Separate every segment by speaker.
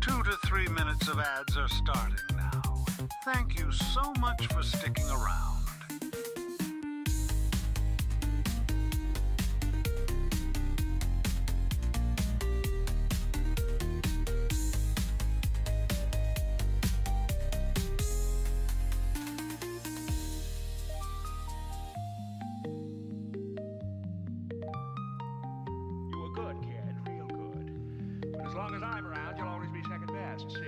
Speaker 1: 2 to 3 minutes of ads are starting now. Thank you so much for sticking around.
Speaker 2: You were good, kid, real good. But as long as I'm around, you'll always be second best, see?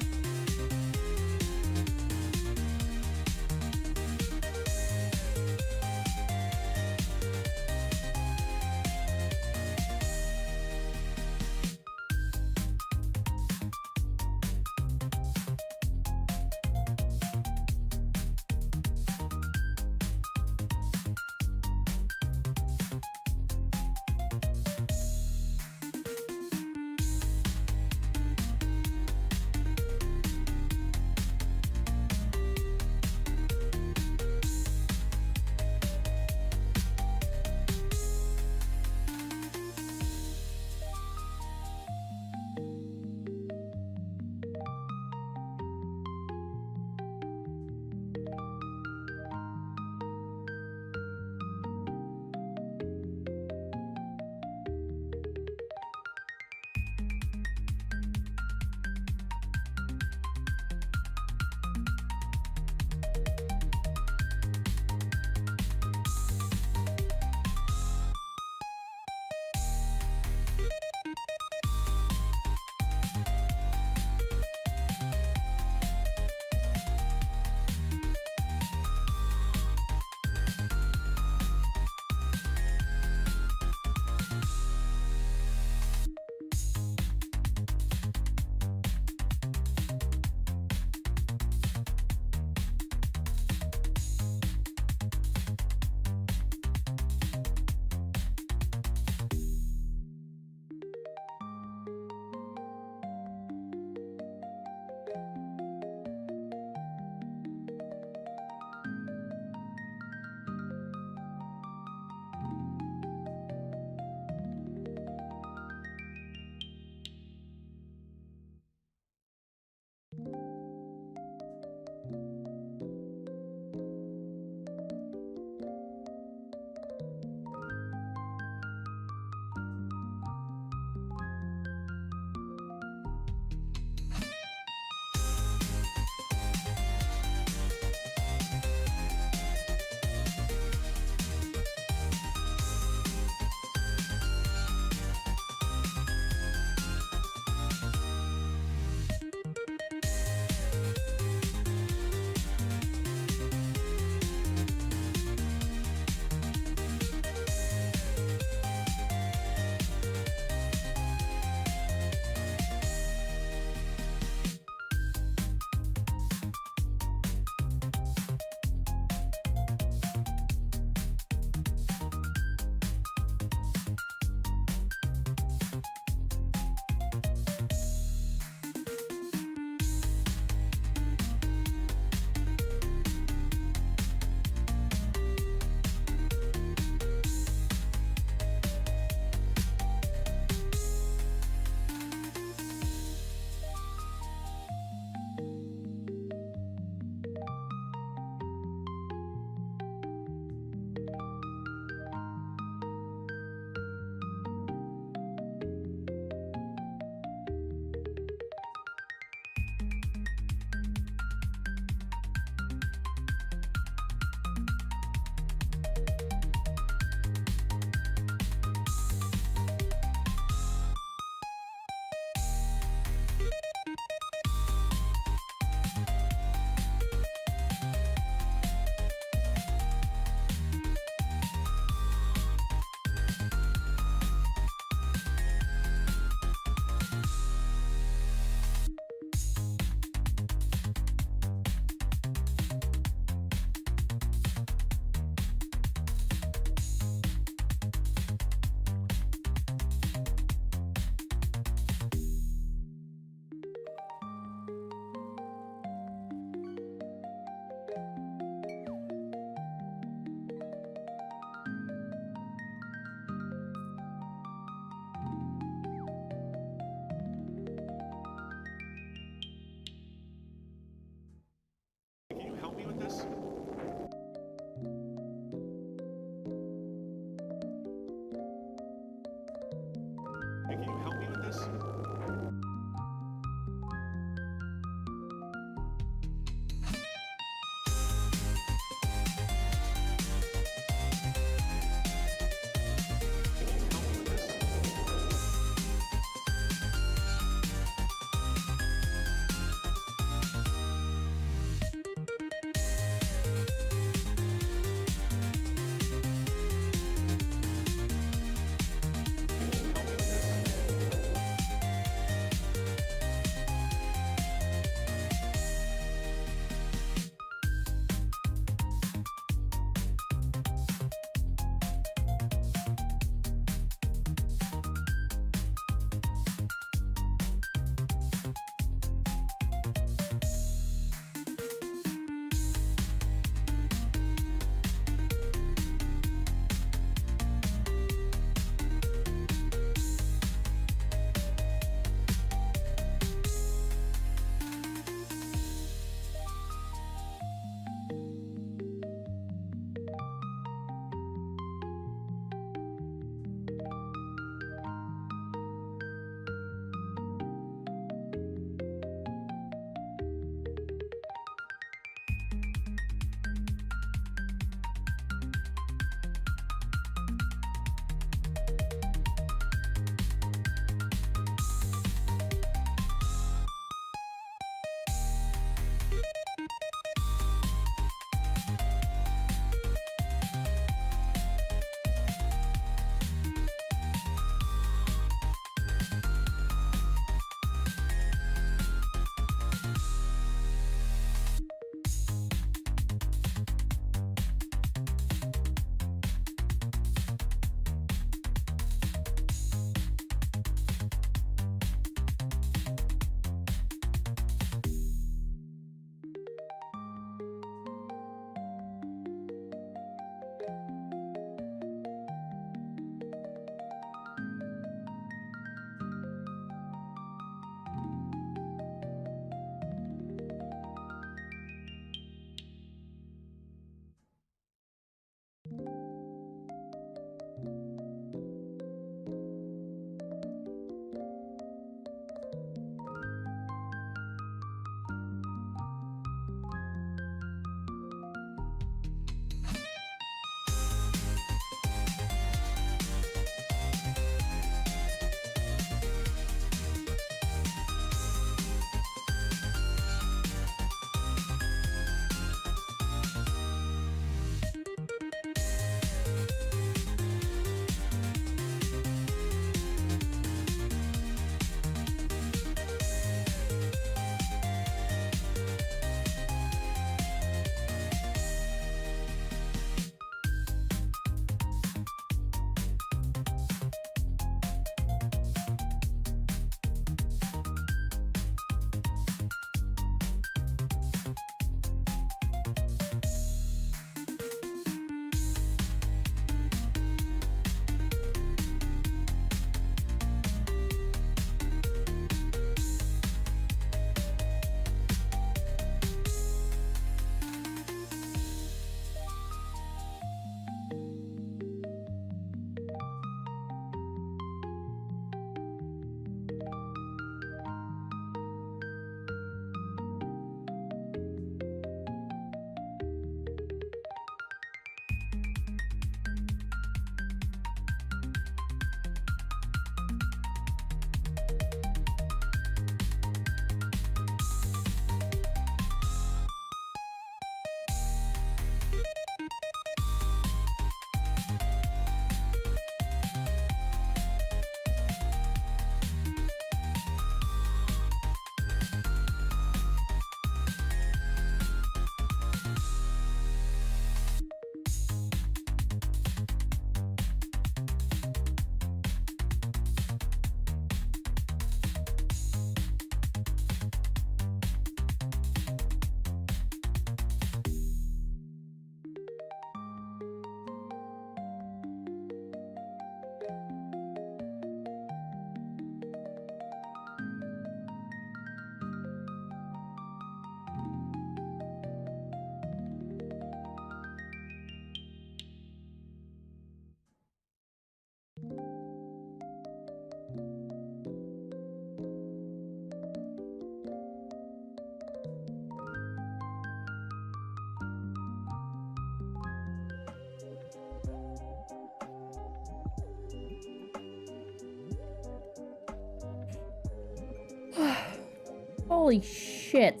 Speaker 3: Holy shit.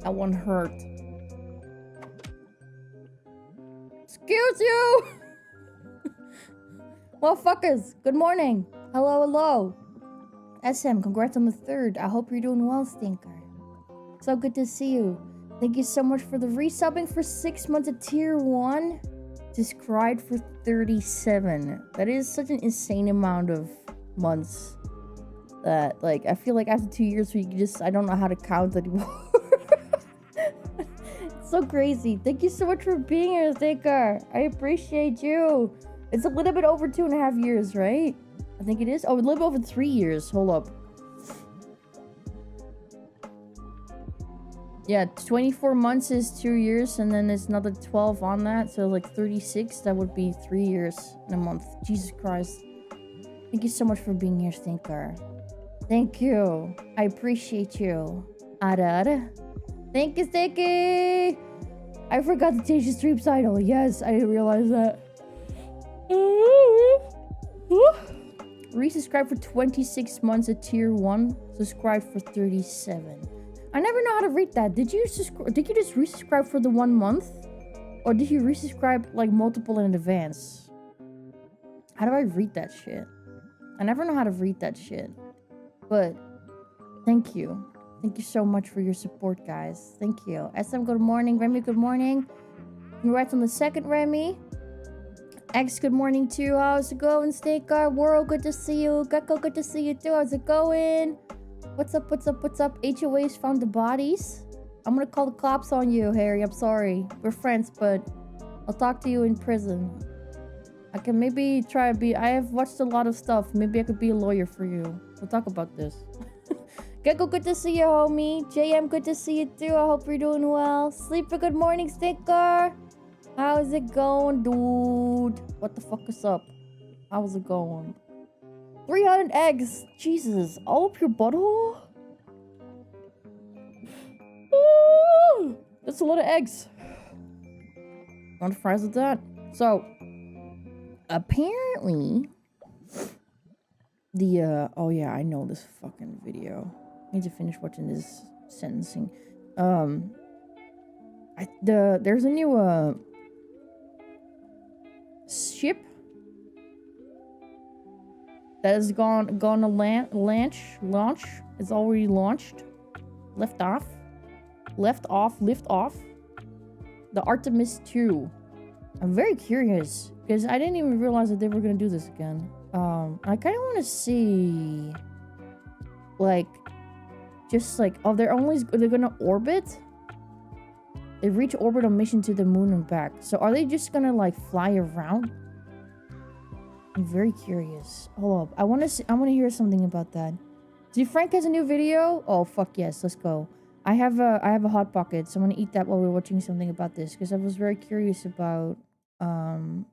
Speaker 3: That one hurt. Excuse you! Motherfuckers, good morning. Hello, hello. SM, congrats on the 3rd. I hope you're doing well, Stinker. So good to see you. Thank you so much for the resubbing for 6 months at tier 1. Just cried for 37. That is such an insane amount of months. That, like, I feel like after 2 years, I don't know how to count anymore. It's so crazy. Thank you so much for being here, Stinker. I appreciate you. It's a little bit over 2.5 years, right? I think it is. Oh, a little bit over 3 years. Hold up. Yeah, 24 months is 2 years, and then there's another 12 on that. So, like, 36, that would be 3 years in a month. Jesus Christ. Thank you so much for being here, Stinker. Thank you. I appreciate you. Ada. Thank you, Stinky. I forgot to change the stream title. Yes, I didn't realize that. Resubscribe for 26 months at tier 1. Subscribe for 37. I never know how to read that. Did you just resubscribe for the 1 month? Or did you resubscribe like multiple in advance? How do I read that shit? I never know how to read that shit. But thank you. Thank you so much for your support, guys. Thank you. SM, good morning. Remy, good morning. Congrats on the 2nd, Remy. X, good morning too. How's it going, Stinker? World, good to see you. Gecko, good to see you too. How's it going? What's up, what's up, what's up? HOA's found the bodies. I'm gonna call the cops on you, Harry. I'm sorry. We're friends, but I'll talk to you in prison. I can maybe try to be... I have watched a lot of stuff. Maybe I could be a lawyer for you. We'll talk about this. Gecko, good to see you, homie. JM, good to see you too. I hope you're doing well. Sleeper, good morning, Stinker. How's it going, dude? What the fuck is up? How's it going? 300 eggs. Jesus. All up your butthole? Ooh, that's a lot of eggs. Want fries with that? So, apparently, the, oh yeah, I know this fucking video. I need to finish watching this sentencing. There's a new, ship that has gonna launch. It's already launched. Lift off. The Artemis 2. I'm very curious because I didn't even realize that they were gonna do this again. I kind of want to see, like, just like, oh, they're gonna orbit. They reach orbital mission to the moon and back. So are they just gonna like fly around? I'm very curious. Hold up. I want to hear something about that. See, Frank has a new video. Oh fuck yes, let's go. I have a hot pocket, so I'm gonna eat that while we're watching something about this because I was very curious about the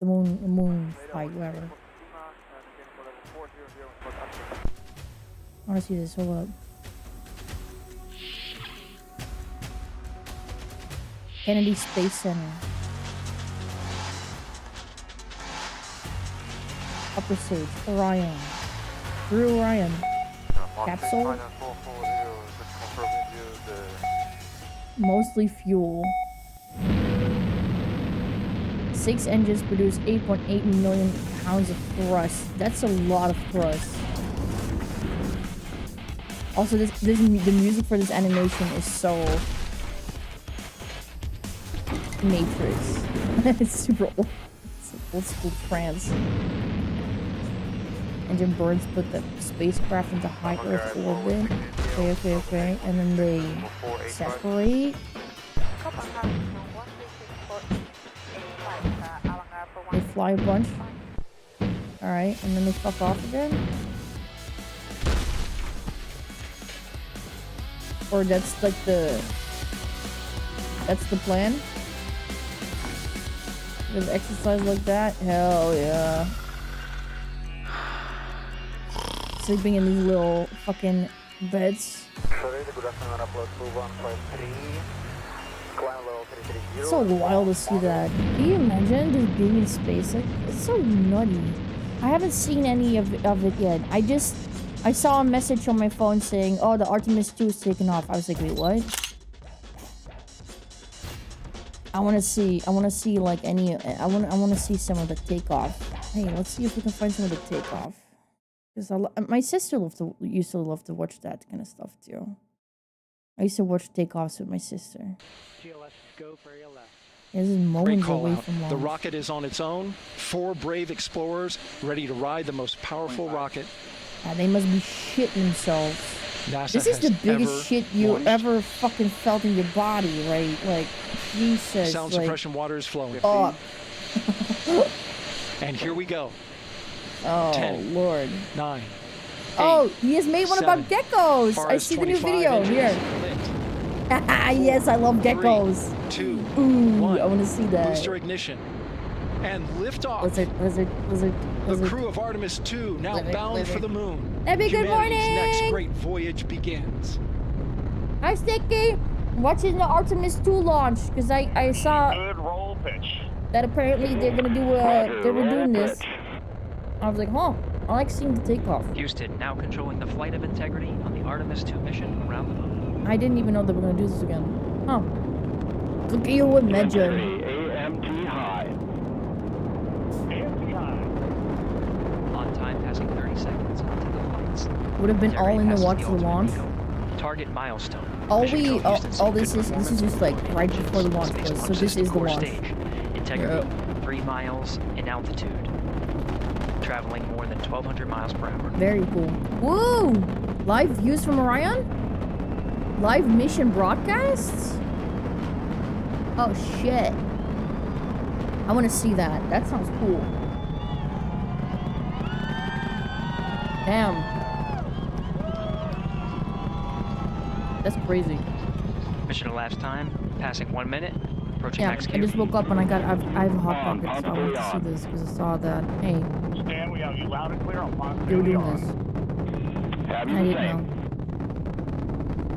Speaker 3: moon fight, whatever. I want to see this. Hold up. Kennedy Space Center. Upper stage. Orion. Through Orion. Capsule. Mostly fuel. 6 engines produce 8.8 million pounds of thrust. That's a lot of thrust. Also, the music for this animation is so Matrix. It's super old. It's old school trance. Engine burns put the spacecraft into high Earth orbit. Okay. And then they separate. They fly a bunch. Alright, and then they fuck off again. Or that's like that's the plan? Does exercise like that? Hell yeah. Sleeping in these little fucking beds. It's so wild to see that. Can you imagine just being in space? Like, it's so nutty. I haven't seen any of it yet. I saw a message on my phone saying, "Oh, the Artemis 2 is taking off." I was like, "Wait, what?" I want to see like any. I want to see some of the takeoff. Hey, let's see if we can find some of the takeoff. Because my sister used to love to watch that kind of stuff too. I used to watch takeoffs with my sister.
Speaker 4: GLS, go for your left.
Speaker 3: This is moments away
Speaker 5: out.
Speaker 3: from launch.
Speaker 5: The rocket is on its own. 4 brave explorers ready to ride the most powerful rocket.
Speaker 3: They must be shitting themselves.
Speaker 5: NASA
Speaker 3: This is the biggest shit you
Speaker 5: launched.
Speaker 3: ever fucking felt in your body, right? Like, Jesus.
Speaker 5: Sound
Speaker 3: like,
Speaker 5: suppression water is flowing.
Speaker 3: Oh.
Speaker 5: And here we go.
Speaker 3: Oh,
Speaker 5: 10,
Speaker 3: Lord.
Speaker 5: 9. 8,
Speaker 3: Oh, he has made one about
Speaker 5: 7,
Speaker 3: geckos.
Speaker 5: far
Speaker 3: I
Speaker 5: as
Speaker 3: see the new
Speaker 5: 25
Speaker 3: video.
Speaker 5: inches.
Speaker 3: Here. Yes, I love geckos.
Speaker 5: 2,
Speaker 3: Ooh,
Speaker 5: 1.
Speaker 3: I want to see that.
Speaker 5: Booster ignition. And liftoff.
Speaker 3: Lizard.
Speaker 5: The crew of Artemis 2 now bound for the moon.
Speaker 3: Abby, good
Speaker 5: Humanity's next
Speaker 3: morning.
Speaker 5: great voyage begins.
Speaker 3: Hi, Sticky. Watching the Artemis 2 launch because I saw
Speaker 6: Good roll pitch.
Speaker 3: that apparently they're gonna do they were doing this. I was like, huh, I like seeing the takeoff.
Speaker 4: Houston now controlling the flight of Integrity on the Artemis 2 mission around the moon.
Speaker 3: I didn't even know they were gonna do this again. Huh. Look at you imagine.
Speaker 6: AMT high. AMT high.
Speaker 4: On time, passing 30 seconds into the flights.
Speaker 3: Would have been all in the watch the launch.
Speaker 4: Target milestone.
Speaker 3: All
Speaker 4: Mission
Speaker 3: we
Speaker 4: Control Houston
Speaker 3: all
Speaker 4: seeing
Speaker 3: this
Speaker 4: good
Speaker 3: is
Speaker 4: performance
Speaker 3: just like
Speaker 4: on
Speaker 3: right before the launch
Speaker 4: Space
Speaker 3: was. So
Speaker 4: Launch
Speaker 3: this
Speaker 4: System
Speaker 3: is the
Speaker 4: core
Speaker 3: launch.
Speaker 4: stage. Integrity 3 miles in altitude. Traveling more than 1,200 miles per hour.
Speaker 3: Very cool. Woo! Live views from Orion? Live mission broadcasts? Oh shit. I want to see that. That sounds cool. Damn. That's crazy.
Speaker 4: Mission elapsed time, passing 1 minute. Approaching
Speaker 3: Yeah,
Speaker 4: max
Speaker 3: I
Speaker 4: Q.
Speaker 3: just woke up and I have a hot pocket, so I want to see this because I saw that. Hey,
Speaker 6: Stan, we have you loud and clear on Pond.
Speaker 3: they were doing this.
Speaker 6: Have
Speaker 3: I
Speaker 6: you
Speaker 3: didn't
Speaker 6: same.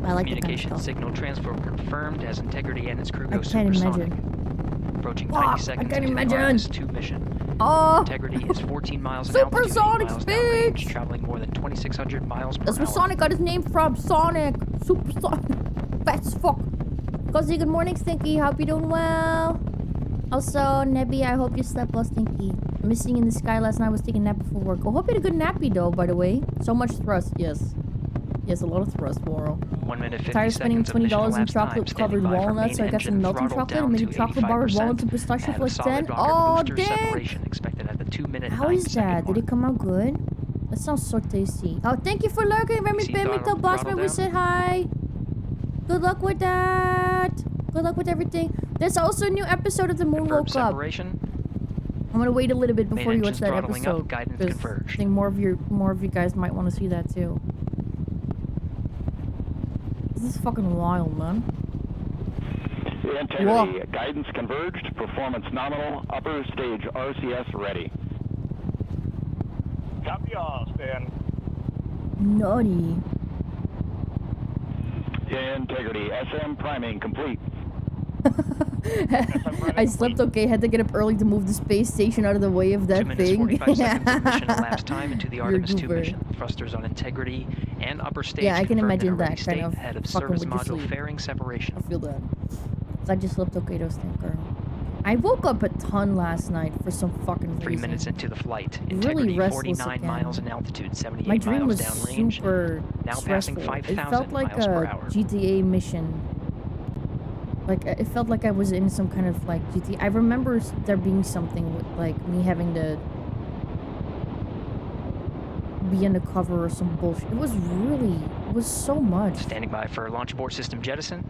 Speaker 3: know. I like the kind of
Speaker 4: Communication
Speaker 3: stuff.
Speaker 4: signal transfer confirmed as Integrity and its crew
Speaker 3: I
Speaker 4: go
Speaker 3: can't
Speaker 4: supersonic.
Speaker 3: imagine.
Speaker 4: Approaching
Speaker 3: Fuck,
Speaker 4: 90
Speaker 3: I
Speaker 4: seconds
Speaker 3: can't
Speaker 4: into the
Speaker 3: imagine.
Speaker 4: Artemis 2 mission.
Speaker 3: Oh!
Speaker 4: Integrity is 14 miles in altitude, 8
Speaker 3: Supersonic
Speaker 4: miles downrange,
Speaker 3: speeds!
Speaker 4: traveling more than 2,600 miles per
Speaker 3: That's
Speaker 4: hour.
Speaker 3: where Sonic got his name from. Sonic. Supersonic. Fat as fuck. Cozy, good morning, Stinky. Hope you're doing well. Also, Nebby, I hope you slept well, Stinky. Missing in the sky last night. I was taking a nap before work. I hope you had a good nappy, though, by the way. So much thrust, yes. Yes, a lot of thrust, Laurel.
Speaker 4: 1 minute 50
Speaker 3: Tired of spending
Speaker 4: seconds of mission
Speaker 3: $20 in
Speaker 4: elapsed time,
Speaker 3: chocolate-covered
Speaker 4: standing by for
Speaker 3: walnuts, so I
Speaker 4: main
Speaker 3: got some
Speaker 4: engine
Speaker 3: melting
Speaker 4: throttle
Speaker 3: chocolate and
Speaker 4: down
Speaker 3: maybe
Speaker 4: to
Speaker 3: chocolate-barred
Speaker 4: 85%,
Speaker 3: walnuts and pistachio
Speaker 4: and
Speaker 3: flakes
Speaker 4: solid
Speaker 3: 10.
Speaker 4: rocket
Speaker 3: Oh,
Speaker 4: booster
Speaker 3: dang!
Speaker 4: separation expected at the 2 minute
Speaker 3: How
Speaker 4: 9
Speaker 3: is
Speaker 4: second
Speaker 3: that? Did it
Speaker 4: mark.
Speaker 3: come out good? That sounds so tasty. Oh, thank you for lurking, Remy
Speaker 4: See
Speaker 3: Bimmy,
Speaker 4: throttle-
Speaker 3: Bossman.
Speaker 4: throttle
Speaker 3: We
Speaker 4: down?
Speaker 3: said hi. Good luck with that. Good luck with everything. There's also a new episode of The Moon
Speaker 4: Confirmed
Speaker 3: Woke Up.
Speaker 4: separation.
Speaker 3: I'm gonna wait a little bit before you watch
Speaker 4: engine's
Speaker 3: that
Speaker 4: throttling up,
Speaker 3: episode.
Speaker 4: guidance
Speaker 3: 'cause
Speaker 4: converged.
Speaker 3: I think more of you guys might want to see that too. This is fucking wild, man.
Speaker 6: Integrity,
Speaker 3: Whoa.
Speaker 6: guidance converged, performance nominal, upper stage RCS ready. Copy all, Stan.
Speaker 3: Naughty.
Speaker 6: Integrity, SM priming complete.
Speaker 3: I slept okay. Had to get up early to move the space station out of the way of
Speaker 4: 2
Speaker 3: that
Speaker 4: minutes
Speaker 3: thing.
Speaker 4: 45 seconds of mission elapsed time into the
Speaker 3: You're a
Speaker 4: Artemis 2
Speaker 3: goober.
Speaker 4: mission. Thrusters on Integrity and upper stage
Speaker 3: Yeah, I can
Speaker 4: confirmed in
Speaker 3: imagine
Speaker 4: a ready
Speaker 3: that kind
Speaker 4: state
Speaker 3: of
Speaker 4: ahead of
Speaker 3: fucking
Speaker 4: service
Speaker 3: with your
Speaker 4: module
Speaker 3: sleep.
Speaker 4: fairing separation.
Speaker 3: I feel that. 'Cause I just slept okay to stinker. I woke up a ton last night for some fucking reason.
Speaker 4: 3 minutes into the flight.
Speaker 3: Really
Speaker 4: Integrity
Speaker 3: restless
Speaker 4: 49
Speaker 3: again.
Speaker 4: miles in altitude, 78
Speaker 3: My dream
Speaker 4: miles
Speaker 3: was
Speaker 4: downrange.
Speaker 3: super
Speaker 4: now
Speaker 3: stressful.
Speaker 4: passing 5,000
Speaker 3: It felt like
Speaker 4: miles
Speaker 3: a
Speaker 4: per hour.
Speaker 3: GTA mission. Like, it felt like I was in some kind of, like, GTA. I remember there being something with, like, me having to be undercover or some bullshit. It was so much.
Speaker 4: Standing by for launch abort system jettison.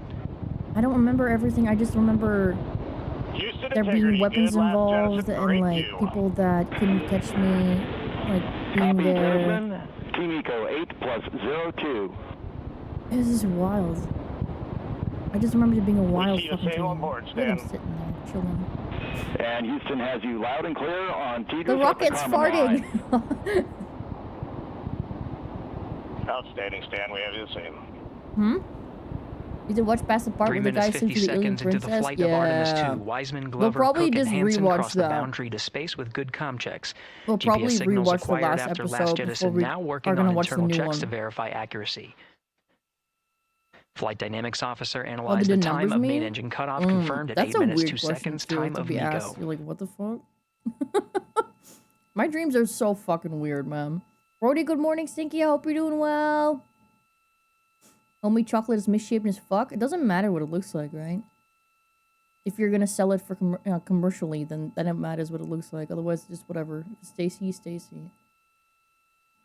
Speaker 3: I don't remember everything. I just remember
Speaker 6: Houston,
Speaker 3: there being
Speaker 6: Integrity,
Speaker 3: weapons
Speaker 6: good lap
Speaker 3: involved
Speaker 6: jettison,
Speaker 3: and,
Speaker 6: great
Speaker 3: like,
Speaker 6: view.
Speaker 3: people that couldn't catch me, like, being
Speaker 6: Copy,
Speaker 3: there.
Speaker 6: Desmond. Team Eco 8+02.
Speaker 3: This is wild. I just remember it being a wild
Speaker 6: see you
Speaker 3: fucking
Speaker 6: sail
Speaker 3: dream.
Speaker 6: on board,
Speaker 3: Look at him
Speaker 6: Stan.
Speaker 3: sitting there, chilling.
Speaker 6: And Houston has you loud and clear on T.
Speaker 3: The rocket's farting.
Speaker 6: Outstanding, Stan. We have you the same.
Speaker 3: Hmm? You did watch past the part
Speaker 4: 3
Speaker 3: where the guy
Speaker 4: minutes
Speaker 3: sent
Speaker 4: 50
Speaker 3: you the alien
Speaker 4: seconds into the
Speaker 3: princess?
Speaker 4: flight of Artemis 2. Wiseman, Glover,
Speaker 3: probably
Speaker 4: Cook, and
Speaker 3: just
Speaker 4: Hansen
Speaker 3: rewatch
Speaker 4: crossed the
Speaker 3: that.
Speaker 4: boundary to space with good comm checks.
Speaker 3: We'll probably
Speaker 4: GPS signals
Speaker 3: rewatch the
Speaker 4: acquired
Speaker 3: last
Speaker 4: after last
Speaker 3: episode
Speaker 4: jettison
Speaker 3: before we
Speaker 4: now
Speaker 3: are
Speaker 4: working
Speaker 3: gonna
Speaker 4: on
Speaker 3: watch the
Speaker 4: internal
Speaker 3: new
Speaker 4: checks
Speaker 3: one.
Speaker 4: to verify accuracy. Flight dynamics officer
Speaker 3: Oh,
Speaker 4: analyzed
Speaker 3: did
Speaker 4: the
Speaker 3: the
Speaker 4: time
Speaker 3: numbers
Speaker 4: of main
Speaker 3: mean?
Speaker 4: engine cutoff confirmed at
Speaker 3: That's
Speaker 4: 8
Speaker 3: a
Speaker 4: minutes
Speaker 3: weird
Speaker 4: 2
Speaker 3: question
Speaker 4: seconds
Speaker 3: too,
Speaker 4: time
Speaker 3: to
Speaker 4: of
Speaker 3: be
Speaker 4: MECO.
Speaker 3: asked. You're like, what the fuck? My dreams are so fucking weird, man. Brody, good morning, Stinky. I hope you're doing well. Homemade chocolate is misshapen as fuck. It doesn't matter what it looks like, right? If you're gonna sell it for commercially, then it matters what it looks like. Otherwise, just whatever. If it's Stacy, Stacy.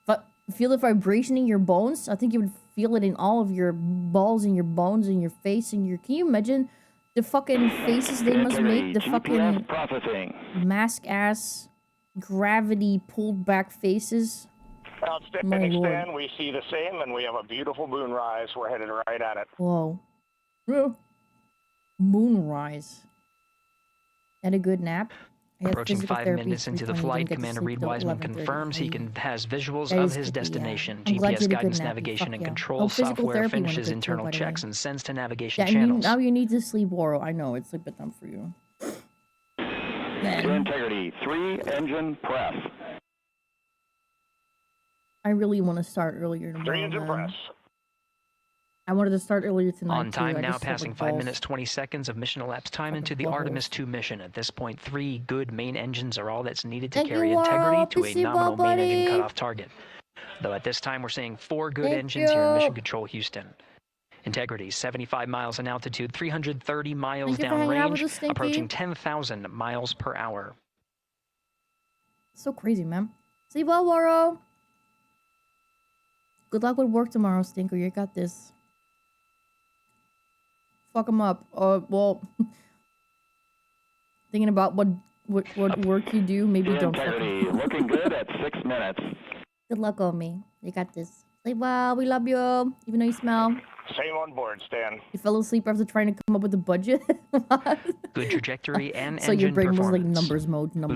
Speaker 3: But feel the vibration in your bones. I think you would feel it in all of your balls and your bones and your face and your. Can you imagine the fucking faces they must make? The fucking mask ass, gravity pulled back faces.
Speaker 7: Outstanding, Stan. We see the same, and we have a beautiful moonrise. We're headed right at it.
Speaker 3: Whoa. Yeah. Moonrise. Had a good nap.
Speaker 4: Approaching 5 minutes into the flight, Commander Reed Wiseman confirms he has visuals of his destination. GPS guidance, navigation, and control software finishes internal checks and sends to navigation channels.
Speaker 3: Now you need to sleep, Waro. I know, it's a bit dumb for you.
Speaker 6: Integrity, 3 engine press.
Speaker 3: I really want to start earlier tomorrow.
Speaker 7: 3 engine press.
Speaker 3: I wanted to start earlier tonight.
Speaker 4: On time
Speaker 3: too.
Speaker 4: now, passing 5 minutes 20 seconds of mission elapsed time into the Artemis 2 mission. At this point, 3 good main engines are all that's needed to carry integrity to a nominal main engine cutoff target. Though at this time, we're seeing 4 good engines here in Mission Control Houston. Integrity, 75 miles in altitude, 330 miles downrange, approaching 10,000 miles per hour.
Speaker 3: So crazy, man. Sleep well, Waro. Good luck with work tomorrow, Stinker. You got this. Fuck them up. Well, thinking about what work you do, maybe don't fuck them up.
Speaker 6: Looking good at 6 minutes.
Speaker 3: Good luck on me. You got this. Sleep well. We love you. Even though you smell.
Speaker 7: Same on board, Stan.
Speaker 3: You fell asleep after trying to come up with a budget.
Speaker 4: Good trajectory and
Speaker 3: so
Speaker 4: engine
Speaker 3: your brain was like
Speaker 4: performance.
Speaker 3: numbers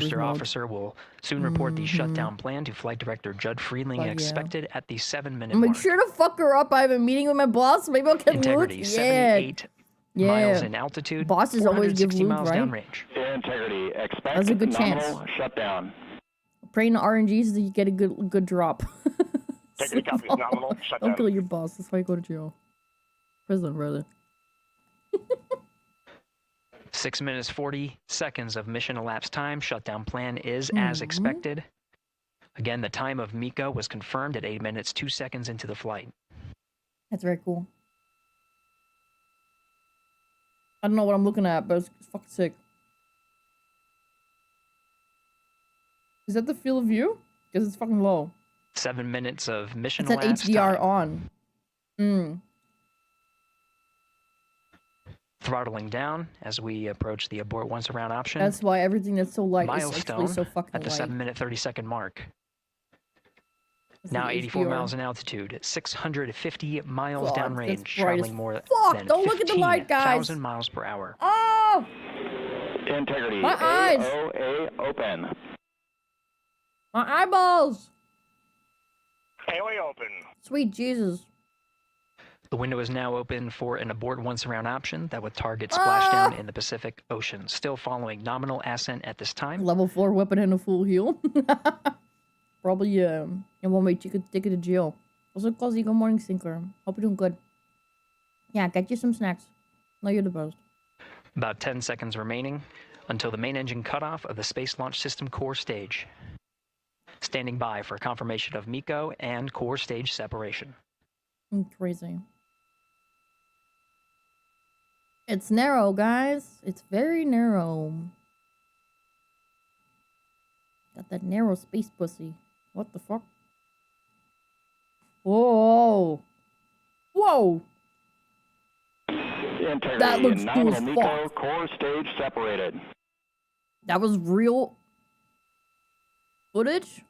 Speaker 4: Booster
Speaker 3: mode.
Speaker 4: officer will soon report the shutdown plan to Flight Director Judd Friedling, expected at the 7-minute
Speaker 3: Make
Speaker 4: mark.
Speaker 3: sure to fuck her up. I have a meeting with my boss. Maybe I'll get
Speaker 4: Integrity,
Speaker 3: loot.
Speaker 4: 78 miles in altitude,
Speaker 3: Bosses always give
Speaker 4: 460
Speaker 3: loot,
Speaker 4: miles
Speaker 3: right?
Speaker 4: downrange.
Speaker 6: Integrity, expect
Speaker 3: That's a good chance.
Speaker 6: shutdown.
Speaker 3: Praying to RNGs that you get a good drop.
Speaker 7: Integrity copies nominal shutdown.
Speaker 3: Don't kill your boss. That's why you go to jail. Prison, brother.
Speaker 4: 6 minutes 40 seconds of mission elapsed time. Shutdown plan is as expected. Again, the time of MECO was confirmed at 8 minutes 2 seconds into the flight.
Speaker 3: That's very cool. I don't know what I'm looking at, but it's fucking sick. Is that the field of view? Because it's fucking low.
Speaker 4: 7 minutes of mission
Speaker 3: It's at
Speaker 4: elapsed
Speaker 3: HDR
Speaker 4: time.
Speaker 3: on.
Speaker 4: Throttling down as we approach the abort once around option.
Speaker 3: That's why everything that's so light is
Speaker 4: Milestone
Speaker 3: actually so fucking
Speaker 4: at the
Speaker 3: light.
Speaker 4: 7-minute 30-second mark.
Speaker 3: It's
Speaker 4: Now
Speaker 3: like
Speaker 4: 84
Speaker 3: HDR.
Speaker 4: miles in altitude, 650 miles
Speaker 3: God,
Speaker 4: downrange,
Speaker 3: that's bright as
Speaker 4: traveling more
Speaker 3: fuck.
Speaker 4: than
Speaker 3: Don't look at the light, guys.
Speaker 4: 15,000 miles per hour.
Speaker 3: Oh!
Speaker 6: Integrity,
Speaker 3: My eyes!
Speaker 6: AOA open.
Speaker 3: My eyeballs!
Speaker 7: AOA open.
Speaker 3: Sweet Jesus.
Speaker 4: The window is now open for an abort once around option that would target splashdown in the Pacific Ocean. Still following nominal ascent at this time.
Speaker 3: Level 4 weapon and a full heal. Probably, it won't make you take it to jail. Also, Cozy, good morning, Stinker. Hope you're doing good. Yeah, get you some snacks. No, you're the best.
Speaker 4: About 10 seconds remaining until the main engine cutoff of the Space Launch System core stage. Standing by for confirmation of MECO and core stage separation.
Speaker 3: Crazy. It's narrow, guys. It's very narrow. Got that narrow space pussy. What the fuck? Whoa. Whoa.
Speaker 6: Integrity,
Speaker 3: That looks cool as
Speaker 6: nominal
Speaker 3: fuck.
Speaker 6: MECO core stage separated.
Speaker 3: That was real footage?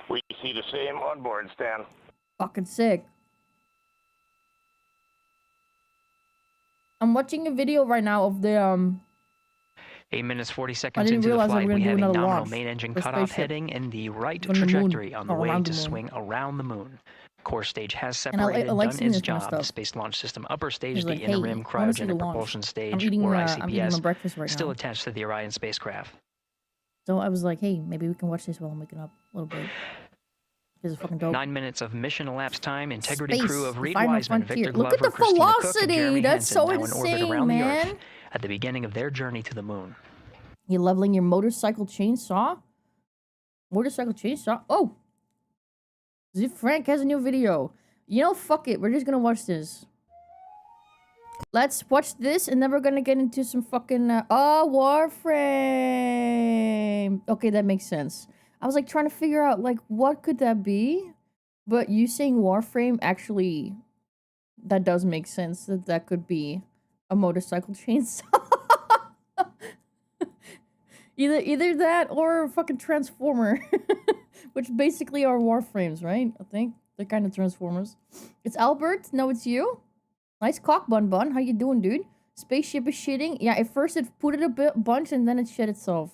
Speaker 7: We see the same on board, Stan.
Speaker 3: Fucking sick. I'm watching a video right now of the
Speaker 4: 8 minutes 40
Speaker 3: I
Speaker 4: seconds
Speaker 3: didn't
Speaker 4: into the
Speaker 3: realize
Speaker 4: flight,
Speaker 3: we were
Speaker 4: we
Speaker 3: gonna
Speaker 4: have
Speaker 3: do
Speaker 4: a
Speaker 3: another
Speaker 4: nominal
Speaker 3: launch
Speaker 4: main engine
Speaker 3: for
Speaker 4: cutoff
Speaker 3: spaceship.
Speaker 4: heading in the right
Speaker 3: On the moon.
Speaker 4: trajectory on the
Speaker 3: Or
Speaker 4: way
Speaker 3: around
Speaker 4: to
Speaker 3: the moon.
Speaker 4: swing around the moon. Core stage has
Speaker 3: And I
Speaker 4: separated,
Speaker 3: like
Speaker 4: done
Speaker 3: seeing
Speaker 4: its
Speaker 3: this kind of
Speaker 4: job.
Speaker 3: stuff.
Speaker 4: Space launch system upper stage,
Speaker 3: He's
Speaker 4: the
Speaker 3: like,
Speaker 4: inner
Speaker 3: hey,
Speaker 4: rim
Speaker 3: I wanna see the
Speaker 4: cryogenic
Speaker 3: launch.
Speaker 4: propulsion stage,
Speaker 3: I'm eating
Speaker 4: or
Speaker 3: my
Speaker 4: ICPS,
Speaker 3: breakfast right
Speaker 4: still
Speaker 3: now.
Speaker 4: attached to the Orion spacecraft.
Speaker 3: So I was like, hey, maybe we can watch this while I'm waking up a little bit. This is fucking dope.
Speaker 4: 9 minutes of mission elapsed time. Integrity
Speaker 3: Space,
Speaker 4: crew of
Speaker 3: the
Speaker 4: Reed
Speaker 3: final
Speaker 4: Wiseman,
Speaker 3: frontier.
Speaker 4: Victor
Speaker 3: Look at
Speaker 4: Glover,
Speaker 3: the
Speaker 4: Christina Cook, and
Speaker 3: velocity.
Speaker 4: Jeremy
Speaker 3: That's
Speaker 4: Hansen
Speaker 3: so
Speaker 4: now in orbit
Speaker 3: insane,
Speaker 4: around the
Speaker 3: man.
Speaker 4: Earth at the beginning of their journey to the moon.
Speaker 3: You leveling your motorcycle chainsaw? Motorcycle chainsaw? Oh! Zip Frank has a new video. You know, fuck it. We're just gonna watch this. Let's watch this, and then we're gonna get into some fucking... Warframe! Okay, that makes sense. I was, like, trying to figure out, like, what could that be? But you saying Warframe, actually... That does make sense, that that could be a motorcycle chainsaw. Either that or a fucking transformer. Which basically are Warframes, right? I think. They're kind of Transformers. It's Albert. No, it's you. Nice cock, Bun. How you doing, dude? Spaceship is shitting. Yeah, at first it put it a bunch and then it shed itself.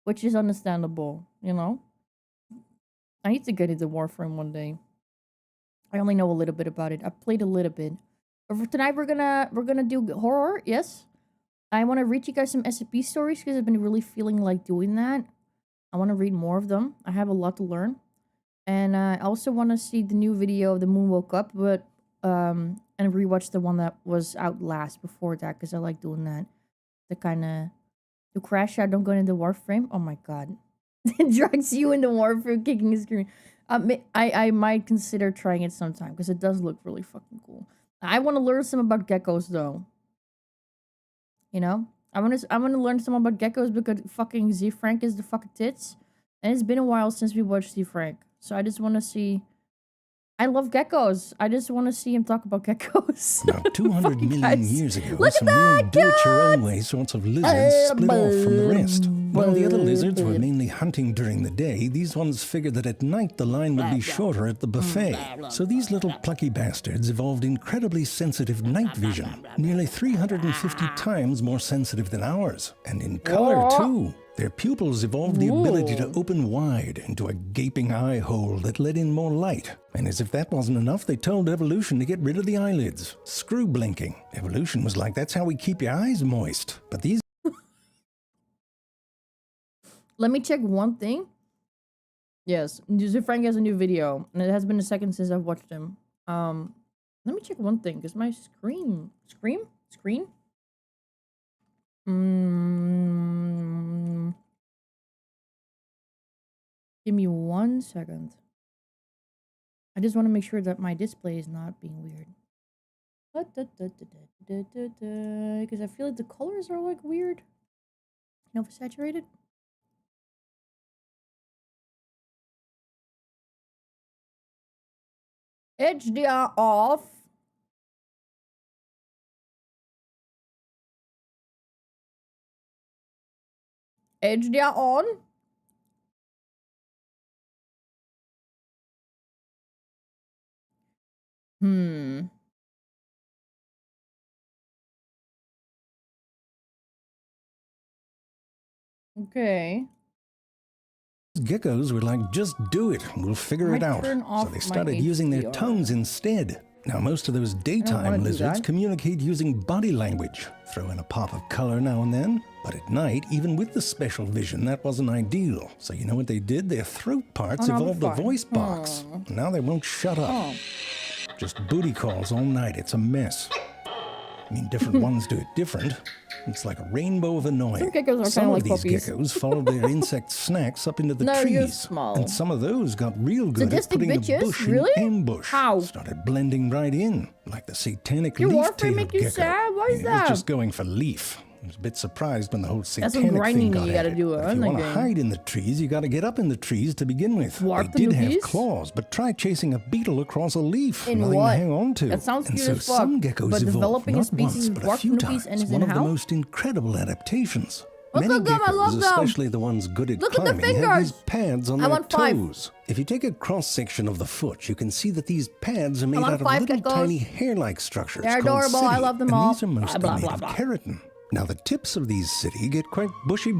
Speaker 3: Which is understandable, you know? I need to get into Warframe one day. I only know a little bit about it. I played a little bit. But for tonight, we're gonna do horror, yes? I want to read you guys some SCP stories because I've been really feeling like doing that. I want to read more of them. I have a lot to learn. And I also want to see the new video of The Moon Woke Up, but and rewatch the one that was out last before that because I like doing that. The kind of... To crash out, don't go into Warframe. Oh my god. It drags you into Warframe, kicking his screen. I might consider trying it sometime because it does look really fucking cool. I want to learn some about geckos though. You know? I want to learn some about geckos because fucking Z Frank is the fucking tits. And it's been a while since we watched Z Frank. So I just want to see... I love geckos. I just want to see him talk about geckos.
Speaker 8: About 200 million years ago,
Speaker 3: Look
Speaker 8: some
Speaker 3: at
Speaker 8: real
Speaker 3: that,
Speaker 8: do-it-your-own-way sorts of lizards split off from the rest. While the other lizards were mainly hunting during the day, these ones figured that at night the line would be shorter at the buffet. So these little plucky bastards evolved incredibly sensitive night vision, nearly 350 times more sensitive than ours. And in color, too. Their pupils evolved the ability to open wide into a gaping eye hole that let in more light. And as if that wasn't enough, they told evolution to get rid of the eyelids. Screw blinking. Evolution was like, that's how we keep your eyes moist. But these...
Speaker 3: Let me check one thing. Yes, User Frank has a new video, and it has been a second since I've watched him. Let me check one thing, because my screen? Give me 1 second. I just want to make sure that my display is not being weird. Because I feel like the colors are like weird. Oversaturated. HDR off. HDR on. Okay.
Speaker 8: Geckos were like, just do it, we'll figure it out. So they started using their tongues instead. Now most of those daytime lizards communicate using body language. Throw in a pop of color now and then. But at night, even with the special vision, that wasn't ideal. So you know what they did? Their throat parts evolved a voice box. Now they won't shut up. Just booty calls all night. It's a mess. I mean, different ones do it different. It's like a rainbow of annoying. Some of these geckos followed their insect snacks up into the trees. And some of those got real good at putting the bush in ambush. Started blending right in, like the satanic leaf-tailed gecko.
Speaker 3: Why is that?
Speaker 8: It was just going for leaf. I was a bit surprised when the whole satanic thing got at it. If you want to hide in the trees, you got to get up in the trees to begin with. They did have claws, but try chasing a beetle across a leaf. Nothing to hang on to.
Speaker 3: That sounds
Speaker 8: and
Speaker 3: cute
Speaker 8: so
Speaker 3: as fuck.
Speaker 8: some geckos evolved not once, but a few times.
Speaker 3: And
Speaker 8: One of the most incredible adaptations. Many geckos, especially the ones good at climbing, have these pads on their toes. If you take a cross-section of the foot, you can see that these pads are made out of little tiny hair-like structures.
Speaker 3: They're adorable. I love them all.
Speaker 8: And these are mostly made of keratin. Now, the tips of these cities get quite bushy,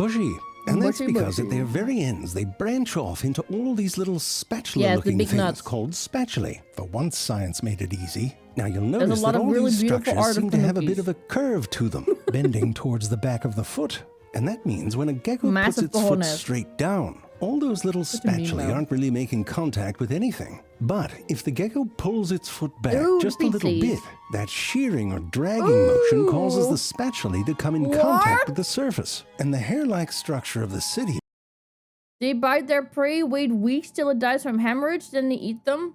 Speaker 8: And that's because at their very ends, they branch off into all these little spatula-looking things called spatulae. For once science made it easy. Now you'll notice that all these structures seem to have a bit of a curve to them, bending towards the back of the foot. And that means when a gecko puts its foot straight down, all those little spatulae aren't really making contact with anything. But if the gecko pulls its foot back just a little bit, that shearing or dragging motion causes the spatulae to come in contact with the surface. And the hair-like structure of the city...
Speaker 3: They bite their prey, wait weeks till it dies from hemorrhage, then they eat them?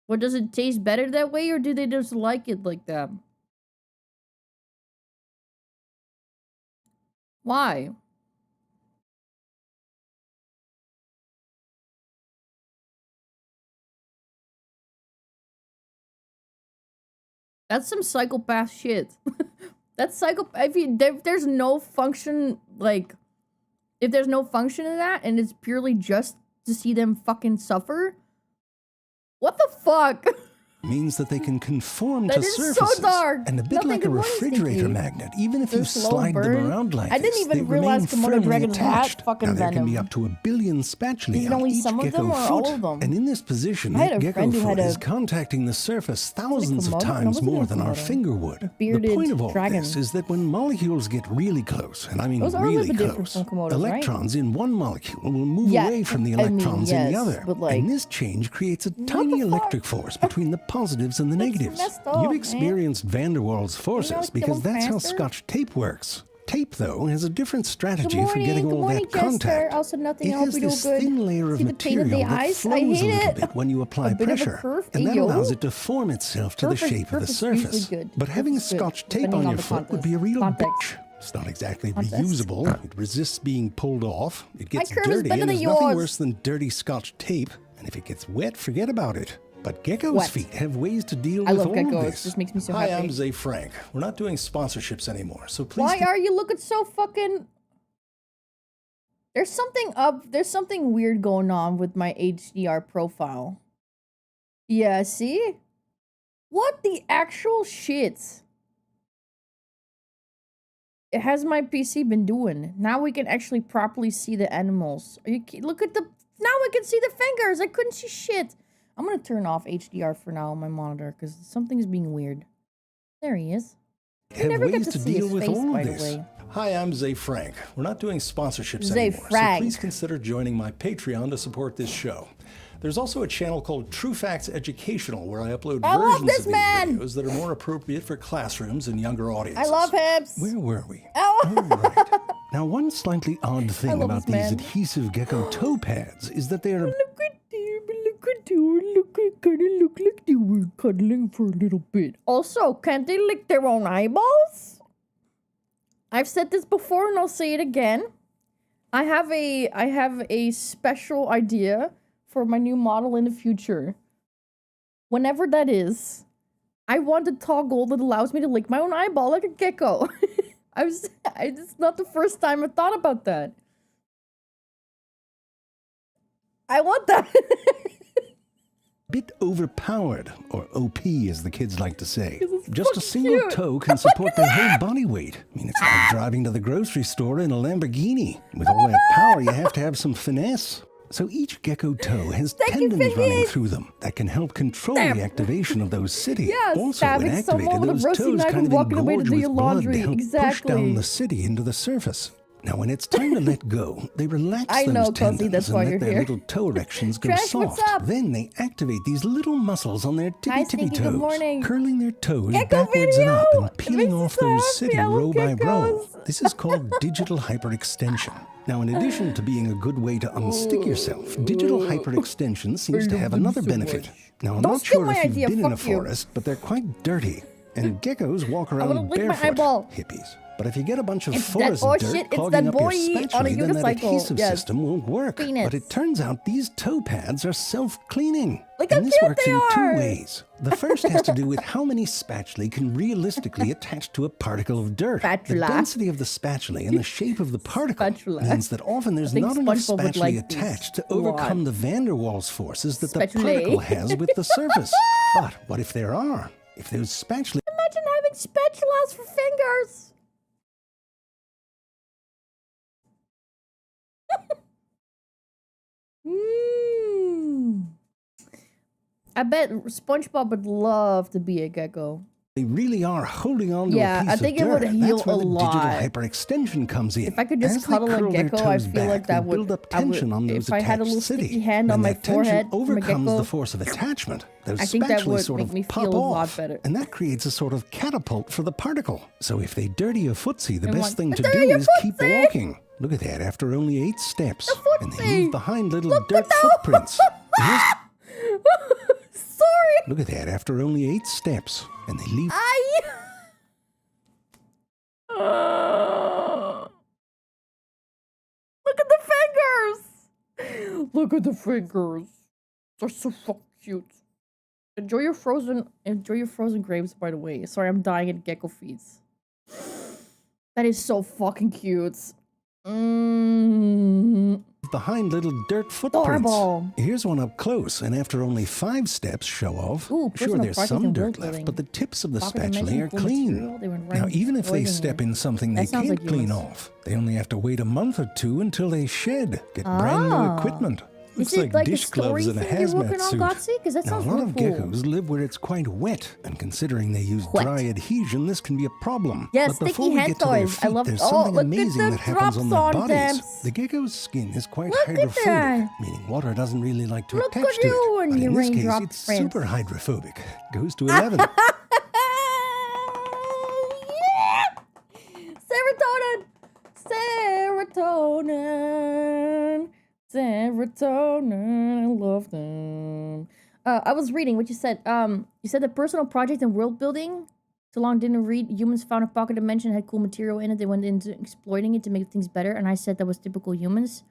Speaker 3: Or does it taste better that way, or do they just like it like that? Why? That's some psychopath shit. That's psychopath. If there's no function, like, if there's no function in that, and it's purely just to see them fucking suffer, what the fuck?
Speaker 8: Means that they can conform to surfaces.
Speaker 3: So dark.
Speaker 8: And a bit like a refrigerator magnet, even if you slide them around like this,
Speaker 3: I didn't even realize Komodo dragons had fucking
Speaker 8: venom. There can be
Speaker 3: venom.
Speaker 8: up to 1 billion spatulae on
Speaker 3: only
Speaker 8: each
Speaker 3: some of
Speaker 8: gecko
Speaker 3: them or
Speaker 8: foot.
Speaker 3: all of them?
Speaker 8: And in this position, that gecko foot is contacting the surface thousands of times more than our finger would. The point of all this is that when molecules get really close, and I mean really close, electrons in one molecule will move away from the electrons in the other. And this change creates a tiny electric force between the positives and the negatives. You've experienced van der Waals forces because that's how Scotch tape works. Tape, though, has a different strategy for getting all that contact. It has this thin layer of material that flows a little bit when you apply pressure, and that allows it to form itself to the shape of the surface. But having Scotch tape on your foot would be a real bitch. It's not exactly reusable. It resists being pulled off. It gets dirty, and there's nothing worse than dirty Scotch tape. And if it gets wet, forget about it. But geckos' feet have ways to deal with all of this.
Speaker 3: This makes me so happy.
Speaker 8: Hi, I'm Zay Frank. We're not doing sponsorships anymore, so please...
Speaker 3: Why are you looking so fucking... There's something weird going on with my HDR profile. Yeah, see? What the actual shit? It has my PC been doing? Now we can actually properly see the animals. Look at the... Now I can see the fingers! I couldn't see shit! I'm gonna turn off HDR for now on my monitor because something's being weird. There he is. I never get to see his face, by the way.
Speaker 8: Hi, I'm Zay Frank. We're not doing sponsorships anymore, so please consider joining my Patreon to support this show. There's also a channel called True Facts Educational where I upload versions of these videos that are more appropriate for classrooms and younger audiences.
Speaker 3: I love him.
Speaker 8: Where were we? Oh, right. Now, one slightly odd thing about these adhesive gecko toe pads is that they are...
Speaker 3: Kinda look like they were cuddling for a little bit. Also, can't they lick their own eyeballs? I've said this before and I'll say it again. I have a special idea for my new model in the future. Whenever that is, I want a toggle that allows me to lick my own eyeball like a gecko. It's not the first time I thought about that. I want that.
Speaker 8: Bit overpowered, or OP as the kids like to say. Just a single toe can support their whole body weight. I mean, it's like driving to the grocery store in a Lamborghini. With all that power, you have to have some finesse. So each gecko toe has tendons running through them that can help control the activation of those cities. Also, when activated, those toes kind of engorge with blood to help push down the city into the surface. Now, when it's time to let go, they relax those tendons and let their little toe erections go soft. Then they activate these little muscles on their tippy toes, curling their toes backwards and up and peeling off those city row by row. This is called digital hyperextension. Now, in addition to being a good way to unstick yourself, digital hyperextension seems to have another benefit. Now, I'm not sure if you've been in a forest, but they're quite dirty. And geckos walk around barefoot, hippies. But if you get a bunch of forest dirt clogging up your spatulae, then that adhesive system won't work. But it turns out these toe pads are self-cleaning. And this works in two ways. The first has to do with how many spatulae can realistically attach to a particle of dirt. The density of the spatulae and the shape of the particle means that often there's not enough spatulae attached to overcome the van der Waals forces that the particle has with the surface. But what if there are? If those spatulae...
Speaker 3: Imagine having spatulas for fingers! I bet SpongeBob would love to be a gecko.
Speaker 8: They really are holding on to a piece
Speaker 3: I think
Speaker 8: of
Speaker 3: it would
Speaker 8: dirt.
Speaker 3: heal
Speaker 8: That's where
Speaker 3: a
Speaker 8: the
Speaker 3: lot.
Speaker 8: digital hyperextension comes in.
Speaker 3: If I could just
Speaker 8: As they
Speaker 3: cuddle a
Speaker 8: curl their
Speaker 3: gecko, I
Speaker 8: toes
Speaker 3: feel like
Speaker 8: back,
Speaker 3: that
Speaker 8: they
Speaker 3: would
Speaker 8: build up tension on those
Speaker 3: if I had a little
Speaker 8: attached
Speaker 3: sticky
Speaker 8: city.
Speaker 3: hand on
Speaker 8: When
Speaker 3: my
Speaker 8: that tension
Speaker 3: forehead from a
Speaker 8: overcomes
Speaker 3: gecko,
Speaker 8: the force of attachment, those
Speaker 3: I think that
Speaker 8: spatulas
Speaker 3: would
Speaker 8: sort
Speaker 3: make
Speaker 8: of
Speaker 3: me
Speaker 8: pop
Speaker 3: feel a lot
Speaker 8: off,
Speaker 3: better.
Speaker 8: and that creates a sort of catapult for the particle. So if they dirty a footsie, the
Speaker 3: I'm
Speaker 8: best
Speaker 3: like,
Speaker 8: thing to
Speaker 3: "Dirty
Speaker 8: do
Speaker 3: a
Speaker 8: is keep
Speaker 3: footsie!"
Speaker 8: walking. Look at that, after only 8 steps. And they
Speaker 3: footsie!
Speaker 8: leave behind little
Speaker 3: Look
Speaker 8: dirt
Speaker 3: at that-
Speaker 8: footprints. Here's-
Speaker 3: Sorry.
Speaker 8: Look at that, after only 8 steps. And they leave...
Speaker 3: Look at the fingers. Look at the fingers. They're so fucking cute. Enjoy your frozen grapes, by the way. Sorry, I'm dying at gecko feet. That is so fucking cute.
Speaker 8: Behind little dirt footprints.
Speaker 3: Adorable.
Speaker 8: Here's one up close, and after only 5 steps show off.
Speaker 3: Ooh,
Speaker 8: Sure,
Speaker 3: personal
Speaker 8: there's
Speaker 3: project
Speaker 8: some
Speaker 3: and
Speaker 8: dirt
Speaker 3: world
Speaker 8: left,
Speaker 3: building.
Speaker 8: but the tips of the
Speaker 3: Pocket
Speaker 8: spatula
Speaker 3: dimension,
Speaker 8: are
Speaker 3: cool
Speaker 8: clean.
Speaker 3: material, they went
Speaker 8: Now,
Speaker 3: right
Speaker 8: even if they
Speaker 3: poison
Speaker 8: step
Speaker 3: it.
Speaker 8: in something they
Speaker 3: That sounds
Speaker 8: can't
Speaker 3: like
Speaker 8: clean
Speaker 3: yours.
Speaker 8: off, they only have to wait a month or 2 until they shed, get brand new
Speaker 3: Ah.
Speaker 8: equipment. Looks
Speaker 3: Is it like
Speaker 8: dish
Speaker 3: a story
Speaker 8: gloves and a
Speaker 3: thing you're working
Speaker 8: hazmat
Speaker 3: on,
Speaker 8: suit.
Speaker 3: Gotsy? Because that
Speaker 8: Now,
Speaker 3: sounds
Speaker 8: a lot
Speaker 3: really
Speaker 8: of
Speaker 3: cool.
Speaker 8: geckos live where it's quite wet, and considering they use
Speaker 3: Wet.
Speaker 8: dry adhesion, this can be a problem.
Speaker 3: Yeah,
Speaker 8: but
Speaker 3: sticky
Speaker 8: before we
Speaker 3: hand
Speaker 8: get to their
Speaker 3: toys. I
Speaker 8: feet,
Speaker 3: love-
Speaker 8: there's
Speaker 3: oh,
Speaker 8: something
Speaker 3: look at
Speaker 8: amazing
Speaker 3: the
Speaker 8: that happens on
Speaker 3: drops
Speaker 8: their
Speaker 3: on
Speaker 8: bodies.
Speaker 3: them.
Speaker 8: The gecko's skin is quite
Speaker 3: Look at
Speaker 8: hydrophobic,
Speaker 3: that.
Speaker 8: meaning water doesn't really like to
Speaker 3: Look
Speaker 8: attach
Speaker 3: at
Speaker 8: to
Speaker 3: you
Speaker 8: it.
Speaker 3: and
Speaker 8: But
Speaker 3: your
Speaker 8: in this case,
Speaker 3: raindrop
Speaker 8: it's
Speaker 3: prince.
Speaker 8: super hydrophobic. Goes to 11.
Speaker 3: Serotonin. Serotonin. I love them. I was reading what you said. You said the personal project and world building. So long didn't read. Humans found a pocket dimension, had cool material in it. They went into exploiting it to make things better. And I said that was typical humans.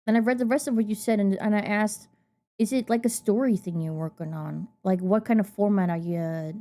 Speaker 3: Then I read the rest of what you said, and I asked, is it like a story thing you're working on? Like, what kind of format are you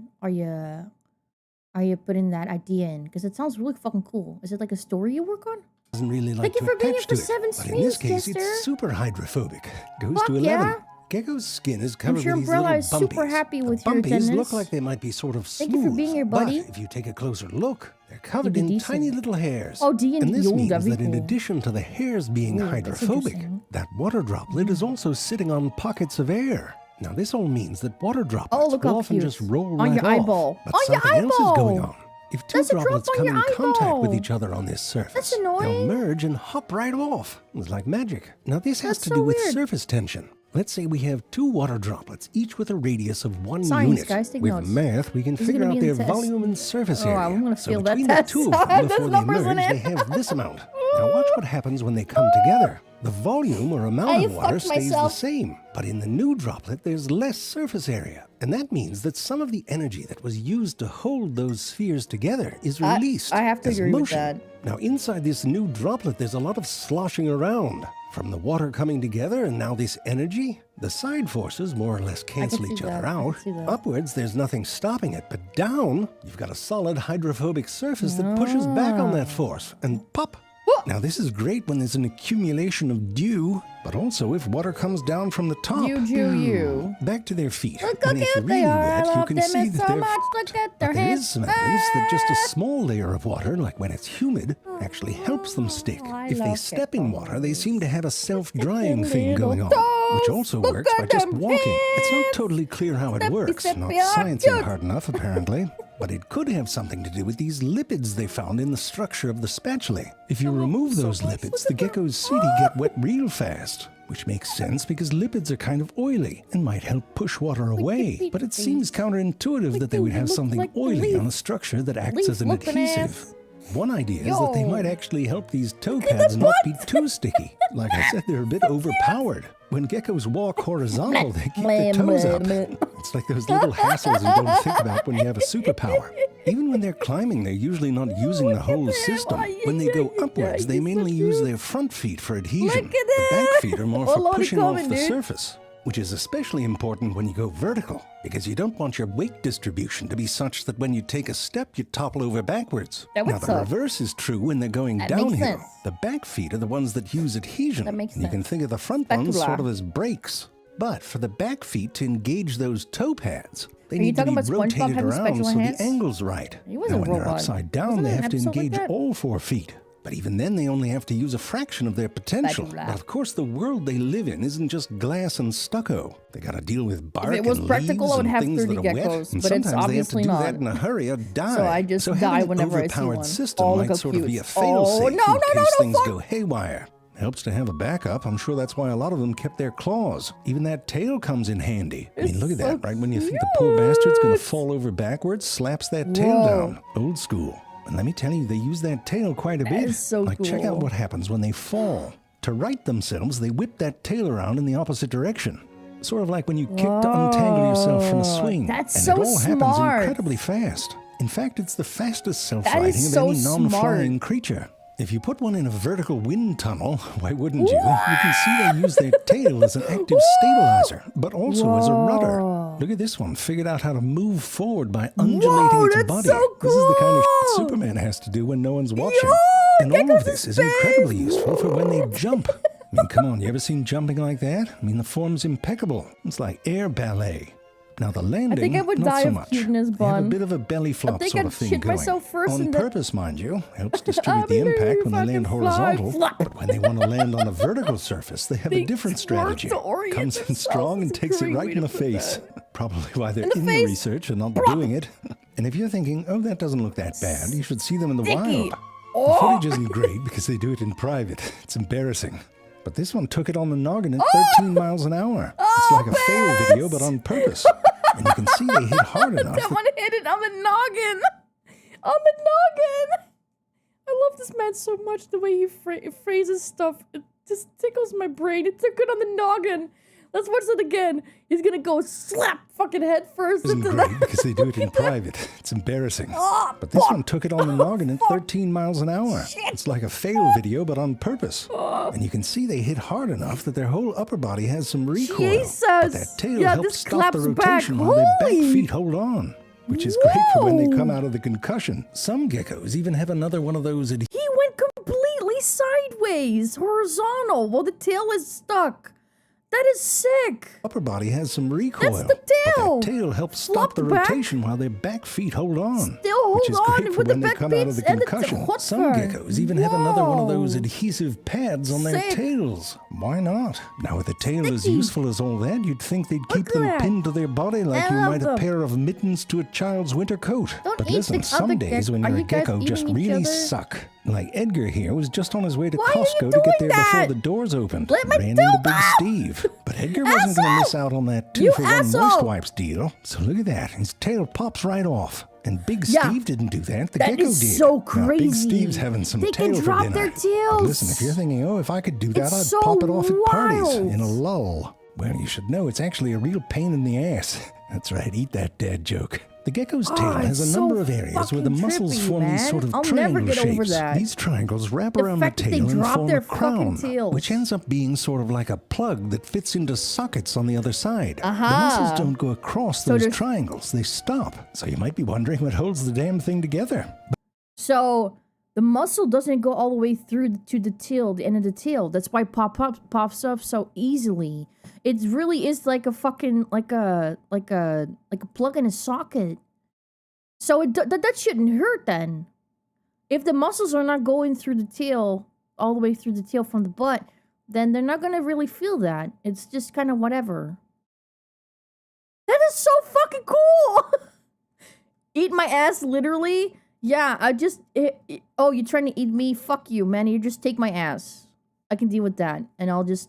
Speaker 3: putting that idea in? Because it sounds really fucking cool. Is it like a story you work on?
Speaker 8: Doesn't really like
Speaker 3: Thank you
Speaker 8: to
Speaker 3: for being
Speaker 8: attach
Speaker 3: here
Speaker 8: to
Speaker 3: for
Speaker 8: it.
Speaker 3: 7
Speaker 8: But in this
Speaker 3: streams,
Speaker 8: case,
Speaker 3: Jester.
Speaker 8: it's super hydrophobic. Goes
Speaker 3: Fuck
Speaker 8: to 11.
Speaker 3: yeah.
Speaker 8: Gecko's skin is covered
Speaker 3: sure
Speaker 8: with these
Speaker 3: Umbrella
Speaker 8: little
Speaker 3: is super
Speaker 8: bumpies.
Speaker 3: happy
Speaker 8: The
Speaker 3: with your
Speaker 8: bumpies
Speaker 3: attendance.
Speaker 8: look like they might be sort of smooth.
Speaker 3: Thank you for being here, buddy.
Speaker 8: But if you take a closer look, they're covered
Speaker 3: You'd
Speaker 8: in
Speaker 3: be
Speaker 8: tiny
Speaker 3: decent.
Speaker 8: little hairs.
Speaker 3: Oh, D&D.
Speaker 8: And this
Speaker 3: Yo,
Speaker 8: means
Speaker 3: that'd be
Speaker 8: that in
Speaker 3: cool.
Speaker 8: addition to the hairs being
Speaker 3: Ooh, that's
Speaker 8: hydrophobic,
Speaker 3: interesting.
Speaker 8: that water droplet is also sitting on pockets of air. Now, this all means that water droplets
Speaker 3: Oh, look
Speaker 8: will
Speaker 3: how
Speaker 8: often
Speaker 3: cute.
Speaker 8: just roll
Speaker 3: On
Speaker 8: right
Speaker 3: your
Speaker 8: off.
Speaker 3: eyeball.
Speaker 8: But
Speaker 3: On your
Speaker 8: something else is going
Speaker 3: eyeball.
Speaker 8: on. If 2
Speaker 3: That's a drop
Speaker 8: droplets
Speaker 3: on
Speaker 8: come
Speaker 3: your
Speaker 8: in contact with
Speaker 3: eyeball.
Speaker 8: each other on this surface,
Speaker 3: That's annoying.
Speaker 8: they'll merge and hop right off. It's like magic. Now, this has
Speaker 3: That's
Speaker 8: to
Speaker 3: so
Speaker 8: do with
Speaker 3: weird.
Speaker 8: surface tension. Let's say we have 2 water droplets, each with a radius of 1
Speaker 3: Science,
Speaker 8: unit.
Speaker 3: guys, take
Speaker 8: With
Speaker 3: notes.
Speaker 8: math, we can
Speaker 3: This is
Speaker 8: figure
Speaker 3: gonna
Speaker 8: out
Speaker 3: be in
Speaker 8: their
Speaker 3: the test.
Speaker 8: volume and surface
Speaker 3: Oh,
Speaker 8: area.
Speaker 3: I'm gonna
Speaker 8: So
Speaker 3: fail that
Speaker 8: between
Speaker 3: test.
Speaker 8: the 2 of them,
Speaker 3: There's
Speaker 8: before they
Speaker 3: numbers in
Speaker 8: merge,
Speaker 3: it.
Speaker 8: they have this amount. Now watch what happens when they come together. The volume or amount
Speaker 3: I
Speaker 8: of water
Speaker 3: fucked
Speaker 8: stays
Speaker 3: myself.
Speaker 8: the same, but in the new droplet, there's less surface area. And that means that some of the energy that was used to hold those spheres together is released
Speaker 3: I have to
Speaker 8: as
Speaker 3: agree with
Speaker 8: motion.
Speaker 3: that.
Speaker 8: Now, inside this new droplet, there's a lot of sloshing around. From the water coming together and now this energy, the side forces more or less cancel
Speaker 3: see
Speaker 8: each
Speaker 3: that.
Speaker 8: other
Speaker 3: I can
Speaker 8: out.
Speaker 3: see that.
Speaker 8: Upwards, there's nothing stopping it, but down, you've got a solid hydrophobic surface that pushes back on that force, and pop! Now, this is great when there's an accumulation of dew, but also if water comes down from the top.
Speaker 3: You.
Speaker 8: Back to their feet.
Speaker 3: Look how
Speaker 8: When it's
Speaker 3: cute
Speaker 8: really
Speaker 3: they are. I
Speaker 8: wet, you
Speaker 3: love
Speaker 8: can
Speaker 3: them
Speaker 8: see
Speaker 3: so
Speaker 8: that they're...
Speaker 3: much. Look at their
Speaker 8: But there
Speaker 3: hands.
Speaker 8: is some evidence that just a small layer of water, like when it's humid, actually helps them stick.
Speaker 3: I
Speaker 8: If they
Speaker 3: love
Speaker 8: step in water, they seem to have a self-drying
Speaker 3: Look at
Speaker 8: thing
Speaker 3: them
Speaker 8: going on,
Speaker 3: little
Speaker 8: which
Speaker 3: toes.
Speaker 8: also
Speaker 3: Look
Speaker 8: works by
Speaker 3: at
Speaker 8: just
Speaker 3: them
Speaker 8: walking. It's not
Speaker 3: hands.
Speaker 8: totally clear how it
Speaker 3: Steppy,
Speaker 8: works,
Speaker 3: steppy,
Speaker 8: not
Speaker 3: ah,
Speaker 8: sciencing
Speaker 3: cute.
Speaker 8: hard enough, apparently. But it could have something to do with these lipids they found in the structure of the spatulae. If you remove those lipids, the gecko's city get wet real fast. Which makes sense because lipids are kind of oily and might help push water away. But it seems counterintuitive that they would have something oily on a structure that acts as an adhesive. One idea is that they might actually help these toe pads not be too sticky. Like I said, they're a bit overpowered. When geckos walk horizontal, they keep their toes up. It's like those little hassles you don't think about when you have a superpower. Even when they're climbing, they're usually not using the whole system. When they go upwards, they mainly use their front feet for adhesion. The back feet are more for pushing off the surface, which is especially important when you go vertical, because you don't want your weight distribution to be such that when you take a step, you topple over backwards.
Speaker 3: That would
Speaker 8: Now, the
Speaker 3: suck.
Speaker 8: reverse is true when they're going
Speaker 3: That makes
Speaker 8: downhill.
Speaker 3: sense.
Speaker 8: The back feet are the ones that use adhesion.
Speaker 3: That makes
Speaker 8: and you can
Speaker 3: sense.
Speaker 8: think of the front ones
Speaker 3: Spatula.
Speaker 8: sort of as brakes. But for the back feet to engage those toe pads, they
Speaker 3: Are you
Speaker 8: need to
Speaker 3: talking
Speaker 8: be
Speaker 3: about SpongeBob
Speaker 8: rotated
Speaker 3: having
Speaker 8: around
Speaker 3: spatula
Speaker 8: so
Speaker 3: hands?
Speaker 8: the angle's right.
Speaker 3: He was
Speaker 8: Now,
Speaker 3: a
Speaker 8: when they're
Speaker 3: robot.
Speaker 8: upside down,
Speaker 3: Wasn't
Speaker 8: they
Speaker 3: there an
Speaker 8: have to
Speaker 3: episode like
Speaker 8: engage
Speaker 3: that?
Speaker 8: all 4 feet. But even then, they only have to use a fraction of their potential. But of course, the world they live in isn't just glass and stucco. They got to deal with bark and leaves and things that are wet. And sometimes they have to do that in a hurry or die.
Speaker 3: So I just die whenever I see one.
Speaker 8: So having an overpowered system might sort of be a fail-safe in case things go haywire. Helps to have a backup. I'm sure that's why a lot of them kept their claws. Even that tail comes in handy. I mean, look at that, right? When you think the poor bastard's gonna fall over backwards, slaps that tail down. Old school. And let me tell you, they use that tail quite a bit.
Speaker 3: Is so
Speaker 8: like, check out what happens when they fall. To right themselves, they whip that tail around in the opposite direction. Sort of like when you kick to untangle yourself from a swing.
Speaker 3: That's
Speaker 8: and
Speaker 3: so
Speaker 8: it all happens
Speaker 3: smart.
Speaker 8: Incredibly fast. In fact, it's the fastest self-righting of any non-flying creature. If you put one in a vertical wind tunnel, why wouldn't you? You can see they use their tail as an active stabilizer, but also as a rudder. Look at this one, figured out how to move forward by undulating its body.
Speaker 3: So cool.
Speaker 8: This is the kind of shit Superman has to do when no one's watching. And all of this is incredibly useful for when they jump. I mean, come on, you ever seen jumping like that? I mean, the form's impeccable. It's like air ballet. Now the landing,
Speaker 3: I think I would
Speaker 8: not
Speaker 3: die
Speaker 8: so
Speaker 3: of
Speaker 8: much.
Speaker 3: cuteness,
Speaker 8: They have a
Speaker 3: Bun.
Speaker 8: bit of a belly flop sort of thing going.
Speaker 3: Myself first
Speaker 8: On
Speaker 3: and
Speaker 8: purpose, mind you. Helps distribute the impact when they land horizontal. But when they want to land on a vertical surface, they have a different strategy. Comes in strong and takes it right in the face. Probably why they're in the research and not doing it. And if you're thinking, oh, that doesn't look that bad, you should see them in the wild. The footage isn't great because they do it in private. It's embarrassing. But this one took it on the noggin at 13 miles an hour. It's like a fail video, but on purpose. And you can see they hit hard enough.
Speaker 3: Someone hit it on the noggin. On the noggin. I love this man so much. The way he phrases stuff. It just tickles my brain. It took it on the noggin. Let's watch it again. He's gonna go slap fucking head first
Speaker 8: into that. Isn't great because they do it in private. It's embarrassing. But this one took it on the noggin at 13 miles an hour. It's like a fail video, but on purpose. And you can see they hit hard enough that their whole upper body has some recoil.
Speaker 3: Jesus.
Speaker 8: But that tail helps stop the rotation while their back feet hold on. Which is great for when they come out of the concussion. Some geckos even have another one of those.
Speaker 3: He went completely sideways, horizontal, while the tail is stuck. That is sick.
Speaker 8: Upper body has some recoil.
Speaker 3: That's the tail.
Speaker 8: But that tail helps stop the rotation while their back feet hold on.
Speaker 3: Still hold
Speaker 8: which is
Speaker 3: on
Speaker 8: great for
Speaker 3: with
Speaker 8: when
Speaker 3: the
Speaker 8: they
Speaker 3: back
Speaker 8: come out of the
Speaker 3: feet and the
Speaker 8: concussion.
Speaker 3: what
Speaker 8: Some
Speaker 3: for?
Speaker 8: geckos even have another one of those adhesive pads on their tails. Why not? Now, with a tail as useful as all that, you'd think they'd keep them pinned to their body like you might a pair of mittens to a child's winter coat. But listen, some days when you're a gecko just really suck. Like Edgar here was just on his way to Costco to get there before the doors opened. Ran into Big Steve. But Edgar wasn't going to miss out on that 2-for-1 moist wipes deal. So look at that. His tail pops right off. And Big Steve didn't do that. The gecko did.
Speaker 3: That is so crazy.
Speaker 8: Now, Big Steve's having some tail for dinner.
Speaker 3: They can drop their tails.
Speaker 8: But listen, if you're thinking, oh, if I could do that, I'd pop it off at parties in a lull. Well, you should know it's actually a real pain in the ass. That's right, eat that dad joke. The gecko's tail has a number of areas where the muscles form these sort of triangle shapes. These triangles wrap around the tail and form a crown, which ends up being sort of like a plug that fits into sockets on the other side. The muscles don't go across those triangles, they stop. So you might be wondering what holds the damn thing together.
Speaker 3: So the muscle doesn't go all the way through to the tail, the end of the tail. That's why it pops up so easily. It really is like a fucking like a plug in a socket. So that shouldn't hurt then. If the muscles are not going through the tail all the way through the tail from the butt, then they're not gonna really feel that. It's just kind of whatever. That is so fucking cool. Eat my ass, literally. Yeah, oh, you're trying to eat me? Fuck you, man. You just take my ass. I can deal with that, and I'll just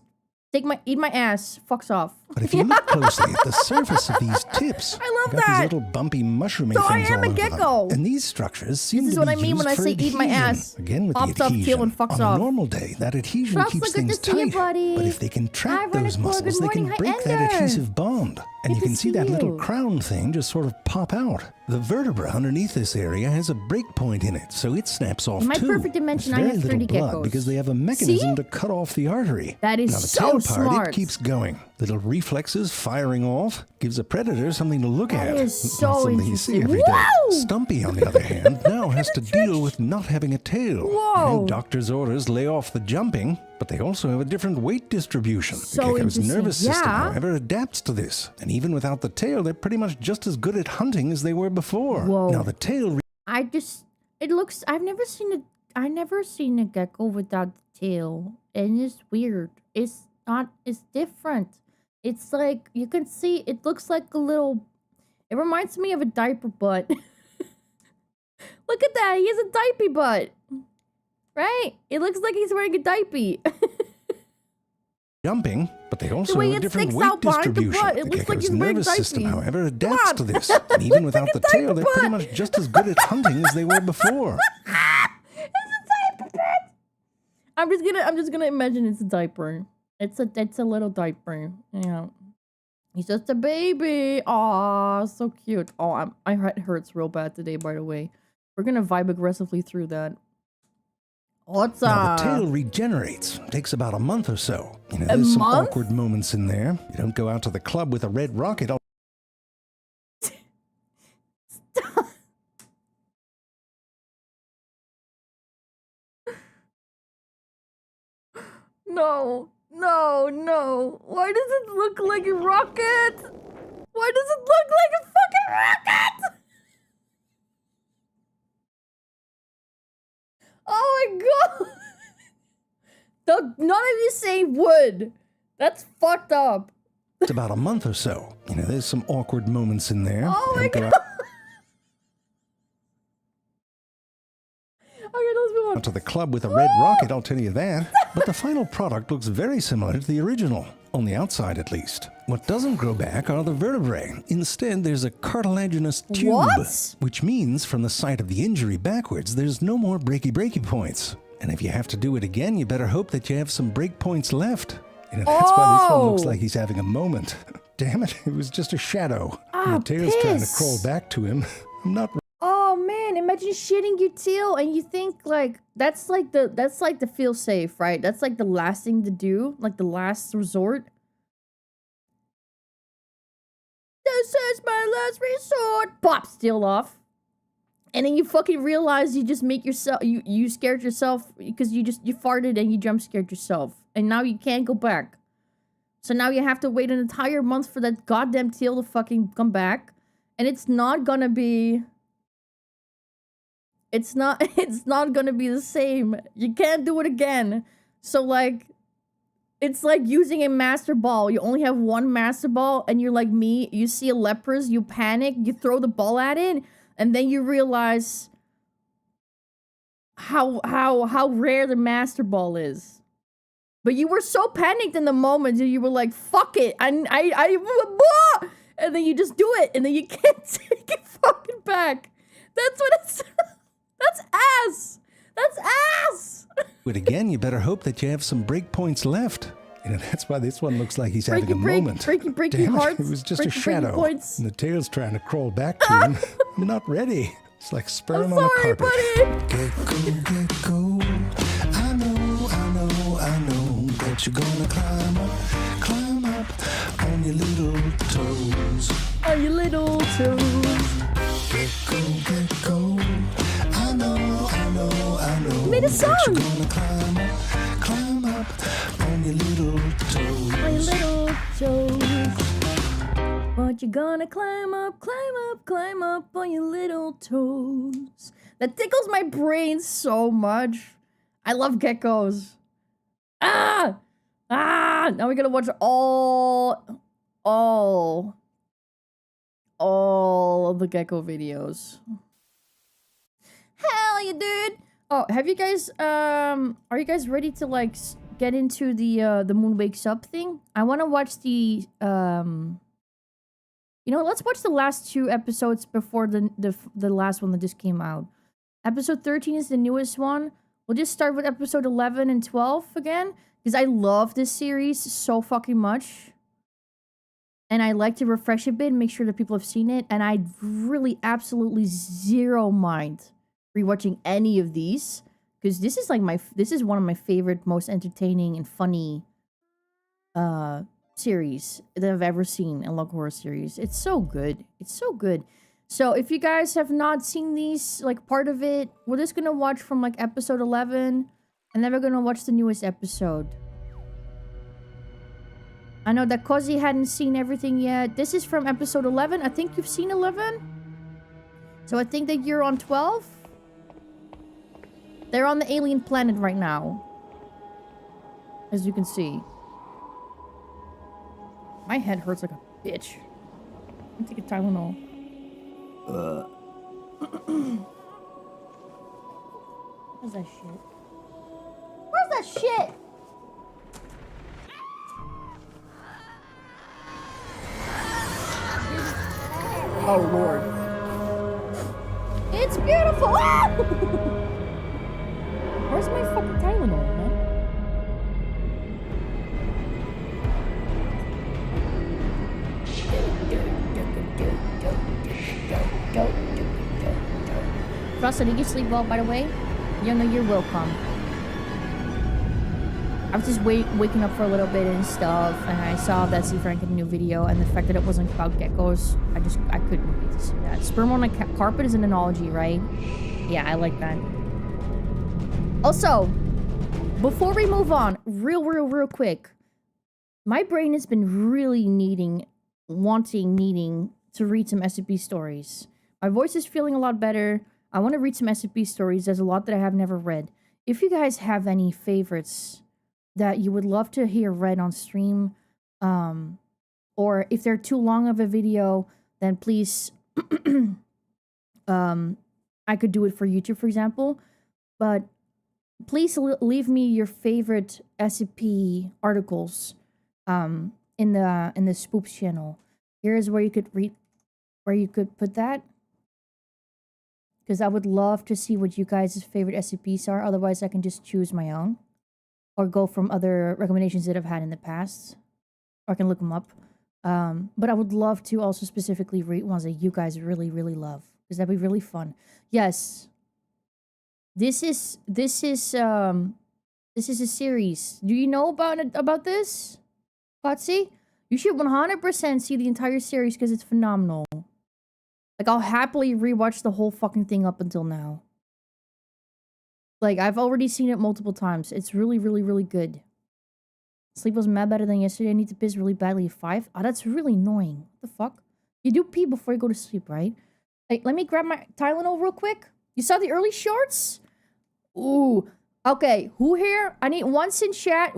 Speaker 3: eat my ass. Fucks off.
Speaker 8: But if you look closely at the surface of these tips,
Speaker 3: I love
Speaker 8: got
Speaker 3: that.
Speaker 8: these little bumpy mushrooming
Speaker 3: So
Speaker 8: things
Speaker 3: I am
Speaker 8: all
Speaker 3: a
Speaker 8: over
Speaker 3: gecko.
Speaker 8: them. And these structures seem
Speaker 3: This is
Speaker 8: to
Speaker 3: what
Speaker 8: be
Speaker 3: I mean
Speaker 8: used
Speaker 3: when I
Speaker 8: for
Speaker 3: say eat my
Speaker 8: adhesion.
Speaker 3: ass.
Speaker 8: Again with
Speaker 3: Pops
Speaker 8: the
Speaker 3: off,
Speaker 8: adhesion.
Speaker 3: tail, and fucks
Speaker 8: On a
Speaker 3: off.
Speaker 8: normal day, that adhesion
Speaker 3: Trust,
Speaker 8: keeps
Speaker 3: so good
Speaker 8: things
Speaker 3: to see you,
Speaker 8: tight.
Speaker 3: buddy.
Speaker 8: But if they contract
Speaker 3: Hi,
Speaker 8: those
Speaker 3: Renacor.
Speaker 8: muscles,
Speaker 3: Good
Speaker 8: they can
Speaker 3: morning. Hi,
Speaker 8: break that
Speaker 3: Ender.
Speaker 8: adhesive bond. And
Speaker 3: Good
Speaker 8: you
Speaker 3: to
Speaker 8: can see
Speaker 3: see
Speaker 8: that little
Speaker 3: you.
Speaker 8: crown thing just sort of pop out. The vertebra underneath this area has a break point in it, so it snaps off
Speaker 3: In my
Speaker 8: too.
Speaker 3: perfect dimension,
Speaker 8: It's
Speaker 3: I
Speaker 8: very
Speaker 3: have
Speaker 8: little
Speaker 3: 30
Speaker 8: blood
Speaker 3: geckos.
Speaker 8: because they have a mechanism
Speaker 3: See?
Speaker 8: to cut off the artery.
Speaker 3: That is
Speaker 8: now, the
Speaker 3: so
Speaker 8: tail part,
Speaker 3: smart.
Speaker 8: it keeps going. Little reflexes firing off gives a predator something to look
Speaker 3: That
Speaker 8: at.
Speaker 3: is so
Speaker 8: Not something you see
Speaker 3: interesting.
Speaker 8: every day.
Speaker 3: Whoa!
Speaker 8: Stumpy, on the other hand, now has to deal with not having a tail.
Speaker 3: Whoa!
Speaker 8: And doctor's orders lay off the jumping, but they also have a different weight distribution.
Speaker 3: So
Speaker 8: the gecko's
Speaker 3: interesting.
Speaker 8: nervous system,
Speaker 3: Yeah.
Speaker 8: however, adapts to this. And even without the tail, they're pretty much just as good at hunting as they were before.
Speaker 3: Whoa.
Speaker 8: Now the tail
Speaker 3: I've never seen I never seen a gecko without the tail, and it's weird. It's different. It's like, you can see, it looks like a little, it reminds me of a diaper butt. Look at that, he has a diaper butt. Right? It looks like he's wearing a diaper.
Speaker 8: Jumping, but they also have a different weight distribution. The gecko's nervous system, however, adapts to this. And even without the tail, they're pretty much just as good at hunting as they were before.
Speaker 3: I'm just gonna imagine it's a diaper. It's a little diaper. Yeah. He's just a baby. Aw, so cute. Oh, my head hurts real bad today, by the way. We're gonna vibe aggressively through that. What's
Speaker 8: now, the tail regenerates. It takes about a month or so. You know, there's some awkward moments in there. You don't go out to the club with a red rocket.
Speaker 3: Stop. No. Why does it look like a rocket? Why does it look like a fucking rocket? Oh my god! None of you say wood. That's fucked up.
Speaker 8: It's about a month or so. You know, there's some awkward moments in there.
Speaker 3: Oh my god! Okay, let's move on.
Speaker 8: Out to the club with a red rocket, I'll tell you that. But the final product looks very similar to the original, on the outside at least. What doesn't grow back are the vertebrae. Instead, there's a cartilaginous tube.
Speaker 3: What?
Speaker 8: Which means from the site of the injury backwards, there's no more breaky points. And if you have to do it again, you better hope that you have some break points left. You know, that's why this one looks like he's having a moment. Damn it, it was just a shadow.
Speaker 3: Ah,
Speaker 8: the tail's trying to crawl back to him. I'm not...
Speaker 3: Oh man, imagine shitting your tail and you think like that's like the feel safe, right? That's like the last thing to do, like the last resort. This is my last resort. Pop, steal off. And then you fucking realize you just make yourself you scared yourself because you farted and you jump scared yourself. And now you can't go back. So now you have to wait an entire month for that goddamn tail to fucking come back. And it's not gonna be It's not gonna be the same. You can't do it again. So like, it's like using a master ball. You only have one master ball and you're like me. You see a leprous, you panic, you throw the ball at it, and then you realize how rare the master ball is. But you were so panicked in the moment that you were like, fuck it. And then you just do it and then you can't take it fucking back. That's what it's... That's ass! That's ass!
Speaker 8: But again, you better hope that you have some break points left. You know, that's why this one looks like he's having a moment.
Speaker 3: Breaky hearts.
Speaker 8: It was just a shadow. And the tail's trying to crawl back to him. I'm not ready. It's like sperm on a carpet.
Speaker 3: Buddy.
Speaker 8: Gecko, I know that you're gonna climb up on your little toes.
Speaker 3: On your little toes.
Speaker 8: Gecko, I know.
Speaker 3: Made a song.
Speaker 8: That you're gonna climb up on your little toes.
Speaker 3: On your little toes. But you're gonna climb up on your little toes. That tickles my brain so much. I love geckos. Now we're gonna watch all of the gecko videos. Hell yeah, dude! Oh, have you guys, are you guys ready to, like, get into the Moon Wakes Up thing? I want to watch the, you know, let's watch the last 2 episodes before the last one that just came out. Episode 13 is the newest one. We'll just start with episode 11 and 12 again, because I love this series so fucking much. And I like to refresh a bit and make sure that people have seen it. And I really absolutely zero mind rewatching any of these, because this is like this is one of my favorite, most entertaining and funny series that I've ever seen in local horror series. It's so good. It's so good. So if you guys have not seen these, like part of it, we're just gonna watch from like episode 11, and then we're gonna watch the newest episode. I know that Cozy hadn't seen everything yet. This is from episode 11. I think you've seen 11. So I think that you're on 12. They're on the alien planet right now. As you can see. My head hurts like a bitch. I'm taking Tylenol. Where's that shit? Where's that shit? Oh, Lord. It's beautiful! Ah! Where's my fucking Tylenol, man? Russell, did you sleep well, by the way? You know you're welcome. I was just waking up for a little bit and stuff, and I saw that C. Frank had a new video, and the fact that it wasn't about geckos, I couldn't wait to see that. Sperm on a carpet is an analogy, right? Yeah, I like that. Also, before we move on, real quick, my brain has been really needing to read some SCP stories. My voice is feeling a lot better. I want to read some SCP stories. There's a lot that I have never read. If you guys have any favorites that you would love to hear read on stream, or if they're too long of a video, then please, I could do it for YouTube, for example, but please leave me your favorite SCP articles, in the Spoops channel. Here's where you could put that. Because I would love to see what you guys' favorite SCPs are. Otherwise, I can just choose my own. Or go from other recommendations that I've had in the past. Or I can look them up. But I would love to also specifically read ones that you guys really love. Because that'd be really fun. Yes. This is a series. Do you know about this? Patsy? You should 100% see the entire series because it's phenomenal. Like, I'll happily rewatch the whole fucking thing up until now. Like, I've already seen it multiple times. It's really good. Sleep was mad better than yesterday. I need to piss really badly at 5. Oh, that's really annoying. What the fuck? You do pee before you go to sleep, right? Hey, let me grab my Tylenol real quick. You saw the early shorts? Ooh. Okay, who here? I need once in chat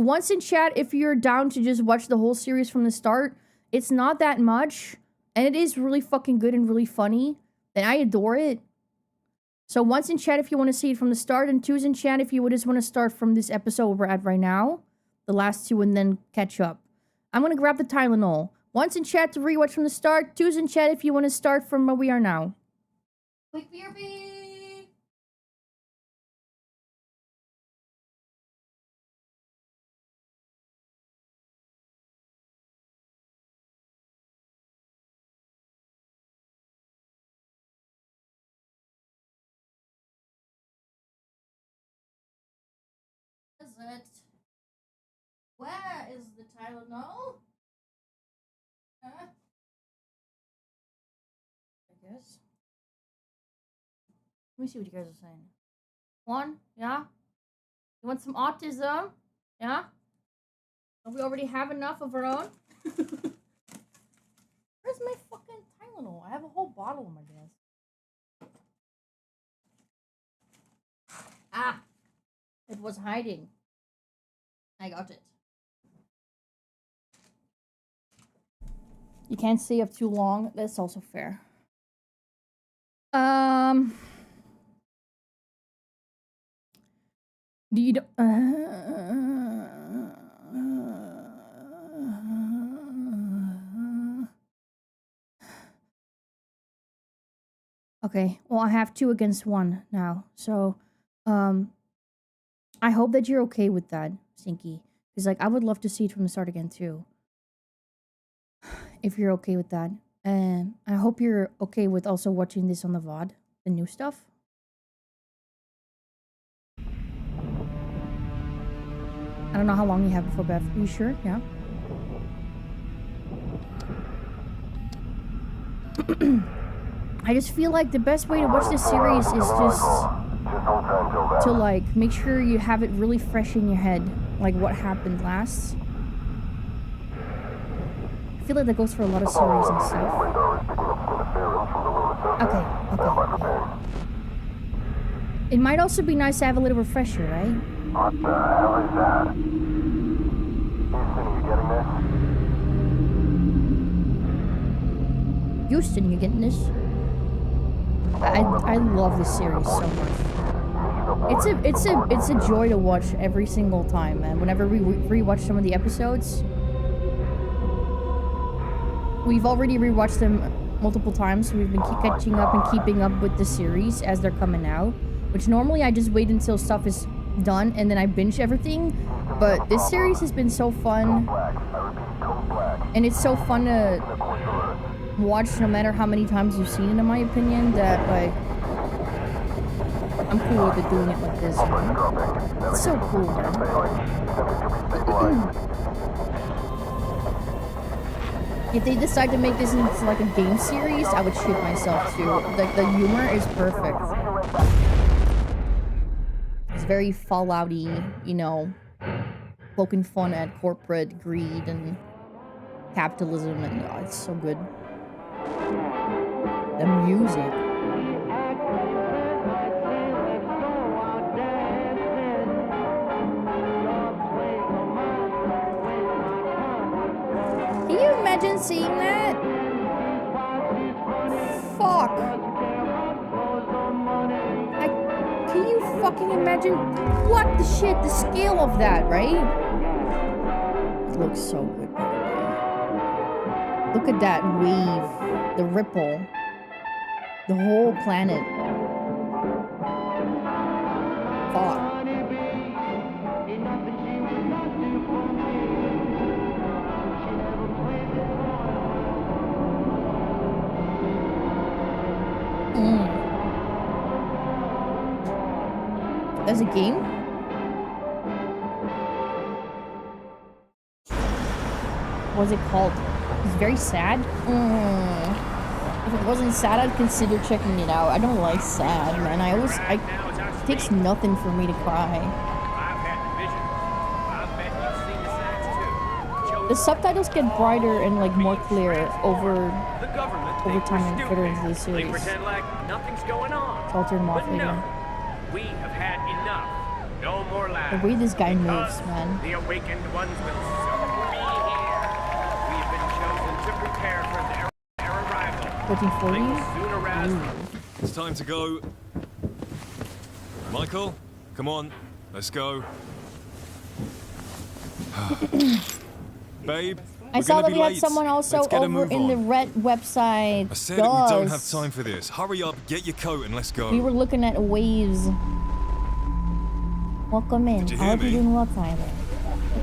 Speaker 3: if you're down to just watch the whole series from the start. It's not that much. And it is really fucking good and really funny. And I adore it. So once in chat if you want to see it from the start. And two's in chat if you just want to start from this episode we're at right now. The last two and then catch up. I'm going to grab the Tylenol. Once in chat to rewatch from the start. Two's in chat if you want to start from where we are now. Quick BRB! Where is the Tylenol? Huh? I guess. Let me see what you guys are saying. One, yeah? You want some autism? Yeah? Don't we already have enough of our own? Where's my fucking Tylenol? I have a whole bottle on my desk. Ah! It was hiding. I got it. You can't stay up too long. That's also fair. Do you Okay, well I have 2 against 1 now. So, I hope that you're okay with that, Sinky. Because, like, I would love to see it from the start again, too. If you're okay with that. And I hope you're okay with also watching this on the VOD. The new stuff. I don't know how long you have before Bev. Are you sure? Yeah. I just feel like the best way to watch this series is just to, like, make sure you have it really fresh in your head. Like, what happened last. I feel like that goes for a lot of series and stuff. Okay. It might also be nice to have a little refresher, right?
Speaker 9: What the hell is that? Houston, you getting this?
Speaker 3: Houston, you getting this? I love this series so much. It's a joy to watch every single time, man. Whenever we rewatch some of the episodes, we've already rewatched them multiple times. So we've been catching up and keeping up with the series as they're coming out. Which normally I just wait until stuff is done and then I binge everything. But this series has been so fun, and it's so fun to watch no matter how many times you've seen it, in my opinion, that like I'm cool with it doing it like this, man. It's so cool, man. If they decide to make this into like a game series, I would shit myself too. Like the humor is perfect. It's very Fallout-y, you know, poking fun at corporate greed and capitalism, and oh, it's so good. The music. Can you imagine seeing that? Fuck. Can you fucking imagine what the shit, the scale of that, right? It looks so good, by the way. Look at that wave, the ripple, the whole planet. Fuck. There's a game? What's it called? It's very sad. If it wasn't sad, I'd consider checking it out. I don't like sad, man. It takes nothing for me to cry. The subtitles get brighter and like more clear over time and further into the series. It's all turned off later.
Speaker 2: We have had enough. No more lies.
Speaker 3: The way this guy moves, man.
Speaker 2: The awakened ones will soon be here. We've been chosen to prepare for their arrival.
Speaker 3: 1440?
Speaker 10: It's time to go. Michael, come on. Let's go. Babe,
Speaker 3: I saw that we had someone also over in the red website.
Speaker 10: I said we don't have time for this. Hurry up, get your coat and let's go.
Speaker 3: We were looking at waves. Welcome in. I hope you're doing well, Tyler.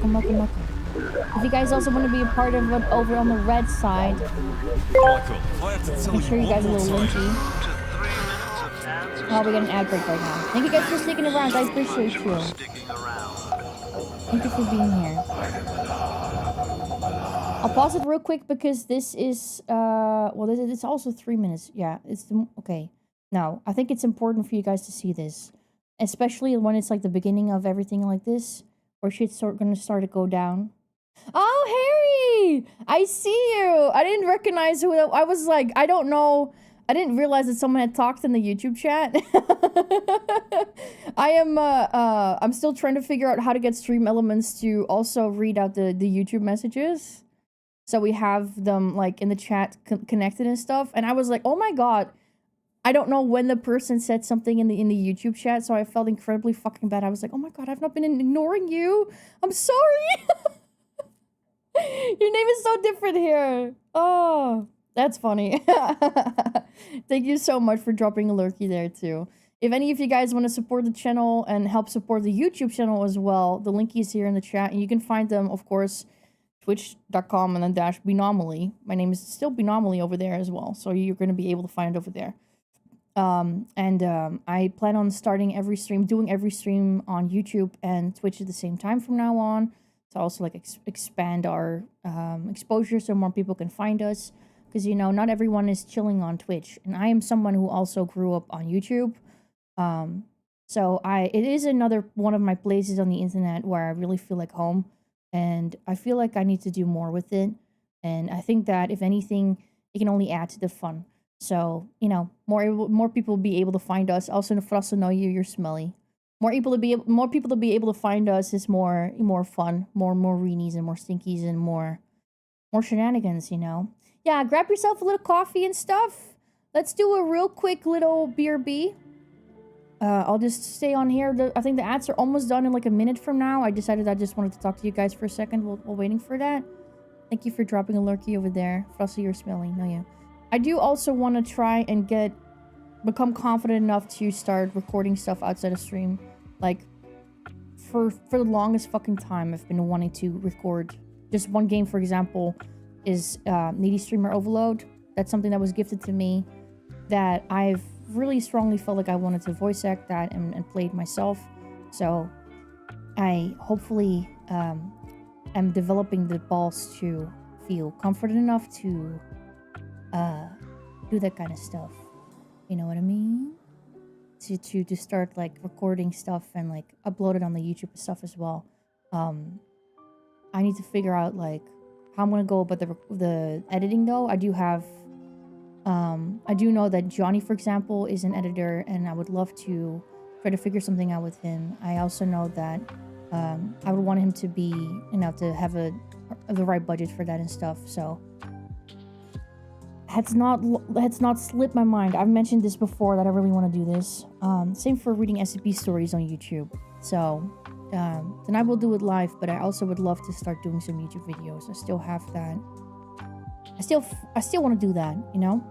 Speaker 3: Welcome. If you guys also want to be a part of it over on the red side,
Speaker 10: Michael, I have to tell
Speaker 3: make sure you guys are a little lynchy. Oh, we got an ad break right now. Thank you guys for sticking around. I appreciate you. Thank you for being here. I'll pause it real quick because this is, it's also 3 minutes. Yeah, okay. Now, I think it's important for you guys to see this. Especially when it's like the beginning of everything like this. Or shit's gonna start to go down. Oh, Harry! I see you! I didn't recognize who, I was like, I don't know. I didn't realize that someone had talked in the YouTube chat. I'm still trying to figure out how to get Stream Elements to also read out the YouTube messages. So we have them like in the chat connected and stuff. And I was like, oh my god. I don't know when the person said something in the YouTube chat, so I felt incredibly fucking bad. I was like, oh my god, I've not been ignoring you. I'm sorry. Your name is so different here. Oh, that's funny. Thank you so much for dropping a lurky there too. If any of you guys want to support the channel and help support the YouTube channel as well, the link is here in the chat, and you can find them, of course, twitch.com and then /Binomaly. My name is still Binomaly over there as well, so you're going to be able to find it over there. I plan on doing every stream on YouTube and Twitch at the same time from now on, to also like expand our exposure so more people can find us, because you know not everyone is chilling on Twitch, and I am someone who also grew up on YouTube, so it is another one of my places on the internet where I really feel like home, and I feel like I need to do more with it, and I think that if anything it can only add to the fun. So, you know, more people will be able to find us. Also, for us to know you're smelly. More people to be able to find us is more fun, more weenies and more stinkies and more shenanigans, you know. Yeah, grab yourself a little coffee and stuff. Let's do a real quick little BRB. I'll just stay on here. I think the ads are almost done in like a minute from now. I decided I just wanted to talk to you guys for a second while waiting for that. Thank you for dropping a lurky over there. Frosty, you're smelly. No, yeah. I do also want to try and become confident enough to start recording stuff outside of stream. Like, for the longest fucking time, I've been wanting to record. Just one game, for example, is Needy Streamer Overload. That's something that was gifted to me that I've really strongly felt like I wanted to voice act that and play it myself. So I hopefully am developing the balls to feel confident enough to do that kind of stuff. You know what I mean? To start like recording stuff and like upload it on the YouTube stuff as well. I need to figure out like how I'm gonna go about the editing though. I do know that Johnny, for example, is an editor, and I would love to try to figure something out with him. I also know that I would want him to be, you know, to have the right budget for that and stuff. So it's not slipped my mind. I've mentioned this before that I really want to do this. Same for reading SCP stories on YouTube. So then I will do it live, but I also would love to start doing some YouTube videos. I still have that. I still want to do that, you know?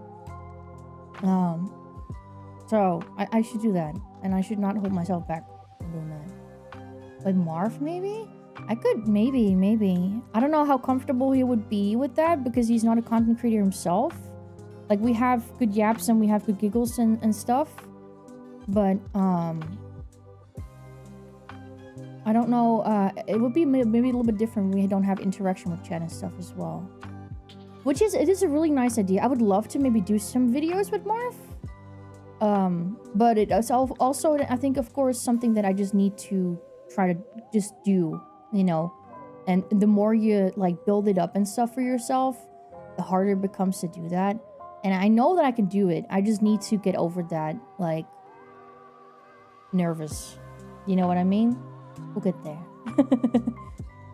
Speaker 3: So I should do that, and I should not hold myself back from doing that. Like Marv, maybe? I could, maybe. I don't know how comfortable he would be with that, because he's not a content creator himself. Like, we have good yaps and we have good giggles and stuff. But, I don't know, it would be maybe a little bit different when we don't have interaction with chat and stuff as well. It is a really nice idea. I would love to maybe do some videos with Marv. But it is also, I think, of course, something that I just need to try to just do, you know. And the more you, like, build it up and stuff for yourself, the harder it becomes to do that. And I know that I can do it. I just need to get over that, like, nervous. You know what I mean? We'll get there.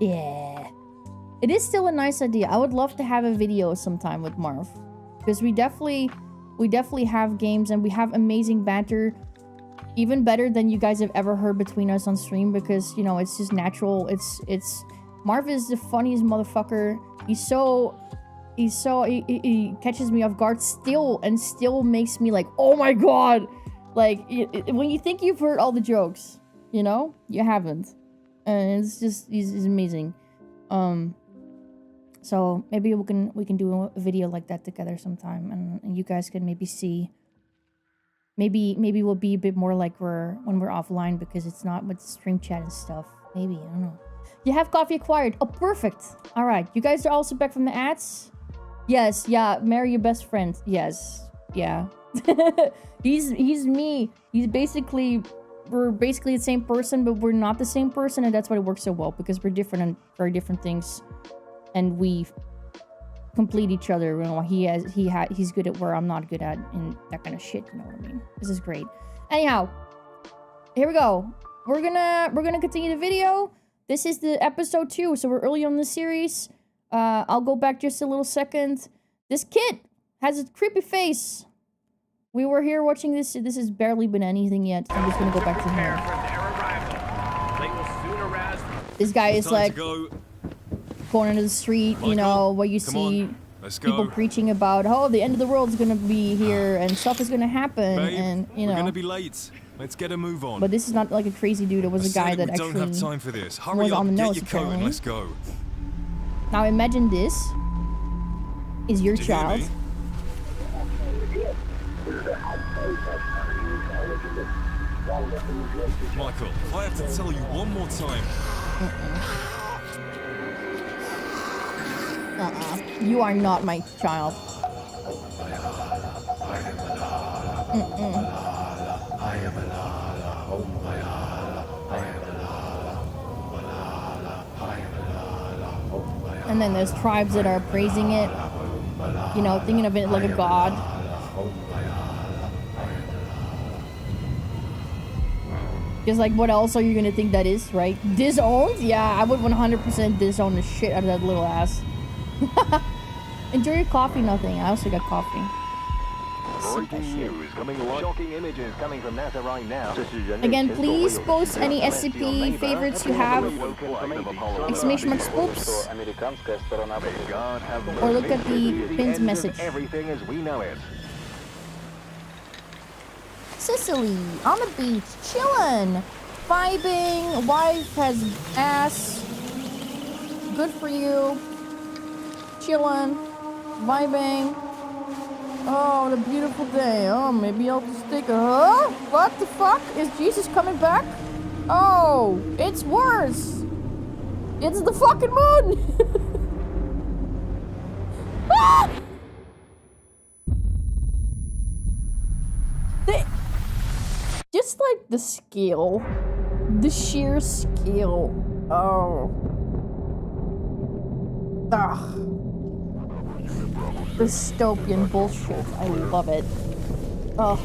Speaker 3: Yeah. It is still a nice idea. I would love to have a video sometime with Marv. Because we definitely have games and we have amazing banter. Even better than you guys have ever heard between us on stream, because, you know, it's just natural. Marv is the funniest motherfucker. He catches me off guard still makes me like, oh my god. Like, when you think you've heard all the jokes, you know, you haven't. And it's just, he's amazing. So maybe we can do a video like that together sometime, and you guys can maybe see. Maybe we'll be a bit more like when we're offline, because it's not with stream chat and stuff. Maybe, I don't know. You have coffee acquired. Oh, perfect. All right, you guys are also back from the ads. Yes, yeah. Marry your best friend. Yes, yeah. he's me. We're basically the same person, but we're not the same person, and that's why it works so well, because we're different and very different things. And we complete each other. You know, he's good at where I'm not good at, and that kind of shit. You know what I mean? This is great. Anyhow, here we go. We're gonna continue the video. This is the episode 2, so we're early on the series. I'll go back just a little second. This kid has a creepy face. We were here watching this. This has barely been anything yet. I'm just gonna go back to him. This guy is like going into the street, you know, where you see people preaching about, oh, the end of the world is gonna be here and stuff is gonna happen, babe, and you know.
Speaker 10: We're gonna be late. Let's get a move on.
Speaker 3: But this is not like a crazy dude. It was a guy that actually
Speaker 10: don't have time for this. Hurry was up, on the nose. Get your coat and let's go.
Speaker 3: Now imagine this is your child.
Speaker 10: Michael, I have to tell you one more time.
Speaker 3: You are not my child. And then there's tribes that are praising it, you know, thinking of it like a god. Because, like, what else are you gonna think that is, right? Disowned? Yeah, I would 100% disown the shit out of that little ass. Enjoy your coffee, nothing. I also got coffee.
Speaker 6: Breaking news coming live. Shocking images coming from NASA right now.
Speaker 3: Again, please post any SCP favorites you have. Exclamation mark spoops. Or look at the pinned message.
Speaker 6: Everything as we know it.
Speaker 3: Sicily, on the beach, chillin', vibing, wife has ass, good for you, chillin', vibing. Oh, what a beautiful day. Oh, maybe I'll just take a... Huh? What the fuck? Is Jesus coming back? Oh, it's worse. It's the fucking moon. Ah! Just like the scale. The sheer scale. Oh. Ugh. Dystopian bullshit. I love it. Oh,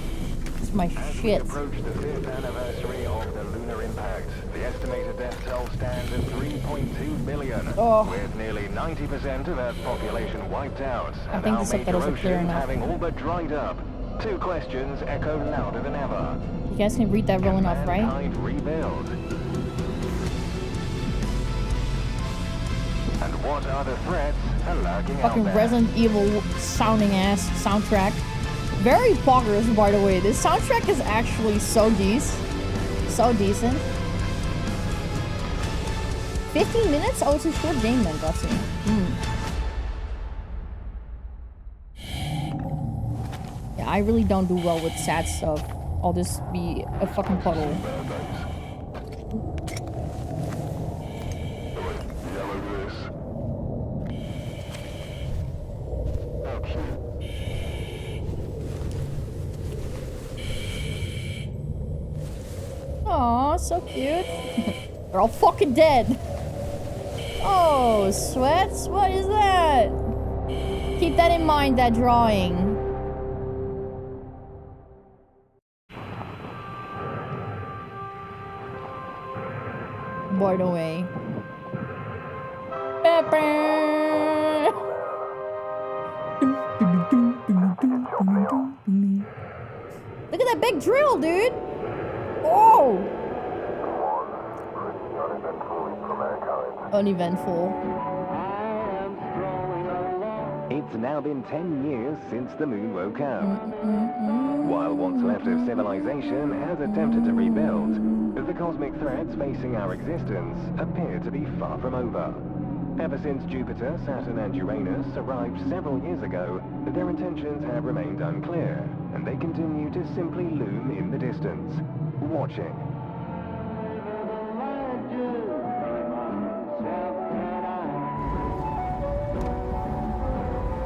Speaker 3: it's my shit.
Speaker 6: Approach the 5th anniversary of the lunar impact. The estimated death toll stands at 3.2 million, with nearly 90% of Earth's population wiped out, and our major oceans having all but dried up. Two questions echo louder than ever.
Speaker 3: You guys can read that well enough, right?
Speaker 6: Rebuild? And what are the threats lurking out
Speaker 3: Fucking
Speaker 6: there?
Speaker 3: Resident Evil sounding ass soundtrack. Very poggers, by the way. This soundtrack is actually so so decent. 15 minutes? Oh, it's a short game then, Dutchie. Yeah, I really don't do well with sad stuff. I'll just be a fucking puddle. Aw, so cute. They're all fucking dead. Oh, sweats? What is that? Keep that in mind, that drawing. By the way. Look at that big drill, dude. Oh! Uneventful.
Speaker 6: It's now been 10 years since the moon woke up. While what's left of civilization has attempted to rebuild, the cosmic threats facing our existence appear to be far from over. Ever since Jupiter, Saturn and Uranus arrived several years ago, their intentions have remained unclear, and they continue to simply loom in the distance, watching.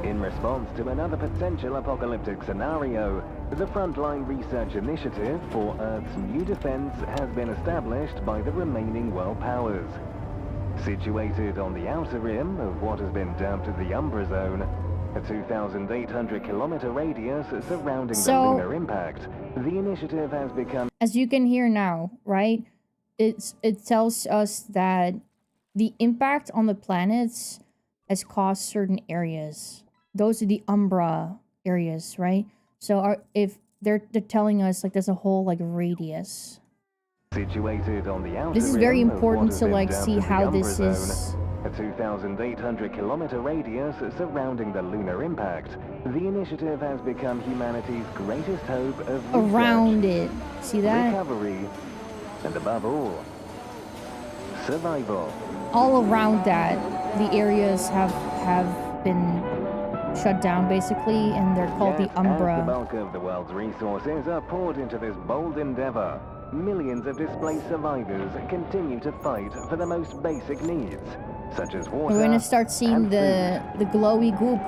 Speaker 6: In response to another potential apocalyptic scenario, the Frontline Research Initiative for Earth's new defense has been established by the remaining world powers. Situated on the outer rim of what has been dubbed the Umbra Zone, a 2,800-kilometer radius surrounding the lunar impact, the initiative has become...
Speaker 3: As you can hear now, right? It tells us that the impact on the planets has caused certain areas. Those are the Umbra areas, right? So if they're telling us like there's a whole like radius.
Speaker 6: Situated on the outer
Speaker 3: this is very important to like see how this is.
Speaker 6: A 2,800-kilometer radius surrounding the lunar impact, the initiative has become humanity's greatest hope of research,
Speaker 3: around it. See that?
Speaker 6: Recovery, and above all, survival.
Speaker 3: All around that, the areas have been shut down basically, and they're called the Umbra.
Speaker 6: As the bulk of the world's resources are poured into this bold endeavor, millions of displaced survivors continue to fight for the most basic needs, such as water.
Speaker 3: We're gonna start seeing the glowy goop.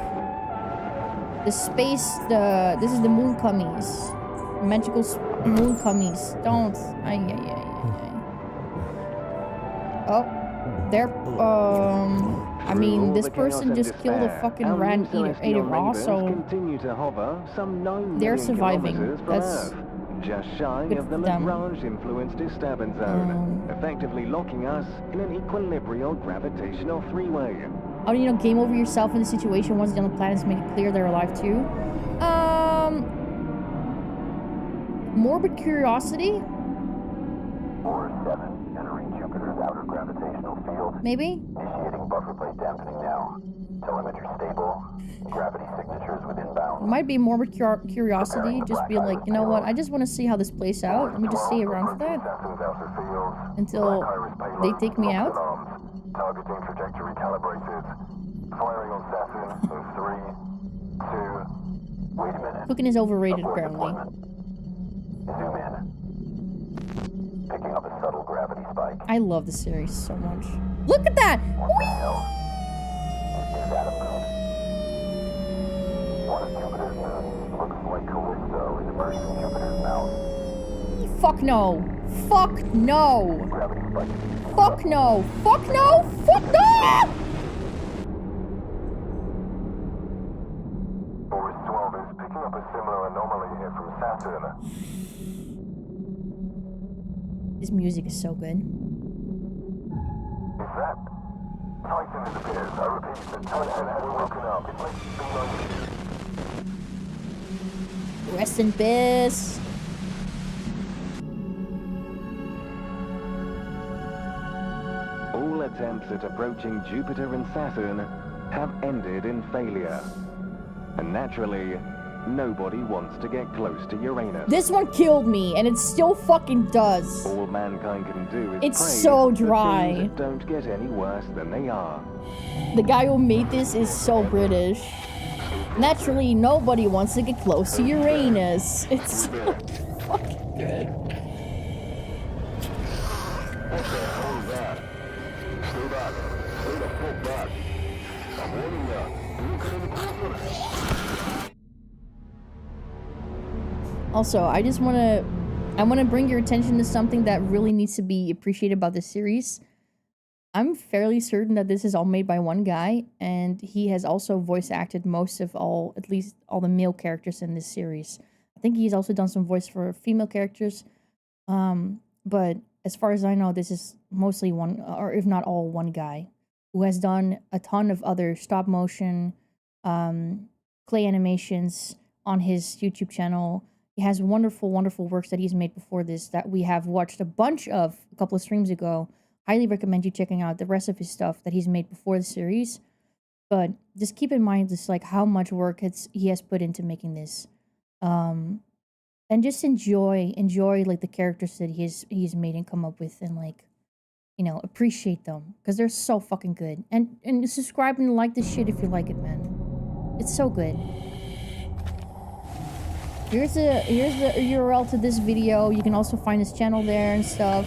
Speaker 3: The space, this is the moon cummies. Magical moon cummies. Don't. Oh, they're, I mean, this person just killed a fucking rat eater raw, so
Speaker 6: continue to hover some 9
Speaker 3: they're surviving.
Speaker 6: That's just shy of the Lagrange-influenced disturbance zone, effectively locking us in an equilibrial gravitational three-way.
Speaker 3: How do you know game over yourself in the situation once the other planets make it clear they're alive too? Morbid curiosity?
Speaker 9: 4-7, entering Jupiter's outer gravitational field.
Speaker 3: Maybe?
Speaker 9: Initiating buffer plate dampening now. Telemetry stable. Gravity signatures within bounds.
Speaker 3: It might be morbid curiosity, just be like, you know what, I just want to see how this plays out. Let me just stay around for that. Until they take me out.
Speaker 9: Targeting trajectory calibrated. Firing on Saturn in 3, 2... Wait a minute.
Speaker 3: Cooking is overrated, apparently.
Speaker 9: Zoom in. Picking up a subtle gravity spike.
Speaker 3: I love the series so much. Look at that!
Speaker 9: What the hell? Is that a moon? One of Jupiter's moons looks like Callisto is immersed in Jupiter's mouth.
Speaker 3: Fuck no! Fuck no!
Speaker 9: Gravity spike.
Speaker 3: Fuck no! Fuck no! Fuck no!
Speaker 9: Boris 12 is picking up a similar anomaly here from Saturn.
Speaker 3: This music is so good.
Speaker 9: Is that? Titan it appears. I repeat, the Titan has woken up. It makes me like...
Speaker 3: Rest in peace.
Speaker 6: All attempts at approaching Jupiter and Saturn have ended in failure. And naturally, nobody wants to get close to Uranus.
Speaker 3: This one killed me, and it still fucking does.
Speaker 6: All mankind can do is
Speaker 3: It's
Speaker 6: pray
Speaker 3: so
Speaker 6: that
Speaker 3: dry.
Speaker 6: things don't get any worse than they are.
Speaker 3: The guy who made this is so British. Naturally, nobody wants to get close to Uranus. It's so fucking good.
Speaker 9: What the hell is that? Stay back. Stay the fuck back. I'm warning you. Look at the corner.
Speaker 3: Also, I just want to bring your attention to something that really needs to be appreciated about this series. I'm fairly certain that this is all made by one guy, and he has also voice acted most of all, at least all the male characters in this series. I think he's also done some voice for female characters. But as far as I know, this is mostly one, or if not all, one guy who has done a ton of other stop motion, clay animations on his YouTube channel. He has wonderful, wonderful works that he's made before this that we have watched a bunch of a couple of streams ago. Highly recommend you checking out the rest of his stuff that he's made before the series. But just keep in mind just like how much work he has put into making this. And just enjoy like the characters that he's made and come up with, and like, you know, appreciate them because they're so fucking good. And subscribe and like this shit if you like it, man. It's so good. Here's the URL to this video. You can also find his channel there and stuff.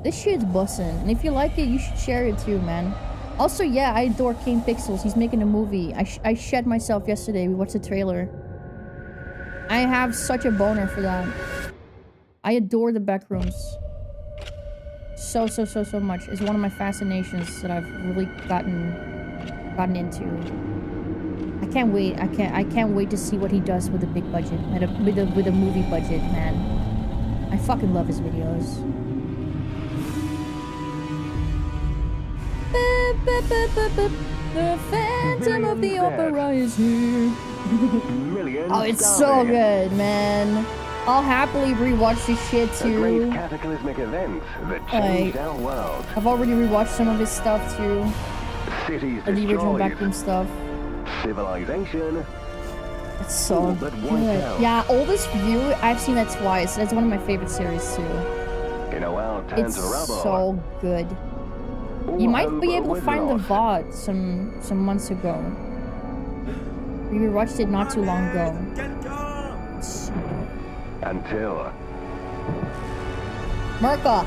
Speaker 3: This shit's bussin', and if you like it, you should share it too, man. Also, yeah, I adore Kane Pixels. He's making a movie. I shed myself yesterday. We watched the trailer. I have such a boner for that. I adore the Backrooms. So much. It's one of my fascinations that I've really gotten into. I can't wait. I can't wait to see what he does with a big budget, with a movie budget, man. I fucking love his videos. The Phantom of the Opera is here. Oh, it's so good, man. I'll happily rewatch this shit too.
Speaker 6: A great cataclysmic event that changed our world.
Speaker 3: I've already rewatched some of his stuff too.
Speaker 6: Cities
Speaker 3: the original
Speaker 6: destroyed.
Speaker 3: Backroom stuff.
Speaker 6: Civilization.
Speaker 3: It's so good. Yeah, Oldest View, I've seen that twice. That's one of my favorite series too.
Speaker 6: In a world turned
Speaker 3: It's
Speaker 6: to rubble.
Speaker 3: so good. You might be able to find the VOD some months ago. We rewatched it not too long ago.
Speaker 6: Until
Speaker 3: Merca.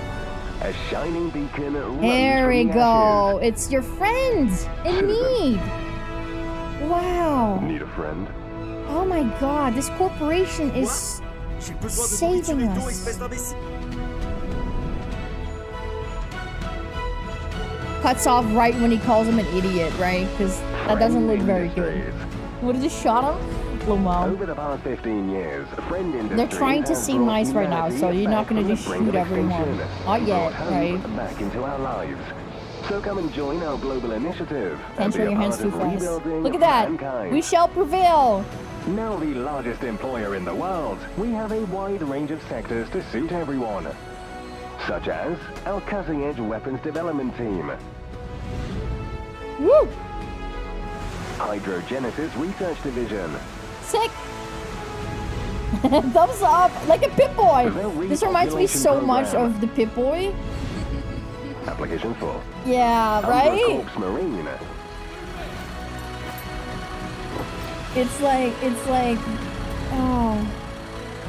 Speaker 6: a shining beacon rose
Speaker 3: There we
Speaker 6: from the
Speaker 3: go. It's your friend in need. Wow.
Speaker 6: ashes. Need a friend?
Speaker 3: Oh my god, this corporation is saving us. Cuts off right when he calls him an idiot, right? Because that doesn't look very good. What, did you shot him? slow mo.
Speaker 6: Over the past 15 years, Friend Industries
Speaker 3: They're trying to
Speaker 6: has
Speaker 3: see
Speaker 6: brought
Speaker 3: mice right now, so
Speaker 6: humanity
Speaker 3: you're not gonna
Speaker 6: back
Speaker 3: just
Speaker 6: from the
Speaker 3: shoot
Speaker 6: brink of
Speaker 3: everyone.
Speaker 6: extinction
Speaker 3: Not
Speaker 6: and
Speaker 3: yet,
Speaker 6: brought
Speaker 3: right?
Speaker 6: hope back into our lives. So come and join our global initiative.
Speaker 3: Can't
Speaker 6: and
Speaker 3: show
Speaker 6: be a
Speaker 3: your hands
Speaker 6: part
Speaker 3: too
Speaker 6: of
Speaker 3: fast.
Speaker 6: rebuilding
Speaker 3: Look at that.
Speaker 6: mankind.
Speaker 3: We shall prevail.
Speaker 6: Now the largest employer in the world, we have a wide range of sectors to suit everyone. Such as our cutting-edge weapons development team.
Speaker 3: Woo!
Speaker 6: Hydrogenesis Research Division.
Speaker 3: Sick. Thumbs up, like a Pip-Boy. This reminds me so much of the Pip-Boy.
Speaker 6: Application full.
Speaker 3: Yeah, right?
Speaker 6: Corps Marine.
Speaker 3: It's like, oh,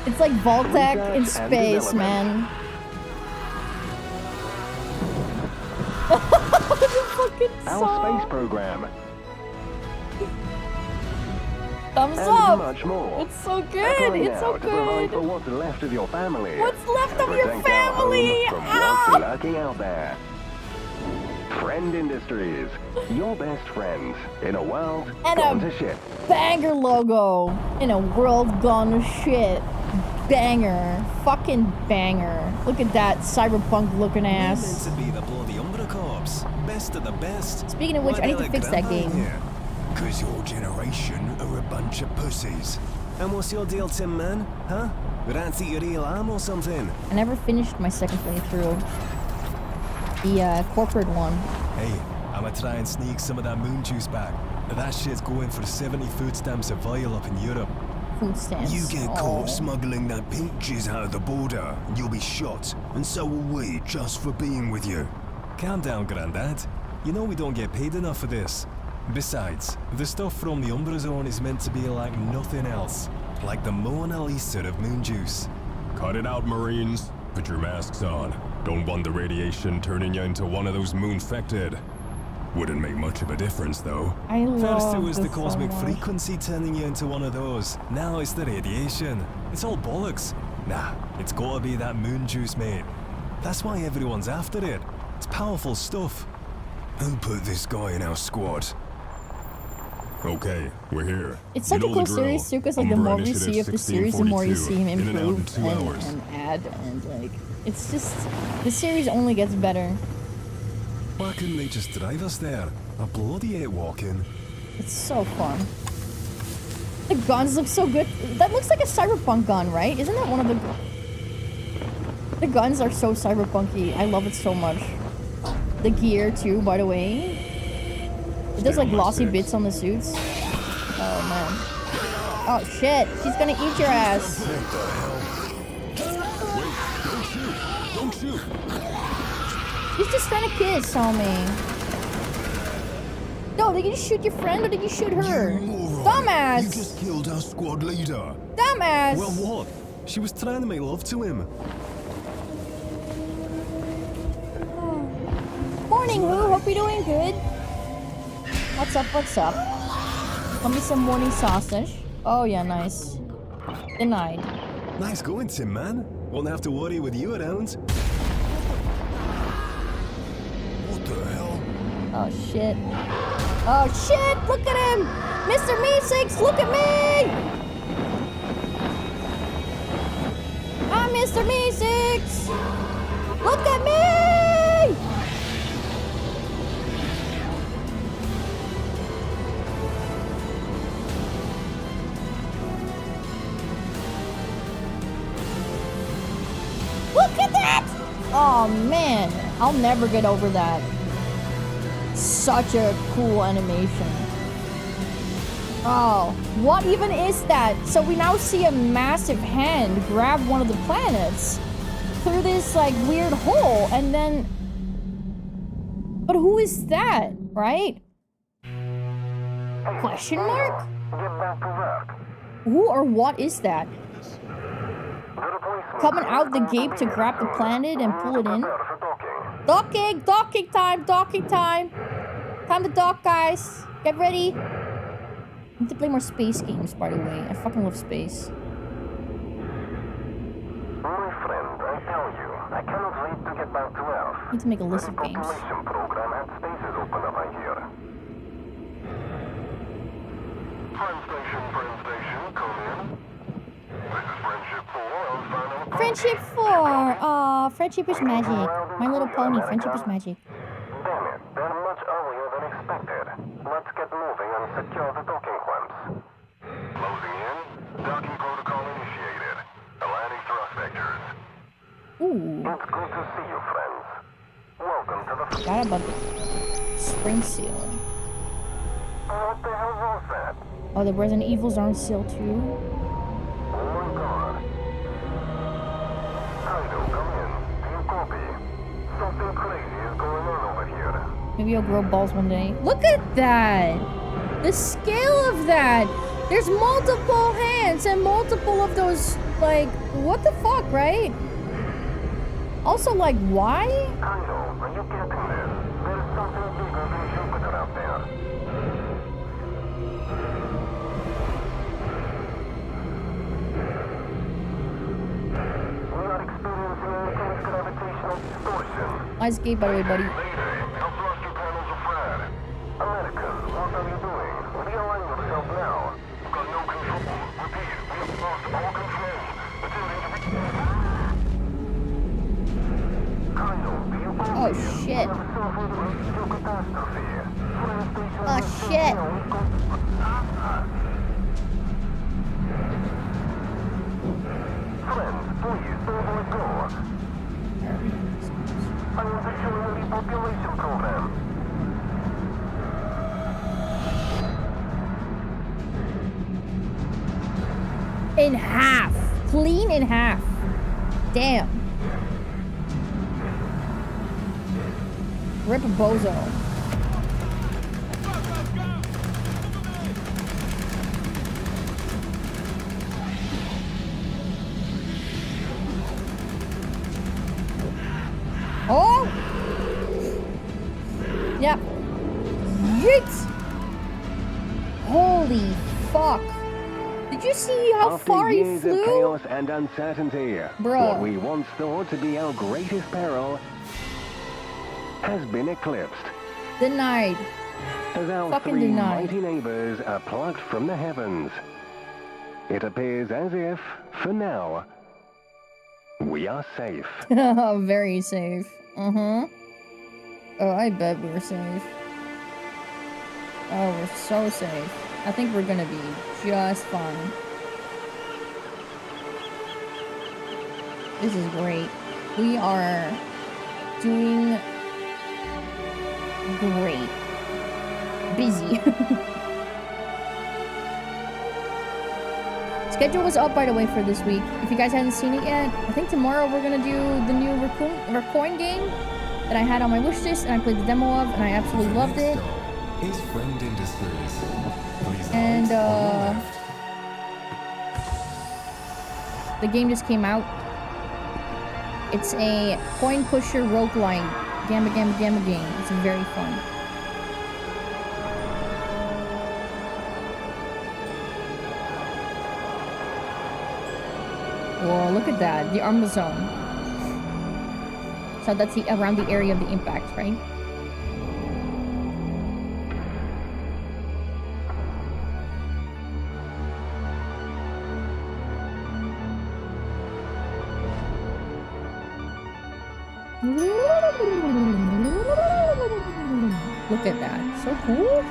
Speaker 3: it's like Voltec in space, man.
Speaker 6: Our space program.
Speaker 3: Thumbs
Speaker 6: and
Speaker 3: up.
Speaker 6: Much more.
Speaker 3: It's so good. It's so
Speaker 6: to provide
Speaker 3: good.
Speaker 6: for what's left of your family.
Speaker 3: What's left of
Speaker 6: And
Speaker 3: your
Speaker 6: protect our home
Speaker 3: family?
Speaker 6: from
Speaker 3: Ah!
Speaker 6: what's lurking out there. Friend Industries, your best friends in a world
Speaker 3: And
Speaker 6: gone
Speaker 3: a
Speaker 6: to shit.
Speaker 3: banger logo in a world gone to shit. Banger. Fucking banger. Look at that cyberpunk looking ass.
Speaker 10: Meant to be the bloody Umbra Corps. Best of the best.
Speaker 3: Speaking of which, I need to fix that game.
Speaker 10: Cause your generation are a bunch of pussies. And what's your deal, Tim, man? Huh? Rancy your real arm or something?
Speaker 3: I never finished my second playthrough. The corporate one.
Speaker 10: Hey, I'ma try and sneak some of that moon juice back. That shit's going for 70 food stamps a vial up in Europe.
Speaker 3: Food stamps.
Speaker 10: You get caught smuggling that pink jizz out of the border, and you'll be shot, and so will we, just for being with you. Calm down, Grandad. You know we don't get paid enough for this. Besides, the stuff from the Umbra Zone is meant to be like nothing else. Like the Mona Lisa of moon juice.
Speaker 11: Cut it out, Marines. Put your masks on. Don't want the radiation turning you into one of those moon-fected. Wouldn't make much of a difference, though.
Speaker 3: I love
Speaker 10: First it was the
Speaker 3: this
Speaker 10: cosmic
Speaker 3: so much.
Speaker 10: frequency turning you into one of those. Now it's the radiation. It's all bollocks. Nah, it's gotta be that moon juice, mate. That's why everyone's after it. It's powerful stuff. Who put this guy in our squad?
Speaker 11: Okay, we're here.
Speaker 3: It's such a cool series too, because like the more we see of the series, the more you see him improve and add, and like it's just the series only gets better.
Speaker 10: Why couldn't they just drive us there? I bloody hate walking.
Speaker 3: It's so fun. The guns look so good. That looks like a cyberpunk gun, right? Isn't that one of the? The guns are so cyberpunky. I love it so much. The gear too, by the way. It does like glossy bits on the suits. Oh man. Oh shit, she's gonna eat your ass.
Speaker 11: What the hell? Wait, don't shoot! Don't shoot!
Speaker 3: She's just trying to kiss, homie. No, did you shoot your friend or did you shoot her? Dumbass!
Speaker 10: You just killed our squad leader.
Speaker 3: Dumbass!
Speaker 10: Well, what? She was trying to make love to him.
Speaker 3: Morning, Who. Hope you're doing good. What's up? What's up? Let me some morning sausage. Oh yeah, nice. Denied.
Speaker 10: Nice going, Tim, man. Won't have to worry with you around. What the hell?
Speaker 3: Oh shit. Oh shit! Look at him! Mr. Meeseeks, look at me! I'm Mr. Meeseeks! Look at me! Look at that! Oh man, I'll never get over that. Such a cool animation. Oh, what even is that? So we now see a massive hand grab one of the planets through this like weird hole and then... But who is that, right? Question mark? Who or what is that? Coming out the gate to grab the planet and pull it in? Docking! Docking time! Docking time! Time to dock, guys! Get ready! I need to play more space games, by the way. I fucking love space.
Speaker 9: My friend, I tell you, I cannot wait to get back to Earth.
Speaker 3: I need to make a list of games.
Speaker 9: The population program had spaces open up, I hear. Friend station,
Speaker 3: friendship for? Aw, friendship is magic. My Little Pony, friendship is magic.
Speaker 9: Damn it, they're much earlier than expected. Let's get moving and secure the docking clamps. Closing in. Docking protocol initiated. Aligning thrust vectors.
Speaker 3: Ooh.
Speaker 9: It's good to see you, friends. Welcome to the...
Speaker 3: Forgot about the spring seal.
Speaker 9: What the hell was that?
Speaker 3: Oh, the Resident Evils are on sale too.
Speaker 9: Oh my god. Kaido, come in. Do you copy? Something crazy is going on over here.
Speaker 3: Maybe I'll grow balls one day. Look at that! The scale of that! There's multiple hands and multiple of those, like, what the fuck, right? Also, like, why?
Speaker 9: Kaido, are you getting this? There's something bigger than Jupiter out there. We are experiencing intense gravitational distortion.
Speaker 3: Nice gate, by the way, buddy.
Speaker 9: Mayday, our thruster panels are fried. American, what are you doing? Realign yourself now. We've got no control. Repeat, we have lost all control. Attempting to
Speaker 3: Oh shit. Oh shit.
Speaker 9: Friends, please don't let go. I am pursuing a repopulation program.
Speaker 3: In half. Clean in half. Damn. Rip a bozo. Oh! Yep. Yeet! Holy fuck. Did you see how far he
Speaker 6: years
Speaker 3: flew?
Speaker 6: Of chaos and uncertainty,
Speaker 3: Bruh.
Speaker 6: what we once thought to be our greatest peril has been eclipsed.
Speaker 3: Denied.
Speaker 6: As our
Speaker 3: Fucking
Speaker 6: three
Speaker 3: denied.
Speaker 6: mighty neighbors are plucked from the heavens, it appears as if, for now, we are safe.
Speaker 3: Very safe. Oh, I bet we're safe. Oh, we're so safe. I think we're gonna be just fine. This is great. We are doing great. Busy. Schedule was up, by the way, for this week. If you guys hadn't seen it yet, I think tomorrow we're gonna do the new Raccoon game that I had on my wish list and I played the demo of and I absolutely loved it.
Speaker 10: His friend Industries.
Speaker 3: And the game just came out. It's a coin pusher roguelike gamma game. It's very fun. Whoa, look at that. The armor zone. So that's the around the area of the impact, right? Look at that. So cool.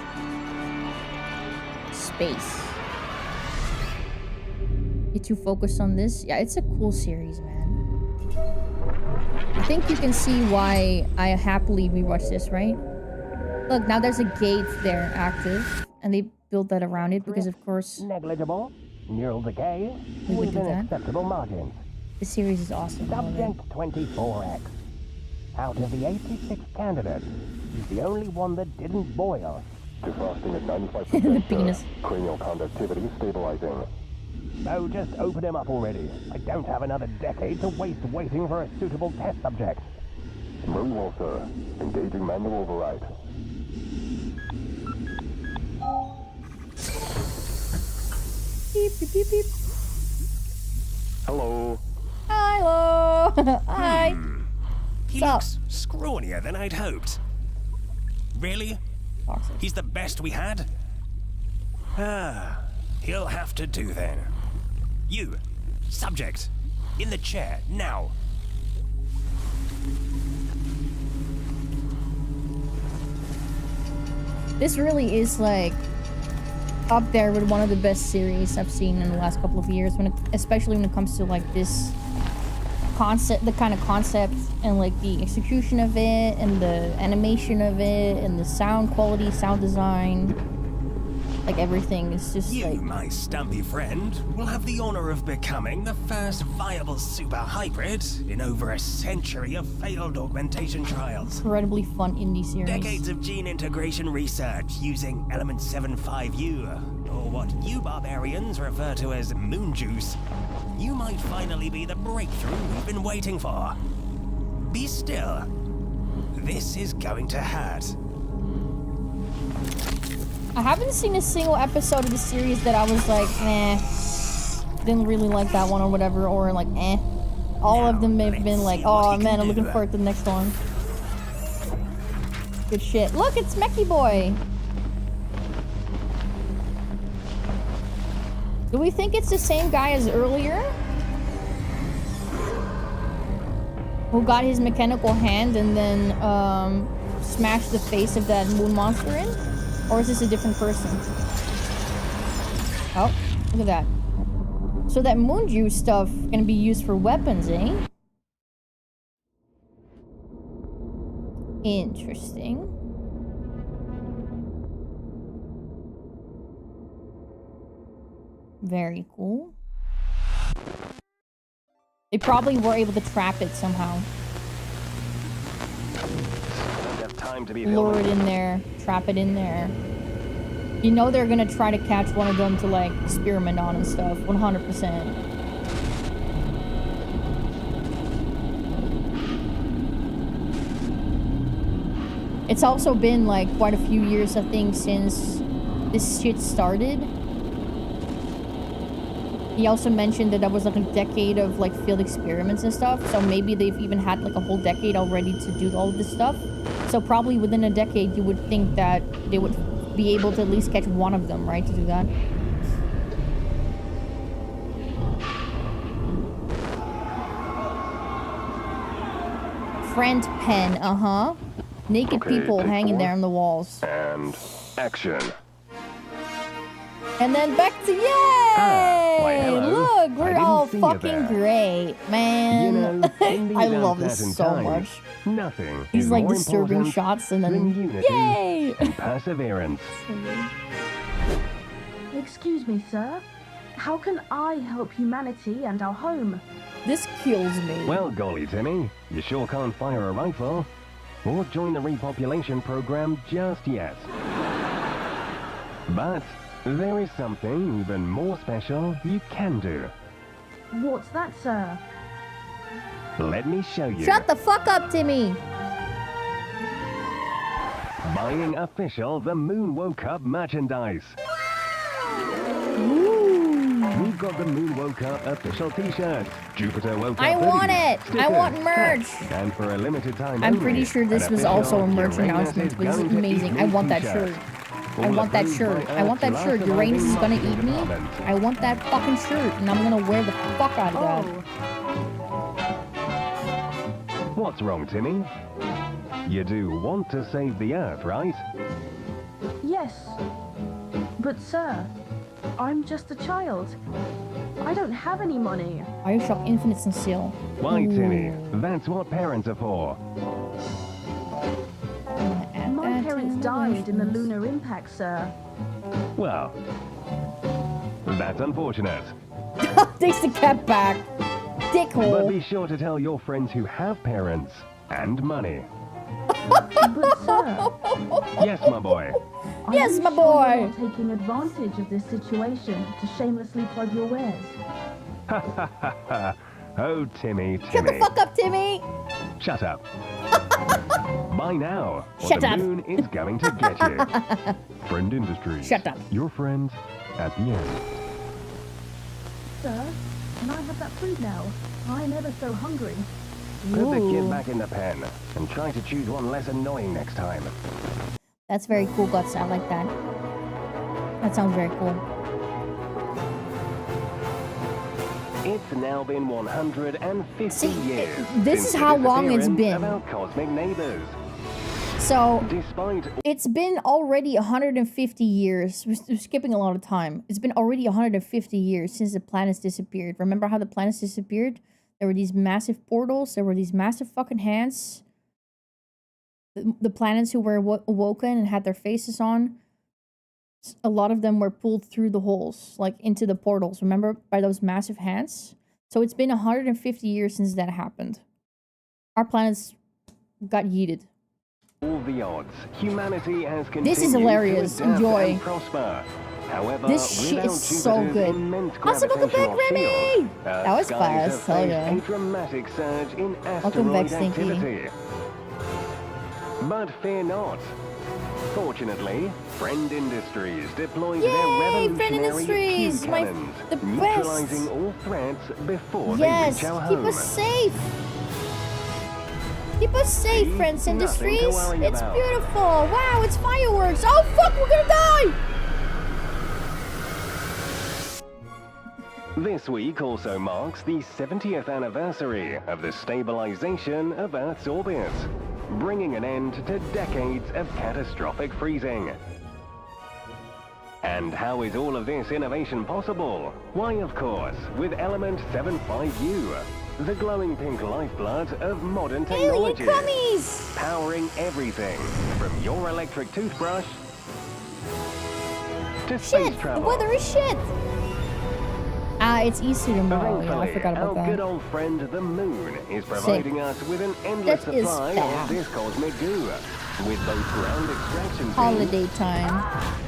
Speaker 3: Space. Get too focused on this? Yeah, it's a cool series, man. I think you can see why I happily rewatch this, right? Look, now there's a gate there active, and they built that around it because, of course,
Speaker 12: negligible, neural decay,
Speaker 3: we would do
Speaker 12: within
Speaker 3: that.
Speaker 12: acceptable margins.
Speaker 3: This series is awesome.
Speaker 12: Subject 24X. Out of the 86 candidates, he's the only one that didn't boil.
Speaker 9: Defrosting at 95%.
Speaker 3: The penis.
Speaker 9: Cranial conductivity stabilizing.
Speaker 12: So just open him up already. I don't have another decade to waste waiting for a suitable test subject.
Speaker 9: Very well, sir. Engaging manual override.
Speaker 3: Beep, beep, beep, beep.
Speaker 9: Hello.
Speaker 3: Hello. Hi.
Speaker 13: He looks scrawnier than I'd hoped. Really? He's the best we had? Ah, he'll have to do then. You, subject, In the chair, now.
Speaker 3: This really is like up there with one of the best series I've seen in the last couple of years, especially when it comes to like this concept, the kind of concept and like the execution of it and the animation of it and the sound quality, sound design, like everything is just
Speaker 13: you,
Speaker 3: like...
Speaker 13: my stumpy friend, will have the honor of becoming the first viable super hybrid in over a century of failed augmentation trials.
Speaker 3: Incredibly fun indie series.
Speaker 13: Decades of gene integration research using element 75U, or what you barbarians refer to as moon juice. You might finally be the breakthrough we've been waiting for. Be still. This is going to hurt.
Speaker 3: I haven't seen a single episode of the series that I was like, eh, didn't really like that one or whatever, or like, eh. All of them have been like, oh man, I'm looking forward to the next one. Good shit. Look, it's Mechie Boy. Do we think it's the same guy as earlier? Who got his mechanical hand and then smashed the face of that moon monster in? Or is this a different person? Oh, look at that. So that moon juice stuff can be used for weapons, eh? Interesting. Very cool. They probably were able to trap it somehow. Lure it in there, trap it in there. You know they're gonna try to catch one of them to like experiment on and stuff, 100%. It's also been like quite a few years, I think, since this shit started. He also mentioned that was like a decade of like field experiments and stuff, so maybe they've even had like a whole decade already to do all of this stuff. So probably within a decade you would think that they would be able to at least catch one of them, right, to do that. Friend pen, uh-huh. Naked people hanging there on the walls.
Speaker 9: And action.
Speaker 3: And then back to yay! Look, we're all fucking great, man.
Speaker 9: You know,
Speaker 3: I love this so much.
Speaker 9: Nothing.
Speaker 3: These like disturbing shots and then yay!
Speaker 9: And perseverance.
Speaker 14: Excuse me, sir. How can I help humanity and our home?
Speaker 3: This kills me.
Speaker 9: Well, golly, Timmy, you sure can't fire a rifle or join the repopulation program just yet. But there is something even more special you can do.
Speaker 14: What's that, sir?
Speaker 9: Let me show you.
Speaker 3: Shut the fuck up, Timmy!
Speaker 9: Buying official The Moon Woke Up merchandise. We've got the Moon Woke Up official t-shirts. Jupiter Woke Up
Speaker 3: I want
Speaker 9: hoodies,
Speaker 3: it!
Speaker 9: stickers,
Speaker 3: I want merch!
Speaker 9: And for a limited time
Speaker 3: I'm
Speaker 9: only,
Speaker 3: pretty sure this was also a merch announcement, but this is amazing. I want that shirt. I want that shirt. I want that shirt. Uranus is gonna eat me. I want that fucking shirt, and I'm gonna wear the fuck out of that.
Speaker 9: What's wrong, Timmy? You do want to save the Earth, right?
Speaker 14: Yes. But, sir, I'm just a child. I don't have any money.
Speaker 3: Bioshock Infinite Sincere.
Speaker 9: Why, Timmy? That's what parents are for.
Speaker 14: My parents died in the lunar impact, sir.
Speaker 9: Well, that's unfortunate.
Speaker 3: Takes the cat back. Dickhole.
Speaker 9: But be sure to tell your friends who have parents and money.
Speaker 14: But, sir...
Speaker 9: Yes, my boy.
Speaker 3: Yes, my boy.
Speaker 14: You're not taking advantage of this situation to shamelessly plug your wares.
Speaker 9: Ha ha ha ha. Oh, Timmy, Timmy.
Speaker 3: Shut the fuck up, Timmy.
Speaker 9: Shut up. By now, or
Speaker 3: Shut
Speaker 9: the
Speaker 3: up.
Speaker 9: moon is going to get you. Friend Industries.
Speaker 3: Shut up.
Speaker 9: Your friend at the end.
Speaker 14: Sir, can I have that food now? I'm ever so hungry.
Speaker 9: Put the kid back in the pen and try to choose one less annoying next time.
Speaker 3: That's very cool, Guts. I like that. That sounds very cool.
Speaker 6: It's now been 150 years.
Speaker 3: This is how long it's been.
Speaker 6: Of our cosmic neighbors.
Speaker 3: So, it's been already 150 years. We're skipping a lot of time. It's been already 150 years since the planets disappeared. Remember how the planets disappeared? There were these massive portals. There were these massive fucking hands. The planets who were awoken and had their faces on, a lot of them were pulled through the holes, like into the portals. Remember, by those massive hands? So it's been 150 years since that happened. Our planets got yeeted.
Speaker 6: All the odds, humanity has continued
Speaker 3: this is hilarious.
Speaker 6: to adapt
Speaker 3: Enjoy.
Speaker 6: and prosper. However,
Speaker 3: this shit is so good.
Speaker 6: Awesome, welcome back, Remy!
Speaker 3: That was fast. Hell yeah.
Speaker 6: A dramatic surge in
Speaker 3: Welcome back,
Speaker 6: asteroid
Speaker 3: Stinky.
Speaker 6: activity. But fear not. Fortunately, Friend Industries deployed their revolutionary Q cannons, neutralizing all threats before they reach our home.
Speaker 3: Keep us safe. Keep us safe, Friends Industries. It's beautiful. Wow, it's fireworks. Oh fuck, we're gonna die.
Speaker 6: This week also marks the 70th anniversary of the stabilization of Earth's orbit, bringing an end to decades of catastrophic freezing. And how is all of this innovation possible? Why, of course, with Element 75U, the glowing pink lifeblood of modern technology. Powering everything from your electric toothbrush to space travel.
Speaker 3: The weather is shit. It's Easter tomorrow. Yeah, I forgot about that.
Speaker 6: Our good old friend the moon is providing us with an endless supply of this cosmic goo, with both ground extraction
Speaker 3: holiday time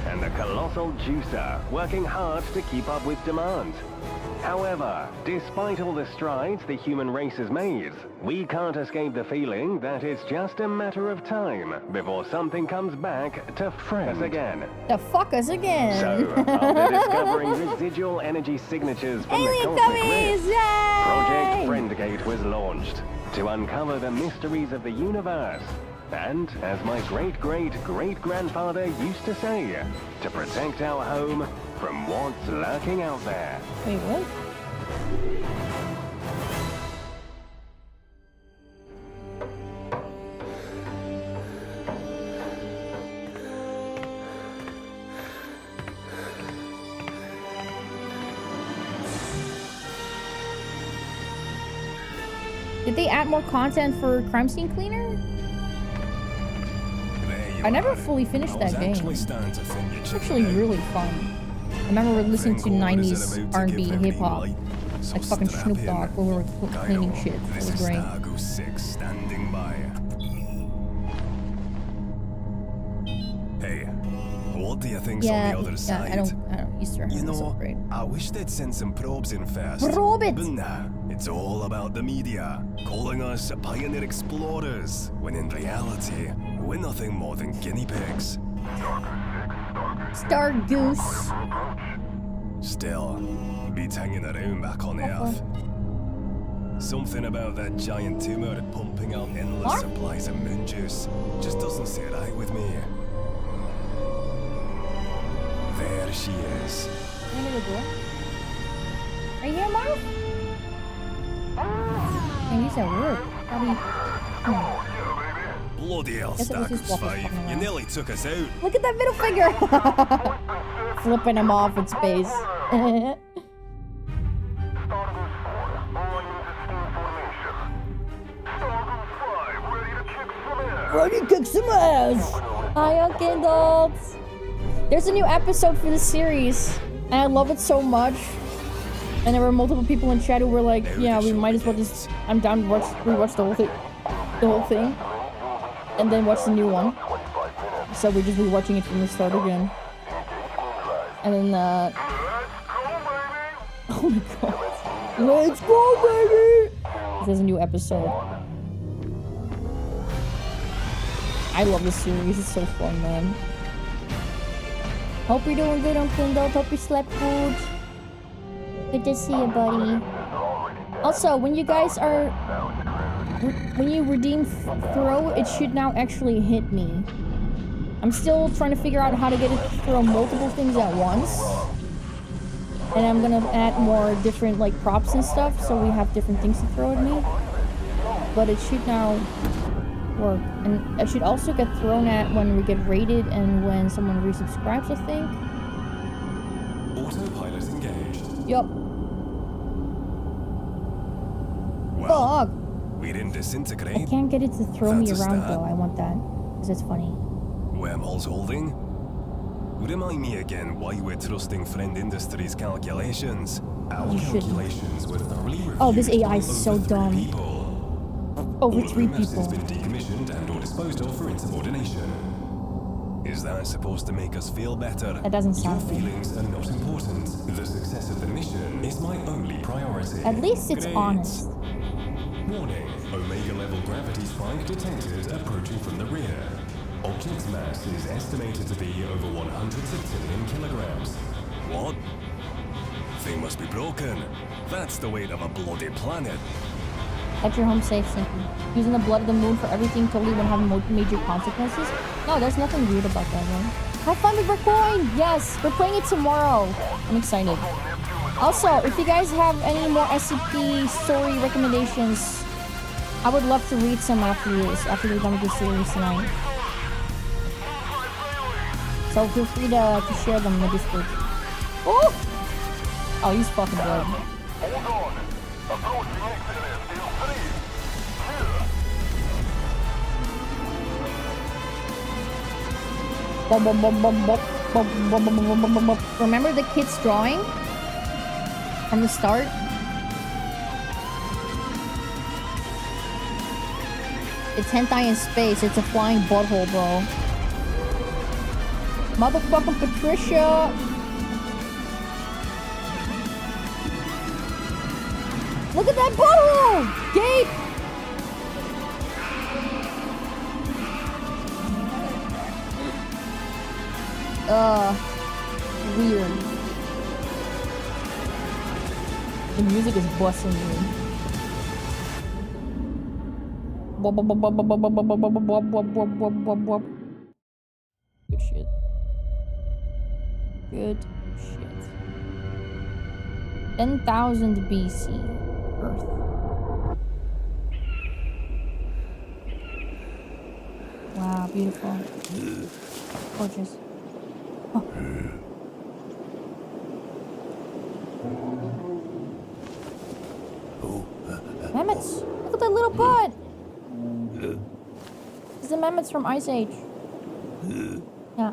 Speaker 6: and the colossal juicer working hard to keep up with demand. However, despite all the strides the human race has made, we can't escape the feeling that it's just a matter of time before something comes back to friend us again.
Speaker 3: To fuck us again.
Speaker 6: So, after discovering residual energy signatures from the cosmic rift, Project Friendgate was launched to uncover the mysteries of the universe. And, as my great-great-great-grandfather used to say, to protect our home from what's lurking out there.
Speaker 3: Wait, what? Did they add more content for Crime Scene Cleaner? I never fully finished that game. It's actually really fun. I remember listening to 90s R&B hip-hop, like fucking Snoop Dogg, when we were cleaning shit. It was great.
Speaker 10: Hey, what do you think's on the other side?
Speaker 3: I don't Easter eggs,
Speaker 10: you know,
Speaker 3: so great.
Speaker 10: I wish they'd send some probes in first.
Speaker 3: Probe it!
Speaker 10: But nah, it's all about the media, calling us pioneer explorers, when in reality, we're nothing more than guinea pigs.
Speaker 3: Star Goose.
Speaker 10: Still, beats hanging around back on Earth. Something about that giant tumor pumping out endless supplies of moon juice just doesn't sit right with me. There she is.
Speaker 3: Are you here, Marv? And he's at work.
Speaker 10: Bloody hell, Starkers 5. You nearly took us out.
Speaker 3: Look at that middle finger! Flipping him off in space. Ready to kick some ass! Hi, okay, adults. There's a new episode for the series, and I love it so much. And there were multiple people in chat who were like, "Yeah, we might as well just. I'm down to rewatch the whole thing, and then watch the new one." So we're just rewatching it from the start again. And then, oh my god, let's go, baby! There's a new episode. I love this series. It's so fun, man. Hope you're doing good, Uncle Indult. Hope you slept good. Good to see you, buddy. Also, when you guys are... When you redeem throw, it should now actually hit me. I'm still trying to figure out how to get it to throw multiple things at once. And I'm gonna add more different like props and stuff, so we have different things to throw at me. But it should now work. And it should also get thrown at when we get rated and when someone resubscribes, I think.
Speaker 10: Autopilot engaged.
Speaker 3: Yup.
Speaker 10: Well,
Speaker 3: Fuck!
Speaker 10: we didn't disintegrate.
Speaker 3: I can't get it to throw me
Speaker 10: That's a
Speaker 3: around
Speaker 10: start.
Speaker 3: though. I want that. Because it's funny.
Speaker 10: Wormholes holding? Remind me again why we're trusting Friend Industries' calculations. Our
Speaker 3: You shouldn't.
Speaker 10: calculations were thoroughly reviewed.
Speaker 3: Oh, this AI
Speaker 10: by
Speaker 3: is so
Speaker 10: over 3
Speaker 3: dumb.
Speaker 10: people.
Speaker 3: Over
Speaker 10: All of
Speaker 3: 3
Speaker 10: whom have
Speaker 3: people.
Speaker 10: since been decommissioned and or disposed of for insubordination. Is that supposed to make us feel better?
Speaker 3: That doesn't sound
Speaker 10: Your
Speaker 3: good.
Speaker 10: feelings are not important. The success of the mission is my only priority.
Speaker 3: At least it's
Speaker 10: Great.
Speaker 3: honest.
Speaker 10: Warning. Omega level gravity spike detected approaching from the rear. Object's mass is estimated to be over 100 septillion kilograms. What? Thing must be broken. That's the weight of a bloody planet.
Speaker 3: At your home safe, Simply. Using the blood of the moon for everything totally won't have major consequences? No, there's nothing weird about that, man. Have fun with Bitcoin! Yes, we're playing it tomorrow. I'm excited. Also, if you guys have any more SCP story recommendations, I would love to read some after this, after we're done with this series tonight. So feel free to share them in the Discord. Oh! Oh, he's fucking dead. Remember the kid's drawing? From the start? It's hentai in space. It's a flying butthole, bro. Motherfucking Patricia! Look at that butthole! Gabe! Weird. The music is busting me. Good shit. Good shit. 10,000 BC. Earth. Wow, beautiful. Gorgeous. Oh. Mammoths! Look at that little butt! It's the mammoths from Ice Age. Yeah.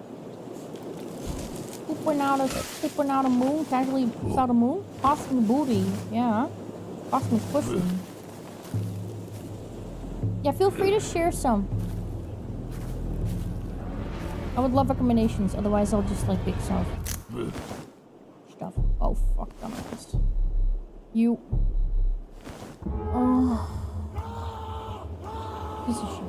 Speaker 3: Pooping out a moon, casually without a moon. Costing booty, yeah. Costing pussy. Yeah, feel free to share some. I would love recommendations, otherwise I'll just like pick stuff. Oh fuck, dumbass. You. Oh. Piece of shit.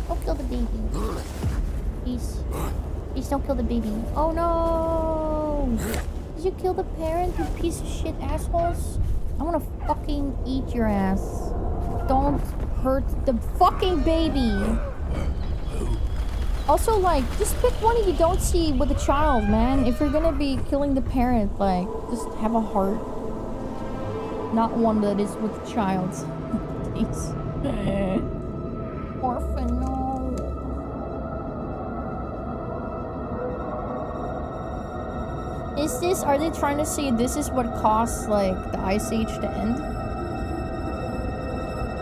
Speaker 3: Don't kill the baby. Please don't kill the baby. Oh no! Did you kill the parent, you piece of shit assholes? I wanna fucking eat your ass. Don't hurt the fucking baby. Also, like, just pick one you don't see with a child, man. If you're gonna be killing the parent, like, just have a heart. Not one that is with a child. Please. Orphan, no. Are they trying to say this is what caused, like, the Ice Age to end?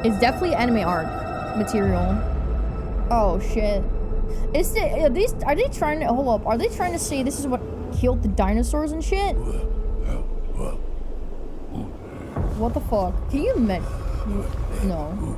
Speaker 3: It's definitely anime arc material. Oh, shit. Are they trying to, hold up, are they trying to say this is what killed the dinosaurs and shit? What the fuck? Can you admit? No.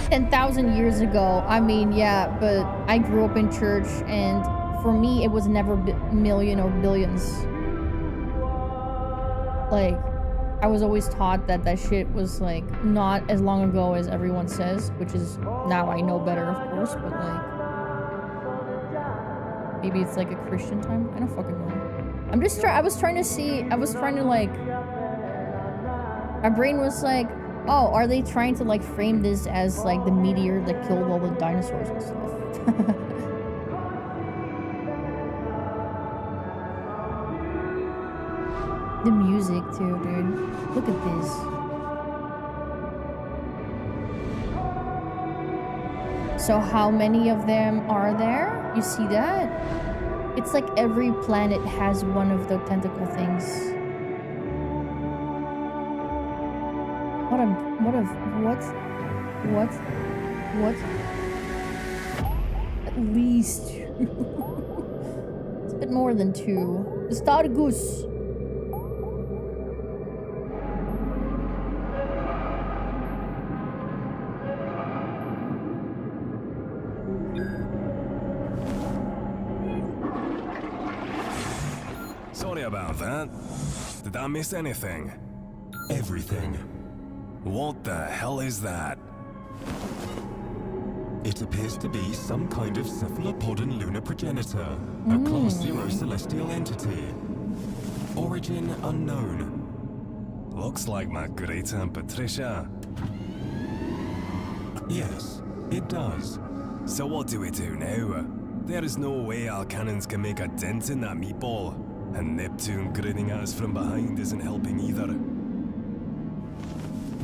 Speaker 3: 10,000 years ago. I mean, yeah, but I grew up in church, and for me, it was never million or billions. Like, I was always taught that that shit was, like, not as long ago as everyone says, which is, now I know better, of course, but, like, maybe it's, like, a Christian time? I don't fucking know. I'm just I was trying to, like, my brain was like, oh, are they trying to, like, frame this as, like, the meteor that killed all the dinosaurs and stuff? The music, too, dude. Look at this. So how many of them are there? You see that? It's like every planet has one of the tentacle things. What? At least two. It's a bit more than two. The star goose.
Speaker 10: Sorry about that. Did I miss anything? Everything. What the hell is that? It appears to be some kind of cephalopodon lunar progenitor, a Class 0 celestial entity. Origin unknown. Looks like my great Aunt Patricia. Yes, it does. So what do we do now? There is no way our cannons can make a dent in that meatball, and Neptune grinning at us from behind isn't helping either.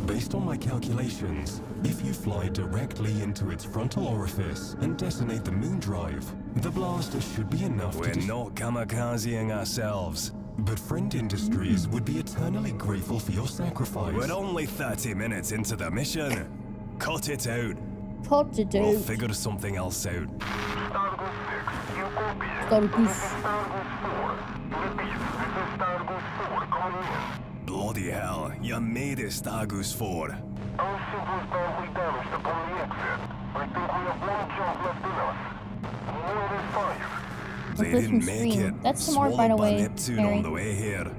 Speaker 10: Based on my calculations, if you fly directly into its frontal orifice and detonate the moon drive, the blaster should be enough
Speaker 7: We're not kamikazing ourselves.
Speaker 10: But Friend Industries would be eternally grateful for your sacrifice.
Speaker 7: We're only 30 minutes into the mission. Cut it out.
Speaker 3: Cut it out.
Speaker 7: We'll figure something else out. Bloody hell, you made it, Star Goose 4.
Speaker 9: Our signal's badly damaged upon the exit. I think we have one job left in us. More than 5.
Speaker 10: They didn't make it.
Speaker 3: That's some art, by the way.
Speaker 10: Neptune on the way here.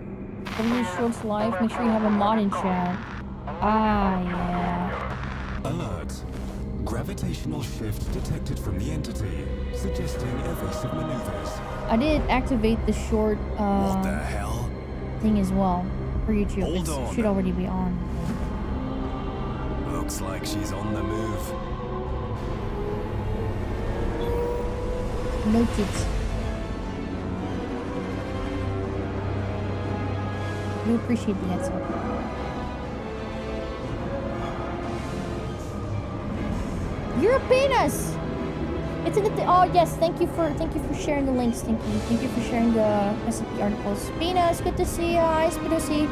Speaker 3: W Shorts Live, make sure you have a mod in chat. Ah, yeah.
Speaker 10: Alert. Gravitational shift detected from the entity, suggesting evasive maneuvers.
Speaker 3: I did activate the short,
Speaker 10: what the hell?
Speaker 3: Thing as well for YouTube.
Speaker 10: Hold on.
Speaker 3: It should already be on.
Speaker 10: Looks like she's on the move.
Speaker 3: Noted. We appreciate the heads up. You're a penis! It's in the oh yes, thank you for sharing the links, thank you for sharing the recipe articles. Penis, good to see you. Hi, Spidosi.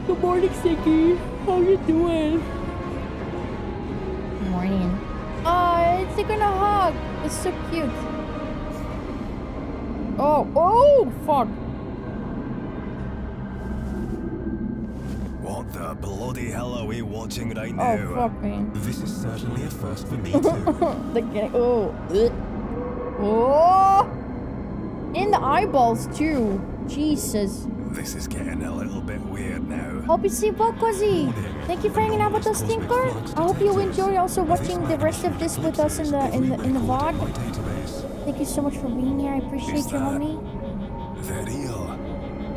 Speaker 3: Good morning, Sticky. How you doing? Good morning. Oh, it's gonna hug. It's so cute. Oh, fuck.
Speaker 10: What the bloody hell are we watching right now?
Speaker 3: Oh, fuck me.
Speaker 10: This is certainly a first for me too.
Speaker 3: Oh! In the eyeballs too. Jesus.
Speaker 10: This is getting a little bit weird now.
Speaker 3: Hope you see well, Cozy. Thank you for hanging out with us, Tinker. I hope you enjoy also watching the rest of this with us in the VOD. Thank you so much for being here. I appreciate you, homie.
Speaker 10: They're real.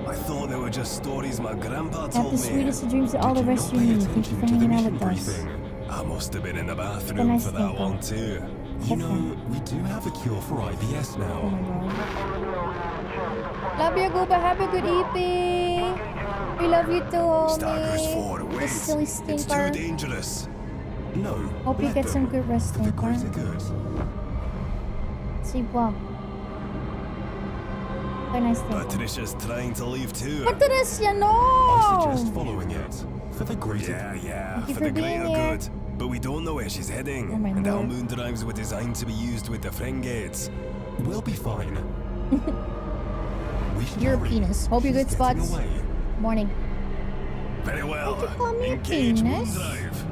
Speaker 10: I thought they were just stories my grandpa told me.
Speaker 3: Have the sweetest of dreams to all the rest you need. Thank you for hanging out with us.
Speaker 10: I must have been in the bathroom for that one too. You know, we do have a cure for IBS now.
Speaker 3: Oh my god. Love you, Goober. Have a good evening. We love you too, homie.
Speaker 10: Stargirls 4, wait.
Speaker 3: This silly stinker.
Speaker 10: It's too dangerous. No.
Speaker 3: Hope you get some good rest,
Speaker 10: for the
Speaker 3: Tinker.
Speaker 10: greater good.
Speaker 3: See well. Very nice thing.
Speaker 10: Patricia's trying to leave too.
Speaker 3: Patricia, no!
Speaker 10: I suggest following it. For the greater
Speaker 3: Thank you
Speaker 10: for the
Speaker 3: for being
Speaker 10: greater
Speaker 3: here.
Speaker 10: good. But we don't know where she's heading.
Speaker 3: Oh my
Speaker 10: and our
Speaker 3: lord.
Speaker 10: moon drives were designed to be used with the frigates. We'll be fine.
Speaker 3: You're a penis. Hope you're good spots. Morning.
Speaker 10: Very well.
Speaker 3: Why'd you call me a
Speaker 10: Engage moon
Speaker 3: penis?
Speaker 10: drive.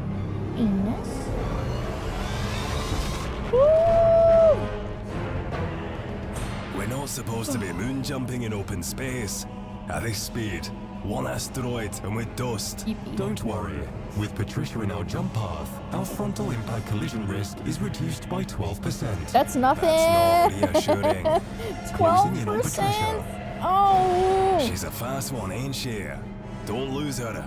Speaker 3: anus. Woo!
Speaker 10: We're not supposed to be moon jumping in open space. At this speed, one asteroid and we're dust.
Speaker 11: Don't worry. With Patricia in our jump path, our frontal impact collision risk is reduced by 12%.
Speaker 3: That's nothing.
Speaker 10: That's not reassuring.
Speaker 3: 12%. Oh.
Speaker 10: She's a fast one, ain't she? Don't lose her.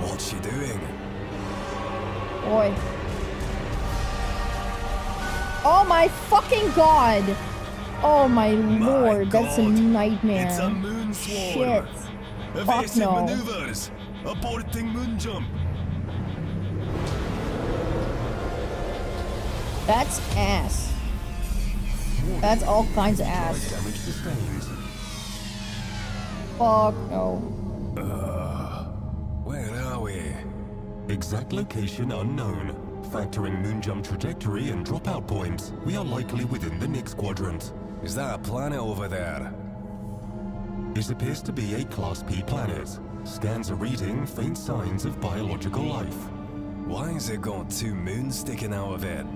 Speaker 10: What's she doing?
Speaker 3: Boy. Oh my fucking god! Oh my lord, that's a nightmare.
Speaker 10: It's a moon swarm.
Speaker 3: Shit. Fuck
Speaker 10: Evasive
Speaker 3: no.
Speaker 10: maneuvers. Aborting moon jump.
Speaker 3: That's ass. That's all kinds of ass.
Speaker 11: Damage sustained.
Speaker 3: Fuck no.
Speaker 10: Where are we?
Speaker 11: Exact location unknown. Factoring moon jump trajectory and dropout points, we are likely within the next quadrant.
Speaker 10: Is that a planet over there?
Speaker 11: This appears to be a Class P planet. Scans are reading faint signs of biological life.
Speaker 10: Why has it got 2 moons sticking out of it?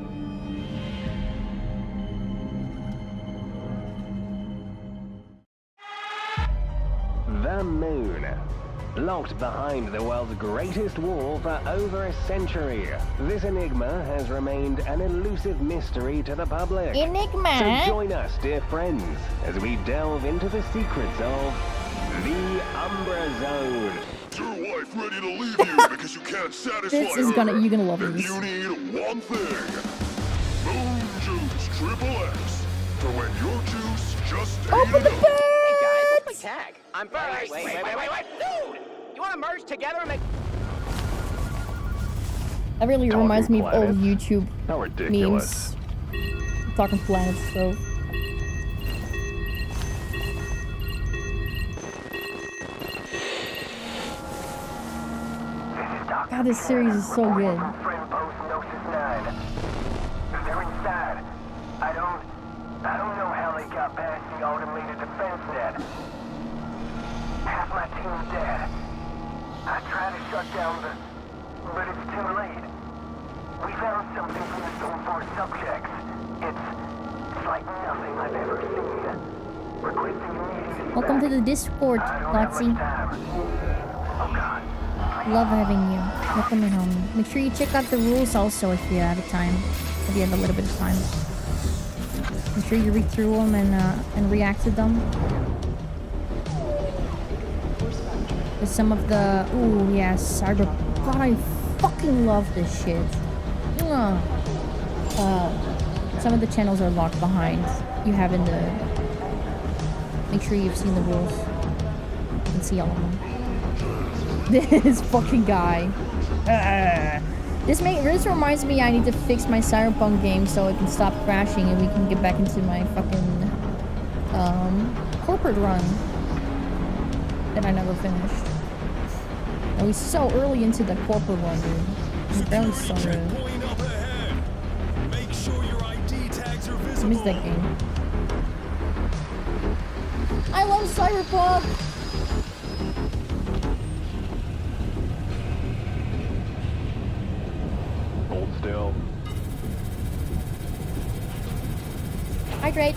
Speaker 6: The moon. Locked behind the world's greatest wall for over a century, this enigma has remained an elusive mystery to the public.
Speaker 3: Enigma?
Speaker 6: So join us, dear friends, as we delve into the secrets of the Umbra Zone.
Speaker 15: Is your wife ready to leave you because you can't satisfy
Speaker 3: This is
Speaker 15: her?
Speaker 3: you're gonna love
Speaker 15: then
Speaker 3: this.
Speaker 15: you need one thing. Moon Juice Triple X. For when your juice just
Speaker 3: Open
Speaker 15: ain't
Speaker 3: the
Speaker 15: enough.
Speaker 3: bed!
Speaker 2: Hey guys, what's my tag? I'm first. Wait. Dude! You wanna merge together and make...
Speaker 3: That really reminds me of old YouTube
Speaker 6: How ridiculous.
Speaker 3: memes. Talking planets, so. God, this series is so good.
Speaker 9: They're inside. I don't know how they got past the automated defense net. Half my team's dead. I tried to shut down but it's too late. We found something from the Zone 4 subjects. It's like nothing I've ever seen. Requesting immediate
Speaker 3: Welcome to the Discord, Dutchie.
Speaker 9: Oh God.
Speaker 3: Love having you. Welcome in home. Make sure you check out the rules also if you have time. If you have a little bit of time. Make sure you read through them and react to them. With some of the... Ooh, yes. God, I fucking love this shit. Some of the channels are locked behind. You haven't... Make sure you've seen the rules. You can see all of them. This fucking guy. This reminds me I need to fix my Cyberpunk game so it can stop crashing and we can get back into my fucking corporate run that I never finished. I was so early into the corporate one, dude. I barely started.
Speaker 10: Make sure your ID tags are
Speaker 3: I
Speaker 10: visible.
Speaker 3: miss that game. I love Cyberpunk!
Speaker 6: Hold still.
Speaker 3: Hydrate.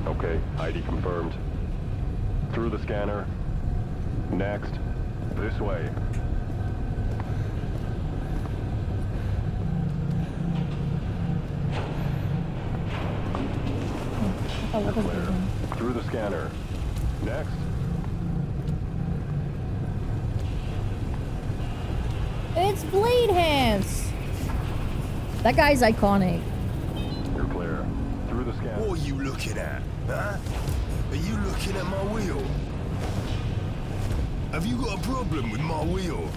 Speaker 6: Okay, ID confirmed. Through the scanner. Next. This way.
Speaker 3: Oh,
Speaker 6: Clear. Through the scanner. Next.
Speaker 3: It's Blade Hands! That guy's iconic.
Speaker 6: You're clear. Through the scanner.
Speaker 10: What are you looking at, huh? Are you looking at my wheel? Have you got a problem with my wheel?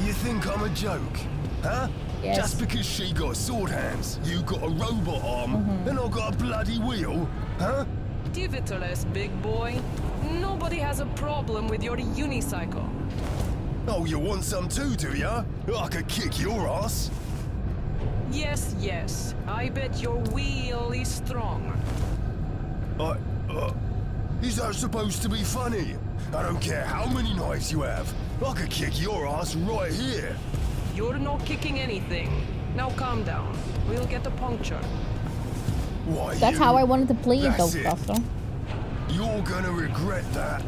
Speaker 10: You think I'm a joke, huh?
Speaker 3: Yes.
Speaker 10: Just because she got sword hands, you got a robot arm, and I got a bloody wheel, huh?
Speaker 16: Give it to us, big boy. Nobody has a problem with your unicycle.
Speaker 10: Oh, you want some too, do ya? I could kick your ass.
Speaker 16: Yes, yes. I bet your wheel is strong.
Speaker 10: Is that supposed to be funny? I don't care how many knives you have. I could kick your ass right here.
Speaker 16: You're not kicking anything. Now calm down. We'll get a puncture.
Speaker 10: Why,
Speaker 3: that's how I wanted to play it though, Picasso.
Speaker 10: You're gonna regret that.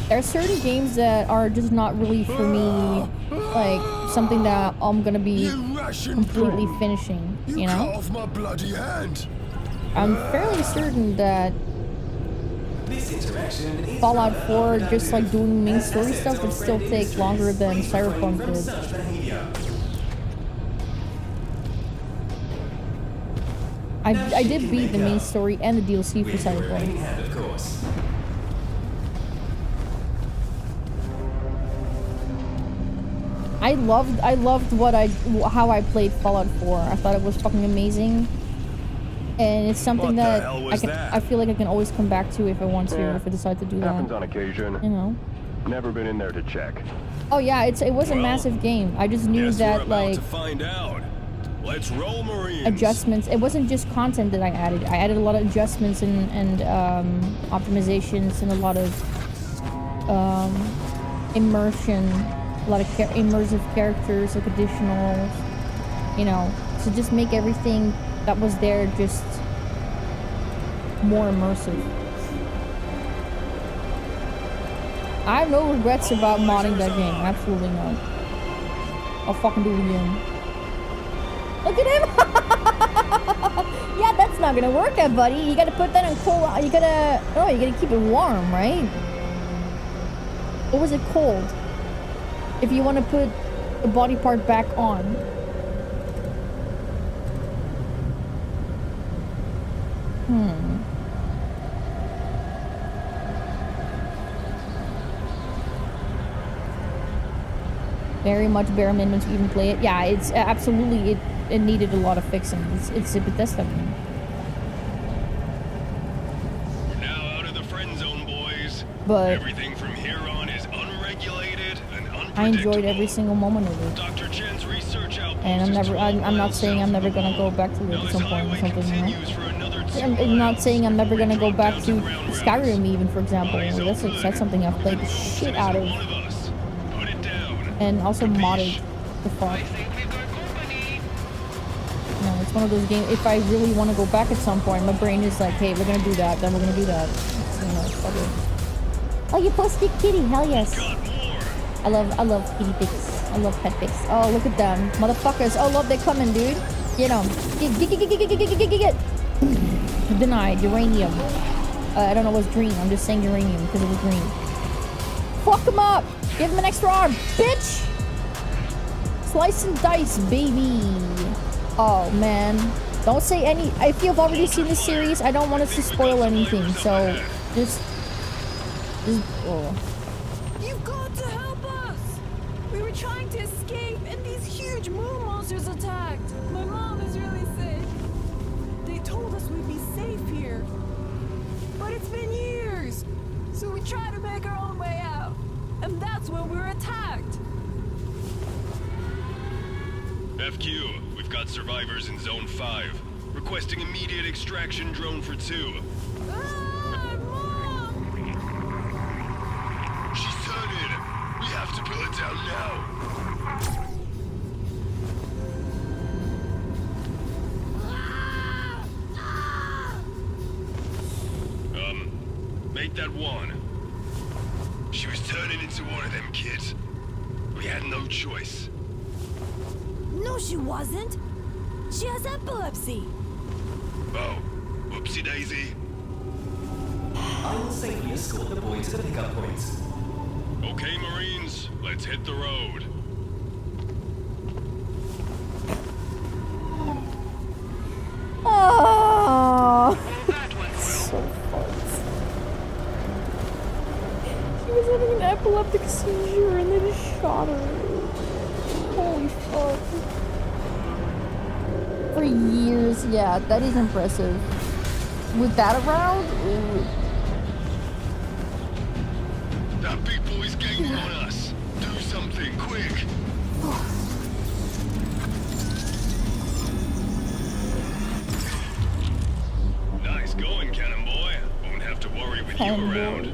Speaker 3: There are certain games that are just not really for me, like something that I'm gonna be completely finishing, you know?
Speaker 10: Cut off my bloody hand.
Speaker 3: I'm fairly certain that Fallout 4, just like doing main story stuff, would still take longer than Cyberpunk did. I did beat the main story and the DLC for Cyberpunk. I loved how I played Fallout 4. I thought it was fucking amazing. And it's something that I feel like I can always come back to if I want to, if I decide to do that.
Speaker 6: Happens on occasion.
Speaker 3: You know.
Speaker 6: Never been in there to check.
Speaker 3: Oh yeah, it was a massive game. I just knew that like
Speaker 11: to find out. Let's roll, Marines.
Speaker 3: Adjustments. It wasn't just content that I added. I added a lot of adjustments and optimizations and a lot of immersion, a lot of immersive characters, like additional, you know, to just make everything that was there just more immersive. I have no regrets about modding that game. Absolutely not. I'll fucking do it again. Look at him! Yeah, that's not gonna work out, buddy. You gotta put that on cold. You gotta keep it warm, right? Or was it cold? If you want to put the body part back on. Very much bare minimum to even play it. Yeah, it's absolutely, it needed a lot of fixing. It's a Bethesda game.
Speaker 11: We're now out of the friend zone, boys.
Speaker 3: But
Speaker 11: everything from here on is unregulated and unpredictable.
Speaker 3: I enjoyed every single moment of it.
Speaker 11: Dr. Chen's research outpost
Speaker 3: And I'm not saying I'm never gonna go back to it at some point or something, you know? I'm not saying I'm never gonna go back to Skyrim even, for example. That's something I've played the shit out of. And also modded the fuck. No, it's one of those games, if I really want to go back at some point, my brain is like, hey, we're gonna do that, then we're gonna do that. So, you know, fuck it. Oh, you posted kitty, hell yes. I love kitty pics. I love pet pics. Oh, look at them. Motherfuckers. Oh, look, they're coming, dude. Get them. Get. Denied. Uranium. I don't know what's green. I'm just saying uranium because it was green. Fuck him up. Give him an extra arm, bitch! Slice and dice, baby. Oh, man. Don't say any... If you've already seen the series, I don't want us to spoil anything, so... Just... Oh.
Speaker 17: You've got to help us! We were trying to escape, and these huge moon monsters attacked. My mom is really sick. They told us we'd be safe here. But it's been years, so we tried to make our own way out. And that's when we were attacked.
Speaker 11: FQ, we've got survivors in Zone 5. Requesting immediate extraction drone for 2.
Speaker 17: Mom!
Speaker 10: She's turning. We have to pull her down now.
Speaker 11: Make that one.
Speaker 10: She was turning into one of them kids. We had no choice.
Speaker 17: No, she wasn't. She has epilepsy.
Speaker 10: Oh, whoopsie daisy.
Speaker 18: I will safely escort the boy to the pickup point.
Speaker 11: Okay, Marines, let's hit the road.
Speaker 3: Oh, so fun. She was having an epileptic seizure and they just shot her. Holy fuck. For years, yeah, that is impressive. With that around? Ooh.
Speaker 10: That big boy's gaining on us. Do something, quick.
Speaker 11: Nice going, Cannon Boy. Won't have to worry with you around.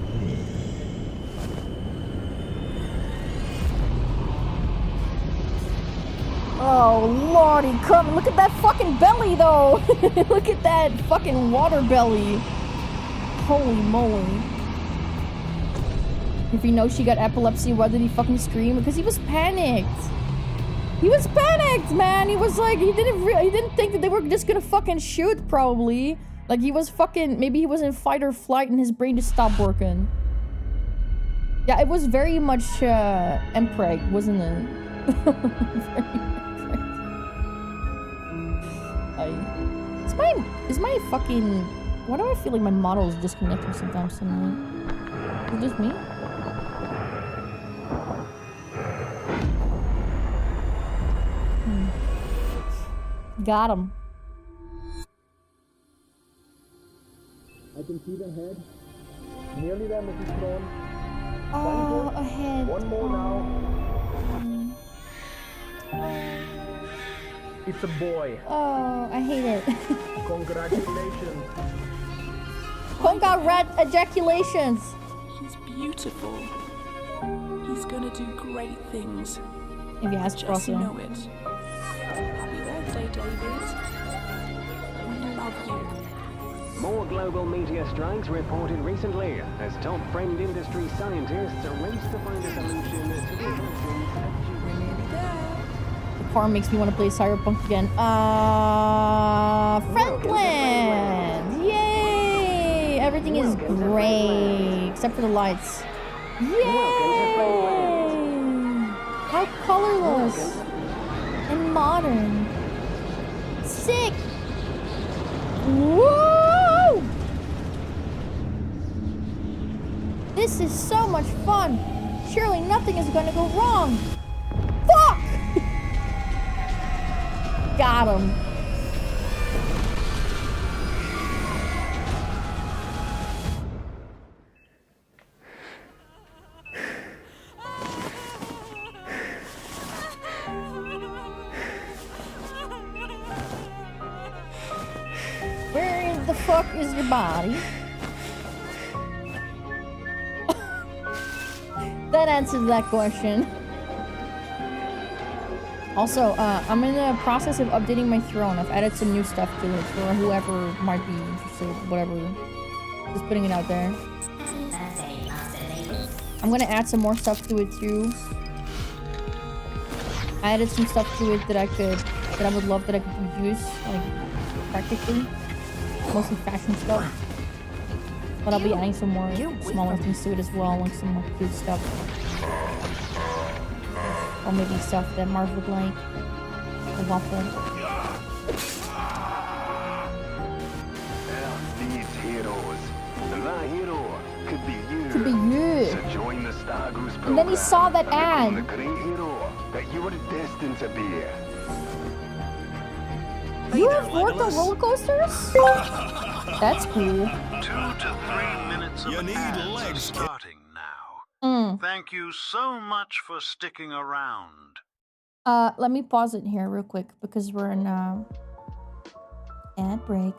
Speaker 3: Oh, lordy, come. Look at that fucking belly, though. Look at that fucking water belly. Holy moly. If you know she got epilepsy, why did he fucking scream? Because he was panicked. He was panicked, man. He was like, he didn't think that they were just gonna fucking shoot, probably. Like, he was fucking, maybe he was in fight or flight and his brain just stopped working. Yeah, it was very much, Mpreg, wasn't it? Is my fucking... Why do I feel like my model is disconnecting sometimes tonight? Is it just me? Got him.
Speaker 2: I can see the head. Nearly there, Mrs. Stone.
Speaker 3: Oh, a head.
Speaker 2: One more now. It's a boy.
Speaker 3: Oh, I hate it.
Speaker 2: Congratulations.
Speaker 3: Ejaculations.
Speaker 19: He's beautiful. He's gonna do great things.
Speaker 3: If you ask
Speaker 19: Just
Speaker 3: Crossy.
Speaker 19: know it. Happy birthday, David. We love you.
Speaker 6: More global meteor strikes reported recently as top friend industry scientists race to find a solution to the questions.
Speaker 3: The car makes me want to play Cyberpunk again. Friendland! Yay! Everything is great except for the lights. Yay! How colorless and modern. Sick! Woo! This is so much fun. Surely nothing is gonna go wrong. Fuck! Got him. Where the fuck is your body? That answers that question. Also, I'm in the process of updating my throne. I've added some new stuff to it for whoever might be interested, whatever. Just putting it out there. I'm gonna add some more stuff to it too. I added some stuff to it that I would love that I could use, like, practically. Mostly fashion stuff. But I'll be adding some more smaller things to it as well, like some more cute stuff. Or maybe stuff that Marv would like. A waffle.
Speaker 6: These heroes. The hero could be you.
Speaker 3: Could be you.
Speaker 6: So join the Star Goose program.
Speaker 3: And then he saw that ad.
Speaker 6: The great hero that you were destined to be.
Speaker 3: You have worked on roller coasters? That's cool.
Speaker 1: 2 to 3 minutes of ads are starting now. Thank you so much for sticking around.
Speaker 3: Let me pause it here real quick because we're in ad break.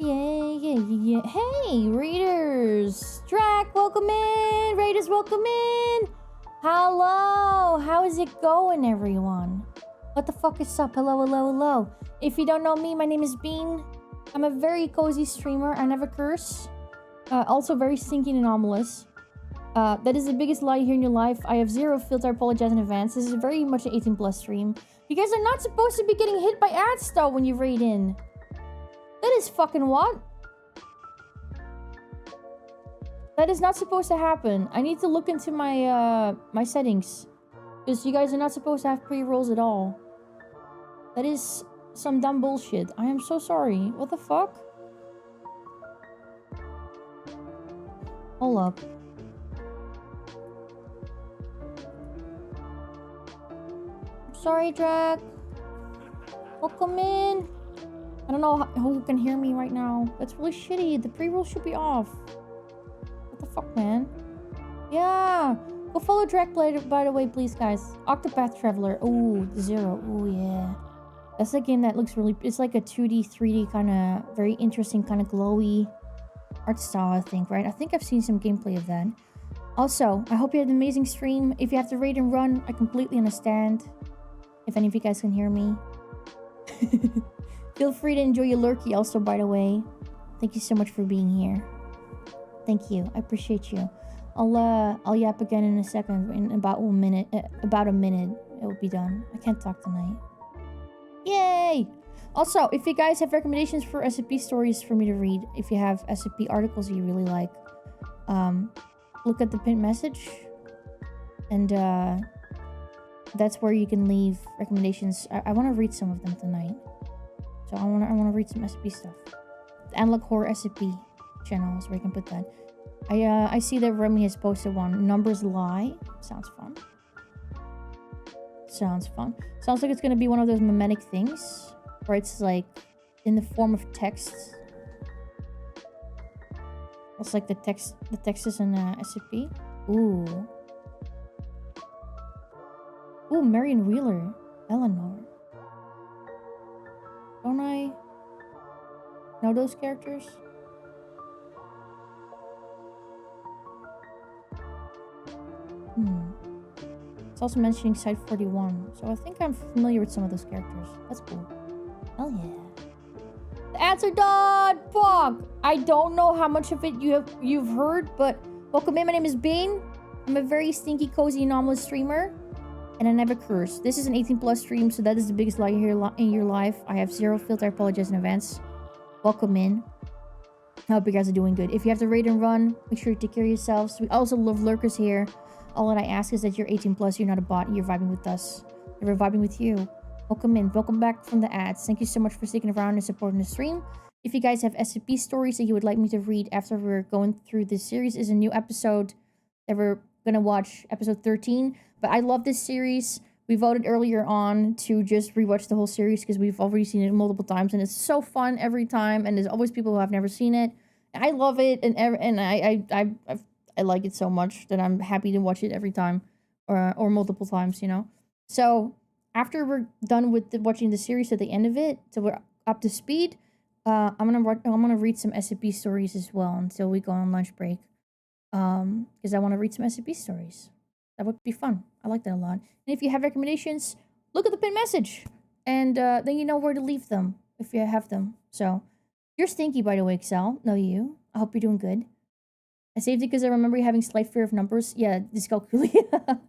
Speaker 3: Yeah. Hey, readers! Drac, welcome in! Raiders, welcome in! Hello! How is it going, everyone? What the fuck is up? Hello. If you don't know me, my name is Bean. I'm a very cozy streamer. I never curse. Also very stinky and anomalous. That is the biggest lie you hear in your life. I have zero filter. I apologize in advance. This is very much an 18+ stream. You guys are not supposed to be getting hit by ads though when you raid in. That is fucking what? That is not supposed to happen. I need to look into my my settings. Because you guys are not supposed to have pre-rolls at all. That is some dumb bullshit. I am so sorry. What the fuck? Hold up. Sorry, Drac. Welcome in. I don't know who can hear me right now. That's really shitty. The pre-roll should be off. What the fuck, man? Yeah. Go follow Drac, by the way, please, guys. Octopath Traveler. Ooh, 0. Ooh, yeah. That's a game that looks really... It's like a 2D, 3D kind of... Very interesting, kind of glowy art style, I think, right? I think I've seen some gameplay of that. Also, I hope you had an amazing stream. If you have to raid and run, I completely understand. if any of you guys can hear me. Feel free to enjoy your lurky also, by the way. Thank you so much for being here. Thank you. I appreciate you. I'll yap again in a second. In about a minute. About a minute, it will be done. I can't talk tonight. Yay! Also, if you guys have recommendations for SCP stories for me to read, if you have SCP articles you really like, look at the pinned message, and that's where you can leave recommendations. I want to read some of them tonight, so I want to read some SCP stuff. The Analog Horror SCP channel is where you can put that. I see that Remy has posted one. Numbers Lie. Sounds fun. Sounds fun. Sounds like it's gonna be one of those mimetic things, where it's like in the form of text. It's like the text is in SCP. Ooh. Ooh, Marion Wheeler. Eleanor. Don't I know those characters? It's also mentioning Site 41, so I think I'm familiar with some of those characters. That's cool. Hell yeah. The ads are done! Fuck! I don't know how much of it you've heard, but welcome in. My name is Bane. I'm a very stinky, cozy, anomalous streamer, and I never curse. This is an 18+ stream, so that is the biggest lie you hear in your life. I have zero filter. I apologize in advance. Welcome in. I hope you guys are doing good. If you have to raid and run, make sure you take care of yourselves. We also love lurkers here. All that I ask is that you're 18+, you're not a bot, you're vibing with us. We're vibing with you. Welcome in. Welcome back from the ads. Thank you so much for sticking around and supporting the stream. If you guys have SCP stories that you would like me to read after we're going through this series, is a new episode that we're gonna watch, episode 13. But I love this series. We voted earlier on to just rewatch the whole series because we've already seen it multiple times, and it's so fun every time, and there's always people who have never seen it. I love it, and I like it so much that I'm happy to watch it every time, or multiple times, you know. So after we're done with watching the series at the end of it, so we're up to speed, I'm gonna read some SCP stories as well until we go on lunch break, because I want to read some SCP stories. That would be fun. I like that a lot. And if you have recommendations, look at the pinned message, and then you know where to leave them if you have them. So you're stinky, by the way, Excel. No, you. I hope you're doing good. I saved it because I remember you having slight fear of numbers. Yeah, dyscalculia.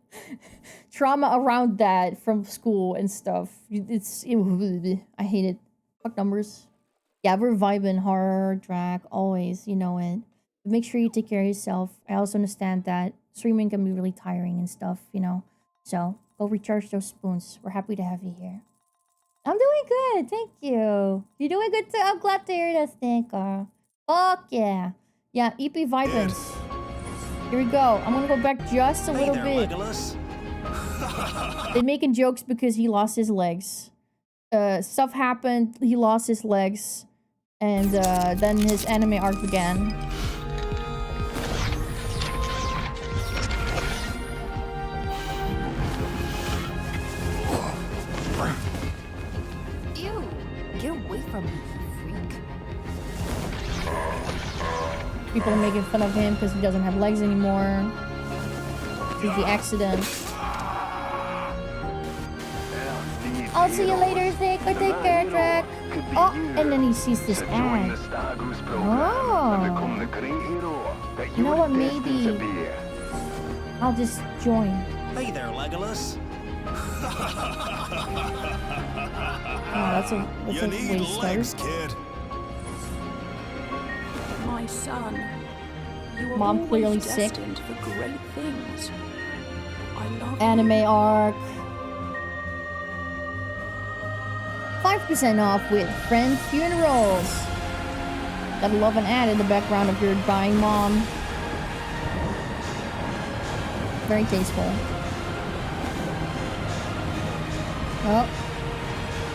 Speaker 3: Trauma around that from school and stuff. I hate it. Fuck numbers. Yeah, we're vibing, horror, drag, always. You know it. But make sure you take care of yourself. I also understand that streaming can be really tiring and stuff, you know. So, go recharge those spoons. We're happy to have you here. I'm doing good. Thank you. You're doing good too. I'm glad to hear that, Stinker. Fuck yeah. Yeah, EP Vibance. Here we go. I'm gonna go back just a little bit. They're making jokes because he lost his legs. Stuff happened, he lost his legs, and then his anime arc began.
Speaker 20: Ew! Get away from me.
Speaker 3: People are making fun of him because he doesn't have legs anymore. Due the accident. I'll see you later, Zick. Or take care, Drac. Oh, and then he sees this ad. Oh. You know what? Maybe I'll just join.
Speaker 13: Hey there, Legolas.
Speaker 3: Oh, that's a way to start.
Speaker 10: Kid.
Speaker 19: My son, you are
Speaker 3: Mom clearly sick.
Speaker 19: destined for great things. I love
Speaker 3: Anime
Speaker 19: you.
Speaker 3: arc. 5% off with Friend Funerals. Gotta love an ad in the background of your dying mom. Very tasteful. Oh.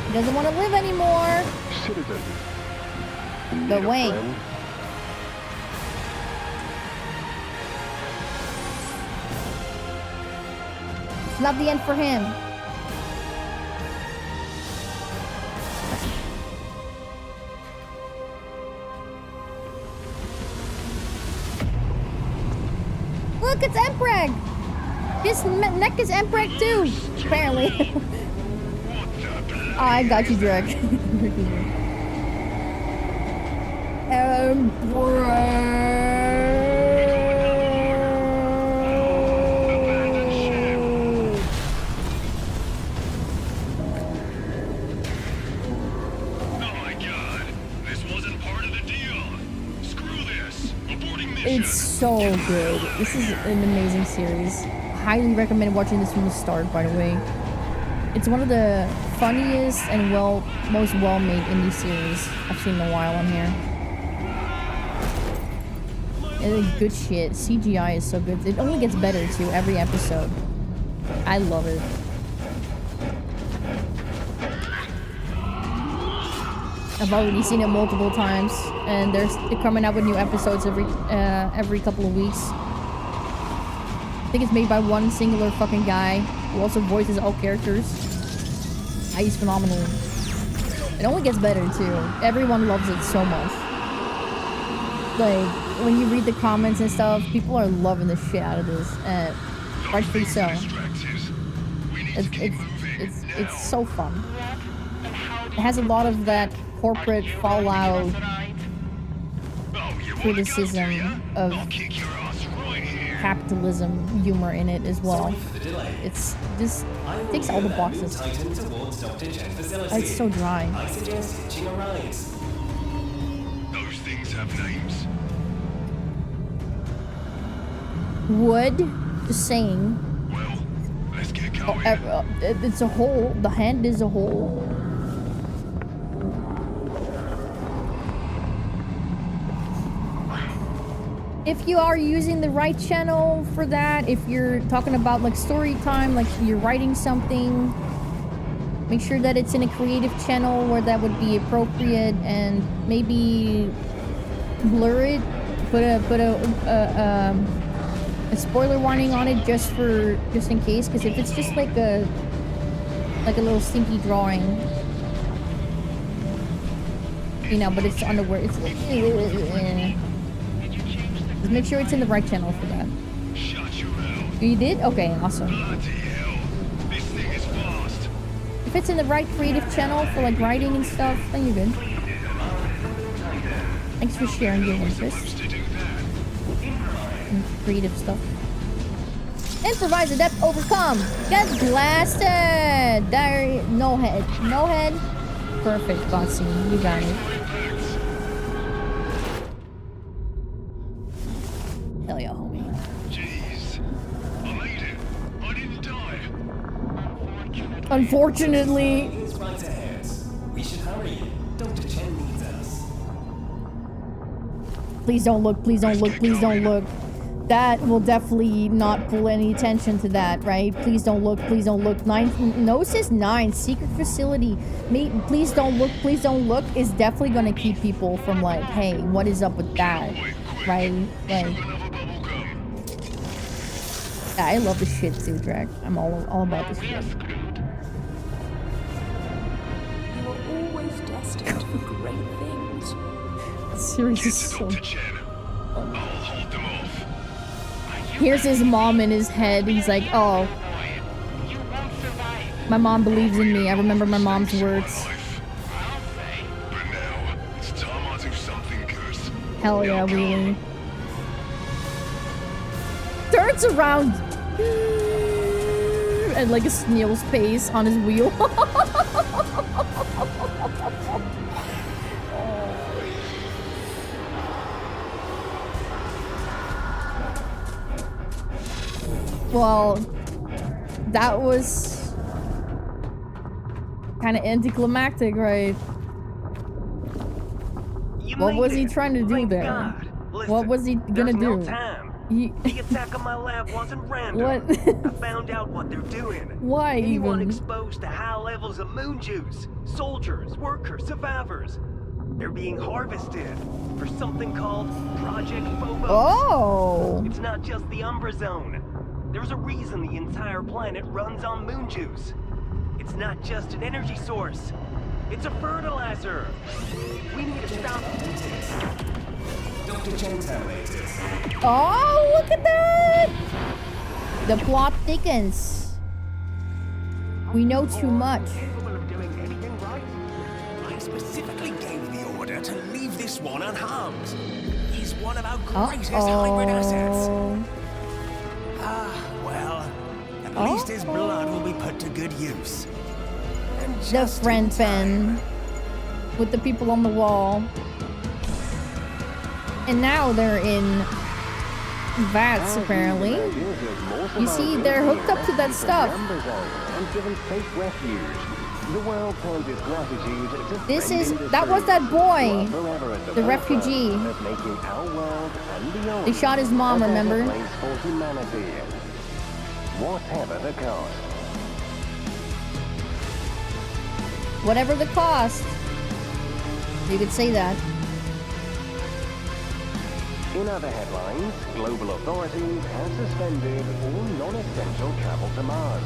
Speaker 3: He doesn't want to live anymore.
Speaker 15: Citizen.
Speaker 3: But wait. It's not the end for him. Look, it's Empreg! His neck is Empreg too, apparently. I got you, Drake. It's so good. This is an amazing series. Highly recommend watching this from the start, by the way. It's one of the funniest and most well-made indie series I've seen in a while on here. It's good shit. CGI is so good. It only gets better too every episode. I love it. I've already seen it multiple times, and they're coming out with new episodes every couple of weeks. I think it's made by one singular fucking guy who also voices all characters. He's phenomenal. It only gets better too. Everyone loves it so much. Like when you read the comments and stuff, people are loving the shit out of this, and rightfully so. It's so fun. It has a lot of that corporate Fallout criticism of capitalism humor in it as well. It's just ticks all the boxes. It's so dry.
Speaker 15: Those things have names.
Speaker 3: Wood, just saying.
Speaker 15: Well, let's get going.
Speaker 3: It's a hole. The hand is a hole. If you are using the right channel for that, if you're talking about like story time, like you're writing something, make sure that it's in a creative channel where that would be appropriate, and maybe blur it, put a spoiler warning on it just in case, because if it's just like a little stinky drawing, you know, but it's underwear, it's just make sure it's in the right channel for that. You did? Okay, awesome. If it's in the right creative channel for like writing and stuff, then you're good. Thanks for sharing your interest in creative stuff. Improvise, adapt, overcome. Get blasted. There, no head. No head. Perfect, Botsy. You got it. Hell yeah, homie.
Speaker 15: Jeez, I made it. I didn't die.
Speaker 3: Unfortunately.
Speaker 18: It's right ahead. We should hurry. Dr. Chen needs us.
Speaker 3: Please don't look. Please don't look. Please don't look. That will definitely not pull any attention to that, right? Please don't look. Please don't look. 9. Gnosis 9. Secret facility. Please don't look. Please don't look is definitely going to keep people from like, hey, what is up with that? Right? Like. Yeah, I love this shit too, Drag. I'm all about this shit.
Speaker 19: You were always destined for great things.
Speaker 3: Series is so... Here's his mom in his head. He's like, oh. My mom believes in me. I remember my mom's words. Hell yeah, really. Turns around. At like a snail's pace on his wheel. Well, that was kind of anticlimactic, right? What was he trying to do there? What was he gonna do?
Speaker 13: The attack on my lab wasn't random.
Speaker 3: What?
Speaker 13: I found out what they're doing.
Speaker 3: Why
Speaker 13: Anyone
Speaker 3: even?
Speaker 13: exposed to high levels of moon juice, soldiers, workers, survivors, they're being harvested for something called Project Phobos.
Speaker 3: Oh!
Speaker 13: It's not just the Umbra Zone. There's a reason the entire planet runs on moon juice. It's not just an energy source. It's a fertilizer. We need to stop it.
Speaker 18: Dr. Chen terminated.
Speaker 3: Oh, look at that! The plot thickens. We know too much.
Speaker 13: Capable of doing anything specifically gave the order to leave this one unharmed. He's one of our greatest hybrid assets. Well, at least his blood will be put to good use. And
Speaker 3: the friend pen with the people on the wall. And now they're in vats, apparently. You see, they're hooked up to that stuff.
Speaker 6: And given safe refuge. The world turns its gratitude to
Speaker 3: this is, that was that boy, the refugee. They shot his mom, remember?
Speaker 6: Whatever the cost.
Speaker 3: Whatever the cost. You could say that.
Speaker 6: In other headlines, global authorities have suspended all non-essential travel to Mars.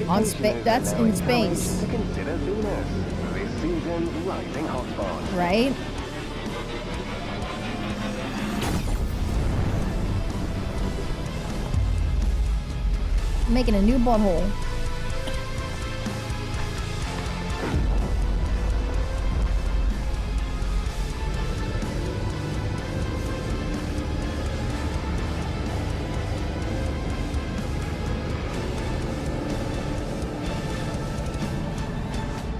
Speaker 3: On space, that's in space.
Speaker 6: To consider Venus, this season's rising hotspot.
Speaker 3: Right? Making a new butthole.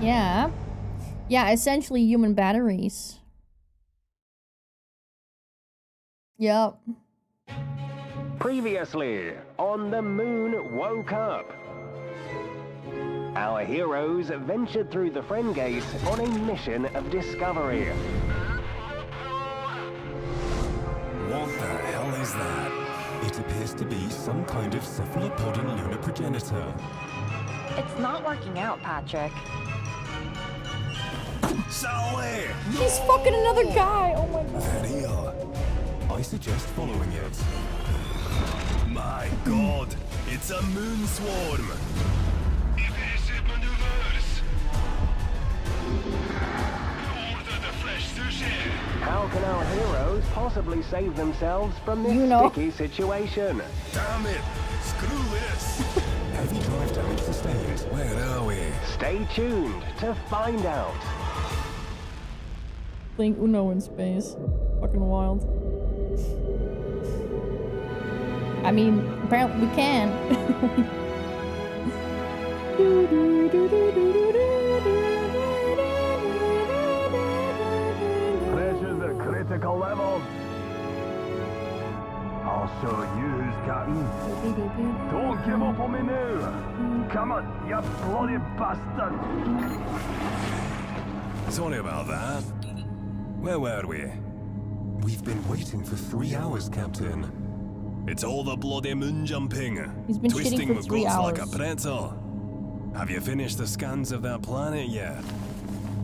Speaker 3: Yeah. Yeah, essentially human batteries. Yep.
Speaker 6: Previously, on the moon woke up. Our heroes ventured through the friend gate on a mission of discovery.
Speaker 10: What the hell is that? It appears to be some kind of cephalopodin lunar progenitor.
Speaker 20: It's not working out, Patrick.
Speaker 10: Sally!
Speaker 3: He's fucking another guy! Oh my god.
Speaker 10: There you are. I suggest following it. My god, it's a moon swarm!
Speaker 15: Evasive maneuvers! Order the flesh sushi!
Speaker 6: How can our heroes possibly save themselves from this sticky situation?
Speaker 10: Damn it! Screw this! Heavy drive damage sustained. Where are we?
Speaker 6: Stay tuned to find out.
Speaker 3: Playing Uno in space. Fucking wild. I mean, apparently we can.
Speaker 9: Pressure's at critical levels. I'll show you who's captain. Don't give up on me now. Come on, you bloody bastard.
Speaker 10: Sorry about that. Where were we? We've been waiting for 3 hours, Captain. It's all the bloody moon jumping.
Speaker 3: He's been
Speaker 10: twisting
Speaker 3: for
Speaker 10: my
Speaker 3: 3
Speaker 10: guts
Speaker 3: hours.
Speaker 10: like a pretzel. Have you finished the scans of that planet yet?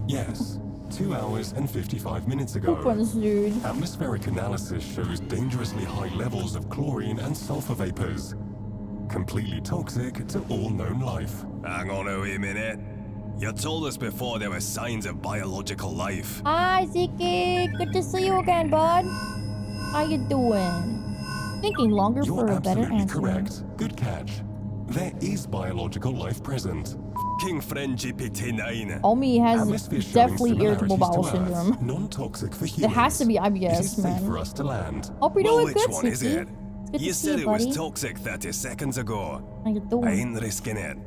Speaker 10: Yes. 2 hours and 55 minutes ago.
Speaker 3: Dude.
Speaker 10: Atmospheric analysis shows dangerously high levels of chlorine and sulfur vapors. Completely toxic to all known life. Hang on a wee minute. You told us before there were signs of biological life.
Speaker 3: Hi, Ziki. Good to see you again, bud. How you doing? Thinking longer for a better answer.
Speaker 10: Correct. Good catch. There is biological life present. King friend GPT-9.
Speaker 3: Omi has definitely irritable bowel syndrome.
Speaker 10: Non-toxic for humans.
Speaker 3: It has to be IBS, man.
Speaker 10: For us to land.
Speaker 3: Hope you're doing good,
Speaker 10: which one is it?
Speaker 3: Good
Speaker 10: You
Speaker 3: to see
Speaker 10: said
Speaker 3: you,
Speaker 10: it was
Speaker 3: buddy.
Speaker 10: toxic 30 seconds ago.
Speaker 3: How you doing?
Speaker 10: I ain't risking it.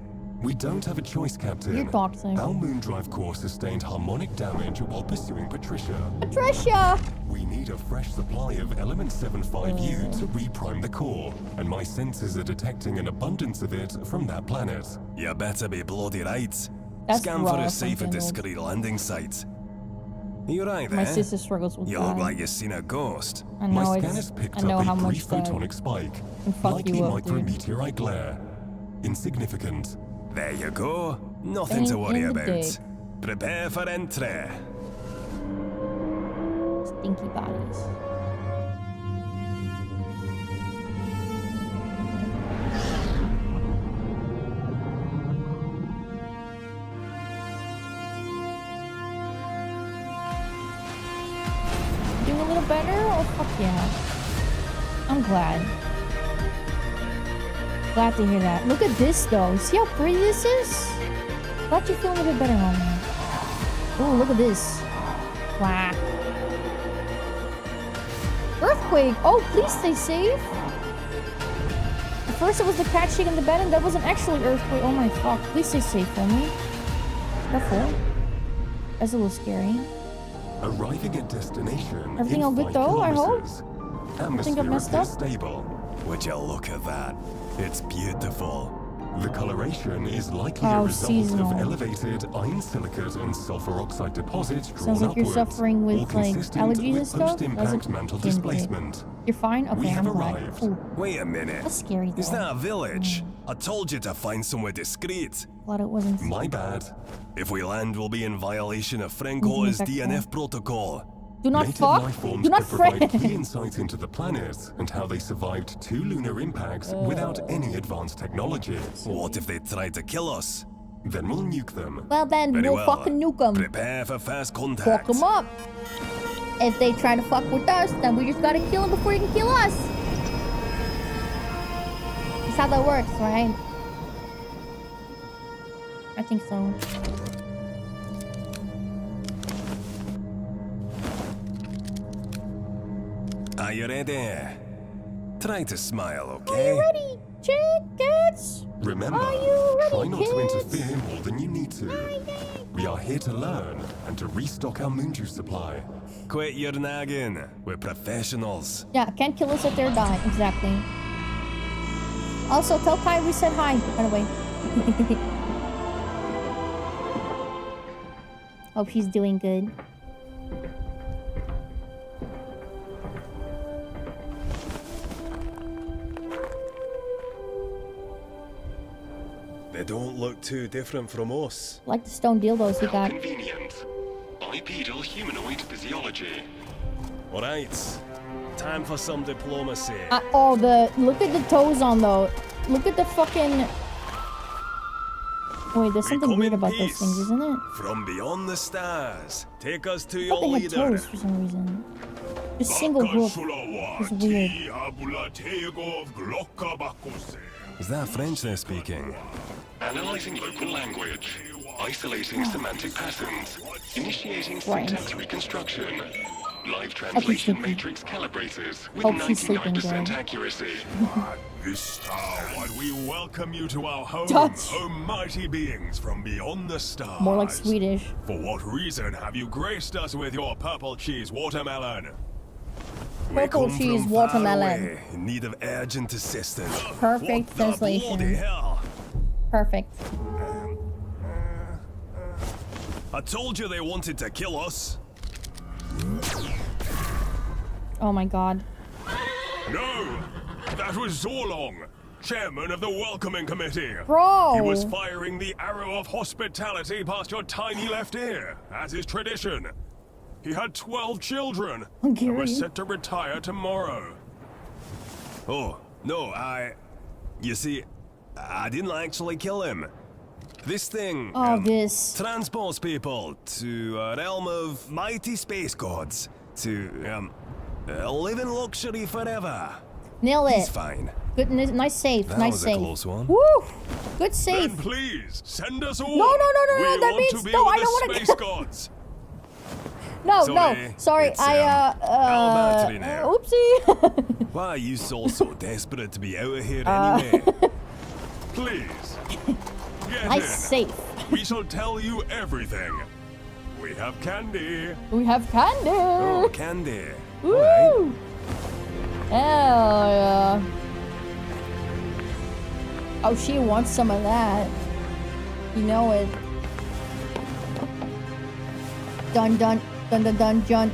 Speaker 10: We don't have a choice, Captain.
Speaker 3: You're toxic.
Speaker 10: Our moon drive core sustained harmonic damage while pursuing Patricia.
Speaker 3: Patricia!
Speaker 10: We need a fresh supply of element 75U to reprime the core, and my sensors are detecting an abundance of it from that planet. You better be bloody right.
Speaker 3: That's
Speaker 10: Scan for a
Speaker 3: rough,
Speaker 10: safe and
Speaker 3: Antonio.
Speaker 10: discreet landing site. You right there?
Speaker 3: My sister struggles with
Speaker 10: You
Speaker 3: that.
Speaker 10: look like you've seen a ghost.
Speaker 3: I know,
Speaker 10: My
Speaker 3: it's-
Speaker 10: scanners picked
Speaker 3: I know
Speaker 10: up
Speaker 3: how
Speaker 10: a
Speaker 3: much
Speaker 10: brief
Speaker 3: that
Speaker 10: photonic spike,
Speaker 3: can fuck
Speaker 10: like
Speaker 3: you
Speaker 10: a
Speaker 3: up, dude.
Speaker 10: micrometeorite glare. Insignificant. There you go. Nothing to
Speaker 3: Bang
Speaker 10: worry
Speaker 3: in the
Speaker 10: about.
Speaker 3: dick.
Speaker 10: Prepare for entry.
Speaker 3: Stinky bodies. Doing a little better? Oh, fuck yeah. I'm glad. Glad to hear that. Look at this, though. See how pretty this is? Glad you're feeling a bit better on me. Oh, look at this. Wow. Earthquake! Oh, please stay safe. At first it was the cat shaking the bed and that wasn't actually earthquake. Oh my fuck. Please stay safe for me. Careful. That's a little scary.
Speaker 11: Arriving at destination.
Speaker 3: Everything all good though, I hope? I think I messed up.
Speaker 11: Stable. Would you look at that? It's beautiful. The coloration is likely a result
Speaker 3: seasonal.
Speaker 11: of elevated iron silicate and sulfur oxide deposits drawn
Speaker 3: Sounds like
Speaker 11: upwards,
Speaker 3: you're suffering with like allergies and stuff.
Speaker 11: Post-impact mantle displacement.
Speaker 3: You're fine? Okay,
Speaker 11: We have
Speaker 3: I'm glad.
Speaker 11: arrived.
Speaker 3: Ooh,
Speaker 10: Wait a minute.
Speaker 3: that's scary though.
Speaker 10: Is that a village? I told you to find somewhere discreet.
Speaker 3: Glad it wasn't.
Speaker 11: My bad.
Speaker 10: If we land, we'll be in violation of Franco's DNF protocol.
Speaker 3: Do not
Speaker 11: Native
Speaker 3: fuck.
Speaker 11: life forms
Speaker 3: Do not
Speaker 11: could provide
Speaker 3: friend.
Speaker 11: key insights into the planet and how they survived 2 lunar impacts without any advanced technology.
Speaker 10: What if they tried to kill us?
Speaker 11: Then we'll nuke them.
Speaker 3: Well then,
Speaker 10: Very
Speaker 3: we'll
Speaker 10: well.
Speaker 3: fucking nuke them.
Speaker 10: Prepare for fast contact.
Speaker 3: Fuck them up. If they try to fuck with us, then we just gotta kill them before they can kill us. That's how that works, right? I think so.
Speaker 10: Are you ready? Try to smile, okay?
Speaker 3: Are you ready, chickens?
Speaker 11: Remember,
Speaker 3: Are you ready,
Speaker 11: try not
Speaker 3: kids?
Speaker 11: to interfere more than you need to. We are here to learn and to restock our moon juice supply.
Speaker 10: Quit your nagging. We're professionals.
Speaker 3: Yeah, can't kill us if they're dying. Exactly. Also, tell Kai we said hi, by the way. Hope he's doing good.
Speaker 10: They don't look too different from us.
Speaker 3: Like the stone dildos we got.
Speaker 11: Convenient. Bipedal humanoid physiology.
Speaker 10: Alright. Time for some diplomacy.
Speaker 3: Oh, look at the toes on though. Look at the fucking. Wait, there's something weird about those things, isn't it?
Speaker 10: From beyond the stars. Take us to
Speaker 3: I
Speaker 10: your
Speaker 3: thought they had
Speaker 10: leader.
Speaker 3: toes for some reason. The single hoof is weird.
Speaker 10: Is that French they're speaking?
Speaker 11: Analyzing local language. Isolating semantic patterns. Initiating syntax reconstruction. Live translation matrix calibrated with 99% accuracy.
Speaker 15: This time, we welcome you to our home,
Speaker 3: Dutch.
Speaker 15: O mighty beings from beyond the stars.
Speaker 3: More like Swedish.
Speaker 15: For what reason have you graced us with your purple cheese watermelon?
Speaker 3: Purple cheese watermelon.
Speaker 10: In need of urgent assistance.
Speaker 3: Perfect
Speaker 10: What the bloody
Speaker 3: translation.
Speaker 10: hell?
Speaker 3: Perfect.
Speaker 10: I told you they wanted to kill us.
Speaker 3: Oh my god.
Speaker 15: No! That was Zorlong, chairman of the Welcoming Committee.
Speaker 3: Bro!
Speaker 15: He was firing the arrow of hospitality past your tiny left ear, as is tradition. He had 12 children and was set to retire tomorrow.
Speaker 10: Oh, no, you see, I didn't actually kill him. This thing transports people to a realm of mighty space gods to live in luxury forever.
Speaker 3: Nail it.
Speaker 10: He's fine.
Speaker 3: Good, nice save.
Speaker 10: That
Speaker 3: nice
Speaker 10: was
Speaker 3: save.
Speaker 10: a close one.
Speaker 3: Woo! Good save.
Speaker 15: Then please send us all.
Speaker 3: No.
Speaker 15: We
Speaker 3: That
Speaker 15: want
Speaker 3: means
Speaker 15: to be
Speaker 3: no.
Speaker 15: with
Speaker 3: I
Speaker 15: the
Speaker 3: don't want to.
Speaker 15: space gods.
Speaker 3: No. Sorry.
Speaker 10: It's, battery now.
Speaker 3: Oopsie.
Speaker 10: Why are you so desperate to be out of here anyway?
Speaker 15: Please. Get
Speaker 3: Nice
Speaker 15: in.
Speaker 3: safe.
Speaker 15: We shall tell you everything. We have candy.
Speaker 3: We have candy.
Speaker 10: Oh, candy.
Speaker 3: Woo!
Speaker 10: Alright.
Speaker 3: Hell yeah. Oh, she wants some of that. You know it. Dun dun dun dun dun dun.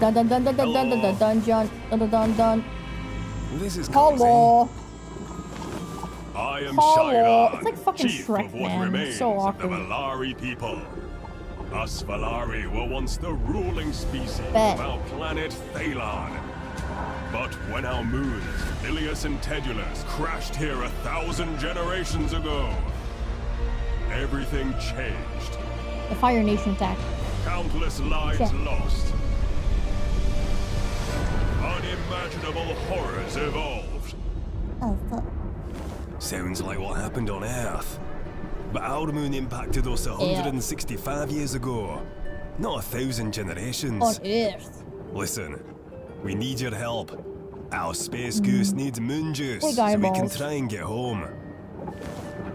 Speaker 3: Dun dun dun dun dun dun dun dun dun dun dun dun dun.
Speaker 10: This is
Speaker 3: Hello.
Speaker 15: I am
Speaker 3: Hello.
Speaker 15: Shairan,
Speaker 3: It's like fucking
Speaker 15: chief
Speaker 3: Shrek,
Speaker 15: of what
Speaker 3: man.
Speaker 15: remains
Speaker 3: So
Speaker 15: of the
Speaker 3: awkward.
Speaker 15: Valari people. Us Valari were once the ruling species
Speaker 3: Bet.
Speaker 15: of our planet Thalan. But when our moons, Ilias and Tedulus, crashed here 1,000 generations ago, everything changed.
Speaker 3: The Fire Nation attack.
Speaker 15: Countless lives
Speaker 3: Shit.
Speaker 15: lost. Unimaginable horrors evolved.
Speaker 3: Oh fuck.
Speaker 10: Sounds like what happened on Earth. But our moon impacted us 165 years ago. Not 1,000 generations.
Speaker 3: On Earth.
Speaker 10: Listen, we need your help. Our space goose needs moon juice so we can try and get home.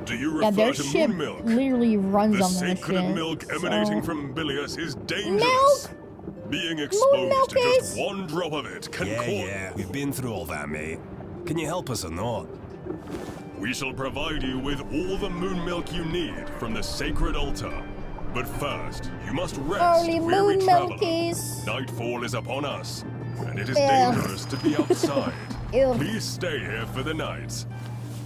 Speaker 15: Do you
Speaker 3: Yeah,
Speaker 15: refer
Speaker 3: their
Speaker 15: to
Speaker 3: ship
Speaker 15: moon milk?
Speaker 3: literally runs
Speaker 15: The
Speaker 3: on that
Speaker 15: sacred
Speaker 3: shit.
Speaker 15: milk emanating from Bilius is dangerous.
Speaker 3: Milk?
Speaker 15: Being
Speaker 3: milk
Speaker 15: exposed to
Speaker 3: is-
Speaker 15: just one drop of it can cause...
Speaker 10: Yeah, we've been through all that, mate. Can you help us or not?
Speaker 15: We shall provide you with all the moon milk you need from the sacred altar. But first, you must rest
Speaker 3: Holy
Speaker 15: where we
Speaker 3: moon
Speaker 15: travel.
Speaker 3: milkies.
Speaker 15: Nightfall is upon us, and it is
Speaker 3: Ew.
Speaker 15: dangerous to be outside.
Speaker 3: Ew.
Speaker 15: Please stay here for the night.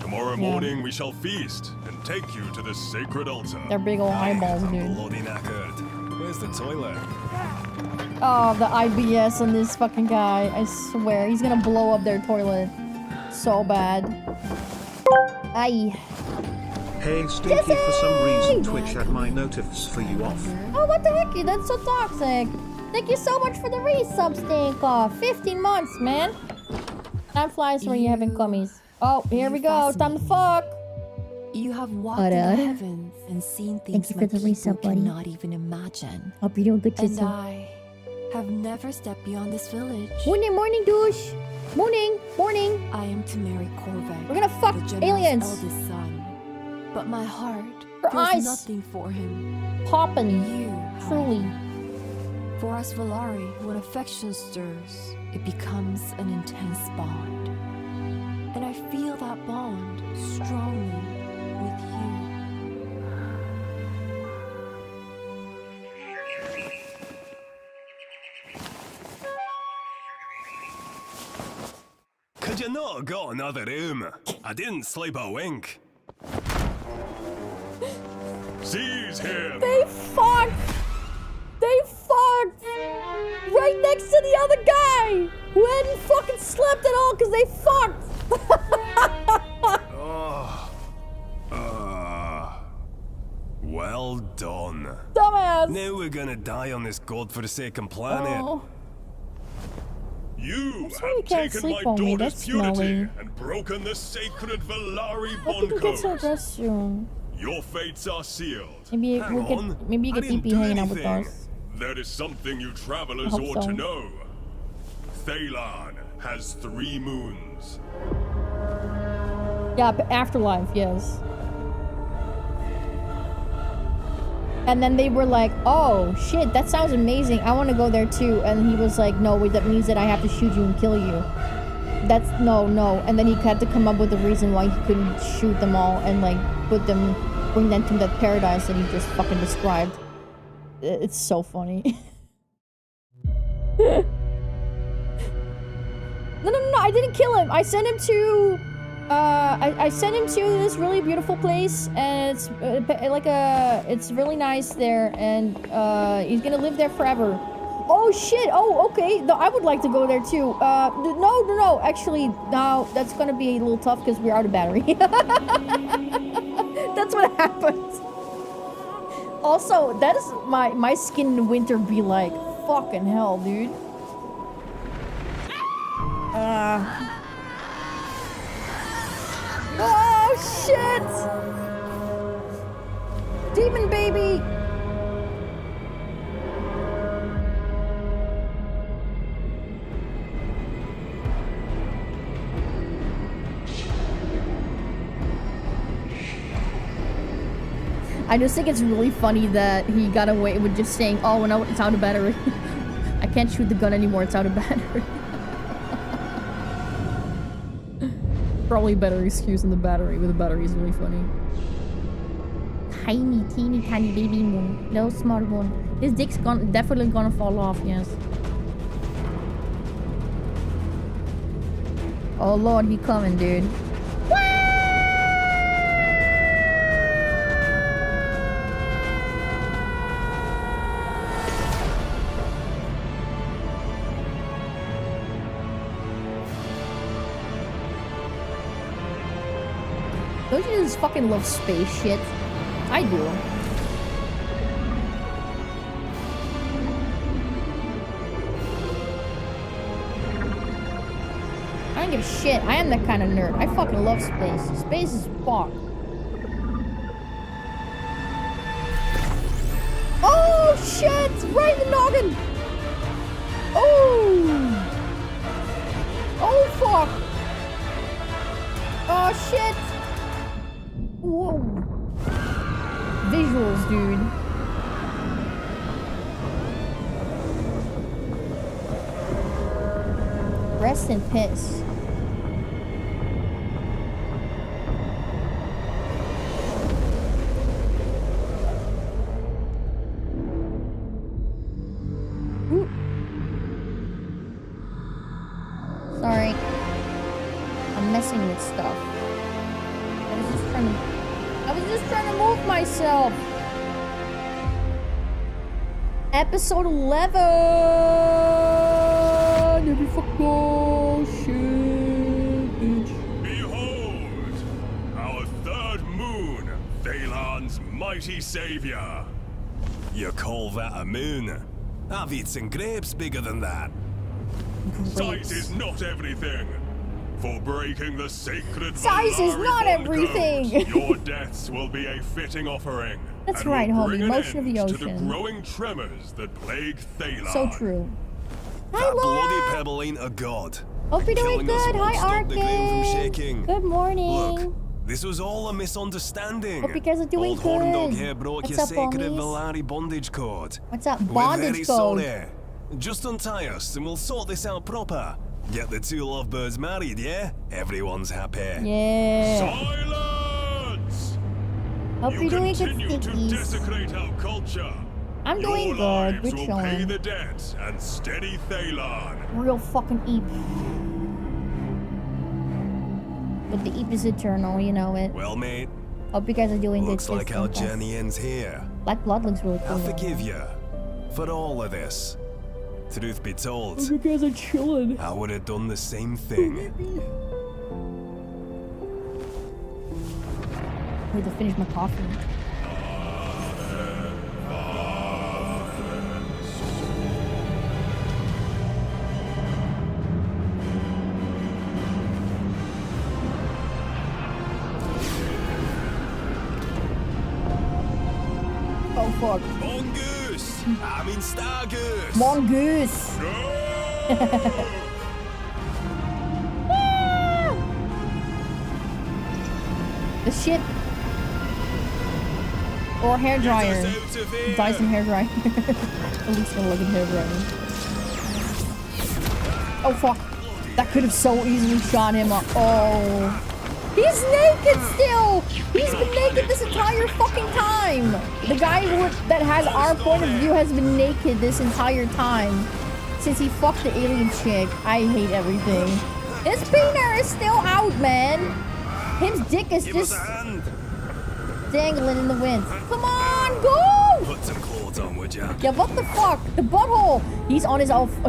Speaker 15: Tomorrow morning we shall feast and take you to the sacred altar.
Speaker 3: They're big old eyeballs,
Speaker 10: I'm
Speaker 3: dude.
Speaker 10: bloody knackered. Where's the toilet?
Speaker 3: Oh, the IBS on this fucking guy. I swear. He's gonna blow up their toilet. So bad. Aye.
Speaker 1: Hey, Stinky, for some reason Twitch had my notifs for you off.
Speaker 3: Oh, what the heck? That's so toxic. Thank you so much for the resub, Stinker. 15 months, man. Time flies when you're having cummies. Oh, here we go. Time to fuck.
Speaker 21: You have walked in the heavens and seen things my people cannot even imagine.
Speaker 3: Hope you're doing good,
Speaker 21: And
Speaker 3: Jitsu.
Speaker 21: I have never stepped beyond this village.
Speaker 3: Morning, morning, douche. Morning, morning.
Speaker 21: I am to marry Korvac.
Speaker 3: We're gonna fuck
Speaker 21: the general's
Speaker 3: aliens.
Speaker 21: eldest son. But my heart
Speaker 3: Her
Speaker 21: feels
Speaker 3: eyes
Speaker 21: nothing for him.
Speaker 3: Popping.
Speaker 21: You,
Speaker 3: Truly.
Speaker 21: For us Valari, when affection stirs, it becomes an intense bond. And I feel that bond strongly with you.
Speaker 10: Could you not have got another room? I didn't sleep a wink.
Speaker 15: Seize him!
Speaker 3: They fucked! They fucked! Right next to the other guy! Who hadn't fucking slept at all because they fucked!
Speaker 10: Well done.
Speaker 3: Dumbass!
Speaker 10: Now we're gonna die on this godforsaken planet.
Speaker 3: Oh.
Speaker 15: You
Speaker 3: sorry you
Speaker 15: have
Speaker 3: can't
Speaker 15: taken
Speaker 3: sleep
Speaker 15: my
Speaker 3: on me,
Speaker 15: daughter's
Speaker 3: that's
Speaker 15: purity
Speaker 3: smelly.
Speaker 15: and broken the sacred Valari
Speaker 3: I think
Speaker 15: bond
Speaker 3: we get to the
Speaker 15: codes.
Speaker 3: restroom.
Speaker 15: Your fates are sealed.
Speaker 3: Maybe
Speaker 10: Hang
Speaker 3: we'll
Speaker 10: on.
Speaker 3: get maybe you
Speaker 10: I
Speaker 3: get
Speaker 10: didn't
Speaker 3: DP
Speaker 10: do
Speaker 3: hanging out with
Speaker 10: anything.
Speaker 3: us.
Speaker 15: There is something you travelers
Speaker 3: I hope
Speaker 15: ought
Speaker 3: so.
Speaker 15: to know. Thalan has 3 moons.
Speaker 3: Yeah, but afterlife, yes. And then they were like, oh shit, that sounds amazing. I want to go there too. And he was like, no, wait, that means that I have to shoot you and kill you. That's no. And then he had to come up with a reason why he couldn't shoot them all and like bring them to that paradise that he just fucking described. It's so funny. No, I didn't kill him. I sent him to I sent him to this really beautiful place, and it's it's really nice there, and he's gonna live there forever. Oh shit! Oh, okay. No, I would like to go there too. No. Actually, no, that's gonna be a little tough because we're out of battery. That's what happens. Also, that is my skin in the winter be like fucking hell, dude. Oh shit! Demon baby! I just think it's really funny that he got away with just saying, oh no, it's out of battery. I can't shoot the gun anymore, it's out of battery. Probably a better excuse than the battery, but the battery is really funny. Tiny, teeny, tiny baby moon. No smart one. His dick's definitely gonna fall off, yes. Oh lord, he coming, dude. Don't you just fucking love space shit? I do. I don't give a shit. I am that kind of nerd. I fucking love space. Space is fuck. Oh shit! Right in the noggin! Oh! Oh fuck! Oh shit! Whoa! Visuals, dude. Rest in piss. Ooh. Sorry. I'm messing with stuff. I was just trying to move myself. Episode 11. Every fucking shit, bitch.
Speaker 15: Behold, our third moon, Thaylan's mighty savior.
Speaker 10: You call that a moon? I've eaten grapes bigger than that.
Speaker 15: Size is not everything. For breaking the sacred
Speaker 3: size is not everything.
Speaker 15: Code, your deaths will be a fitting offering.
Speaker 3: That's right, homie. Motion of the ocean.
Speaker 15: To the growing tremors that plague Thaylan.
Speaker 3: So true.
Speaker 10: That
Speaker 3: Hi,
Speaker 10: bloody pebble ain't a god.
Speaker 3: Hope you're doing good. Hi,
Speaker 10: Arcade.
Speaker 3: Good morning.
Speaker 10: Look, this was all a misunderstanding.
Speaker 3: Hope you guys are doing
Speaker 10: Old
Speaker 3: good.
Speaker 10: Horn Dog here broke
Speaker 3: What's
Speaker 10: your
Speaker 3: up,
Speaker 10: sacred
Speaker 3: homies?
Speaker 10: Valari bondage code.
Speaker 3: What's up,
Speaker 10: We're
Speaker 3: bondage
Speaker 10: very
Speaker 3: code?
Speaker 10: sorry. Just untie us and we'll sort this out proper. Get the two lovebirds married, yeah? Everyone's happy.
Speaker 3: Yeah.
Speaker 15: Silence!
Speaker 3: Hope you're doing good,
Speaker 15: continue to
Speaker 3: stickies.
Speaker 15: desecrate our culture.
Speaker 3: I'm doing
Speaker 15: Your
Speaker 3: good.
Speaker 15: lives
Speaker 3: We're
Speaker 15: will
Speaker 3: chilling.
Speaker 15: pay the debt and steady Thaylan.
Speaker 3: Real fucking eep. But the eep is eternal, you know it.
Speaker 10: Well, mate.
Speaker 3: Hope you guys are doing
Speaker 10: Looks
Speaker 3: good.
Speaker 10: like our journey ends here.
Speaker 3: Black Blood looks really cool.
Speaker 10: I forgive you for all of this. Truth be told,
Speaker 3: You guys are chilling.
Speaker 10: I would have done the same thing.
Speaker 3: I need to finish my coffee. Oh fuck.
Speaker 10: Mongoose! I mean Stargoose!
Speaker 3: Mongoose! The ship. Or hair dryer. Dyson hair dryer. At least gonna look at hair dryer. Oh fuck. That could have so easily shot him up. Oh. He's naked still! He's been naked this entire fucking time! The guy that has our point of view has been naked this entire time. Since he fucked the alien chick. I hate everything. His peener is still out, man! His dick is just dangling in the wind. Come on, go!
Speaker 10: Put some clothes on, would ya?
Speaker 3: Yeah, what the fuck? The butthole! He's on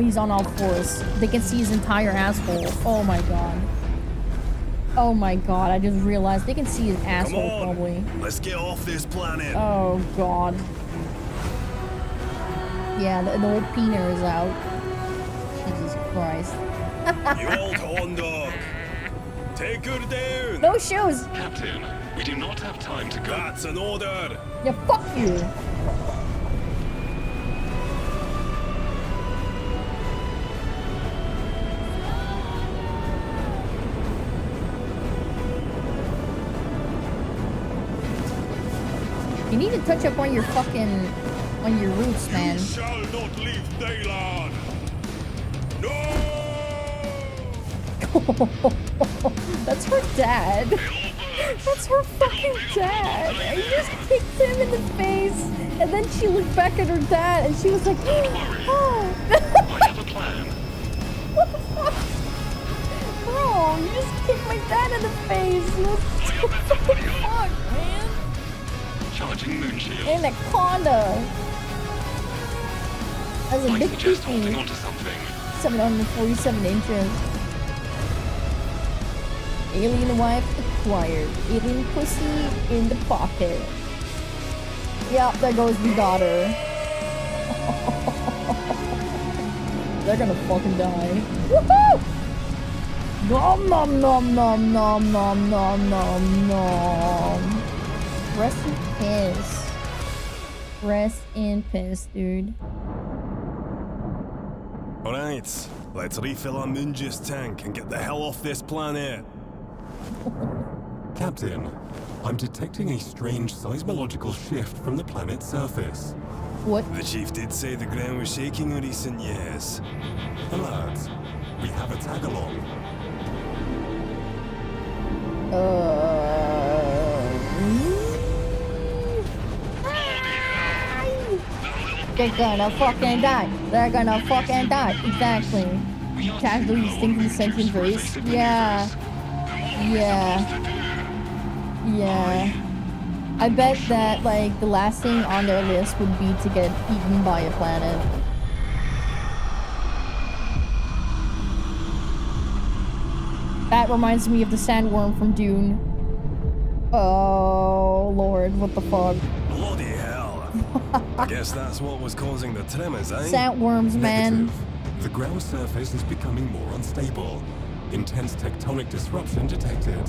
Speaker 3: he's on all fours. They can see his entire asshole. Oh my god. Oh my god, I just realized they can see his asshole probably.
Speaker 10: Let's get off this planet.
Speaker 3: Oh god. Yeah, the old peener is out. Jesus Christ.
Speaker 10: You old horn dog. Take her down.
Speaker 3: No shoes.
Speaker 11: Captain, we do not have time to go.
Speaker 10: That's an order.
Speaker 3: Yeah, fuck you. You need to touch up on your roots, man.
Speaker 15: You shall not leave Thaylan. No!
Speaker 3: That's her dad. That's her fucking dad. And you just kicked him in the face. And then she looked back at her dad and she was like, oh.
Speaker 11: I have a plan.
Speaker 3: What the fuck? Bro, you just kicked my dad in the face. What the fuck, man?
Speaker 11: Charging moon shield.
Speaker 3: Anaconda. That's a big
Speaker 11: Just holding
Speaker 3: cookie.
Speaker 11: onto something.
Speaker 3: 747 inches. Alien wife acquired. Alien pussy in the pocket. Yep, there goes the daughter. They're gonna fucking die. Woohoo! Nom nom nom nom nom nom nom nom nom. Rest in peace. Rest in peace, dude.
Speaker 15: Alright, let's refill our moon juice tank and get the hell off this planet.
Speaker 11: Captain, I'm detecting a strange seismological shift from the planet's surface.
Speaker 3: What?
Speaker 15: The chief did say the ground was shaking in recent years.
Speaker 11: Lads, we have a tag-along.
Speaker 3: They're gonna fucking die. They're gonna fucking die. Exactly. Casually stinking sentient voice. Yeah. I bet that, like, the last thing on their list would be to get eaten by a planet. That reminds me of the sandworm from Dune. Oh, Lord, what the fuck?
Speaker 15: Bloody hell. I guess that's what was causing the tremors, eh?
Speaker 3: Sandworms, man.
Speaker 11: The ground surface is becoming more unstable. Intense tectonic disruption detected.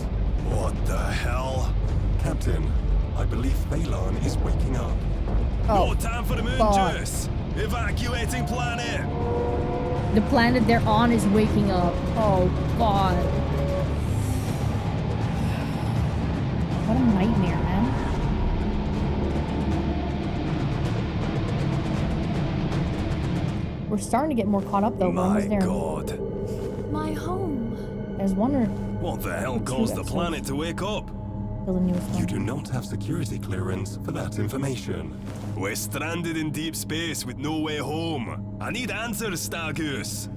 Speaker 15: What the hell?
Speaker 11: Captain, I believe Phelan is waking up.
Speaker 3: Oh,
Speaker 15: no time for the moon juice! Evacuating planet!
Speaker 3: The planet they're on is waking up. Oh, God. What a nightmare, man. We're starting to get more caught up, though. We're almost there.
Speaker 15: My God.
Speaker 19: My home.
Speaker 3: I was wondering.
Speaker 15: What the hell caused the planet to wake up?
Speaker 11: You do not have security clearance for that information.
Speaker 15: We're stranded in deep space with no way home. I need answers, Stargoose.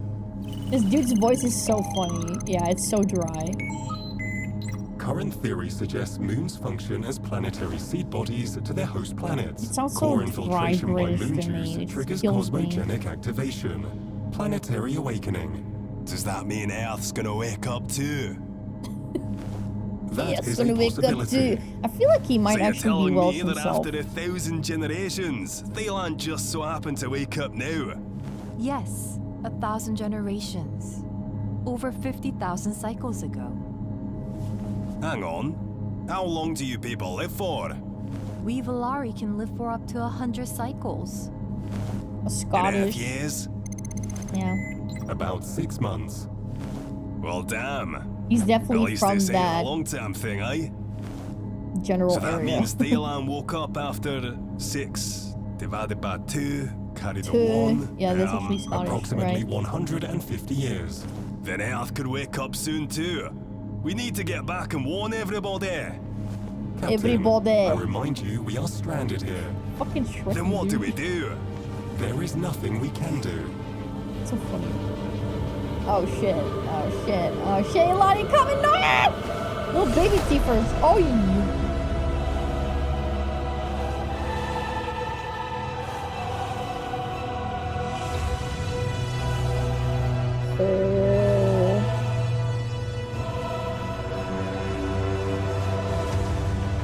Speaker 3: This dude's voice is so funny. Yeah, it's so dry.
Speaker 11: Current theory suggests moons function as planetary seed bodies to their host planets.
Speaker 3: It sounds
Speaker 11: Core
Speaker 3: so
Speaker 11: infiltration by
Speaker 3: dry-British
Speaker 11: moon
Speaker 3: to me.
Speaker 11: juice
Speaker 3: It
Speaker 11: triggers
Speaker 3: kills me.
Speaker 11: cosmogenic activation. Planetary awakening.
Speaker 15: Does that mean Earth's gonna wake up too?
Speaker 11: That is
Speaker 3: gonna
Speaker 11: a
Speaker 3: wake up
Speaker 11: possibility.
Speaker 3: too. I feel like he might
Speaker 15: so
Speaker 3: actually be well
Speaker 15: you're telling me that
Speaker 3: himself.
Speaker 15: after 1,000 generations, Thailand just so happened to wake up now?
Speaker 21: Yes, 1,000 generations. Over 50,000 cycles ago.
Speaker 15: Hang on. How long do you people live for?
Speaker 21: We Volari can live for up to 100 cycles.
Speaker 3: A Scottish.
Speaker 15: years?
Speaker 3: Yeah.
Speaker 11: About 6 months.
Speaker 15: Well, damn.
Speaker 3: He's
Speaker 15: At
Speaker 3: definitely
Speaker 15: least
Speaker 3: from
Speaker 15: this ain't
Speaker 3: that
Speaker 15: a long-term thing, eh?
Speaker 3: general
Speaker 15: So that
Speaker 3: area.
Speaker 15: means Thailand woke up after 6 divided by 2, carry the
Speaker 3: 2.
Speaker 15: 1.
Speaker 3: Yeah, that's actually Scottish,
Speaker 11: Approximately
Speaker 3: right?
Speaker 11: 150 years.
Speaker 15: Then Earth could wake up soon too. We need to get back and warn everybody.
Speaker 11: Captain,
Speaker 3: Everybody.
Speaker 11: I remind you, we are stranded here.
Speaker 3: Fucking Shrek.
Speaker 15: Then what do we do?
Speaker 11: There is nothing we can do.
Speaker 3: So funny. Oh shit. Oh shit. Oh shit. Lottie coming. No! Little baby teethers. Oh,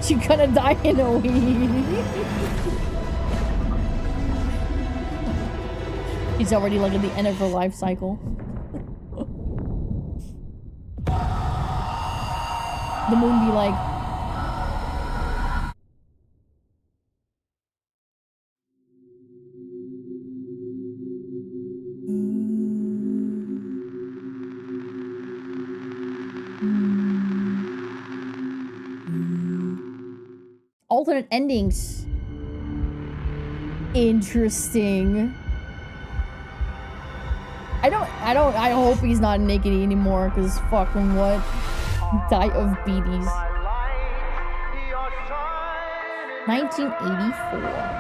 Speaker 3: She's gonna die in a week. She's already like at the end of her life cycle. The moon be like, alternate endings. Interesting. I hope he's not naked anymore, cause fucking what? Die of beaties. 1984.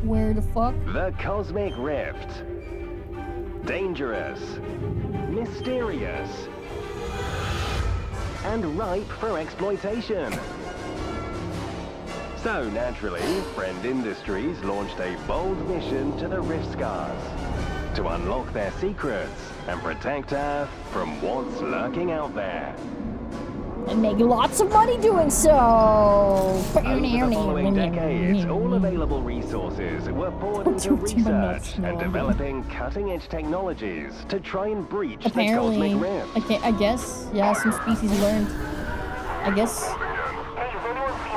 Speaker 3: Where the fuck?
Speaker 6: The Cosmic Rift. Dangerous. Mysterious. And ripe for exploitation. So naturally, Friend Industries launched a bold mission to the Rift Scars to unlock their secrets and protect Earth from what's lurking out there.
Speaker 3: And make lots of money doing so.
Speaker 6: Over the following decades, all available resources were poured into research and developing cutting-edge technologies to try and breach the cosmic rift.
Speaker 3: Okay, I guess. Yeah, some species learned. I guess.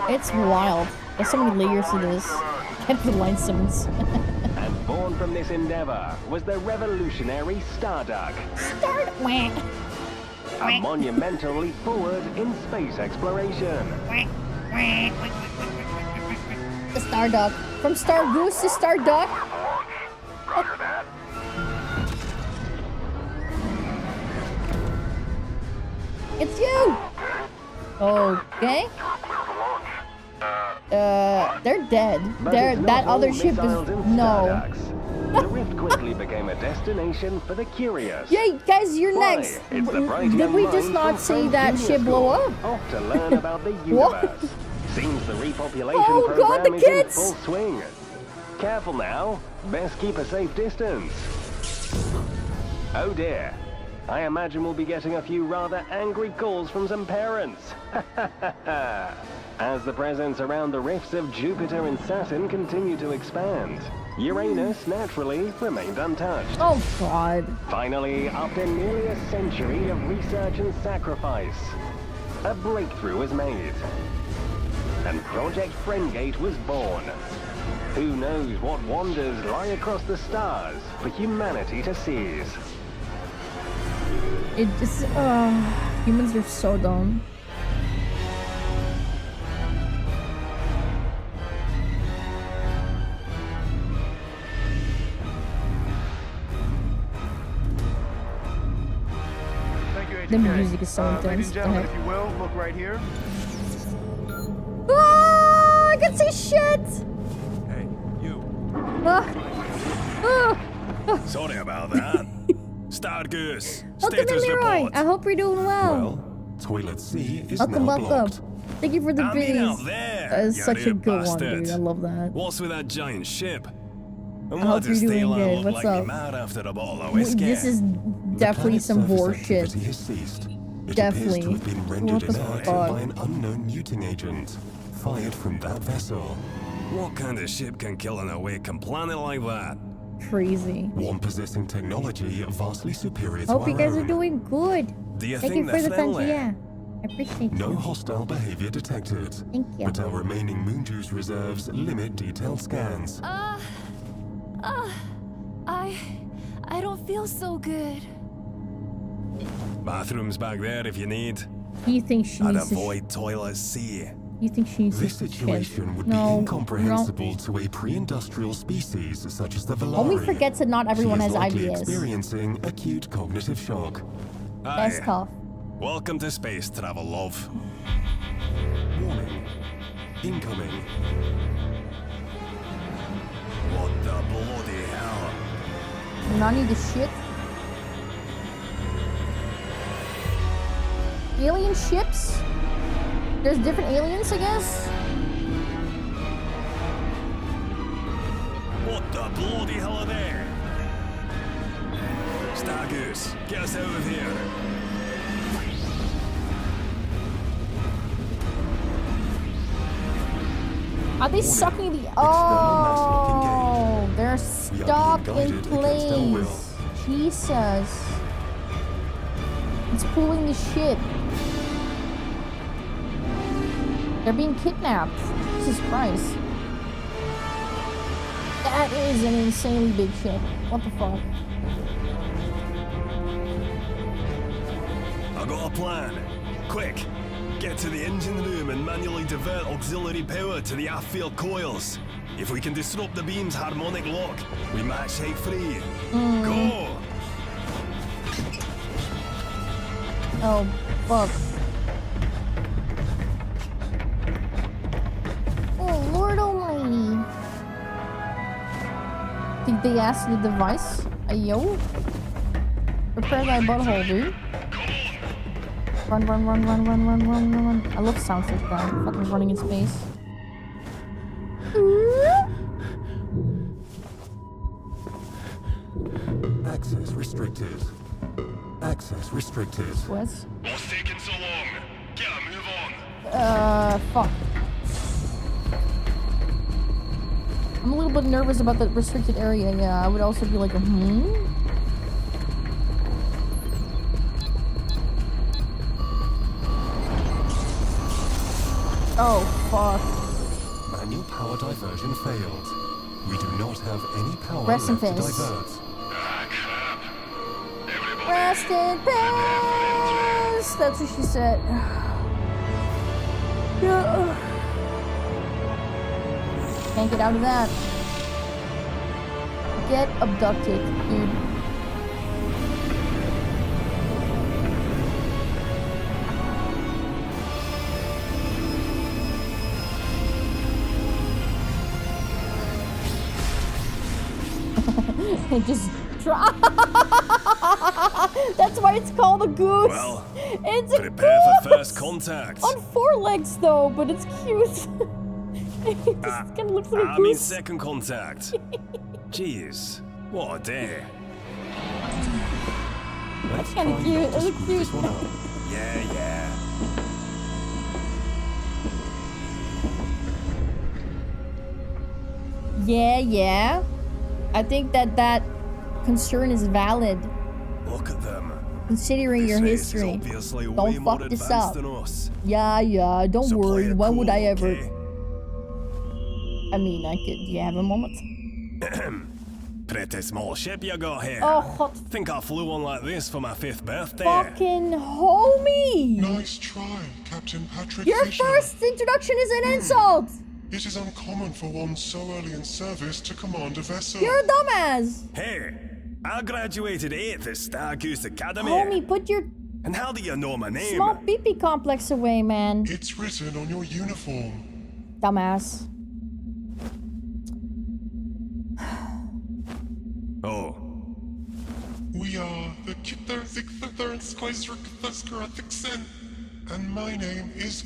Speaker 3: It's wild. There's so many layers to this. Can't be line Simmons.
Speaker 6: And born from this endeavor was the revolutionary Starduck.
Speaker 3: Starduck.
Speaker 6: A monumental leap forward in space exploration.
Speaker 3: The Starduck. From Star Goose to Starduck.
Speaker 7: Roger that.
Speaker 3: It's you! Okay. They're dead. That other ship is... No.
Speaker 6: The rift quickly became a destination for the curious.
Speaker 3: Yay, guys, you're next. Did we just not see that ship blow up?
Speaker 6: Off to learn about the universe. Seems the repopulation
Speaker 3: God, the
Speaker 6: program
Speaker 3: kids!
Speaker 6: is in full swing. Careful now. Best keep a safe distance. Oh dear. I imagine we'll be getting a few rather angry calls from some parents. As the presence around the rifts of Jupiter and Saturn continue to expand, Uranus naturally remained untouched.
Speaker 3: Oh God.
Speaker 6: Finally, after nearly a century of research and sacrifice, a breakthrough was made. And Project Friendgate was born. Who knows what wonders lie across the stars for humanity to seize.
Speaker 3: It just, humans are so dumb. The music is so intense.
Speaker 2: Ladies and gentlemen, if you will, look right here.
Speaker 3: Oh, I can see shit!
Speaker 10: Hey, you.
Speaker 15: Sorry about that. Star Goose,
Speaker 3: Welcome to
Speaker 15: status
Speaker 3: Leroy.
Speaker 15: report.
Speaker 3: I hope you're doing well.
Speaker 10: Toilet C is
Speaker 3: Welcome,
Speaker 10: now
Speaker 3: welcome.
Speaker 10: blocked.
Speaker 3: Thank you for the
Speaker 15: out
Speaker 3: biz.
Speaker 15: there,
Speaker 3: That's
Speaker 15: you
Speaker 3: such a
Speaker 15: little
Speaker 3: good one,
Speaker 15: bastard.
Speaker 3: dude. I love that.
Speaker 15: What's with that giant ship? And
Speaker 3: I
Speaker 15: what
Speaker 3: hope
Speaker 15: does
Speaker 3: you're doing
Speaker 15: Thailand
Speaker 3: good.
Speaker 15: look
Speaker 3: What's
Speaker 15: like
Speaker 3: up?
Speaker 15: you're mad after a bottle of whiskey?
Speaker 3: This is definitely some horse shit.
Speaker 10: Has ceased. It
Speaker 3: Definitely.
Speaker 10: appears to have been rendered
Speaker 3: What the
Speaker 10: inactive
Speaker 3: fuck?
Speaker 10: by an unknown muting agent fired from that vessel.
Speaker 15: What kind of ship can kill an awake planet like that?
Speaker 3: Crazy.
Speaker 10: One possessing technology vastly superior to
Speaker 3: Hope you
Speaker 10: our
Speaker 3: guys are
Speaker 10: own.
Speaker 3: doing good.
Speaker 10: Do you
Speaker 3: Thank
Speaker 10: think
Speaker 3: you for
Speaker 10: they're
Speaker 3: the thumbs.
Speaker 10: friendly?
Speaker 3: Yeah. I appreciate
Speaker 10: No
Speaker 3: you.
Speaker 10: hostile behavior detected.
Speaker 3: Thank you.
Speaker 10: But our remaining moon juice reserves limit detailed scans.
Speaker 21: I don't feel so good.
Speaker 15: Bathrooms back there if you need.
Speaker 3: You think she
Speaker 15: I'd
Speaker 3: needs to
Speaker 15: avoid toilet C.
Speaker 3: You think she needs
Speaker 10: This
Speaker 3: to
Speaker 10: situation would be
Speaker 3: No,
Speaker 10: incomprehensible to a pre-industrial species such as the Valari.
Speaker 3: Only forgets that not everyone
Speaker 10: She
Speaker 3: has
Speaker 10: is likely
Speaker 3: IBS.
Speaker 10: experiencing acute cognitive shock.
Speaker 3: That's
Speaker 15: Aye.
Speaker 3: tough.
Speaker 15: Welcome to space travel, love.
Speaker 10: Warning. Incoming.
Speaker 15: What the bloody hell?
Speaker 3: Nani the shit. Alien ships? There's different aliens, I guess?
Speaker 15: What the bloody hell are there? Star Goose, get us out of here.
Speaker 3: Are they sucking the... Oh, they're stuck in place. Jesus. It's pulling the ship. They're being kidnapped. Jesus Christ. That is an insanely big ship. What the fuck?
Speaker 15: I got a plan. Quick, get to the engine room and manually divert auxiliary power to the aft field coils. If we can disrupt the beam's harmonic lock, we match height free. Go!
Speaker 3: Oh, fuck. Oh, Lord Almighty. Think they asked the device? Ayo. Prepare thy butthole, dude. Run, run, run, run, run, run, run, run, run. I love sounds like that. Fucking running in space.
Speaker 10: Access restricted. Access restricted.
Speaker 3: What?
Speaker 15: What's taking so long? Get a move on.
Speaker 3: Fuck. I'm a little bit nervous about the restricted area. Yeah, I would also be like, Oh, fuck.
Speaker 10: Manual power diversion failed. We do not have any power
Speaker 3: Rest
Speaker 10: left
Speaker 3: in
Speaker 10: to
Speaker 3: peace.
Speaker 10: divert.
Speaker 3: Rest in peace! That's what she said. Can't get out of that. Get abducted, dude. Just try. That's why it's called a goose.
Speaker 10: Well,
Speaker 3: it's a
Speaker 10: prepare
Speaker 3: goose.
Speaker 10: for first contact.
Speaker 3: On 4 legs though, but it's cute. It just kind of looks like a
Speaker 10: I mean
Speaker 3: goose.
Speaker 10: second contact. Jeez, what a day.
Speaker 3: That's kind of cute. It looks cute.
Speaker 10: Yeah.
Speaker 3: Yeah. I think that concern is valid.
Speaker 10: Look at them.
Speaker 3: Considering your
Speaker 10: This race is
Speaker 3: history.
Speaker 10: obviously way
Speaker 3: Don't
Speaker 10: more
Speaker 3: fuck this
Speaker 10: advanced
Speaker 3: up.
Speaker 10: than us.
Speaker 3: Yeah. Don't
Speaker 10: So play
Speaker 3: worry.
Speaker 10: it
Speaker 3: When would
Speaker 10: cool,
Speaker 3: I ever?
Speaker 10: okay?
Speaker 3: I mean, I could. Do you have a moment?
Speaker 10: Pretty small ship you got here.
Speaker 3: Oh, hot.
Speaker 10: Think I flew one like this for my 5th birthday.
Speaker 3: Fucking homie!
Speaker 5: Nice try, Captain Patrick
Speaker 3: Your
Speaker 5: Fisher.
Speaker 3: first introduction is an insult!
Speaker 5: It is uncommon for one so early in service to command a vessel.
Speaker 3: You're a dumbass!
Speaker 10: Hey, I graduated 8th at Star Goose Academy.
Speaker 3: Homie, put your
Speaker 10: And how do you know my name?
Speaker 3: small pee-pee complex away, man.
Speaker 5: It's written on your uniform.
Speaker 3: Dumbass.
Speaker 10: Oh.
Speaker 5: We are the and my name is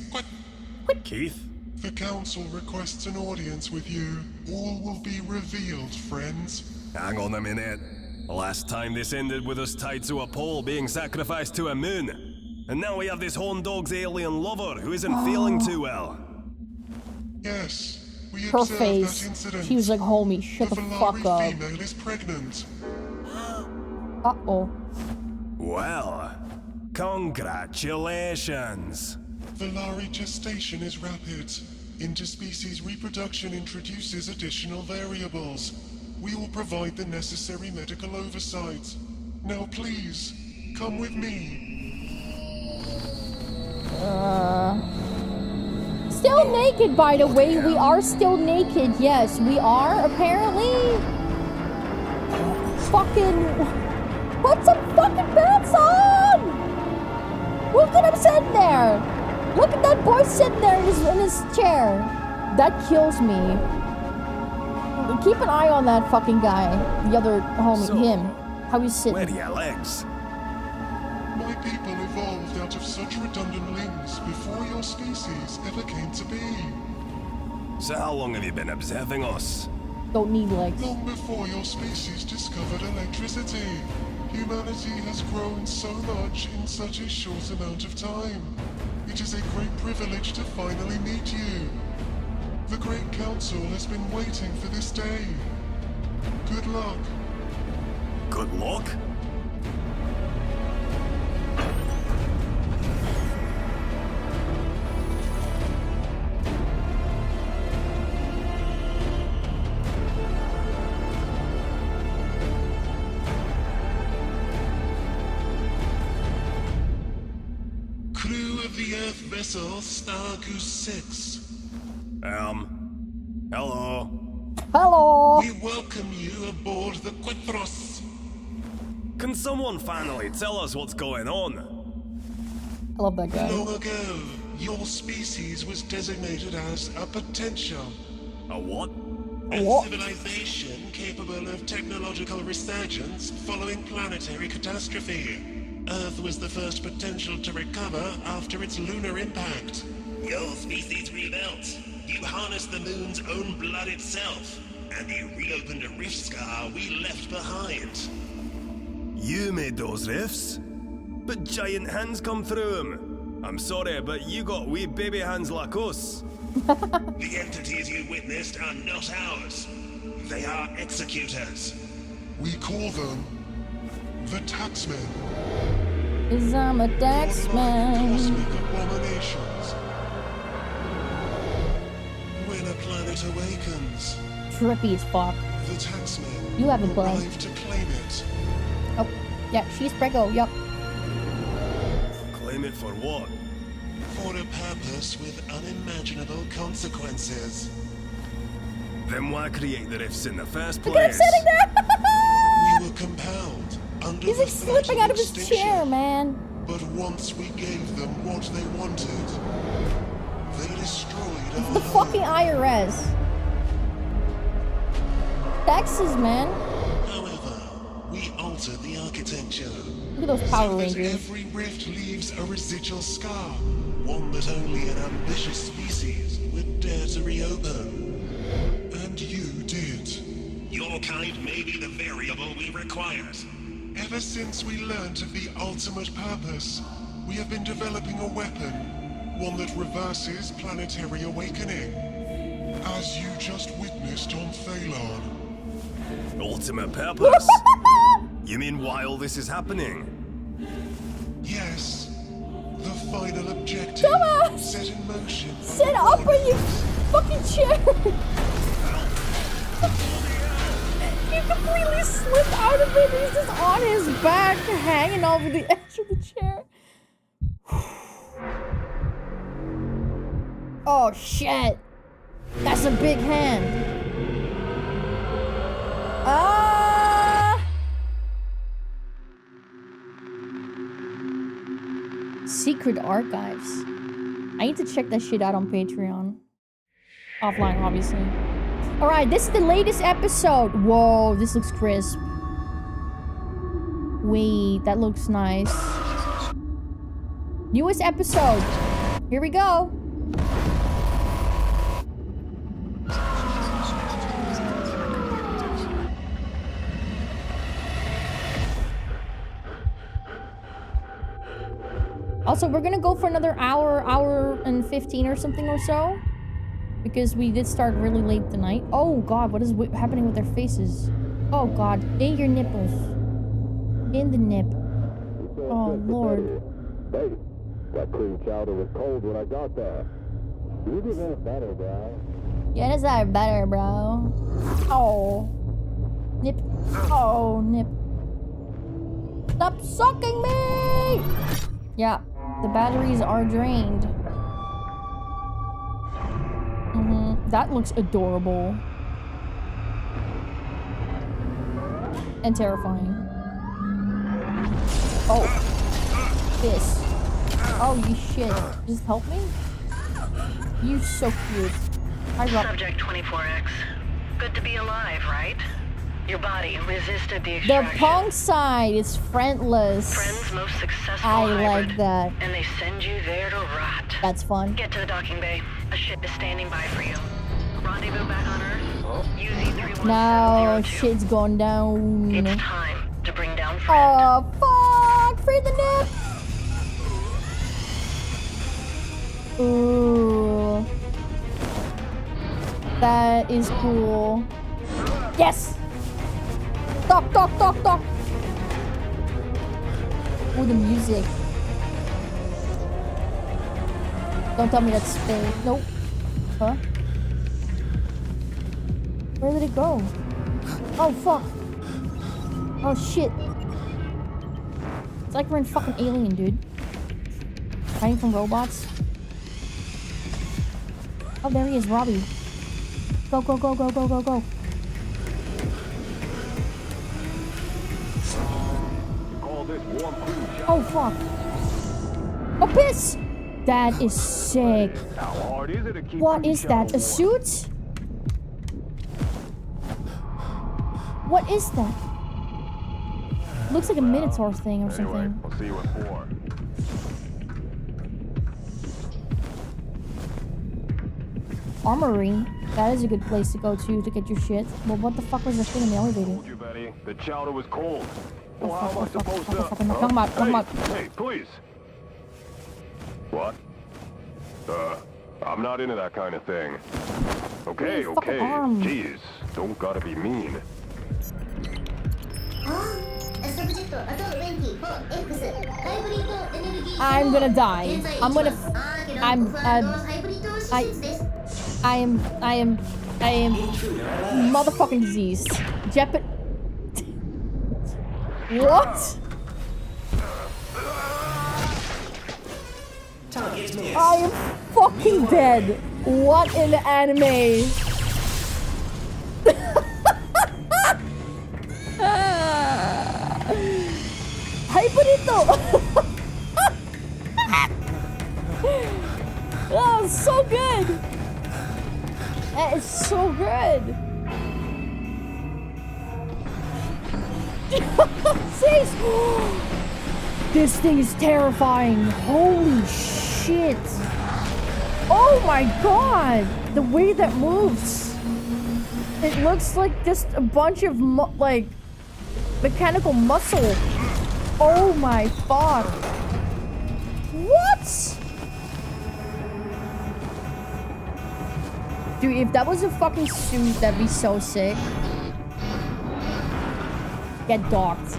Speaker 10: Keith?
Speaker 5: The council requests an audience with you. All will be revealed, friends.
Speaker 10: Hang on a minute. Last time this ended with us tied to a pole being sacrificed to a moon. And now we have this horn dog's alien lover who isn't feeling too well.
Speaker 5: Yes, we
Speaker 3: Her
Speaker 5: observed
Speaker 3: face.
Speaker 5: that incident.
Speaker 3: She was like, homie, shut the fuck up.
Speaker 5: The female is pregnant.
Speaker 3: Uh-oh.
Speaker 10: Well, congratulations.
Speaker 5: Valari gestation is rapid. Interspecies reproduction introduces additional variables. We will provide the necessary medical oversight. Now please, come with me.
Speaker 3: Still naked, by the way. We are still naked. Yes, we are, apparently. Fucking... Put some fucking pants on! Look at him sitting there. Look at that boy sitting there in his chair. That kills me. Keep an eye on that fucking guy. The other homie, him. How he's sitting.
Speaker 10: Where are your legs?
Speaker 5: My people evolved out of such redundant limbs before your species ever came to be.
Speaker 10: So how long have you been observing us?
Speaker 3: Don't need legs.
Speaker 5: Long before your species discovered electricity. Humanity has grown so much in such a short amount of time. It is a great privilege to finally meet you. The Great Council has been waiting for this day. Good luck.
Speaker 10: Good luck?
Speaker 5: Crew of the Earth vessel Star Goose 6.
Speaker 10: Hello.
Speaker 3: Hello.
Speaker 5: We welcome you aboard the Quatros.
Speaker 10: Can someone finally tell us what's going on?
Speaker 3: I love that guy.
Speaker 5: Long ago, your species was designated as a potential.
Speaker 10: A what?
Speaker 5: A civilization capable of technological resurgence following planetary catastrophe. Earth was the first potential to recover after its lunar impact.
Speaker 15: Your species rebuilt. You harnessed the moon's own blood itself, and you reopened a rift scar we left behind. You made those rifts? But giant hands come through them. I'm sorry, but you got wee baby hands like us. The entities you witnessed are not ours. They are executors.
Speaker 5: We call them the Taxmen.
Speaker 3: Cause I'm a taxman.
Speaker 5: Cosmic abominations.
Speaker 15: When a planet awakens,
Speaker 3: Trippy as fuck.
Speaker 5: the Taxmen
Speaker 3: You have a bug.
Speaker 5: arrive to claim it.
Speaker 3: Oh, yeah, she's preggo, yup.
Speaker 15: claim it for what? For a purpose with unimaginable consequences. Then why create the rifts in the first place?
Speaker 3: Look at him sitting there!
Speaker 15: We were compelled under
Speaker 3: He's like slipping out of his chair, man.
Speaker 5: But once we gave them what they wanted, they destroyed
Speaker 3: It's
Speaker 5: our
Speaker 3: the fucking IRS. Taxes, man.
Speaker 5: However, we altered the architecture.
Speaker 3: Look at those Power
Speaker 5: so that
Speaker 3: Rangers.
Speaker 5: every rift leaves a residual scar, one that only an ambitious species would dare to reopen. And you did.
Speaker 15: Your kind may be the variable we required.
Speaker 5: Ever since we learned of the ultimate purpose, we have been developing a weapon, one that reverses planetary awakening, as you just witnessed on Thalon.
Speaker 15: Ultimate purpose? You mean why all this is happening?
Speaker 5: Yes. The final objective
Speaker 3: Dumbass!
Speaker 5: set in motion.
Speaker 3: Sit up in your fucking chair! He completely slipped out of it. He's just on his back, hanging over the edge of the chair. Oh shit! That's a big hand. Secret archives. I need to check that shit out on Patreon. Offline, obviously. Alright, this is the latest episode. Whoa, this looks crisp. Wait, that looks nice. Newest episode. Here we go. Also, we're gonna go for another hour and 15 or something or so. Because we did start really late tonight. Oh god, what is happening with their faces? Oh god, in your nipples. In the nip. Oh lord.
Speaker 6: Hey, that cream chowder was cold when I got there. You deserve better, bro.
Speaker 3: You deserve better, bro. Oh. Nip. Oh, nip. Stop sucking me! Yeah, the batteries are drained. That looks adorable. And terrifying. Oh. This. Oh, you shit. Just help me? You so cute.
Speaker 4: Subject 24X. Good to be alive, right? Your body resisted the extraction.
Speaker 3: The punk side is friendless.
Speaker 4: Friend's most successful
Speaker 3: I
Speaker 4: hybrid,
Speaker 3: like that.
Speaker 4: And they send you there to rot.
Speaker 3: That's fun.
Speaker 4: Get to the docking bay. A ship is standing by for you. Rendezvous back on Earth. Use E31.
Speaker 3: Now shit's going down.
Speaker 4: It's time to bring down Friend.
Speaker 3: Oh fuck! Free the nip! Ooh. That is cool. Yes! Talk, talk, talk, talk! Ooh, the music. Don't tell me that's space. Nope. Huh? Where did it go? Oh, fuck. Oh, shit. It's like we're in fucking Alien, dude. Hiding from robots. Oh, there he is, Robbie. Go, go, go, go, go, go, go. Oh, fuck. Oh, piss! That is sick. What is that? A suit? What is that? Looks like a Minotaur thing or something.
Speaker 6: I'll see you at 4.
Speaker 3: Armory. That is a good place to go to get your shit. Well, what the fuck was the thing in the elevator?
Speaker 6: Told you, Betty. The chowder was cold. Well, how am I
Speaker 3: Fuck,
Speaker 6: supposed to...
Speaker 3: Come on, come on.
Speaker 6: Hey, please. What? I'm not into that kind of thing. Okay, okay. Jeez, don't gotta be mean.
Speaker 3: I'm gonna die. I am motherfucking diseased. Jeopard. What? I am fucking dead. What in the anime? Hyperito! Oh, so good! That is so good! Jeez. This thing is terrifying. Holy shit. Oh my god. The way that moves. It looks like just a bunch of like mechanical muscle. Oh my fuck. What? Dude, if that was a fucking suit, that'd be so sick. Get docked.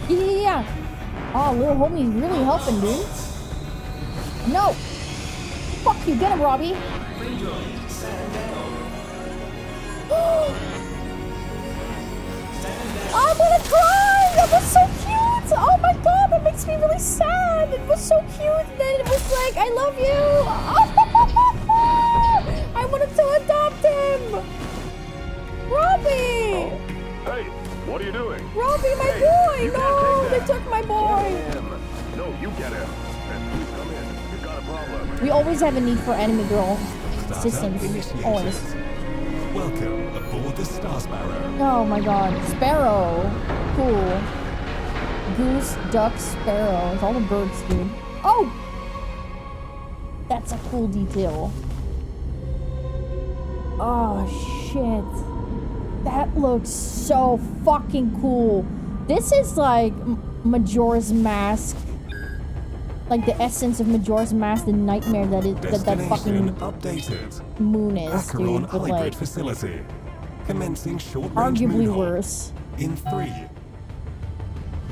Speaker 3: Yeah. Oh, little homie's really helping, dude. No. Fuck you. Get him, Robbie. I'm gonna cry. That was so cute. Oh my god, that makes me really sad. It was so cute. And then it was like, I love you. I wanted to adopt him. Robbie.
Speaker 6: Hey, what are you doing?
Speaker 3: Robbie, my boy. No, they took my boy.
Speaker 6: No, you get him. And please come in. You've got a problem.
Speaker 3: We always have a need for anime girl systems. Always.
Speaker 11: Welcome aboard the Star Sparrow.
Speaker 3: Oh my god. Sparrow. Cool. Goose, duck, sparrow. It's all the birds, dude. Oh! That's a cool detail. Oh, shit. That looks so fucking cool. This is like Majora's Mask. Like the essence of Majora's Mask, the nightmare that that fucking
Speaker 11: updated.
Speaker 3: Moon is, dude. But like,
Speaker 11: facility. Commencing short
Speaker 3: arguably worse.
Speaker 11: In 3,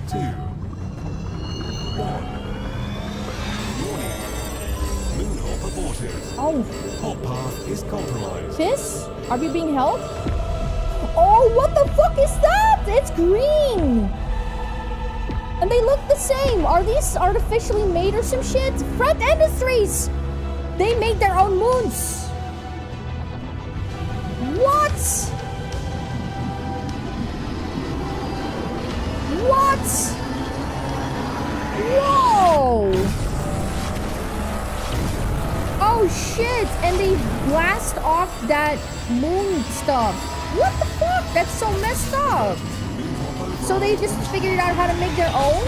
Speaker 11: 2, 1. Moonhop aborted.
Speaker 3: Oh.
Speaker 11: Hot path is compromised.
Speaker 3: This? Are we being held? Oh, what the fuck is that? It's green. And they look the same. Are these artificially made or some shit? Fret Industries! They made their own moons. What? What? Whoa! Oh shit! And they blast off that moon stuff. What the fuck? That's so messed up. So they just figured out how to make their own?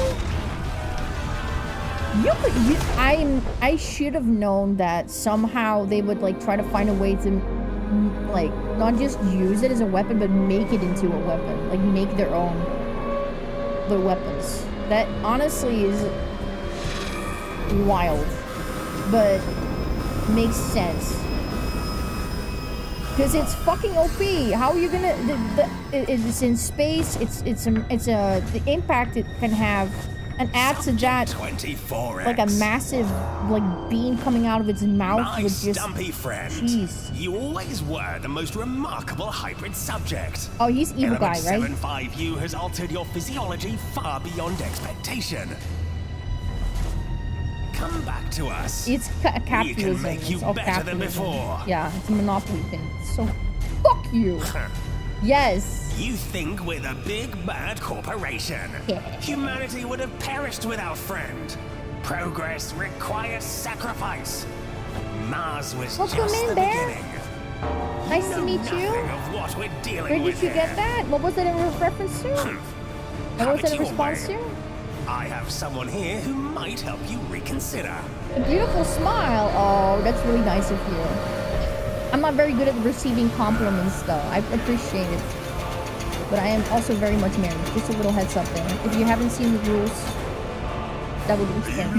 Speaker 3: I should have known that somehow they would like try to find a way to like not just use it as a weapon, but make it into a weapon. Like make their own weapons. That honestly is wild, but makes sense. Because it's fucking OP. How are you gonna? It's in space. The impact it can have, and add to that
Speaker 13: 24X.
Speaker 3: like a massive like beam coming out of its mouth
Speaker 13: My
Speaker 3: with just.
Speaker 13: stumpy friend.
Speaker 3: Jeez.
Speaker 13: You always were the most remarkable hybrid subject.
Speaker 3: Oh, he's evil guy, right?
Speaker 13: Element 75U has altered your physiology far beyond expectation. Come back to us.
Speaker 3: It's capitalism.
Speaker 13: We can make you
Speaker 3: it's all
Speaker 13: better than
Speaker 3: capitalism.
Speaker 13: before.
Speaker 3: Yeah, it's a monopoly thing. So, fuck you. Yes.
Speaker 13: You think we're the big bad corporation.
Speaker 3: Yeah.
Speaker 13: Humanity would have perished without friend. Progress requires sacrifice. Mars was
Speaker 3: Welcome
Speaker 13: just
Speaker 3: in,
Speaker 13: the
Speaker 3: Bear.
Speaker 13: beginning.
Speaker 3: Nice to meet
Speaker 13: Nothing
Speaker 3: you.
Speaker 13: of what we're dealing
Speaker 3: Where did
Speaker 13: with
Speaker 3: you
Speaker 13: here.
Speaker 3: get that? What was it in reference to? What was it in response to?
Speaker 13: I have someone here who might help you reconsider.
Speaker 3: A beautiful smile. Oh, that's really nice of you. I'm not very good at receiving compliments, though. I appreciate it. But I am also very much married. Just a little heads up there. If you haven't seen the rules, that would explain.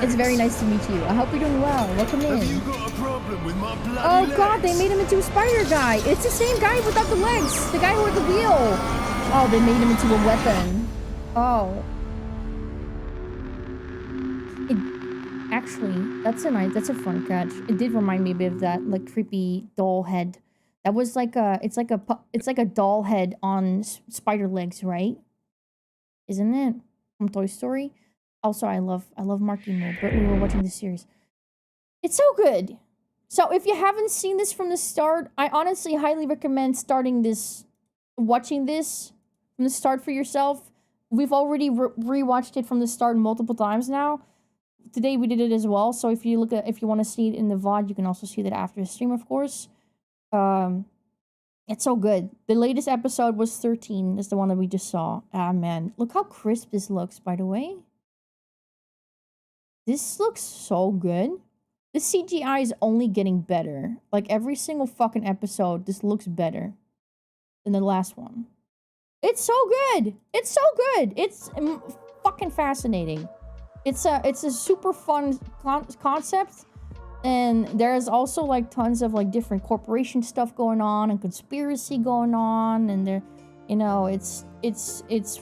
Speaker 3: It's very nice to meet you. I hope you're doing well. Welcome in.
Speaker 15: Have you got a problem with my bloody
Speaker 3: Oh
Speaker 15: legs?
Speaker 3: god, they made him into a spider guy. It's the same guy without the legs. The guy with the wheel. Oh, they made him into a weapon. Oh. Actually, that's a fun catch. It did remind me a bit of that like creepy doll head. That was like it's like a doll head on spider legs, right? Isn't it? From Toy Story. Also, I love Marky Moo, but we were watching this series. It's so good. So if you haven't seen this from the start, I honestly highly recommend watching this from the start for yourself. We've already rewatched it from the start multiple times now. Today we did it as well. So if you want to see it in the VOD, you can also see that after the stream, of course. It's so good. The latest episode was 13. That's the one that we just saw. Ah, man. Look how crisp this looks, by the way. This looks so good. The CGI is only getting better. Like, every single fucking episode, this looks better than the last one. It's so good! It's so good! It's fucking fascinating. It's a super fun concept. And there's also, like, tons of, like, different corporation stuff going on and conspiracy going on. And there, you know, it's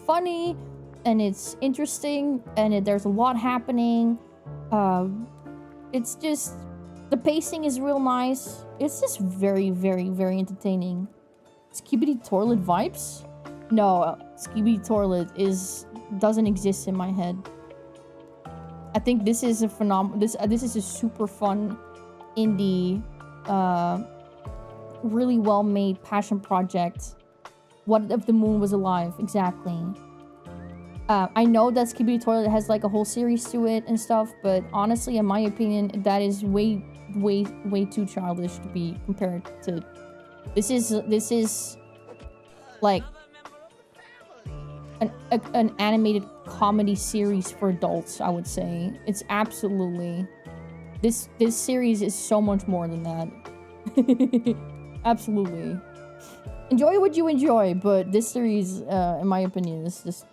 Speaker 3: funny and it's interesting and there's a lot happening. It's just, the pacing is real nice. It's just very, very, very entertaining. Skibidi Toilet vibes? No, Skibidi Toilet doesn't exist in my head. I think this is a this is a super fun indie, really well made passion project. What if the moon was alive? Exactly. I know that Skibidi Toilet has like a whole series to it and stuff, but honestly, in my opinion, that is way too childish to be compared to. This is like an animated comedy series for adults, I would say. It's absolutely... This series is so much more than that. Absolutely. Enjoy what you enjoy, but this series, in my opinion, is just,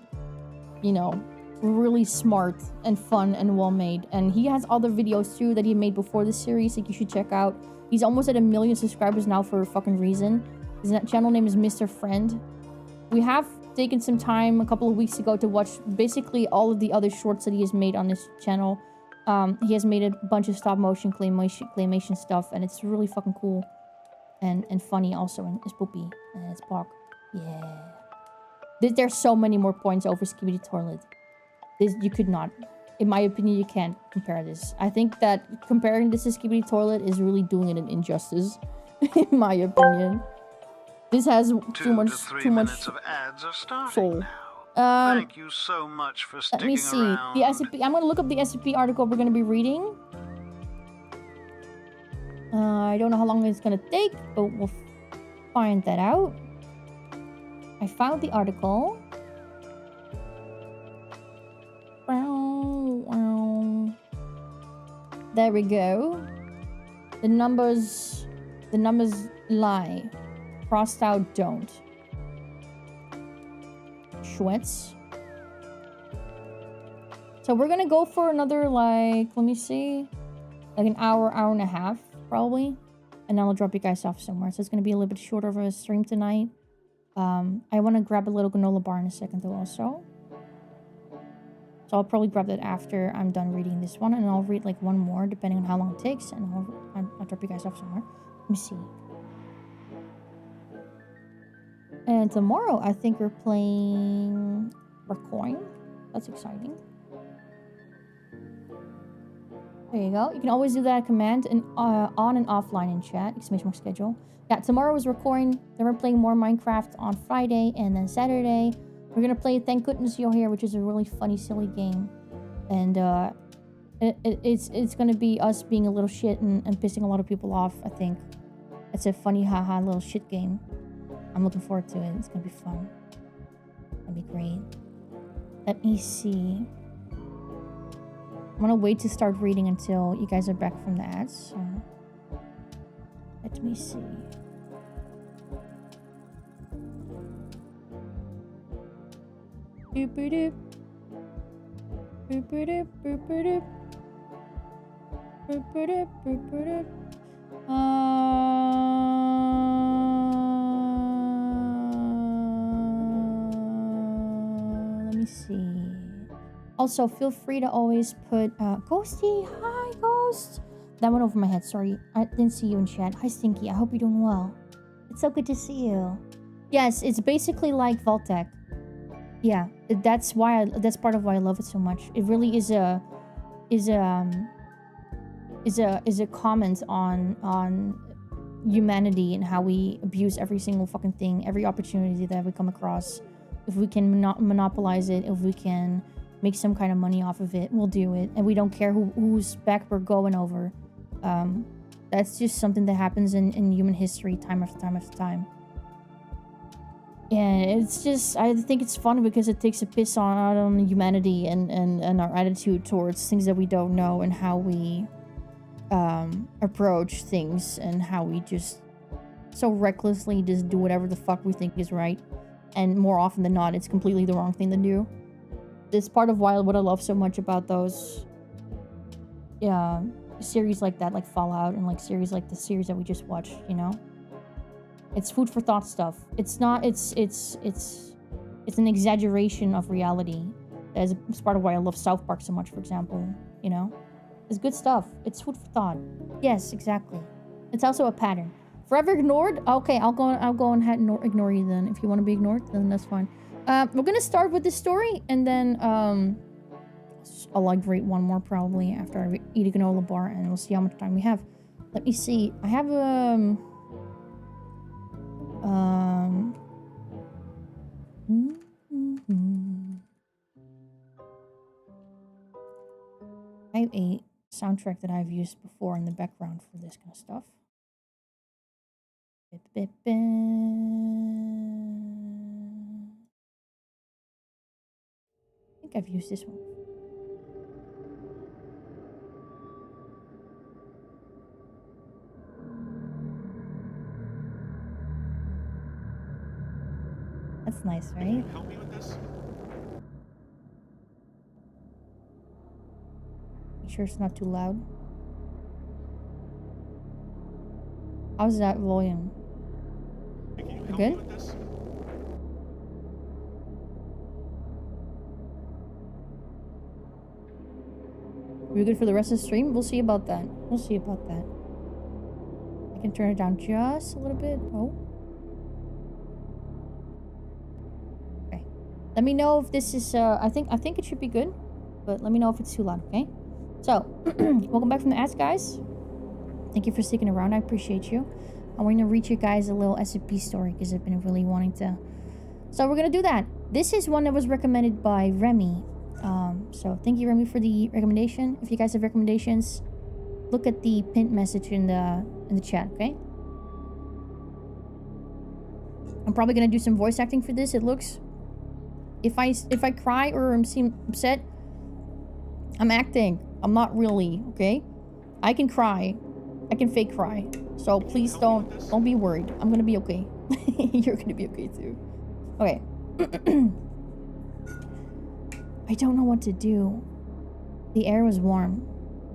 Speaker 3: you know, really smart and fun and well made. And he has other videos too that he made before this series that you should check out. He's almost at 1 million subscribers now for a fucking reason. His channel name is Mr. Friend. We have taken some time a couple of weeks ago to watch basically all of the other shorts that he has made on this channel. He has made a bunch of stop motion claymation stuff, and it's really fucking cool and funny also, and it's poopy and it's pork. Yeah. There's so many more points over Skibidi Toilet. You could not, in my opinion, you can't compare this. I think that comparing this to Skibidi Toilet is really doing it an injustice, in my opinion. This has too much
Speaker 1: of ads are starting
Speaker 3: soul.
Speaker 1: Now. Thank you so much for sticking
Speaker 3: Let me see.
Speaker 1: around.
Speaker 3: The SCP. I'm gonna look up the SCP article we're gonna be reading. I don't know how long it's gonna take, but we'll find that out. I found the article. There we go. The numbers lie. Crossed out don't. Schwitz. So we're gonna go for another, like, let me see, like an hour and a half probably, and then I'll drop you guys off somewhere. So it's gonna be a little bit shorter of a stream tonight. I want to grab a little granola bar in a second though also. So I'll probably grab that after I'm done reading this one, and I'll read like one more depending on how long it takes, and I'll drop you guys off somewhere. Let me see. And tomorrow, I think we're playing Recoin. That's exciting. There you go. You can always do that command and on and offline in chat. Exclamation mark schedule. Yeah, tomorrow is Recoin. Then we're playing more Minecraft on Friday, and then Saturday we're gonna play Thank Goodness You're Here, which is a really funny, silly game. And it's gonna be us being a little shit and pissing a lot of people off. I think it's a funny, haha, little shit game. I'm looking forward to it. It's gonna be fun. It's gonna be great. Let me see. I'm gonna wait to start reading until you guys are back from the ads. So let me see. Boop boop boop boop boop boop boop boop boop boop. Let me see. Also, feel free to always put Ghosty. Hi, Ghost. That went over my head. Sorry, I didn't see you in chat. Hi, Stinky. I hope you're doing well. It's so good to see you. Yes, it's basically like Vault-Tec. Yeah, that's why that's part of why I love it so much. It really is a comment on humanity and how we abuse every single fucking thing, every opportunity that we come across. If we can monopolize it, if we can make some kind of money off of it, we'll do it, and we don't care whose back we're going over. That's just something that happens in human history, time after time after time. And it's just, I think it's fun because it takes a piss out on humanity and our attitude towards things that we don't know, and how we approach things, and how we just so recklessly just do whatever the fuck we think is right. And more often than not, it's completely the wrong thing to do. This part of what I love so much about those series like that, like Fallout, and like series like the series that we just watched, you know? It's food for thought stuff. It's not, it's an exaggeration of reality. It's part of why I love South Park so much, for example, you know? It's good stuff. It's food for thought. Yes, exactly. It's also a pattern. Forever ignored? Okay, I'll go and ignore you then. If you want to be ignored, then that's fine. We're gonna start with this story, and then I'll like rate one more probably after I eat a granola bar, and we'll see how much time we have. Let me see. I have I have a soundtrack that I've used before in the background for this kind of stuff. I think I've used this one. That's nice, right? Can you help me with this? Make sure it's not too loud. How's that volume? You good? Are we good for the rest of the stream? We'll see about that. We'll see about that. I can turn it down just a little bit. Oh. Okay. Let me know if this is I think it should be good, but let me know if it's too loud, okay? So, welcome back from the ads, guys. Thank you for sticking around. I appreciate you. I'm going to read you guys a little SCP story because I've been really wanting to. So we're going to do that. This is one that was recommended by Remy. So thank you, Remy, for the recommendation. If you guys have recommendations, look at the pinned message in the chat, okay? I'm probably going to do some voice acting for this, it looks. If I cry or seem upset, I'm acting. I'm not really, okay? I can cry. I can fake cry. So please don't be worried. I'm gonna be okay. You're gonna be okay too. Okay. I don't know what to do. The air was warm,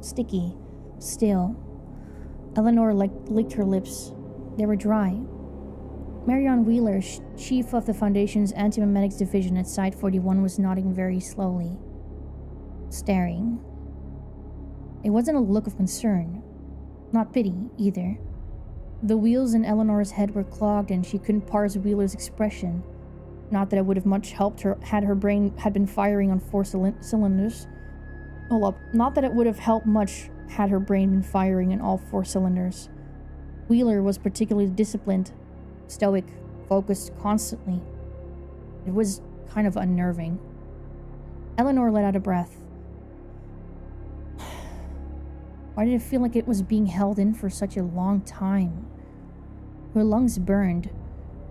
Speaker 3: sticky, still. Eleanor licked her lips. They were dry. Marion Wheeler, chief of the Foundation's Antimemetics Division at Site 41, was nodding very slowly, staring. It wasn't a look of concern. Not pity, either. The wheels in Eleanor's head were clogged and she couldn't parse Wheeler's expression. Not that it would have much helped her had her brain had been firing on 4 cylinders. Hold up. Not that it would have helped much had her brain been firing in all 4 cylinders. Wheeler was particularly disciplined, stoic, focused constantly. It was kind of unnerving. Eleanor let out a breath. Why did it feel like it was being held in for such a long time? Her lungs burned.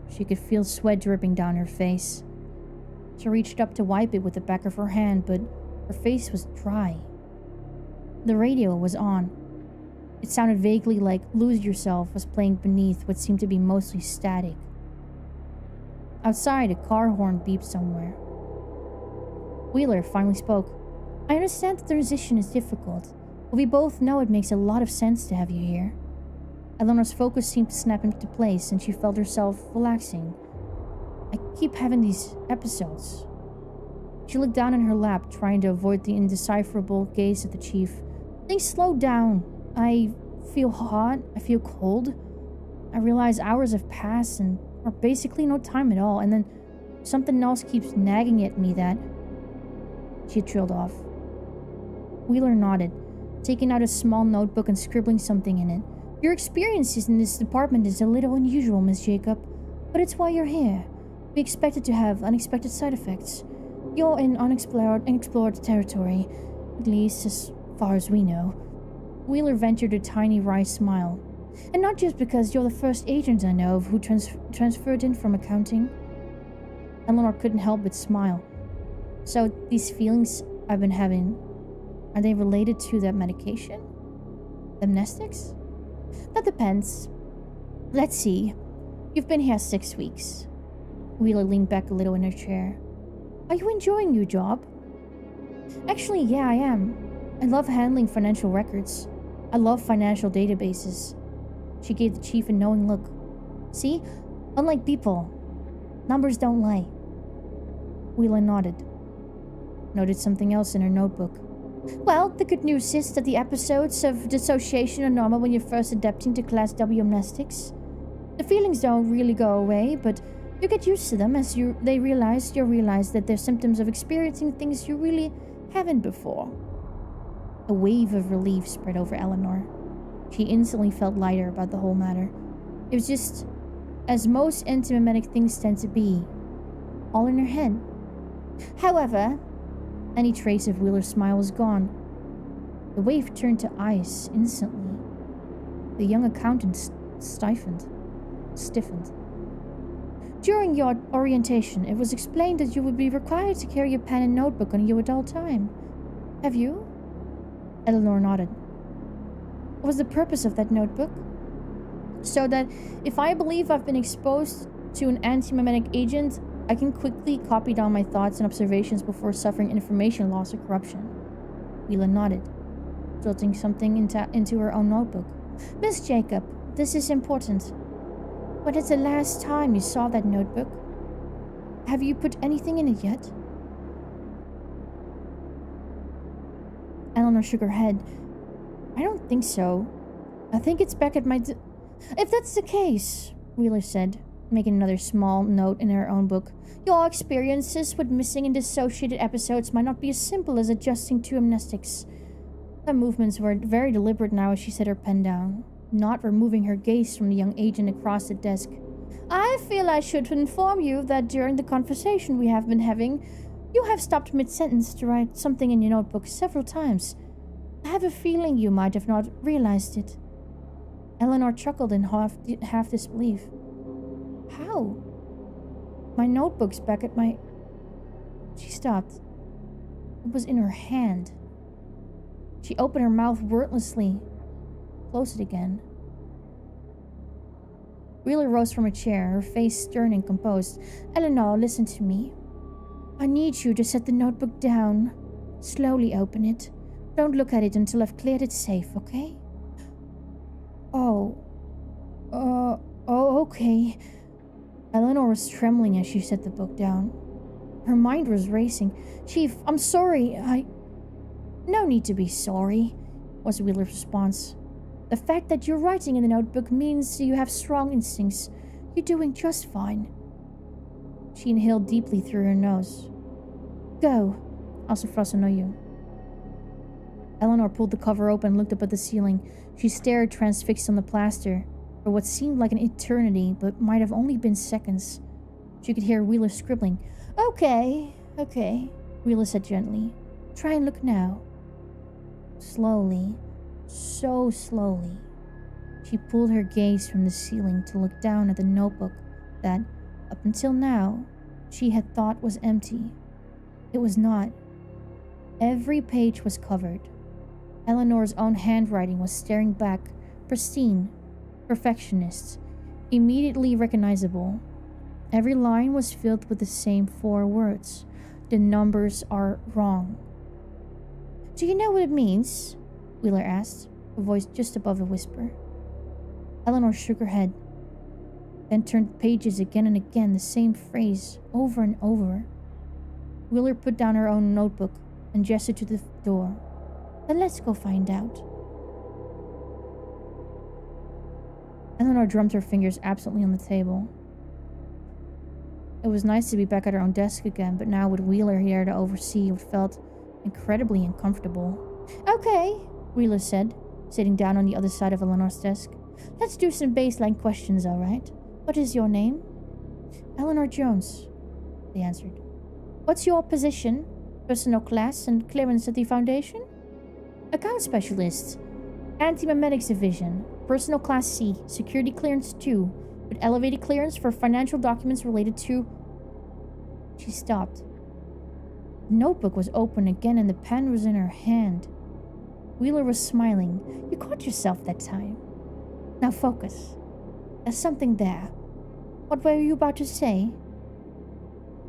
Speaker 3: She could feel sweat dripping down her face. She reached up to wipe it with the back of her hand, but her face was dry. The radio was on. It sounded vaguely like Lose Yourself was playing beneath what seemed to be mostly static. Outside, a car horn beeped somewhere. Wheeler finally spoke. I understand that the transition is difficult, but we both know it makes a lot of sense to have you here. Eleanor's focus seemed to snap into place, and she felt herself relaxing. I keep having these episodes. She looked down in her lap, trying to avoid the indecipherable gaze of the chief. Things slowed down. I feel hot. I feel cold. I realize hours have passed and are basically no time at all, and then something else keeps nagging at me that... She trailed off. Wheeler nodded, taking out a small notebook and scribbling something in it. Your experiences in this department is a little unusual, Miss Jacob, but it's why you're here. We expected to have unexpected side effects. You're in unexplored territory, at least as far as we know. Wheeler ventured a tiny wry smile. And not just because you're the first agent I know of who transferred in from accounting. Eleanor couldn't help but smile. So these feelings I've been having, are they related to that medication? Amnestics? That depends. Let's see. You've been here 6 weeks. Wheeler leaned back a little in her chair. Are you enjoying your job? Actually, yeah, I am. I love handling financial records. I love financial databases. She gave the chief a knowing look. See? Unlike people, numbers don't lie. Wheeler nodded. Noted something else in her notebook. Well, the good news is that the episodes of dissociation are normal when you're first adapting to Class W amnestics. The feelings don't really go away, but you get used to them as you realize that they're symptoms of experiencing things you really haven't before. A wave of relief spread over Eleanor. She instantly felt lighter about the whole matter. It was just, as most antimemetic things tend to be, all in her head. However, any trace of Wheeler's smile was gone. The wave turned to ice instantly. The young accountant stiffened. During your orientation, it was explained that you would be required to carry a pen and notebook on your adult time. Have you? Eleanor nodded. What was the purpose of that notebook? So that if I believe I've been exposed to an anti-memetic agent, I can quickly copy down my thoughts and observations before suffering information loss or corruption. Wheeler nodded, jotting something into her own notebook. Miss Jacob, this is important. When is the last time you saw that notebook? Have you put anything in it yet? Eleanor shook her head. I don't think so. I think it's back at my... If that's the case, Wheeler said, making another small note in her own book, your experiences with missing and dissociated episodes might not be as simple as adjusting to amnestics. Her movements were very deliberate now as she set her pen down, not removing her gaze from the young agent across the desk. I feel I should inform you that during the conversation we have been having, you have stopped mid-sentence to write something in your notebook several times. I have a feeling you might have not realized it. Eleanor chuckled in half disbelief. How? My notebook's back at my... She stopped. It was in her hand. She opened her mouth wordlessly, closed it again. Wheeler rose from her chair, her face stern and composed. Eleanor, listen to me. I need you to set the notebook down. Slowly open it. Don't look at it until I've cleared it safe, okay? Okay. Eleanor was trembling as she set the book down. Her mind was racing. Chief, I'm sorry, No need to be sorry, was Wheeler's response. The fact that you're writing in the notebook means you have strong instincts. You're doing just fine. She inhaled deeply through her nose. Go. I'll know you. Eleanor pulled the cover open and looked up at the ceiling. She stared transfixed on the plaster for what seemed like an eternity, but might have only been seconds. She could hear Wheeler scribbling. Okay, Wheeler said gently. Try and look now. Slowly, so slowly, she pulled her gaze from the ceiling to look down at the notebook that, up until now, she had thought was empty. It was not. Every page was covered. Eleanor's own handwriting was staring back, pristine, perfectionist, immediately recognizable. Every line was filled with the same 4 words. The numbers are wrong. Do you know what it means? Wheeler asked, a voice just above a whisper. Eleanor shook her head, then turned pages again and again, the same phrase, over and over. Wheeler put down her own notebook and gestured to the door. Then let's go find out. Eleanor drummed her fingers absently on the table. It was nice to be back at her own desk again, but now with Wheeler here to oversee, it felt incredibly uncomfortable. Okay, Wheeler said, sitting down on the other side of Eleanor's desk. Let's do some baseline questions, all right? What is your name? Eleanor Jones, they answered. What's your position, personal class, and clearance at the Foundation? Account specialist, Anti-Memetics Division, personal class C, security clearance 2, with elevated clearance for financial documents related to... She stopped. The notebook was open again and the pen was in her hand. Wheeler was smiling. You caught yourself that time. Now focus. There's something there. What were you about to say?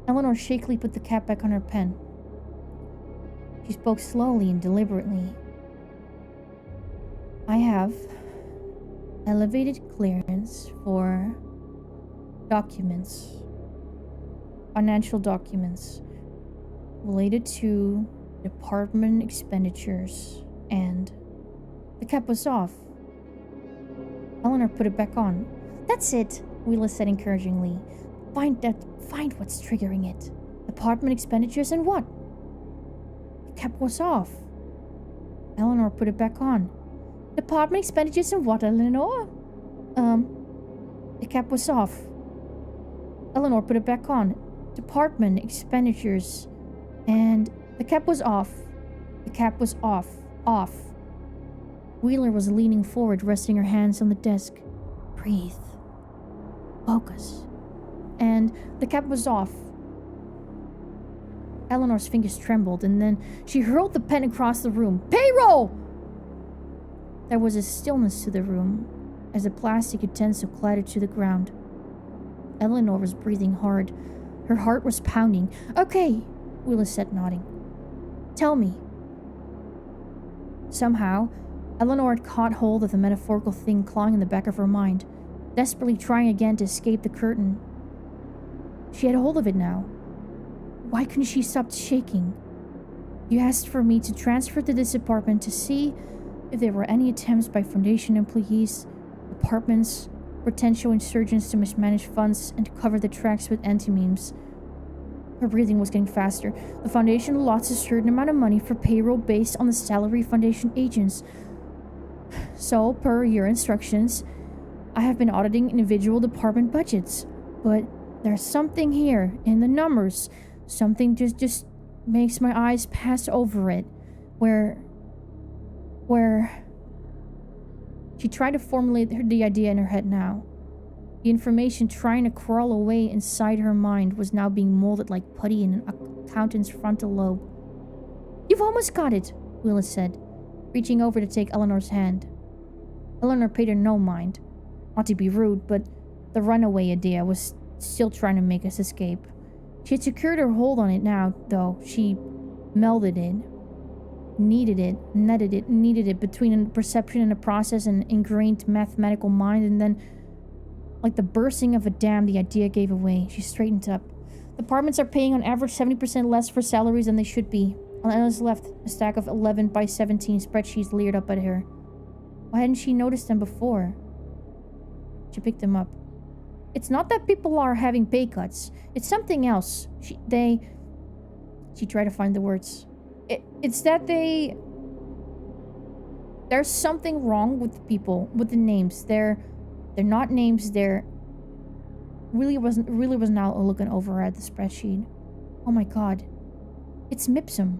Speaker 3: Eleanor shakily put the cap back on her pen. She spoke slowly and deliberately. I have elevated clearance for documents, financial documents related to department expenditures, and the cap was off. Eleanor put it back on. That's it, Wheeler said encouragingly. Find what's triggering it. Department expenditures and what? The cap was off. Eleanor put it back on. Department expenditures and what, Eleanor? The cap was off. Eleanor put it back on. Department expenditures and the cap was off. The cap was off. Off. Wheeler was leaning forward, resting her hands on the desk. Breathe. Focus. And the cap was off. Eleanor's fingers trembled, and then she hurled the pen across the room. Payroll! There was a stillness to the room as a plastic utensil clattered to the ground. Eleanor was breathing hard. Her heart was pounding. Okay, Wheeler said, nodding. Tell me. Somehow, Eleanor had caught hold of the metaphorical thing clawing in the back of her mind, desperately trying again to escape the curtain. She had hold of it now. Why couldn't she stop shaking? You asked for me to transfer to this apartment to see if there were any attempts by Foundation employees, departments, potential insurgents to mismanage funds and to cover the tracks with anti-memes. Her breathing was getting faster. The Foundation allots a certain amount of money for payroll based on the salary Foundation agents. So, per your instructions, I have been auditing individual department budgets. But there's something here in the numbers. Something just makes my eyes pass over it. Where she tried to formulate the idea in her head now. The information trying to crawl away inside her mind was now being molded like putty in an accountant's frontal lobe. You've almost got it, Wheeler said, reaching over to take Eleanor's hand. Eleanor paid her no mind. Not to be rude, but the runaway idea was still trying to make us escape. She had secured her hold on it now, though. She melded it, kneaded it between a perception and a process and an ingrained mathematical mind, and then, like the bursting of a dam, the idea gave away. She straightened up. Departments are paying on average 70% less for salaries than they should be. On Eleanor's left, a stack of 11 by 17 spreadsheets leered up at her. Why hadn't she noticed them before? She picked them up. It's not that people are having pay cuts. It's something else. She tried to find the words. It's that there's something wrong with the people, with the names. They're not names. They're really was now looking over at the spreadsheet. Oh my god, it's Mipsum.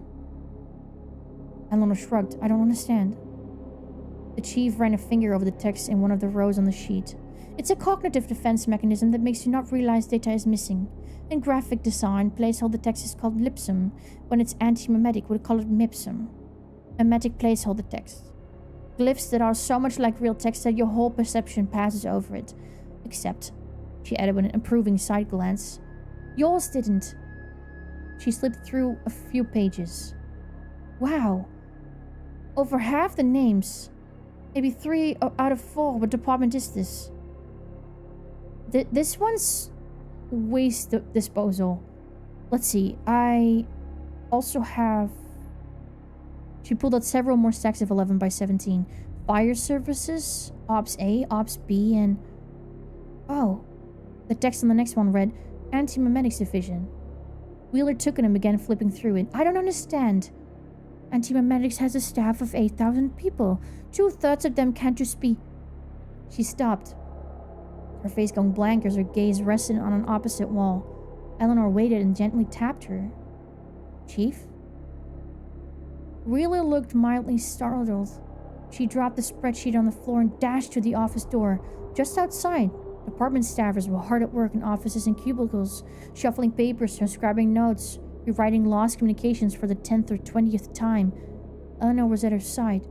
Speaker 3: Eleanor shrugged. I don't understand. The chief ran a finger over the text in one of the rows on the sheet. It's a cognitive defense mechanism that makes you not realize data is missing. In graphic design, placeholder text is called lipsum. When it's anti-memetic, we'll call it mipsum. Memetic placeholder text. Glyphs that are so much like real text that your whole perception passes over it. Except, she added with an approving side glance, yours didn't. She slipped through a few pages. Wow. Over half the names. Maybe 3 out of 4. What department is this? This one's waste disposal. Let's see. I also have... She pulled out several more stacks of 11 by 17. Fire services, Ops A, Ops B, and... Oh. The text on the next one read, Anti-Memetics Division. Wheeler took it and began flipping through it. I don't understand. Anti-Memetics has a staff of 8,000 people. 2/3 of them can't just be... She stopped. Her face going blank as her gaze rested on an opposite wall. Eleanor waited and gently tapped her. Chief? Wheeler looked mildly startled. She dropped the spreadsheet on the floor and dashed to the office door. Just outside, department staffers were hard at work in offices and cubicles, shuffling papers, transcribing notes, rewriting lost communications for the 10th or 20th time. Eleanor was at her side.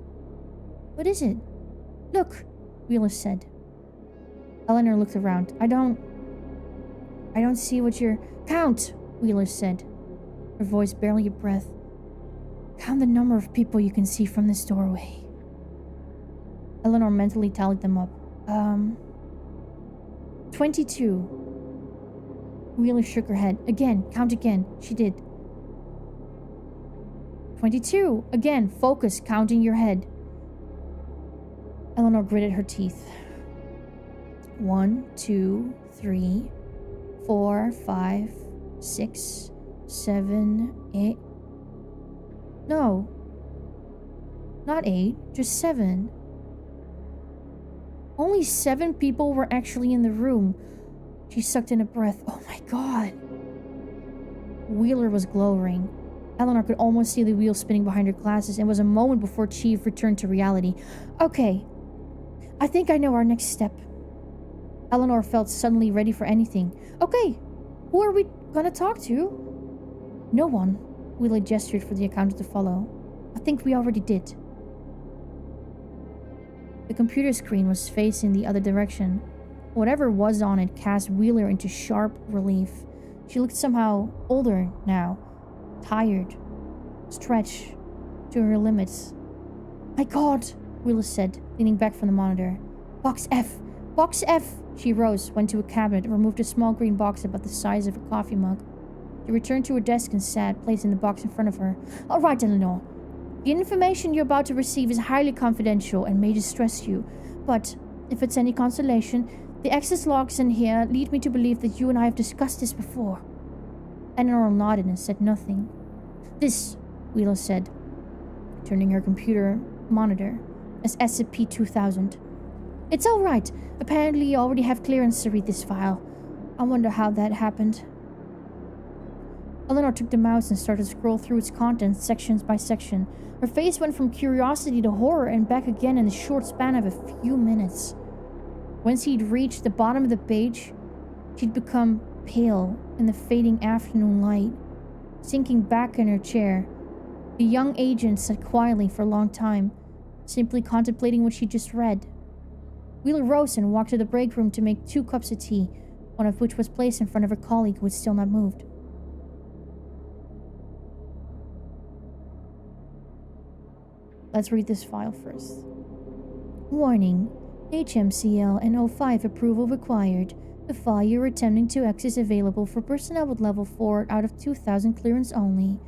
Speaker 3: What is it? Look, Wheeler said. Eleanor looked around. I don't see what you're... Count, Wheeler said, her voice barely a breath. Count the number of people you can see from this doorway. Eleanor mentally tallied them up. 22. Wheeler shook her head. Again, count again. She did. 22. Again, focus, counting your head. Eleanor gritted her teeth. 1, 2, 3, 4, 5, 6, 7, 8. No. Not 8, just 7. Only 7 people were actually in the room. She sucked in a breath. Oh my god. Wheeler was glowering. Eleanor could almost see the wheels spinning behind her glasses, and it was a moment before Chief returned to reality. Okay. I think I know our next step. Eleanor felt suddenly ready for anything. Okay. Who are we gonna talk to? No one. Wheeler gestured for the accountant to follow. I think we already did. The computer screen was facing the other direction. Whatever was on it cast Wheeler into sharp relief. She looked somehow older now. Tired. Stretched to her limits. My god, Wheeler said, leaning back from the monitor. Box F! Box F! She rose, went to a cabinet, and removed a small green box about the size of a coffee mug. She returned to her desk and sat, placing the box in front of her. All right, Eleanor. The information you're about to receive is highly confidential and may distress you. But, if it's any consolation, the access logs in here lead me to believe that you and I have discussed this before. Eleanor nodded and said nothing. This, Wheeler said, turning her computer monitor, as SCP-2000. It's all right. Apparently you already have clearance to read this file. I wonder how that happened. Eleanor took the mouse and started to scroll through its contents sections by section. Her face went from curiosity to horror and back again in the short span of a few minutes. Once he'd reached the bottom of the page, she'd become pale in the fading afternoon light. Sinking back in her chair, the young agent sat quietly for a long time, simply contemplating what she'd just read. Wheeler rose and walked to the break room to make 2 cups of tea, one of which was placed in front of her colleague who had still not moved. Let's read this file first. Warning. HMCL and 05 approval required. The file you're attempting to access is available for personnel with level 4 out of 2000 clearance only.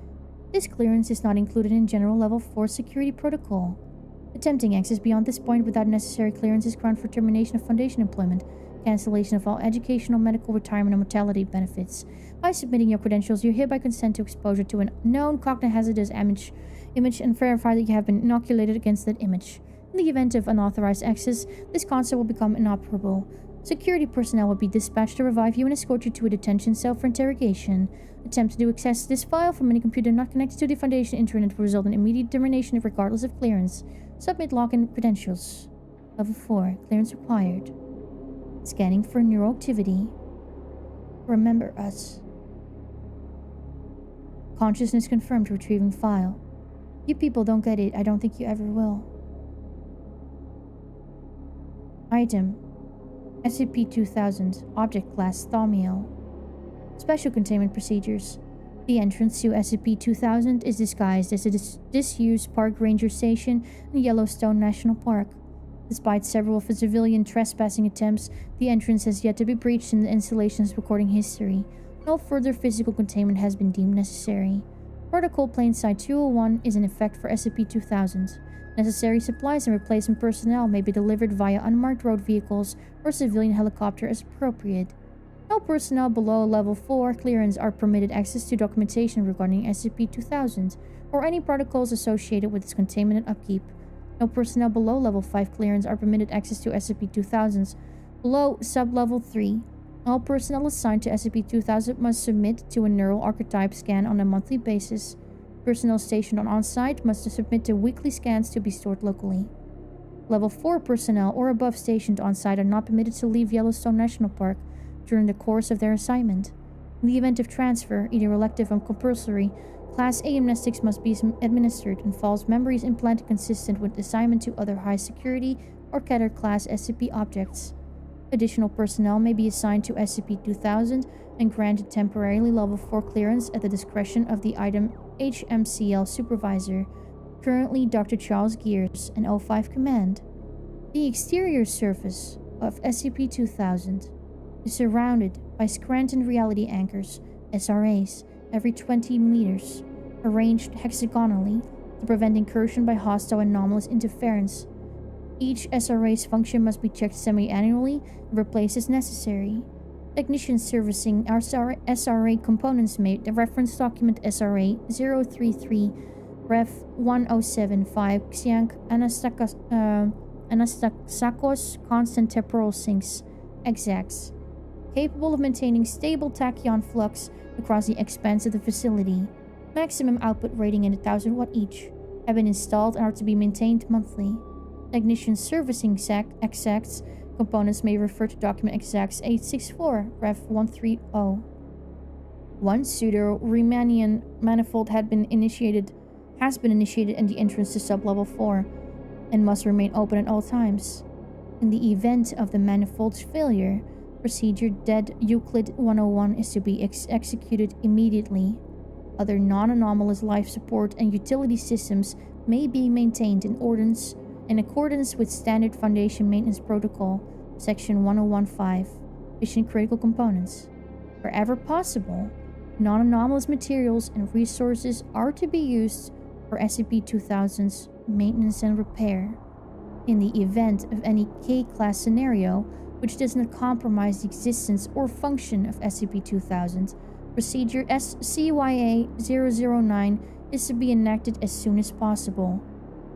Speaker 3: This clearance is not included in general level 4 security protocol. Attempting access beyond this point without necessary clearance is ground for termination of Foundation employment, cancellation of all educational, medical, retirement, and mortality benefits. By submitting your credentials, you hereby consent to exposure to a known cognitive-hazardous image and verify that you have been inoculated against that image. In the event of unauthorized access, this console will become inoperable. Security personnel will be dispatched to revive you and escort you to a detention cell for interrogation. Attempts to access this file from any computer not connected to the Foundation internet will result in immediate termination regardless of clearance. Submit login credentials. Level 4. Clearance required. Scanning for neural activity. Remember us. Consciousness confirmed. Retrieving file. You people don't get it. I don't think you ever will. Item. SCP-2000. Object Class Thaumiel. Special containment procedures. The entrance to SCP-2000 is disguised as a disused park ranger station in Yellowstone National Park. Despite several civilian trespassing attempts, the entrance has yet to be breached in the installation's recording history. No further physical containment has been deemed necessary. Protocol Plain Sight 201 is in effect for SCP-2000. Necessary supplies and replacement personnel may be delivered via unmarked road vehicles or civilian helicopter as appropriate. No personnel below Level 4 clearance are permitted access to documentation regarding SCP-2000 or any protocols associated with its containment and upkeep. No personnel below Level 5 clearance are permitted access to SCP-2000s below Sub-Level 3. All personnel assigned to SCP-2000 must submit to a neural archetype scan on a monthly basis. Personnel stationed on-site must submit to weekly scans to be stored locally. Level 4 personnel or above stationed on-site are not permitted to leave Yellowstone National Park during the course of their assignment. In the event of transfer, either elective or compulsory, Class A amnestics must be administered and false memories implanted consistent with assignment to other high security or Keter class SCP objects. Additional personnel may be assigned to SCP-2000 and granted temporarily Level 4 clearance at the discretion of the item HMCL Supervisor, currently Dr. Charles Gears, and O5 Command. The exterior surface of SCP-2000 is surrounded by Scranton reality anchors, SRAs, every 20 meters, arranged hexagonally to prevent incursion by hostile anomalous interference. Each SRA's function must be checked semi-annually and replaced as necessary. Technicians servicing SRA components may reference document SRA 033 Ref 1075 Xiank Anastakos Constant Temporal Sinks Exax, capable of maintaining stable tachyon flux across the expanse of the facility. Maximum output rating in 1000 watt each have been installed and are to be maintained monthly. Technicians servicing exacts components may refer to document exacts 864 Ref 130. One pseudo-Riemannian manifold has been initiated in the entrance to sub-level 4 and must remain open at all times. In the event of the manifold's failure, procedure Dead Euclid 101 is to be executed immediately. Other non-anomalous life support and utility systems may be maintained in accordance with Standard Foundation Maintenance Protocol, Section 1015, Mission Critical Components. Wherever possible, non-anomalous materials and resources are to be used for SCP-2000's maintenance and repair. In the event of any K-class scenario, which does not compromise the existence or function of SCP-2000, procedure SCYA-009 is to be enacted as soon as possible.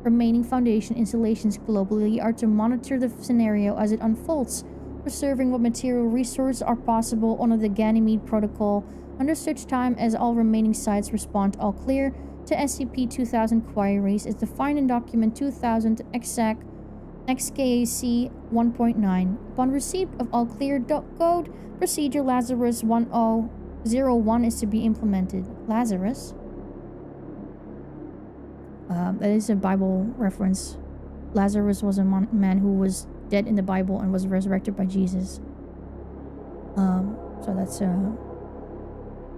Speaker 3: Remaining Foundation installations globally are to monitor the scenario as it unfolds, preserving what material resources are possible under the Ganymede Protocol under such time as all remaining sites respond all clear to SCP-2000 queries as defined in Document 2000 XKAC 1.9. Upon receipt of all clear code, procedure Lazarus 1001 is to be implemented. Lazarus? That is a Bible reference. Lazarus was a man who was dead in the Bible and was resurrected by Jesus. So that's a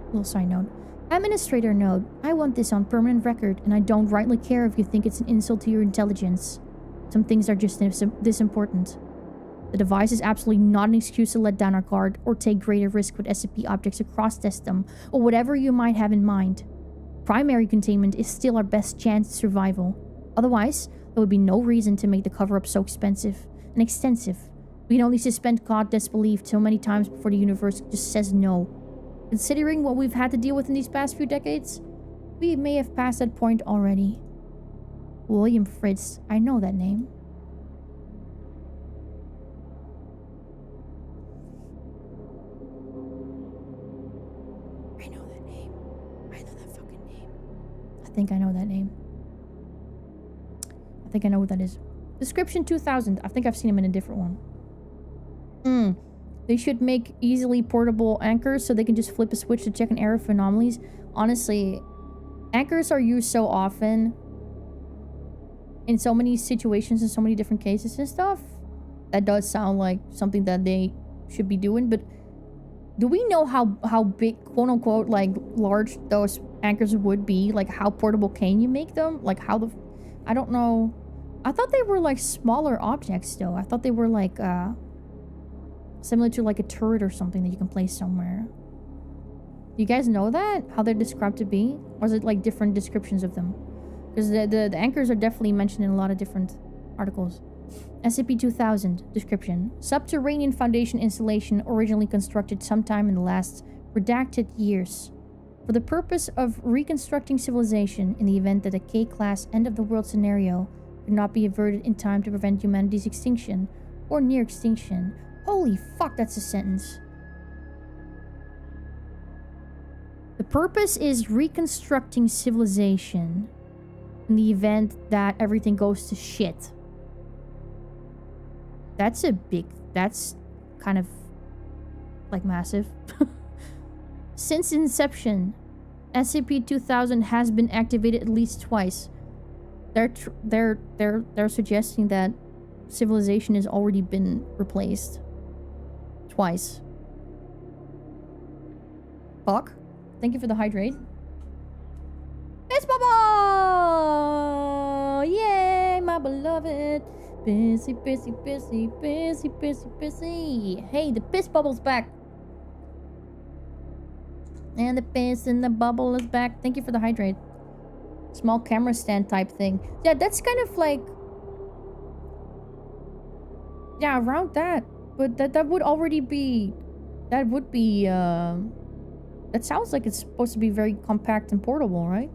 Speaker 3: little side note. Administrator note, I want this on permanent record, and I don't rightly care if you think it's an insult to your intelligence. Some things are just this important. The device is absolutely not an excuse to let down our guard or take greater risk with SCP objects across system, or whatever you might have in mind. Primary containment is still our best chance of survival. Otherwise, there would be no reason to make the cover-up so expensive and extensive. We can only suspend God disbelief so many times before the universe just says no. Considering what we've had to deal with in these past few decades, we may have passed that point already. William Fritz, I know that name. I know that name. I know that fucking name. I think I know that name. I think I know what that is. Description 2000. I think I've seen him in a different one. They should make easily portable anchors so they can just flip a switch to check an error for anomalies. Honestly, anchors are used so often in so many situations and so many different cases and stuff. That does sound like something that they should be doing, but do we know how big, quote unquote, like large those anchors would be? Like how portable can you make them? Like how the... I don't know. I thought they were like smaller objects though. I thought they were like similar to like a turret or something that you can place somewhere. You guys know that? How they're described to be? Or is it like different descriptions of them? Because the anchors are definitely mentioned in a lot of different articles. SCP-2000 description. Subterranean Foundation installation originally constructed sometime in the last redacted years. For the purpose of reconstructing civilization in the event that a K-class end-of-the-world scenario could not be averted in time to prevent humanity's extinction or near extinction. Holy fuck, that's a sentence. The purpose is reconstructing civilization in the event that everything goes to shit. That's kind of like massive. Since inception, SCP-2000 has been activated at least twice. They're suggesting that civilization has already been replaced twice. Fuck. Thank you for the hydrate. Piss bubble! Yay, my beloved. Busy, busy, busy, busy, busy, busy. Hey, the piss bubble's back. And the piss in the bubble is back. Thank you for the hydrate. Small camera stand type thing. Yeah, that's kind of like... yeah, around that. But that would already be... that would be, that sounds like it's supposed to be very compact and portable, right?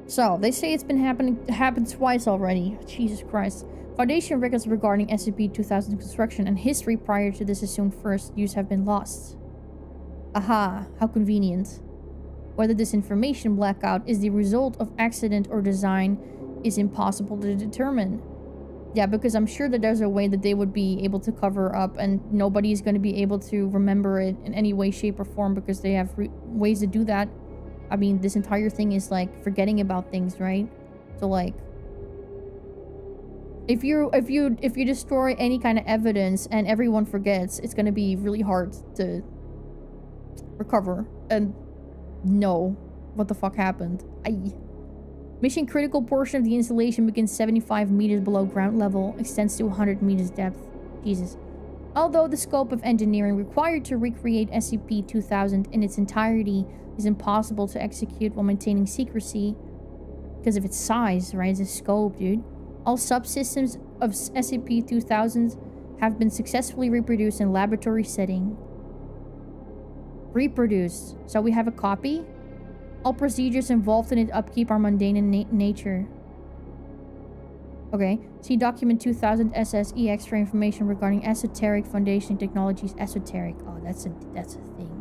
Speaker 3: So, they say it's been happened twice already. Jesus Christ. Foundation records regarding SCP-2000 construction and history prior to this assumed first use have been lost. Aha, how convenient. Whether this information blackout is the result of accident or design is impossible to determine. Yeah, because I'm sure that there's a way that they would be able to cover up and nobody's going to be able to remember it in any way, shape, or form because they have ways to do that. I mean, this entire thing is like forgetting about things, right? So like, if you destroy any kind of evidence and everyone forgets, it's gonna be really hard to recover and know what the fuck happened. Aye. Mission critical portion of the installation begins 75 meters below ground level, extends to 100 meters depth. Jesus. Although the scope of engineering required to recreate SCP-2000 in its entirety is impossible to execute while maintaining secrecy because of its size, right? It's a scope, dude. All subsystems of SCP-2000 have been successfully reproduced in laboratory setting. Reproduced. So we have a copy. All procedures involved in its upkeep are mundane in nature. Okay. See document 2000 SSEX for information regarding esoteric foundation technologies. Esoteric. Oh, that's a thing.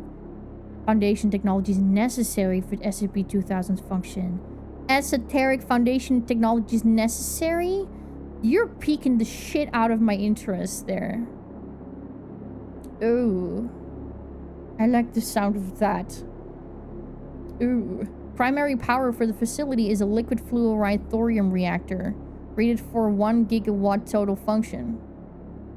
Speaker 3: Foundation technologies necessary for SCP-2000's function. Esoteric foundation technologies necessary? You're piquing the shit out of my interest there. Ooh. I like the sound of that. Ooh. Primary power for the facility is a liquid fluoride thorium reactor. Rated for 1 gigawatt total function.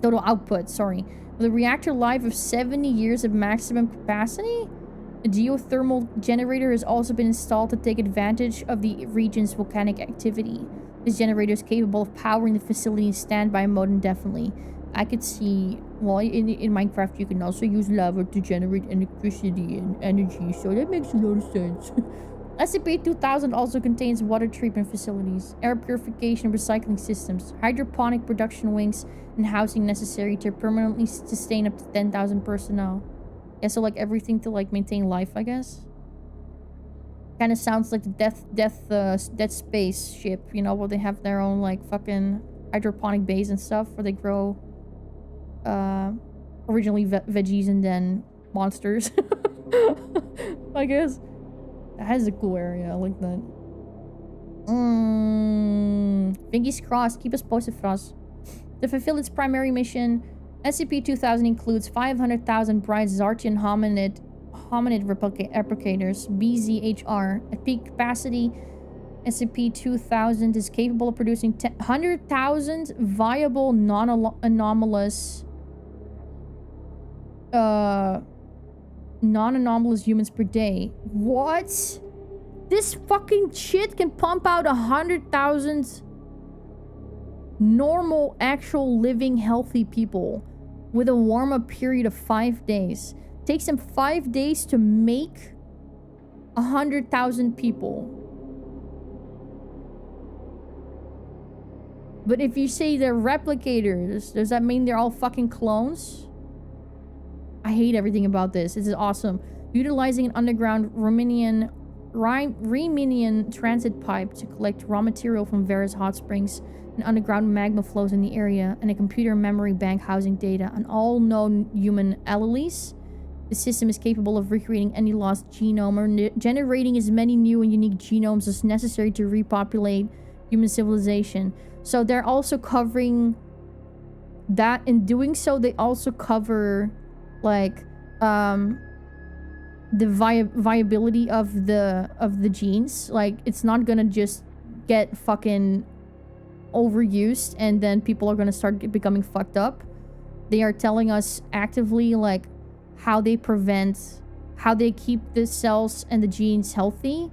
Speaker 3: Total output, sorry. With a reactor life of 70 years of maximum capacity? A geothermal generator has also been installed to take advantage of the region's volcanic activity. This generator is capable of powering the facility in standby mode indefinitely. I could see, well, in Minecraft you can also use lava to generate electricity and energy, so that makes a lot of sense. SCP-2000 also contains water treatment facilities, air purification and recycling systems, hydroponic production wings, and housing necessary to permanently sustain up to 10,000 personnel. Yeah, so like everything to like maintain life, I guess. Kind of sounds like the Death Space ship, you know, where they have their own like fucking hydroponic base and stuff, where they grow originally veggies and then monsters. I guess. That is a cool area. I like that. Fingers crossed. Keep us posted, Frost. To fulfill its primary mission, SCP-2000 includes 500,000 bright Zartian hominid replicators, BZHR. At peak capacity, SCP-2000 is capable of producing 100,000 viable non-anomalous humans per day. What? This fucking shit can pump out 100,000 normal, actual, living, healthy people with a warm-up period of 5 days. It takes them 5 days to make 100,000 people. But if you say they're replicators, does that mean they're all fucking clones? I hate everything about this. This is awesome. Utilizing an underground Riemannian transit pipe to collect raw material from various hot springs and underground magma flows in the area, and a computer memory bank housing data on all known human alleles. The system is capable of recreating any lost genome or generating as many new and unique genomes as necessary to repopulate human civilization. So they're also covering that. In doing so, they also cover like the viability of the genes. Like, it's not gonna just get fucking overused and then people are gonna start becoming fucked up. They are telling us actively like how they keep the cells and the genes healthy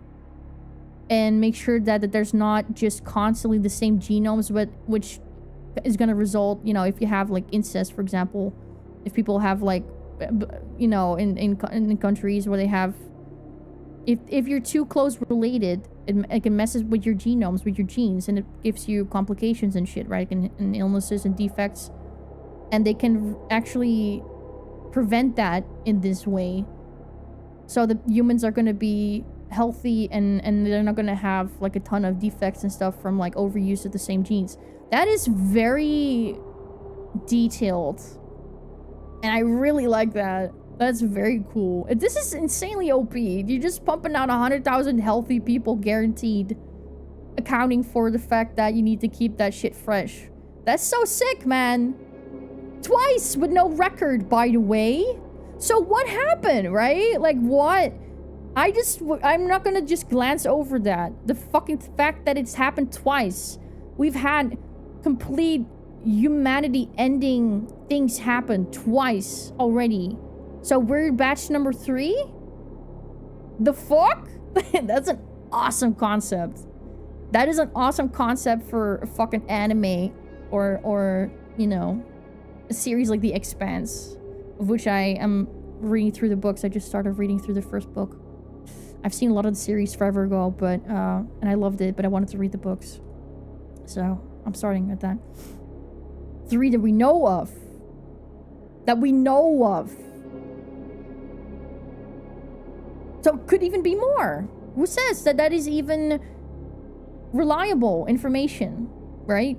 Speaker 3: and make sure that there's not just constantly the same genomes, but which is going to result, you know, if you have like incest, for example, if people have like, you know, in countries where they have, if you're too close related, it can mess with your genomes, with your genes, and it gives you complications and shit, right? And illnesses and defects, and they can actually prevent that in this way. So the humans are going to be healthy and they're not going to have like a ton of defects and stuff from like overuse of the same genes. That is very detailed, and I really like that. That's very cool. This is insanely OP. You're just pumping out 100,000 healthy people guaranteed, accounting for the fact that you need to keep that shit fresh. That's so sick, man. Twice with no record, by the way. So what happened, right? Like, what? I'm not gonna just glance over that. The fucking fact that it's happened twice. We've had complete humanity-ending things happen twice already. So we're batch number 3? The fuck? That's an awesome concept. That is an awesome concept for a fucking anime or you know, a series like The Expanse, of which I am reading through the books. I just started reading through the first book. I've seen a lot of the series forever ago, but and I loved it, but I wanted to read the books. So I'm starting at that. 3 that we know of. That we know of. So it could even be more. Who says that is even reliable information, right?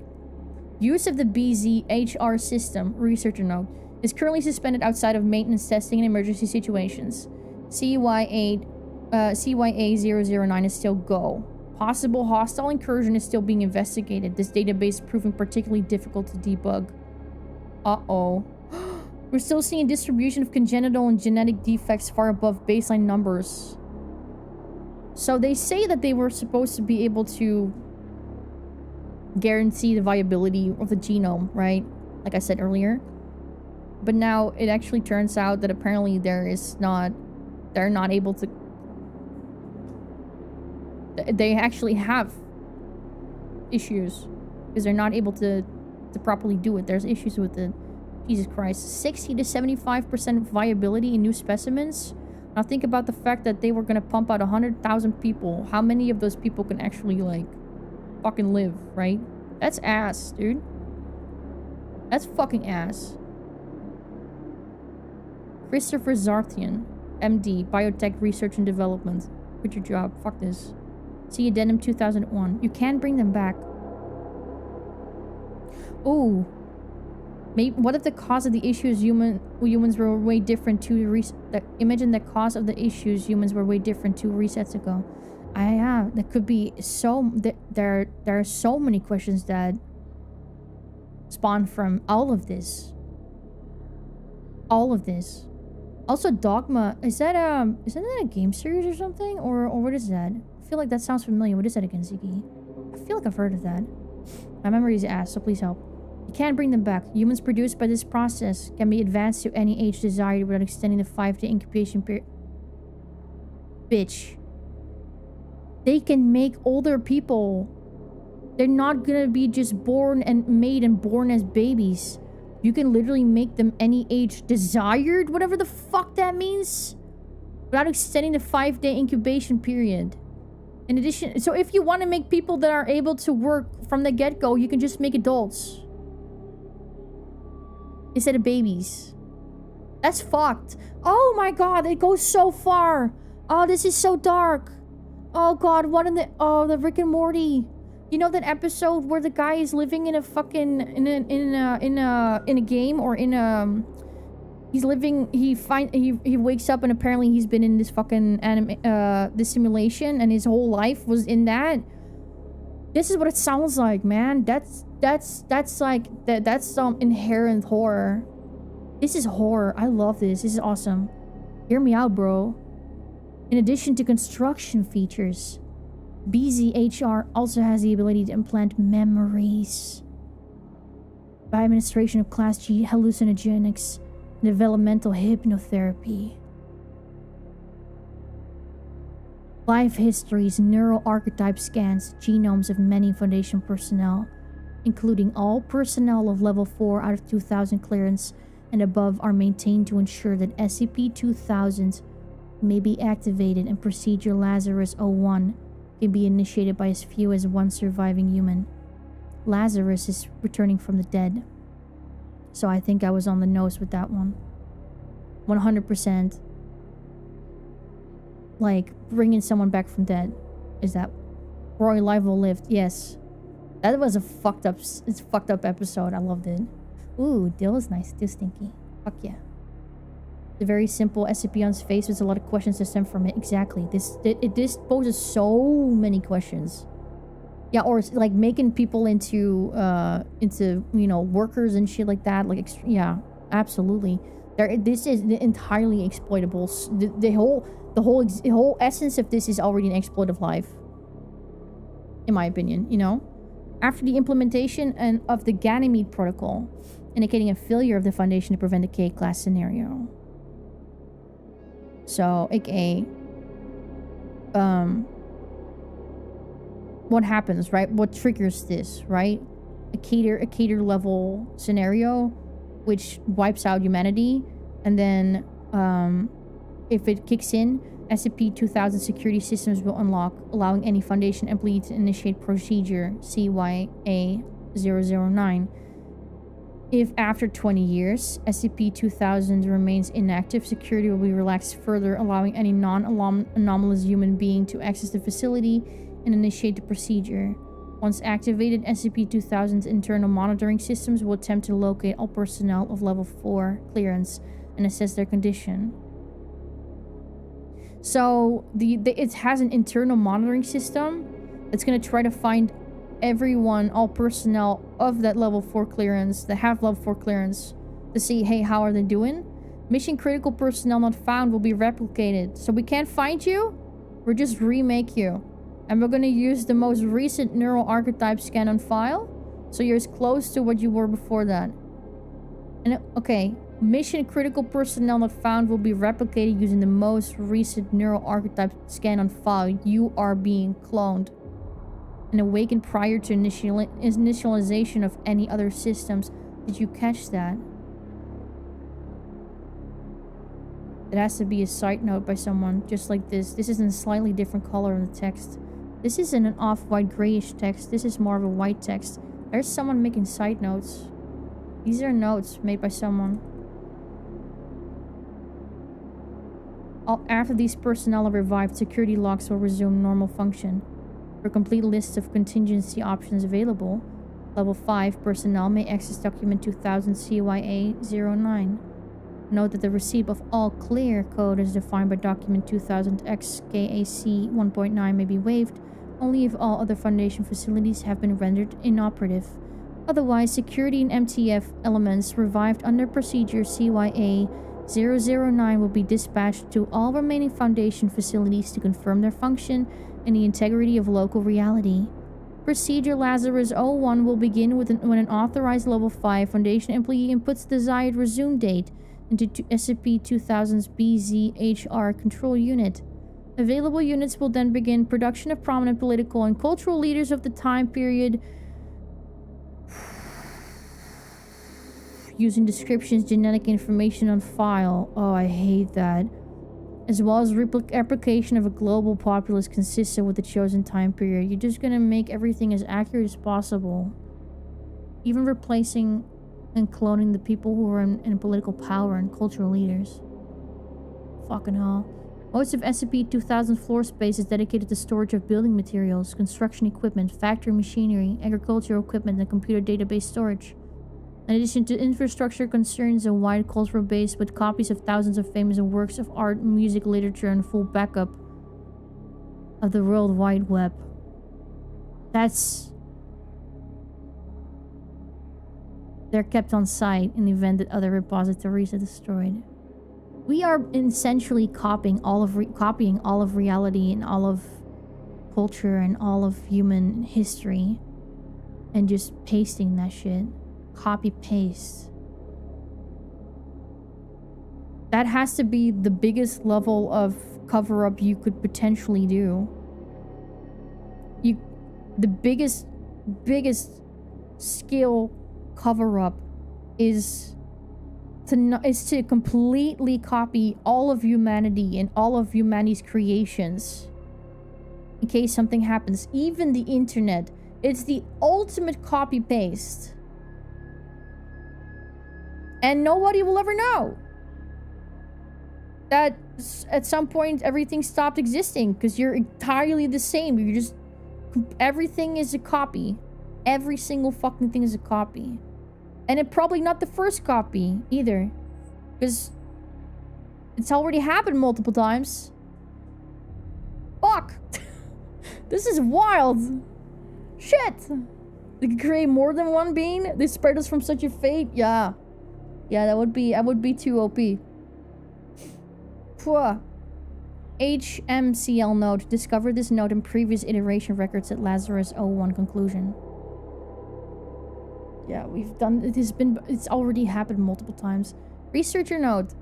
Speaker 3: Use of the BZHR system, researcher note, is currently suspended outside of maintenance testing in emergency situations. CYA009 is still go. Possible hostile incursion is still being investigated. This database is proving particularly difficult to debug. Uh-oh. We're still seeing distribution of congenital and genetic defects far above baseline numbers. So they say that they were supposed to be able to guarantee the viability of the genome, right? Like I said earlier. But now it actually turns out that apparently they're not able to. They actually have issues because they're not able to properly do it. There's issues with it. Jesus Christ. 60 to 75% viability in new specimens. Now think about the fact that they were going to pump out 100,000 people. How many of those people can actually, like, fucking live, right? That's ass, dude. That's fucking ass. Christopher Zartian, MD, Biotech Research and Development. Quit your job. Fuck this. See Addendum 2001. You can bring them back. Ooh. Maybe, what if the cause of the issues humans were way different 2 resets? Imagine the cause of the issues humans were way different 2 resets ago. That could be so. There are so many questions that spawned from all of this. All of this. Also, Dogma, is that a game series or something? Or what is that? I feel like that sounds familiar. What is that again, Ziggy? I feel like I've heard of that. My memory is ass, so please help. You can't bring them back. Humans produced by this process can be advanced to any age desired without extending the 5-day incubation period. Bitch. They can make older people. They're not gonna be just born and made and born as babies. You can literally make them any age desired, whatever the fuck that means, without extending the 5-day incubation period. In addition, so if you want to make people that are able to work from the get-go, you can just make adults instead of babies. That's fucked. Oh my god, it goes so far. Oh, this is so dark. Oh god, what in the... Oh, the Rick and Morty. You know that episode where the guy is living in a fucking... In a game or in a... He's living... He wakes up and apparently he's been in this fucking this simulation and his whole life was in that. This is what it sounds like, man. That's some inherent horror. This is horror. I love this. This is awesome. Hear me out, bro. In addition to construction features, BZHR also has the ability to implant memories by administration of Class G hallucinogenics and developmental hypnotherapy. Life histories, neural archetype scans, genomes of many Foundation personnel, including all personnel of level 4 out of 2000 clearance and above, are maintained to ensure that SCP-2000 may be activated and Procedure Lazarus-01 can be initiated by as few as one surviving human. Lazarus is returning from the dead. So I think I was on the nose with that one. 100%. Like, bringing someone back from dead. Is that... Roy Livel lived. Yes. That was a fucked up episode. I loved it. Ooh, Dill is nice. Dill stinky. Fuck yeah. The very simple SCP on his face with a lot of questions that stem from it. Exactly. This poses so many questions. Yeah, or like making people into you know, workers and shit like that. Like, yeah, absolutely. This is entirely exploitable. The whole essence of this is already an exploitive life, in my opinion. You know, after the implementation of the Ganymede protocol, indicating a failure of the Foundation to prevent a K-class scenario. So, aka, what happens, right? What triggers this, right? A cater level scenario, which wipes out humanity, and then, if it kicks in, SCP-2000 security systems will unlock, allowing any Foundation employee to initiate procedure CYA-009. If after 20 years, SCP-2000 remains inactive, security will be relaxed further, allowing any non-anomalous human being to access the facility and initiate the procedure. Once activated, SCP-2000's internal monitoring systems will attempt to locate all personnel of Level 4 clearance and assess their condition. So, it has an internal monitoring system that's going to try to find everyone, all personnel of that level 4 clearance, that have level 4 clearance, to see, hey, how are they doing? Mission critical personnel not found will be replicated. So we can't find you, we'll just remake you. And we're gonna use the most recent neural archetype scan on file, so you're as close to what you were before that. And okay, mission critical personnel not found will be replicated using the most recent neural archetype scan on file. You are being cloned and awakened prior to initialization of any other systems. Did you catch that? It has to be a side note by someone, just like this. This is in a slightly different color in the text. This isn't an off-white grayish text. This is more of a white text. There's someone making side notes. These are notes made by someone. After these personnel are revived, security locks will resume normal function. For a complete list of contingency options available, Level 5 personnel may access document 2000 CYA-09. Note that the receipt of all clear code as defined by document 2000 XKAC 1.9 may be waived only if all other Foundation facilities have been rendered inoperative. Otherwise, security and MTF elements revived under procedure CYA 009 will be dispatched to all remaining Foundation facilities to confirm their function and the integrity of local reality. Procedure Lazarus 01 will begin when an authorized level 5 Foundation employee inputs desired resume date into SCP-2000's BZHR control unit. Available units will then begin production of prominent political and cultural leaders of the time period using descriptions, genetic information on file. Oh, I hate that. As well as replication of a global populace consistent with the chosen time period. You're just gonna make everything as accurate as possible. Even replacing and cloning the people who are in political power and cultural leaders. Fucking hell. Most of SCP-2000's floor space is dedicated to storage of building materials, construction equipment, factory machinery, agricultural equipment, and computer database storage. In addition to infrastructure concerns, a wide cultural base with copies of thousands of famous works of art, music, literature, and full backup of the World Wide Web. They're kept on site in the event that other repositories are destroyed. We are essentially copying all of reality and all of culture and all of human history and just pasting that shit. Copy paste. That has to be the biggest level of cover-up you could potentially do. The biggest skill cover-up is to completely copy all of humanity and all of humanity's creations in case something happens. Even the internet, it's the ultimate copy paste. And nobody will ever know that at some point everything stopped existing because you're entirely the same. You're just... everything is a copy. Every single fucking thing is a copy. And it's probably not the first copy either. Because it's already happened multiple times. Fuck! This is wild! Shit! They could create more than one being? They spared us from such a fate? Yeah. Yeah, that would be too OP. Pwah. HMCL note. Discovered this note in previous iteration records at Lazarus 01 conclusion. Yeah, we've done... it's already happened multiple times. Researcher note.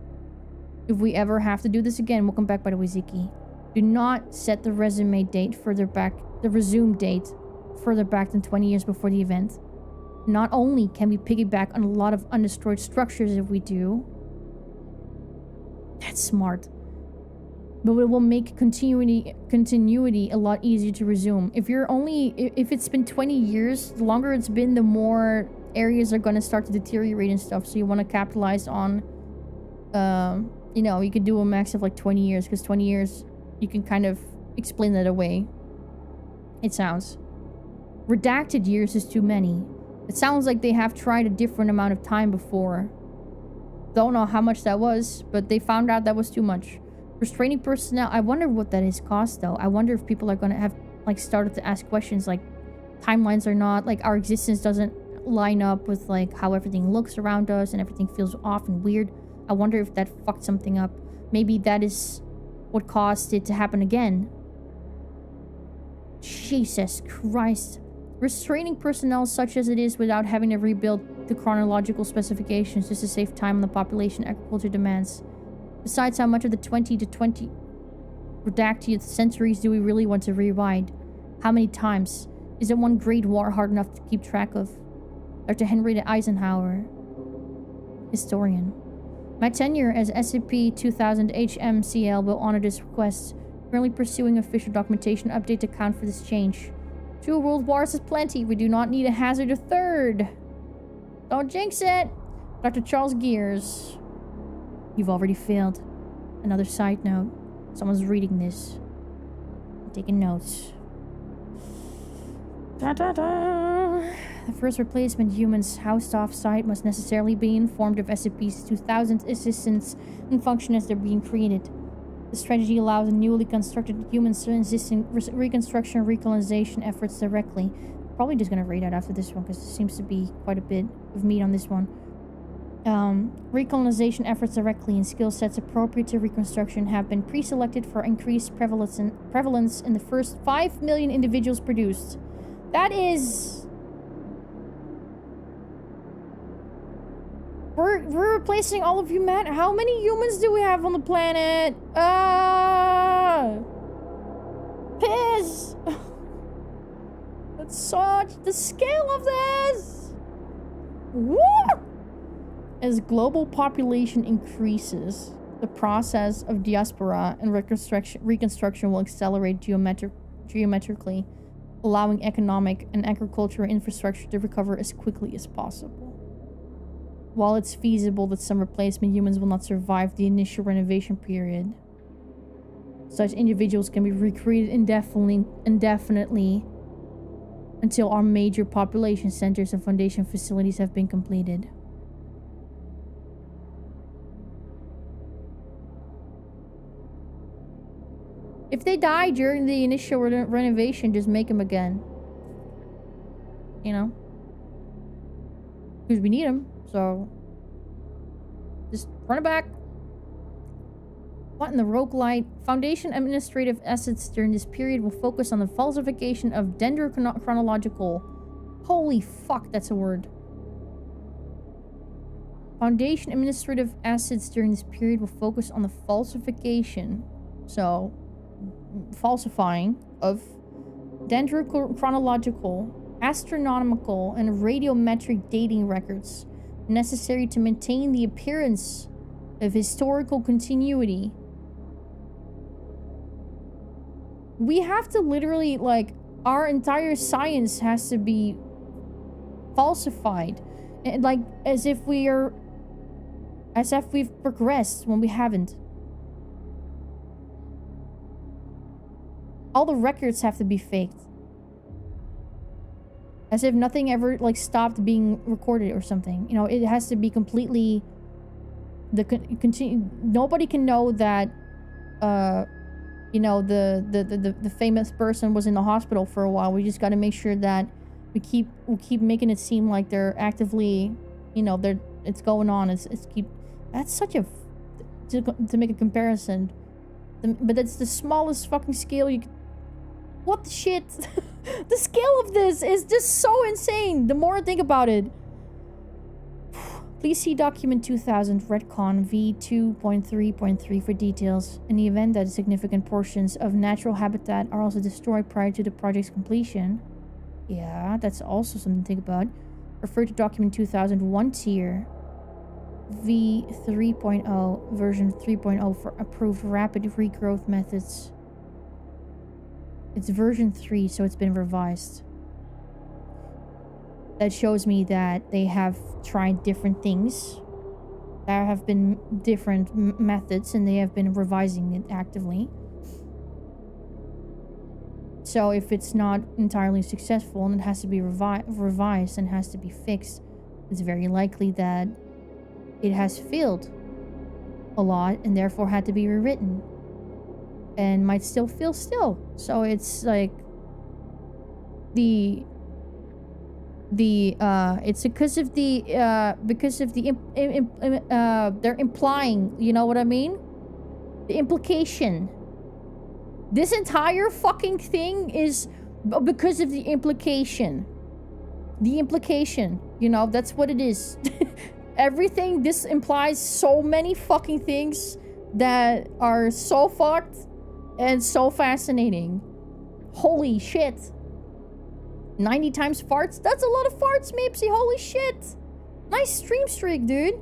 Speaker 3: If we ever have to do this again, welcome back by the Wiziki. Do not set the resume date further back... the resume date further back than 20 years before the event. Not only can we piggyback on a lot of undestroyed structures if we do... That's smart. But it will make continuity a lot easier to resume. If it's been 20 years, the longer it's been, the more areas are going to start to deteriorate and stuff. So you want to capitalize on, you know, you could do a max of like 20 years. Because 20 years, you can kind of explain that away. It sounds. Redacted years is too many. It sounds like they have tried a different amount of time before. Don't know how much that was, but they found out that was too much. Restraining personnel, I wonder what that is cost though. I wonder if people are gonna have like started to ask questions like timelines are not, like our existence doesn't line up with like how everything looks around us and everything feels off and weird. I wonder if that fucked something up. Maybe that is what caused it to happen again. Jesus Christ. Restraining personnel such as it is without having to rebuild the chronological specifications just to save time on the population agriculture demands. Besides, how much of the 20 to 20 redacted centuries do we really want to rewind? How many times? Is it one great war hard enough to keep track of? Dr. Henry Eisenhower, historian. My tenure as SCP-2000 HMCL will honor this request, currently pursuing official documentation update to account for this change. 2 world wars is plenty. We do not need a hazard a third. Don't jinx it. Dr. Charles Gears. You've already failed. Another side note. Someone's reading this. I'm taking notes. The first replacement humans housed off-site must necessarily be informed of SCP-2000's existence and function as they're being created. The strategy allows newly constructed humans to assist in reconstruction and recolonization efforts directly. probably just gonna rate out after this one because there seems to be quite a bit of meat on this one. Recolonization efforts directly and skill sets appropriate to reconstruction have been pre-selected for increased prevalence in the first 5 million individuals produced. That is... We're replacing all of humanity. How many humans do we have on the planet? Piss! That's such the scale of this! Woo! As global population increases, the process of diaspora and reconstruction will accelerate geometrically, allowing economic and agricultural infrastructure to recover as quickly as possible. While it's feasible that some replacement humans will not survive the initial renovation period, such individuals can be recruited indefinitely until our major population centers and foundation facilities have been completed. If they die during the initial renovation, just make them again. You know? Because we need them, so... just run it back. What in the roguelite? Foundation administrative assets during this period will focus on the falsification of dendrochronological... Holy fuck, that's a word. Foundation administrative assets during this period will focus on the falsification. So... falsifying of dendrochronological, astronomical, and radiometric dating records necessary to maintain the appearance of historical continuity. We have to literally, like, our entire science has to be falsified. And, like, as if we've progressed when we haven't. All the records have to be faked. As if nothing ever, like, stopped being recorded or something. You know, it has to be completely... Nobody can know that, you know, the famous person was in the hospital for a while. We just gotta make sure that we keep making it seem like they're actively, you know, it's going on. That's such a... To make a comparison. But that's the smallest fucking scale you could... What the shit? The scale of this is just so insane. The more I think about it. Please see document 2000 retcon V2.3.3 for details. In the event that significant portions of natural habitat are also destroyed prior to the project's completion. Yeah, that's also something to think about. Refer to document 2001 tier V3.0 version 3.0 for approved rapid regrowth methods. It's version 3, so it's been revised. That shows me that they have tried different things. There have been different methods, and they have been revising it actively. So if it's not entirely successful and it has to be revised and has to be fixed, it's very likely that it has failed a lot and therefore had to be rewritten. And might still fail still. So it's like it's because of the they're implying, you know what I mean? The implication. This entire fucking thing is because of the implication. The implication, you know, that's what it is. Everything, this implies so many fucking things that are so fucked and so fascinating. Holy shit. 90 times farts? That's a lot of farts, Mapesy. Holy shit. Nice stream streak, dude.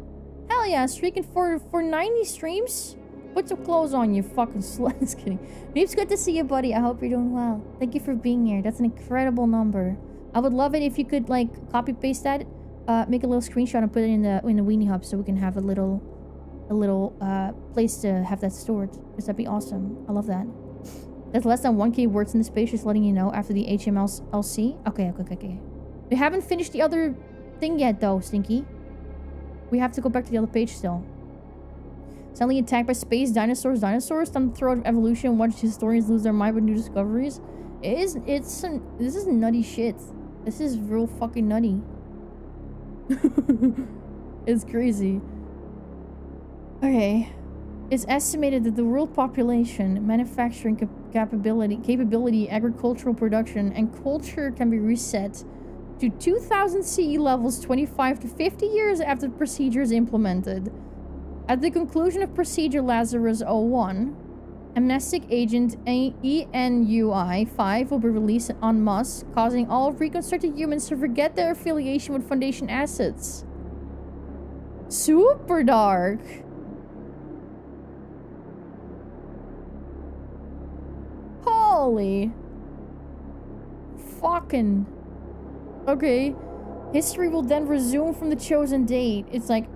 Speaker 3: Hell yeah, streaking for 90 streams. Put some clothes on, you fucking slut. Just kidding. Mapes, good to see you, buddy. I hope you're doing well. Thank you for being here. That's an incredible number. I would love it if you could, like, copy paste that. Make a little screenshot and put it in the weenie hub so we can have a little place to have that stored. Because that'd be awesome. I love that. There's less than 1k words in the space, just letting you know after the HMLC. Okay. We haven't finished the other thing yet, though, Stinky. We have to go back to the other page still. Suddenly attacked by space dinosaurs. Time to throw out evolution. Watch historians lose their mind with new discoveries. This is nutty shit. This is real fucking nutty. It's crazy. Okay. It's estimated that the world population, manufacturing capability, agricultural production, and culture can be reset to 2000 CE levels 25 to 50 years after the procedure is implemented. At the conclusion of Procedure Lazarus 01, amnestic agent ENVTuber will be released en masse, causing all reconstructed humans to forget their affiliation with Foundation assets. Super dark. Holy fucking. Okay. History will then resume from the chosen date. It's like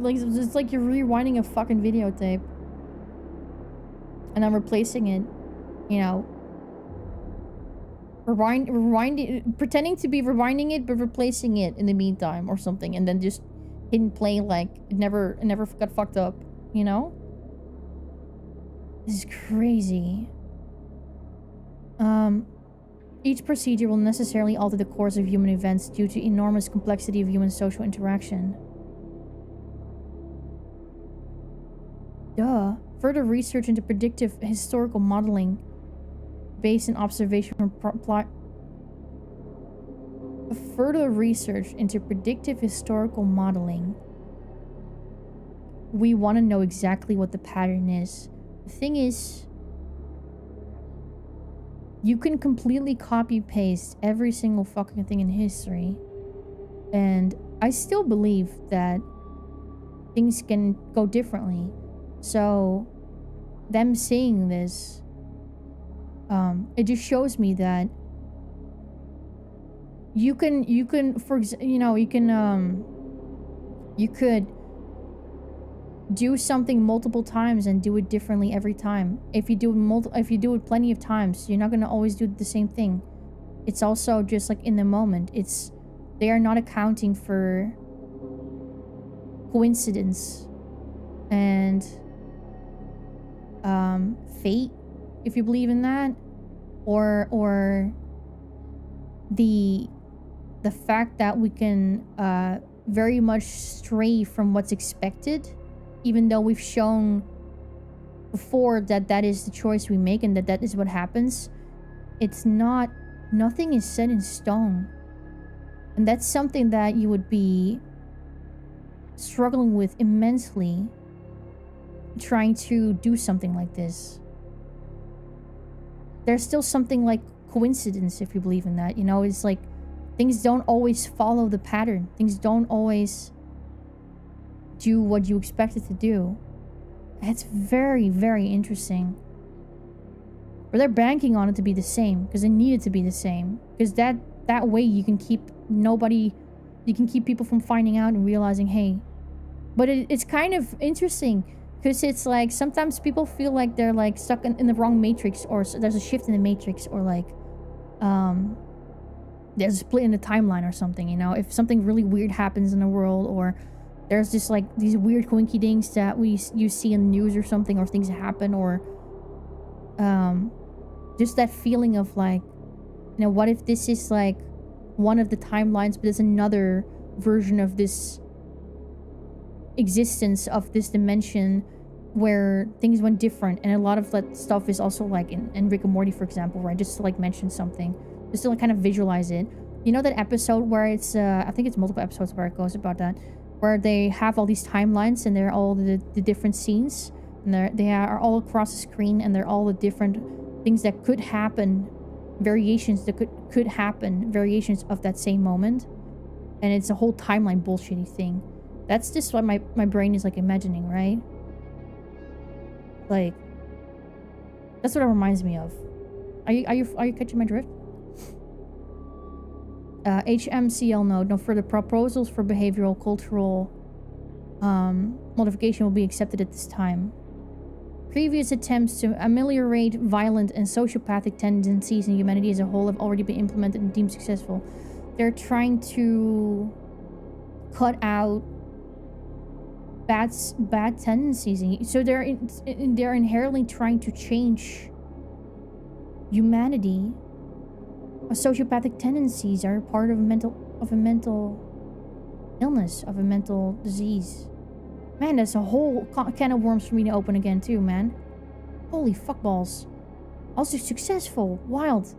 Speaker 3: it's like you're rewinding a fucking videotape. And I'm replacing it. You know. Rewinding, pretending to be rewinding it, but replacing it in the meantime or something, and then just hitting play like it never got fucked up, you know? This is crazy. Each procedure will necessarily alter the course of human events due to enormous complexity of human social interaction. Duh. Further research into predictive historical modeling based on observation from further research into predictive historical modeling. We want to know exactly what the pattern is. The thing is, you can completely copy-paste every single fucking thing in history. And I still believe that things can go differently. So, them saying this, it just shows me that you can, for example, you know, you could do something multiple times and do it differently every time. If you do it plenty of times, you're not going to always do the same thing. It's also just like in the moment. They are not accounting for coincidence and fate, if you believe in that, or the fact that we can very much stray from what's expected, even though we've shown before that that is the choice we make and that is what happens. It's not, nothing is set in stone. And that's something that you would be struggling with immensely, trying to do something like this. There's still something like coincidence, if you believe in that. You know, it's like things don't always follow the pattern. Things don't always do what you expect it to do. It's very, very interesting. But they're banking on it to be the same, because it needed to be the same. Because that way you can keep people from finding out and realizing, hey. But it's kind of interesting, because it's like sometimes people feel like they're like stuck in the wrong matrix, or there's a shift in the matrix, or like there's a split in the timeline or something, you know? If something really weird happens in the world, or there's just like these weird coinky things that you see in the news or something, or things happen, or just that feeling of like, you know, what if this is like one of the timelines, but there's another version of this existence of this dimension where things went different. And a lot of that stuff is also like in Rick and Morty, for example, right? Just to like mention something, just to like kind of visualize it. You know that episode where it's I think it's multiple episodes where it goes about that, where they have all these timelines and they're all the different scenes, and they are all across the screen, and they're all the different things that could happen, variations that could happen, variations of that same moment. And it's a whole timeline bullshitty thing. That's just what my brain is like imagining, right? Like, that's what it reminds me of. Are you catching my drift? HMCL node. No further proposals for behavioral cultural modification will be accepted at this time. Previous attempts to ameliorate violent and sociopathic tendencies in humanity as a whole have already been implemented and deemed successful. They're trying to cut out bad tendencies, so they're inherently trying to change humanity. sociopathic tendencies are part of a mental illness, of a mental disease. Man, that's a whole can of worms for me to open again too, man. Holy fuckballs. Also successful. Wild.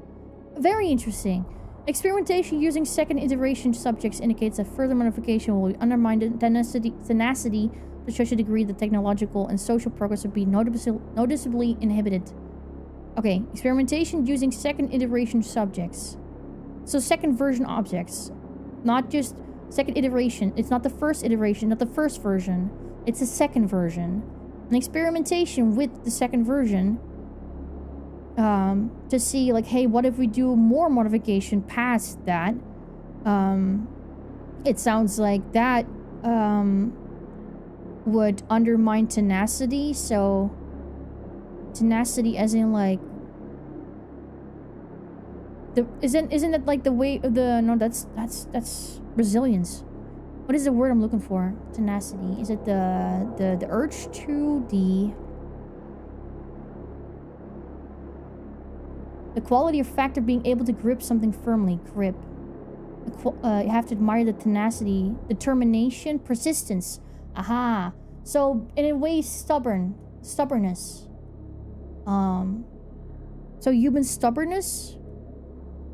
Speaker 3: Very interesting. Experimentation using second iteration subjects indicates that further modification will undermine tenacity to such a degree that technological and social progress will be noticeably inhibited. Okay, experimentation using second iteration subjects. So second version objects. Not just second iteration. It's not the first iteration, not the first version. It's a second version. An experimentation with the second version to see like, hey, what if we do more modification past that? It sounds like that would undermine tenacity. So tenacity as in like isn't it like the way of the no, that's resilience. What is the word I'm looking for? Tenacity. Is it the urge to the quality or fact of being able to grip something firmly? Grip. You have to admire the tenacity, determination, persistence. Aha. So in a way, stubbornness. So human stubbornness,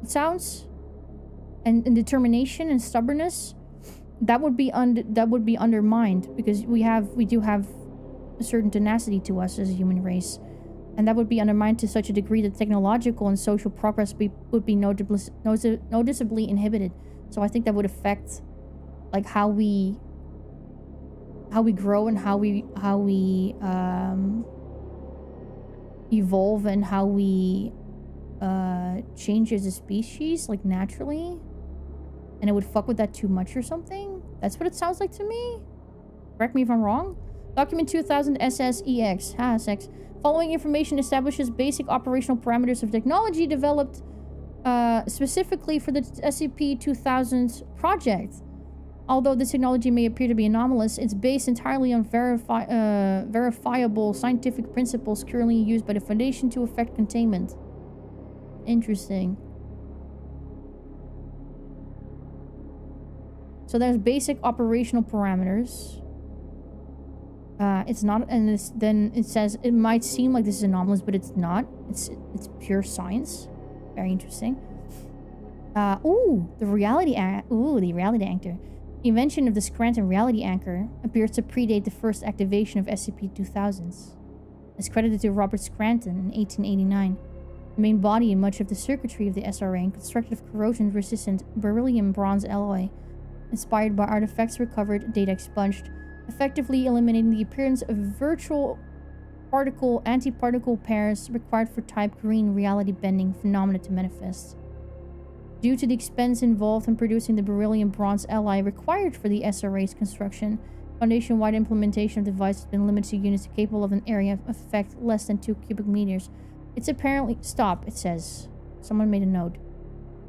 Speaker 3: it sounds, and determination and stubbornness, that would be undermined because we do have a certain tenacity to us as a human race, and that would be undermined to such a degree that technological and social progress would be noticeably inhibited. So I think that would affect like how we grow and how we evolve and how we change as a species, like naturally, and it would fuck with that too much or something. That's what it sounds like to me. Correct me if I'm wrong. Document 2000 SSEX. Sex. Following information establishes basic operational parameters of technology developed specifically for the SCP-2000 project. Although this technology may appear to be anomalous, it's based entirely on verifiable scientific principles currently used by the Foundation to effect containment. Interesting. So there's basic operational parameters. It's not, and then it says it might seem like this is anomalous, but it's not. It's pure science. Very interesting. The reality anchor. The invention of the Scranton reality anchor appears to predate the first activation of SCP-2000s. It's credited to Robert Scranton in 1889. The main body and much of the circuitry of the SRA constructed of corrosion-resistant beryllium-bronze alloy, inspired by artifacts recovered, data expunged, effectively eliminating the appearance of virtual particle-antiparticle pairs required for type green reality bending phenomena to manifest. Due to the expense involved in producing the beryllium-bronze alloy required for the SRA's construction, Foundation-wide implementation of the device has been limited to units capable of an area of effect less than 2 cubic meters. It's apparently... Stop, it says. Someone made a note.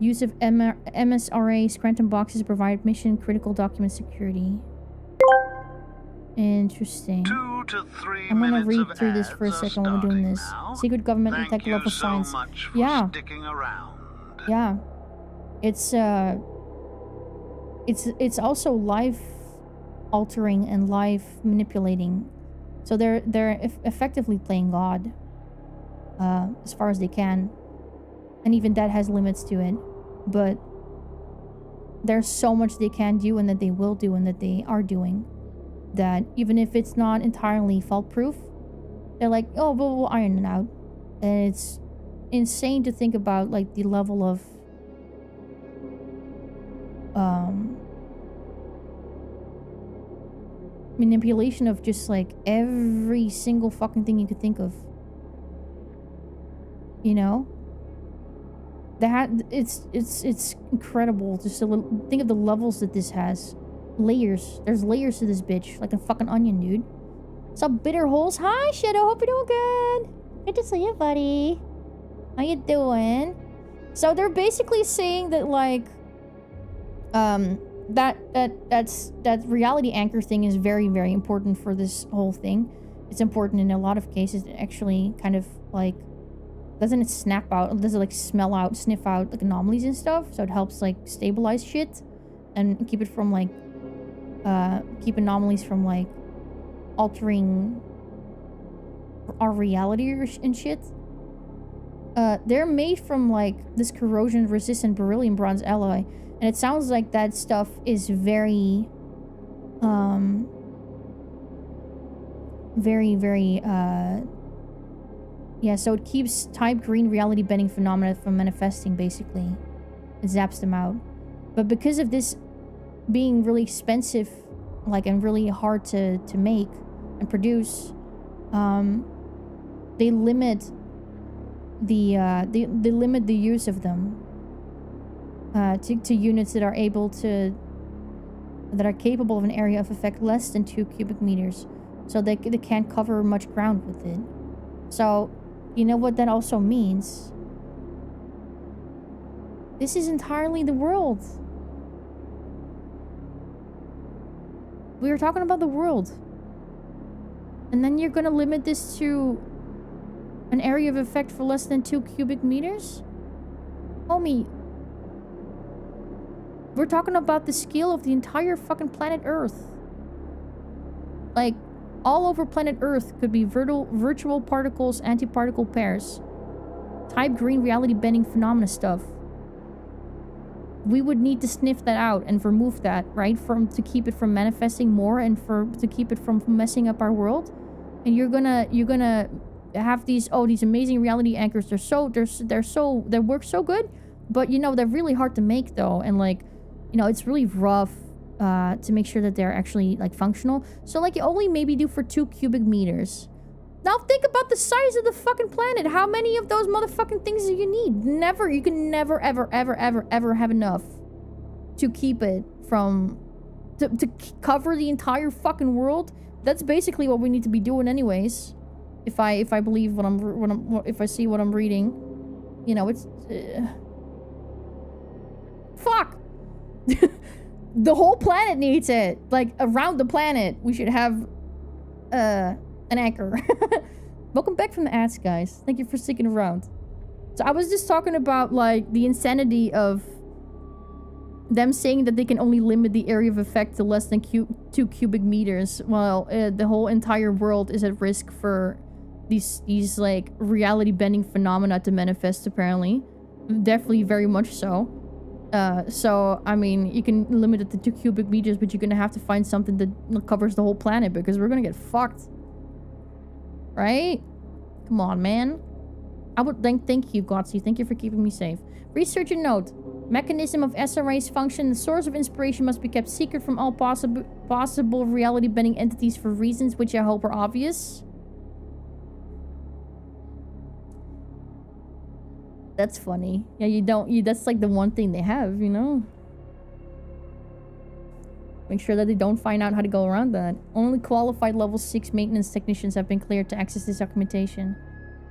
Speaker 3: Use of MSRA Scranton boxes provide mission-critical document security. Interesting.
Speaker 1: 2 to 3
Speaker 3: I'm gonna
Speaker 1: minutes
Speaker 3: read through this for a second while we're doing this.
Speaker 1: now.
Speaker 3: Secret government and
Speaker 1: Thank
Speaker 3: technological
Speaker 1: you so
Speaker 3: science.
Speaker 1: much for
Speaker 3: Yeah.
Speaker 1: sticking around.
Speaker 3: Yeah. It's also life altering and life manipulating. So they're effectively playing God. As far as they can. And even that has limits to it. But there's so much they can do and that they will do and that they are doing, that even if it's not entirely fault-proof, they're like, oh, but we'll iron it out. And it's insane to think about, like, the level of manipulation of just, like, every single fucking thing you could think of. You know? It's incredible just to think of the levels that this has. Layers. There's layers to this bitch. Like a fucking onion, dude. What's up, bitter holes? Hi, Shadow. Hope you're doing good. Good to see you, buddy. How you doing? So they're basically saying that, like, that reality anchor thing is very, very important for this whole thing. It's important in a lot of cases. It actually kind of, like, Doesn't it snap out? Does it like sniff out like anomalies and stuff? So it helps like stabilize shit and keep it from like, keep anomalies from like altering our reality and shit. They're made from like this corrosion resistant beryllium bronze alloy, and it sounds like that stuff is very yeah, so it keeps type green reality bending phenomena from manifesting, basically. It zaps them out. But because of this being really expensive, like, and really hard to make and produce, they limit the they limit the use of them to units that are capable of an area of effect less than 2 cubic meters. So they can't cover much ground with it. So, you know what that also means? This is entirely the world. We were talking about the world. And then you're gonna limit this to an area of effect for less than 2 cubic meters? Homie. We're talking about the scale of the entire fucking planet Earth. Like, all over planet Earth could be virtual particles, antiparticle pairs. Type green reality bending phenomena stuff. We would need to sniff that out and remove that, right? To keep it from manifesting more and to keep it from messing up our world. And you're gonna have these amazing reality anchors. They work so good, but you know, they're really hard to make though, and like, you know, it's really rough to make sure that they're actually like functional. So like, you only maybe do for 2 cubic meters. Now think about the size of the fucking planet. How many of those motherfucking things do you need? You can never ever have enough to keep it from to cover the entire fucking world. That's basically what we need to be doing anyways. If I believe if I see what I'm reading, you know, it's fuck. The whole planet needs it. Like, around the planet, we should have an anchor. Welcome back from the ads, guys. Thank you for sticking around. So I was just talking about like the insanity of them saying that they can only limit the area of effect to less than 2 cubic meters, while the whole entire world is at risk for these like reality bending phenomena to manifest, apparently. Definitely very much so. So, I mean, you can limit it to 2 cubic meters, but you're gonna have to find something that covers the whole planet, because we're gonna get fucked. Right? Come on, man. I would thank you, Godsey. Thank you for keeping me safe. Researcher note. Mechanism of SRA's function. The source of inspiration must be kept secret from all possible reality-bending entities for reasons which I hope are obvious. That's funny. Yeah, that's like the one thing they have, you know? Make sure that they don't find out how to go around that. Only qualified level 6 maintenance technicians have been cleared to access this documentation.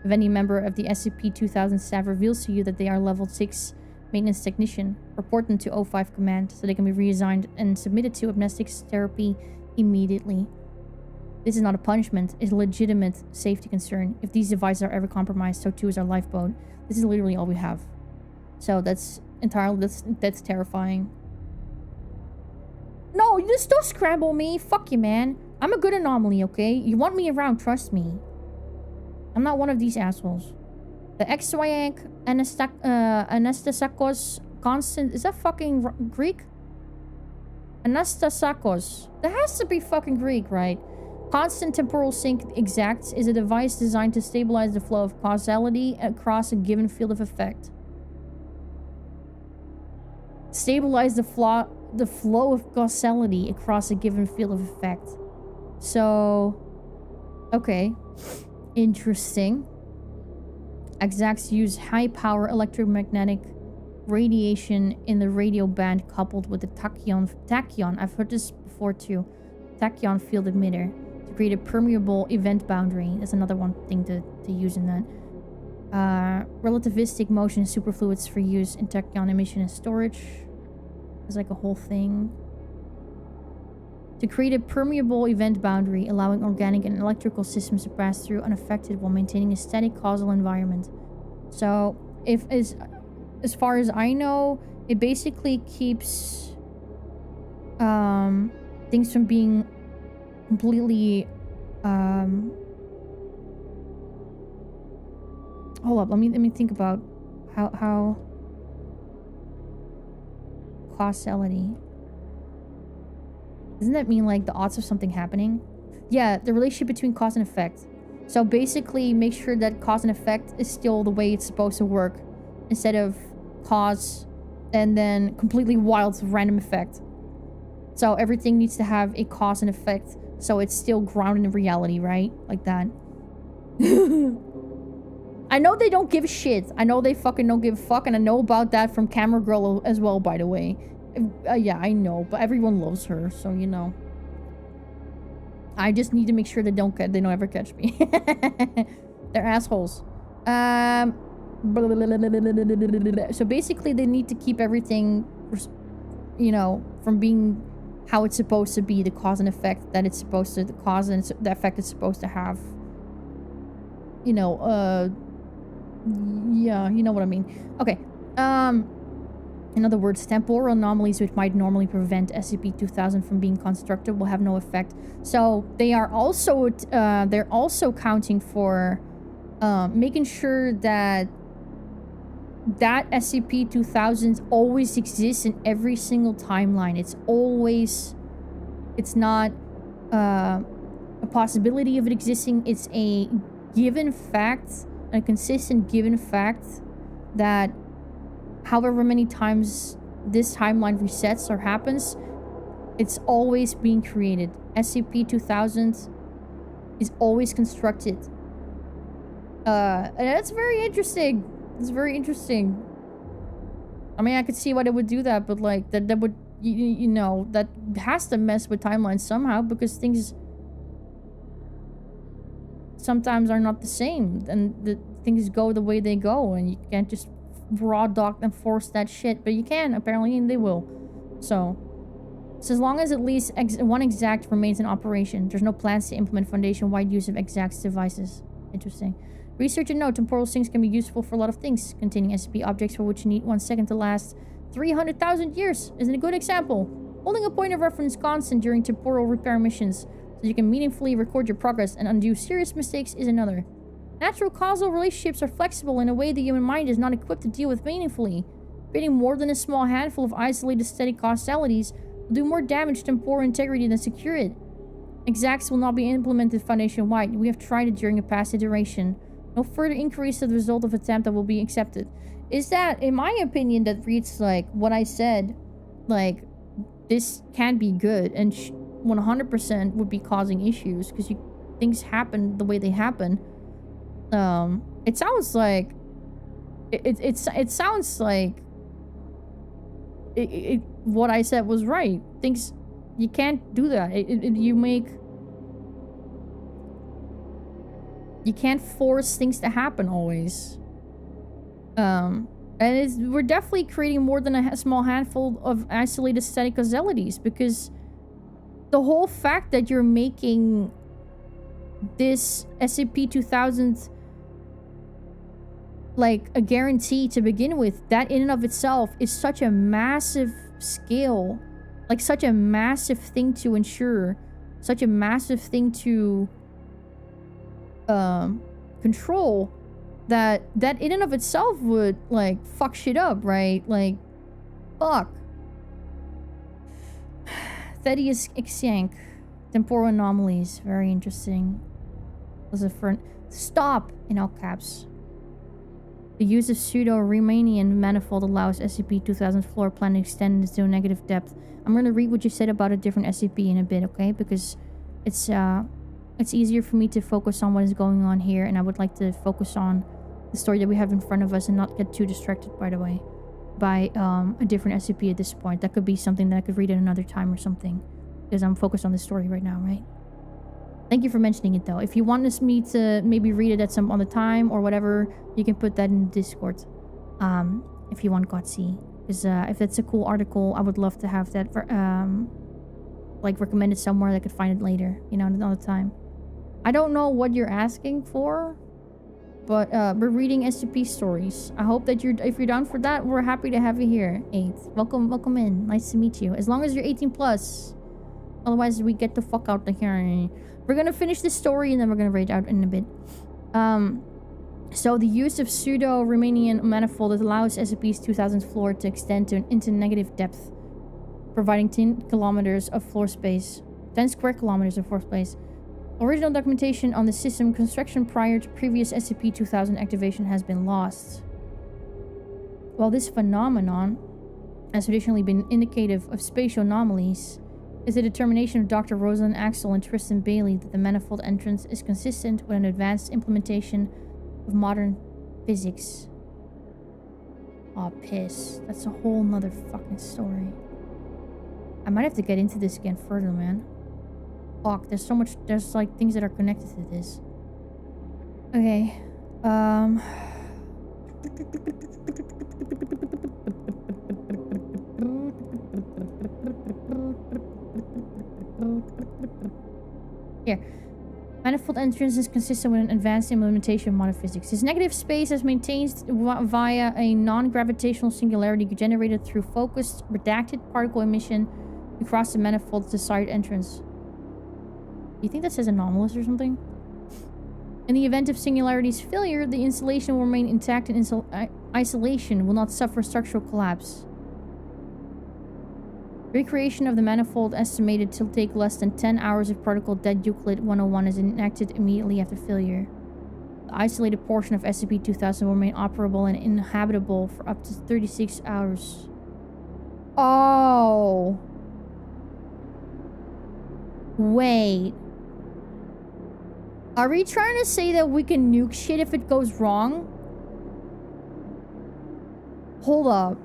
Speaker 3: If any member of the SCP-2000 staff reveals to you that they are level 6 maintenance technician, report them to O5 Command so they can be reassigned and submitted to amnestics therapy immediately. This is not a punishment, it's a legitimate safety concern. If these devices are ever compromised, so too is our lifeboat. This is literally all we have. So that's terrifying. No, you just don't scramble me. Fuck you, man. I'm a good anomaly, okay? You want me around, trust me. I'm not one of these assholes. The XYank Anastasakos constant... Is that fucking Greek? Anastasakos. That has to be fucking Greek, right? Constant temporal sync exacts is a device designed to stabilize the flow of causality across a given field of effect. Stabilize the flow of causality across a given field of effect. So... Okay. Interesting. Exacts use high-power electromagnetic radiation in the radio band coupled with the tachyon, I've heard this before too, tachyon field emitter to create a permeable event boundary. That's another one thing to use in that. Relativistic motion superfluids for use in tachyon emission and storage. There's like a whole thing. To create a permeable event boundary, allowing organic and electrical systems to pass through unaffected while maintaining a static causal environment. So if as far as I know, it basically keeps things from being completely hold up, let me think about how causality. Doesn't that mean like the odds of something happening? Yeah, the relationship between cause and effect. So basically make sure that cause and effect is still the way it's supposed to work, instead of cause and then completely wild random effect. So everything needs to have a cause and effect, so it's still grounded in reality, right? Like that. I know they don't give a shit. I know they fucking don't give a fuck, and I know about that from Camera Girl as well, by the way. Yeah, I know, but everyone loves her, so you know. I just need to make sure they don't ever catch me. They're assholes. So basically, they need to keep everything, you know, from being how it's supposed to be, the cause and effect that it's supposed to, the cause and the effect it's supposed to have. You know, yeah, you know what I mean. Okay, in other words, temporal anomalies which might normally prevent SCP-2000 from being constructed will have no effect. So they are also, they're also counting for, making sure that SCP-2000 always exists in every single timeline. It's always, it's not a possibility of it existing. It's a given fact, a consistent given fact that however many times this timeline resets or happens, it's always being created. SCP-2000 is always constructed. And that's very interesting. It's very interesting. I mean, I could see why they would do that, but like that would, you know, that has to mess with timelines somehow, because things sometimes are not the same, and the things go the way they go, and you can't just raw dog and force that shit, but you can apparently, and they will. So as long as at least one exact remains in operation, there's no plans to implement Foundation-wide use of exact devices. Interesting. Research and note, temporal sinks can be useful for a lot of things. Containing SCP objects for which you need 1 second to last 300,000 years isn't a good example. Holding a point of reference constant during temporal repair missions so you can meaningfully record your progress and undo serious mistakes is another. Natural causal relationships are flexible in a way the human mind is not equipped to deal with meaningfully. Creating more than a small handful of isolated static causalities will do more damage to temporal integrity than secure it. Exacts will not be implemented Foundation-wide. We have tried it during a past iteration. No further increase to the result of attempt that will be accepted. Is that, in my opinion, that reads like what I said, like, this can be good and 100% would be causing issues because things happen the way they happen. It sounds like it sounds like what I said was right. Things, you can't do that. You can't force things to happen always. And we're definitely creating more than a small handful of isolated static causalities, because the whole fact that you're making this SCP-2000 like a guarantee to begin with, that in and of itself is such a massive scale, like such a massive thing to ensure, such a massive thing to control, that in and of itself would like fuck shit up, right? Like, fuck. Thaddeus Ixyank. Temporal anomalies. Very interesting. Was a front. Stop! In all caps. The use of pseudo-Riemannian manifold allows SCP-2000 floor plan to extend into a negative depth. I'm going to read what you said about a different SCP in a bit, okay? Because it's easier for me to focus on what is going on here, and I would like to focus on the story that we have in front of us and not get too distracted, by the way, by a different SCP at this point. That could be something that I could read at another time or something, because I'm focused on the story right now, right? Thank you for mentioning it, though. If you want me to maybe read it at some other time or whatever, you can put that in Discord. If you want Godsey. Because if that's a cool article, I would love to have that like recommended somewhere that I could find it later, you know, another time. I don't know what you're asking for. but we're reading SCP stories. I hope that if you're down for that, we're happy to have you here. 8th. Welcome in. Nice to meet you. As long as you're 18 plus. Otherwise, we get the fuck out of here. We're gonna finish this story and then we're gonna rage out in a bit. So the use of pseudo-Riemannian manifold that allows SCP's 2000 floor to extend into negative depth, providing 10 kilometers of floor space. 10 square kilometers of floor space. Original documentation on the system construction prior to previous SCP-2000 activation has been lost. While this phenomenon has traditionally been indicative of spatial anomalies, is the determination of Dr. Rosalind Axel and Tristan Bailey that the manifold entrance is consistent with an advanced implementation of modern physics. Aw, piss. That's a whole nother fucking story. I might have to get into this again further, man. Fuck, there's so much, there's like things that are connected to this. Okay. Here. Manifold entrance is consistent with an advanced implementation of modern physics. This negative space is maintained via a non-gravitational singularity generated through focused, redacted particle emission across the manifold's desired entrance. Do you think that says anomalous or something? In the event of singularity's failure, the installation will remain intact and isolation will not suffer structural collapse. Recreation of the manifold estimated to take less than 10 hours if Protocol Dead Euclid 101 is enacted immediately after failure. The isolated portion of SCP-2000 will remain operable and inhabitable for up to 36 hours. Oh. Wait. Are we trying to say that we can nuke shit if it goes wrong? Hold up.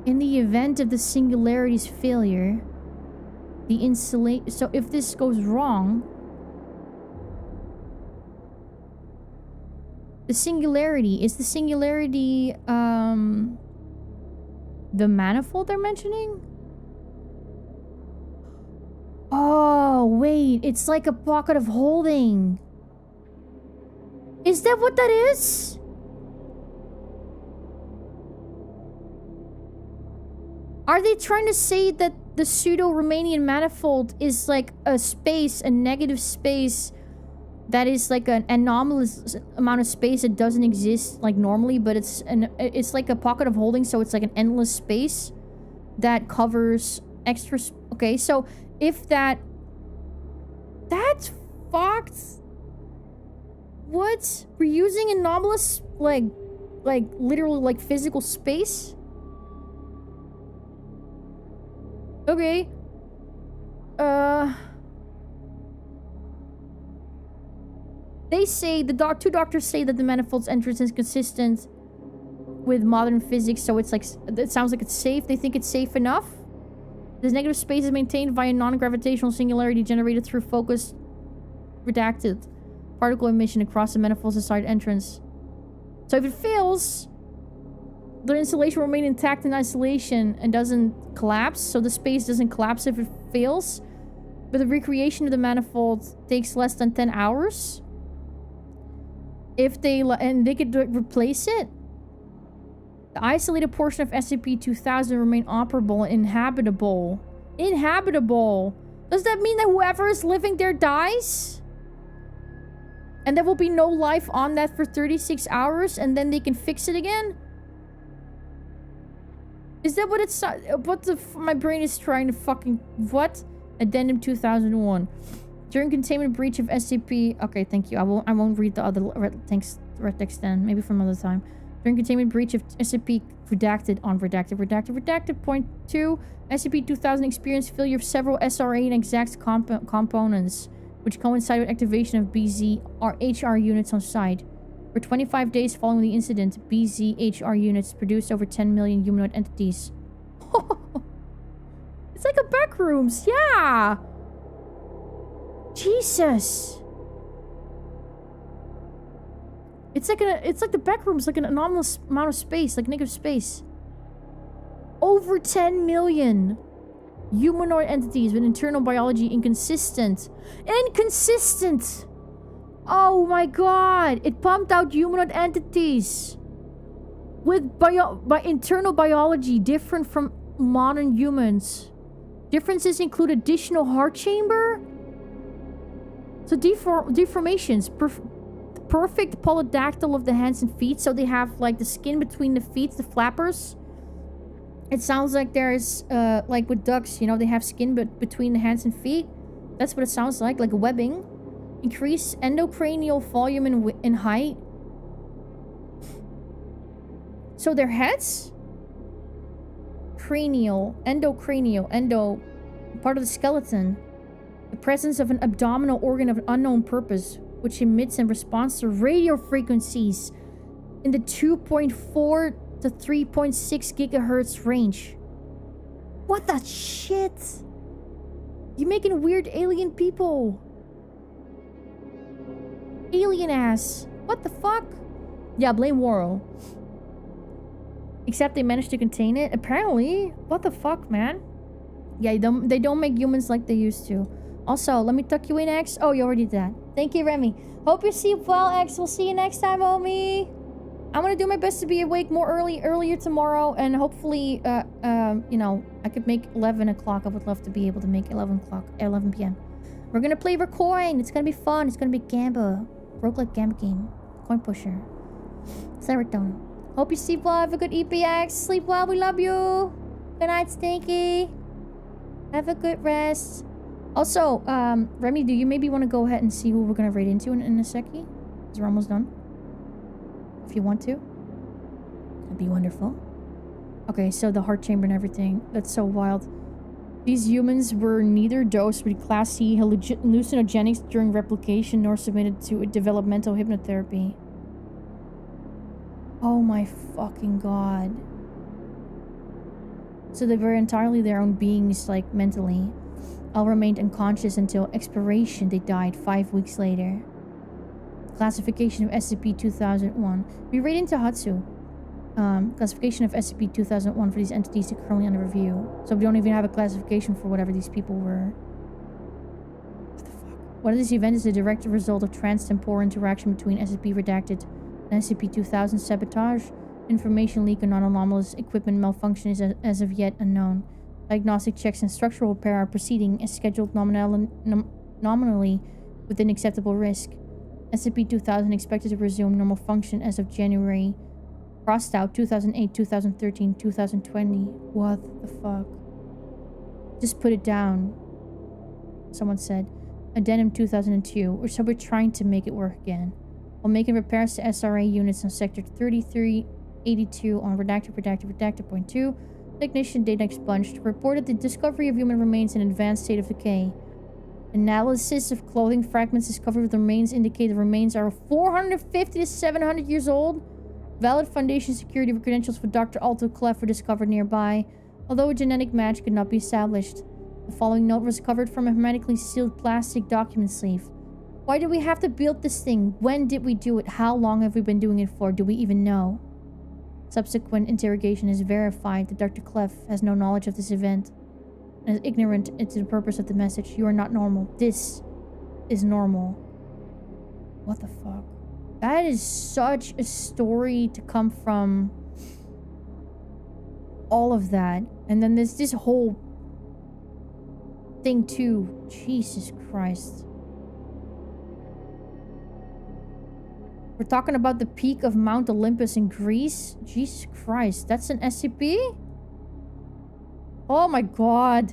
Speaker 3: In the event of the singularity's failure, the insulate. So if this goes wrong, the singularity is the singularity. The manifold they're mentioning. Oh wait, it's like a pocket of holding. Is that what that is? Are they trying to say that the pseudo-Riemannian manifold is like a space, a negative space that is like an anomalous amount of space that doesn't exist like normally, but it's like a pocket of holding, so it's like an endless space that covers extra okay, so if that's fucked. What? We're using anomalous like literally like physical space? Okay. They say, two doctors say that the manifold's entrance is consistent with modern physics, so it's like, it sounds like it's safe. They think it's safe enough. This negative space is maintained via non-gravitational singularity generated through focused, redacted particle emission across the manifold's desired entrance. So if it fails, the installation will remain intact in isolation and doesn't collapse, so the space doesn't collapse if it fails. But the recreation of the manifold takes less than 10 hours. If they could replace it. The isolated portion of SCP-2000 remain operable and inhabitable. Inhabitable! Does that mean that whoever is living there dies? And there will be no life on that for 36 hours and then they can fix it again? Is that what it's... my brain is trying to fucking... What? Addendum 2001. During containment breach of SCP... Okay, thank you. I won't read the other red text then. Maybe for another time. During containment breach of SCP... Redacted on redacted. Redacted. Point 2. SCP-2000 experienced failure of several SRA and exact components, which coincide with activation of BZ-HR units on site. For 25 days following the incident, BZ-HR units produced over 10 million humanoid entities. It's like a backrooms, yeah! Jesus! It's like the back room is like an anomalous amount of space, like negative space. Over 10 million humanoid entities with internal biology inconsistent. Inconsistent! Oh my god! It pumped out humanoid entities with internal biology different from modern humans. Differences include additional heart chamber. So deformations. Perfect polydactyl of the hands and feet. So they have like the skin between the feet, the flappers. It sounds like there's like with ducks, you know, they have skin between the hands and feet. That's what it sounds like a webbing. Increase endocranial volume in height. So their heads? Endocranial, part of the skeleton. The presence of an abdominal organ of unknown purpose, which emits in response to radio frequencies in the 2.4 to 3.6 gigahertz range. What the shit? You making weird alien people. Alien ass. What the fuck? Yeah, blame Waro. Except they managed to contain it. Apparently. What the fuck, man? Yeah, they don't make humans like they used to. Also, let me tuck you in, X. Oh, you already did that. Thank you, Remy. Hope you sleep well, X. We'll see you next time, homie. I'm gonna do my best to be awake more earlier tomorrow, and hopefully, you know, I could make 11 o'clock. I would love to be able to make 11 p.m. We're gonna play Recoin. It's gonna be fun. It's gonna be Gamba. Roguelike Gamba game. Coin pusher. Serotonin. Hope you sleep well. Have a good EPX. Sleep well. We love you. Good night, Stinky. Have a good rest. Also, Remy, do you maybe want to go ahead and see who we're gonna raid into in a secchi? Because we're almost done. If you want to. That'd be wonderful. Okay, so the heart chamber and everything. That's so wild. These humans were neither dosed with Class C hallucinogenics during replication nor submitted to developmental hypnotherapy. Oh my fucking god. So they were entirely their own beings, like, mentally. All remained unconscious until expiration. They died 5 weeks later. Classification of SCP-2001. We raid into Hatsu. Classification of SCP-2001 for these entities are currently under review. So we don't even have a classification for whatever these people were. What the fuck? What if this event is a direct result of trans-temporal interaction between SCP-redacted and SCP-2000 sabotage? Information leak or non-anomalous equipment malfunction is as of yet unknown. Diagnostic checks and structural repair are proceeding as scheduled nominally within acceptable risk. SCP-2000 expected to resume normal function as of January. Crossed out 2008, 2013, 2020. What the fuck? Just put it down. Someone said. Addendum 2002. So we're trying to make it work again. While making repairs to SRA units on Sector 3382 on redacted point 2, technician data expunged reported the discovery of human remains in an advanced state of decay. Analysis of clothing fragments discovered with the remains indicate the remains are 450 to 700 years old. Valid Foundation security credentials for Dr. Alto Clef were discovered nearby, although a genetic match could not be established. The following note was recovered from a hermetically sealed plastic document sleeve. Why did we have to build this thing? When did we do it? How long have we been doing it for? Do we even know? Subsequent interrogation has verified that Dr. Clef has no knowledge of this event and is ignorant as to the purpose of the message. You are not normal. This is normal. What the fuck? That is such a story to come from all of that. And then there's this whole thing too. Jesus Christ. We're talking about the peak of Mount Olympus in Greece? Jesus Christ. That's an SCP? Oh my god.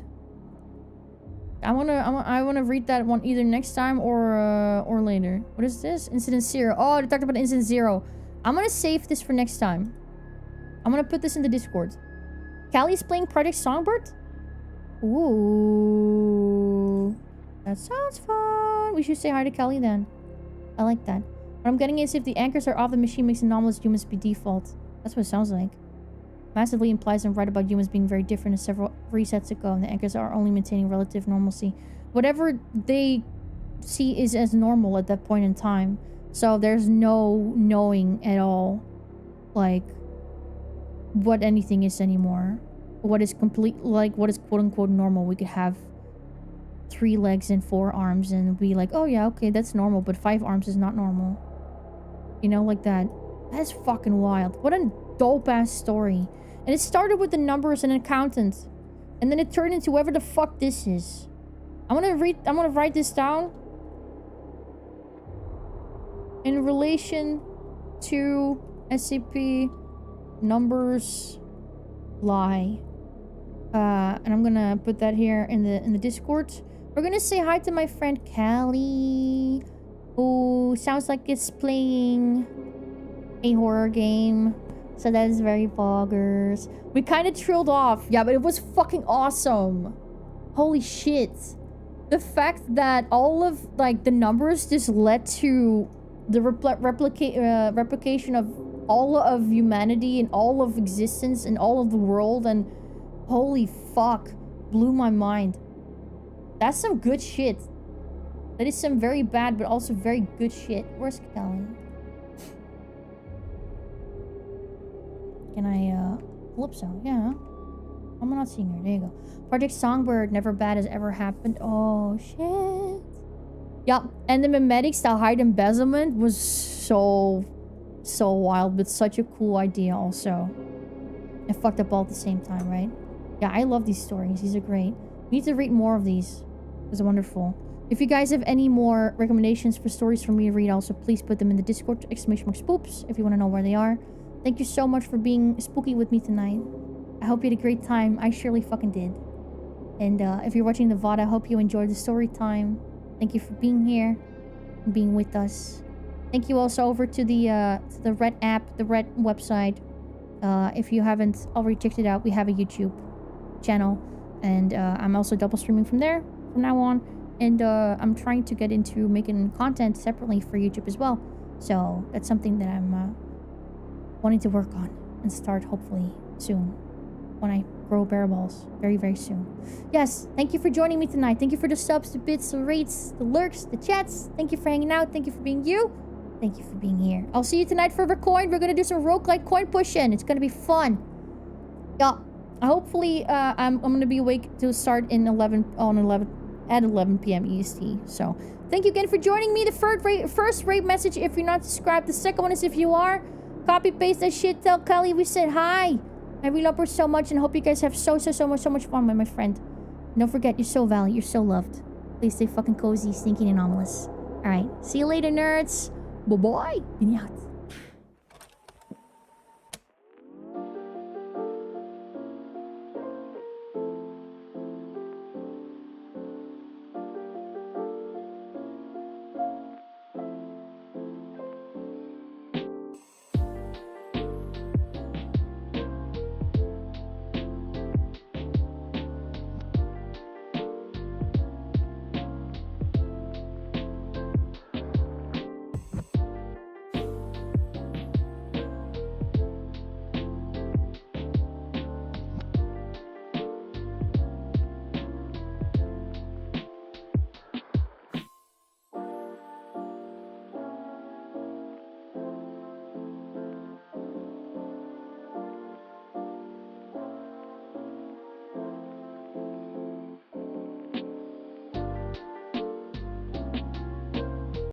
Speaker 3: I wanna read that one either next time or later. What is this? Incident 0. Oh, they talked about Incident 0. I'm gonna save this for next time. I'm gonna put this in the Discord. Callie's playing Project Songbird? Ooh. That sounds fun. We should say hi to Callie then. I like that. What I'm getting is if the anchors are off, the machine makes anomalous humans be default. That's what it sounds like. Massively implies I'm right about humans being very different as several resets ago, and the anchors are only maintaining relative normalcy. Whatever they see is as normal at that point in time. So there's no knowing at all, like, what anything is anymore. What is what is quote-unquote normal. We could have 3 legs and 4 arms and be like, oh yeah, okay, that's normal, but 5 arms is not normal. You know, like that. That's fucking wild. What a dope-ass story. And it started with the numbers and an accountant. And then it turned into whoever the fuck this is. I'm gonna write this down. In relation to SCP numbers lie. And I'm gonna put that here in the Discord. We're gonna say hi to my friend Callie, who sounds like it's playing a horror game. So that is very boggers. We kind of trailed off. Yeah, but it was fucking awesome. Holy shit. The fact that all of, like, the numbers just led to the replication of all of humanity and all of existence and all of the world, and holy fuck, blew my mind. That's some good shit. That is some very bad but also very good shit. Where's Kelly? Can I Calypso? Yeah. I'm not seeing her. There you go. Project Songbird, never bad as ever happened. Oh shit. Yup. And the memetics that hide embezzlement was so wild, but such a cool idea also. And fucked up all at the same time, right? Yeah, I love these stories. These are great. We need to read more of these. It's wonderful. If you guys have any more recommendations for stories for me to read, also please put them in the Discord, !spoops, if you want to know where they are. Thank you so much for being spooky with me tonight. I hope you had a great time. I surely fucking did. And if you're watching the VOD, I hope you enjoyed the story time. Thank you for being here and being with us. Thank you also over to the Red app, the Red website. If you haven't already checked it out, we have a YouTube channel. And I'm also double streaming from there from now on. And I'm trying to get into making content separately for YouTube as well. So that's something that I'm wanting to work on and start hopefully soon. When I grow bear balls. Very, very soon. Yes, thank you for joining me tonight. Thank you for the subs, the bits, the rates, the lurks, the chats. Thank you for hanging out. Thank you for being you. Thank you for being here. I'll see you tonight for Coin. We're gonna do some roguelike coin pushing. It's gonna be fun. Yeah. Hopefully, I'm gonna be awake to start at 11 PM EST. So, thank you again for joining me. The first rate message if you're not subscribed. The second one is if you are. Copy paste that shit. Tell Kelly we said hi. I really love her so much and hope you guys have so much fun with my friend. And don't forget, you're so valued. You're so loved. Please stay fucking cozy, sneaky, and anomalous. Alright. See you later, nerds. Bye-bye. Beanie out.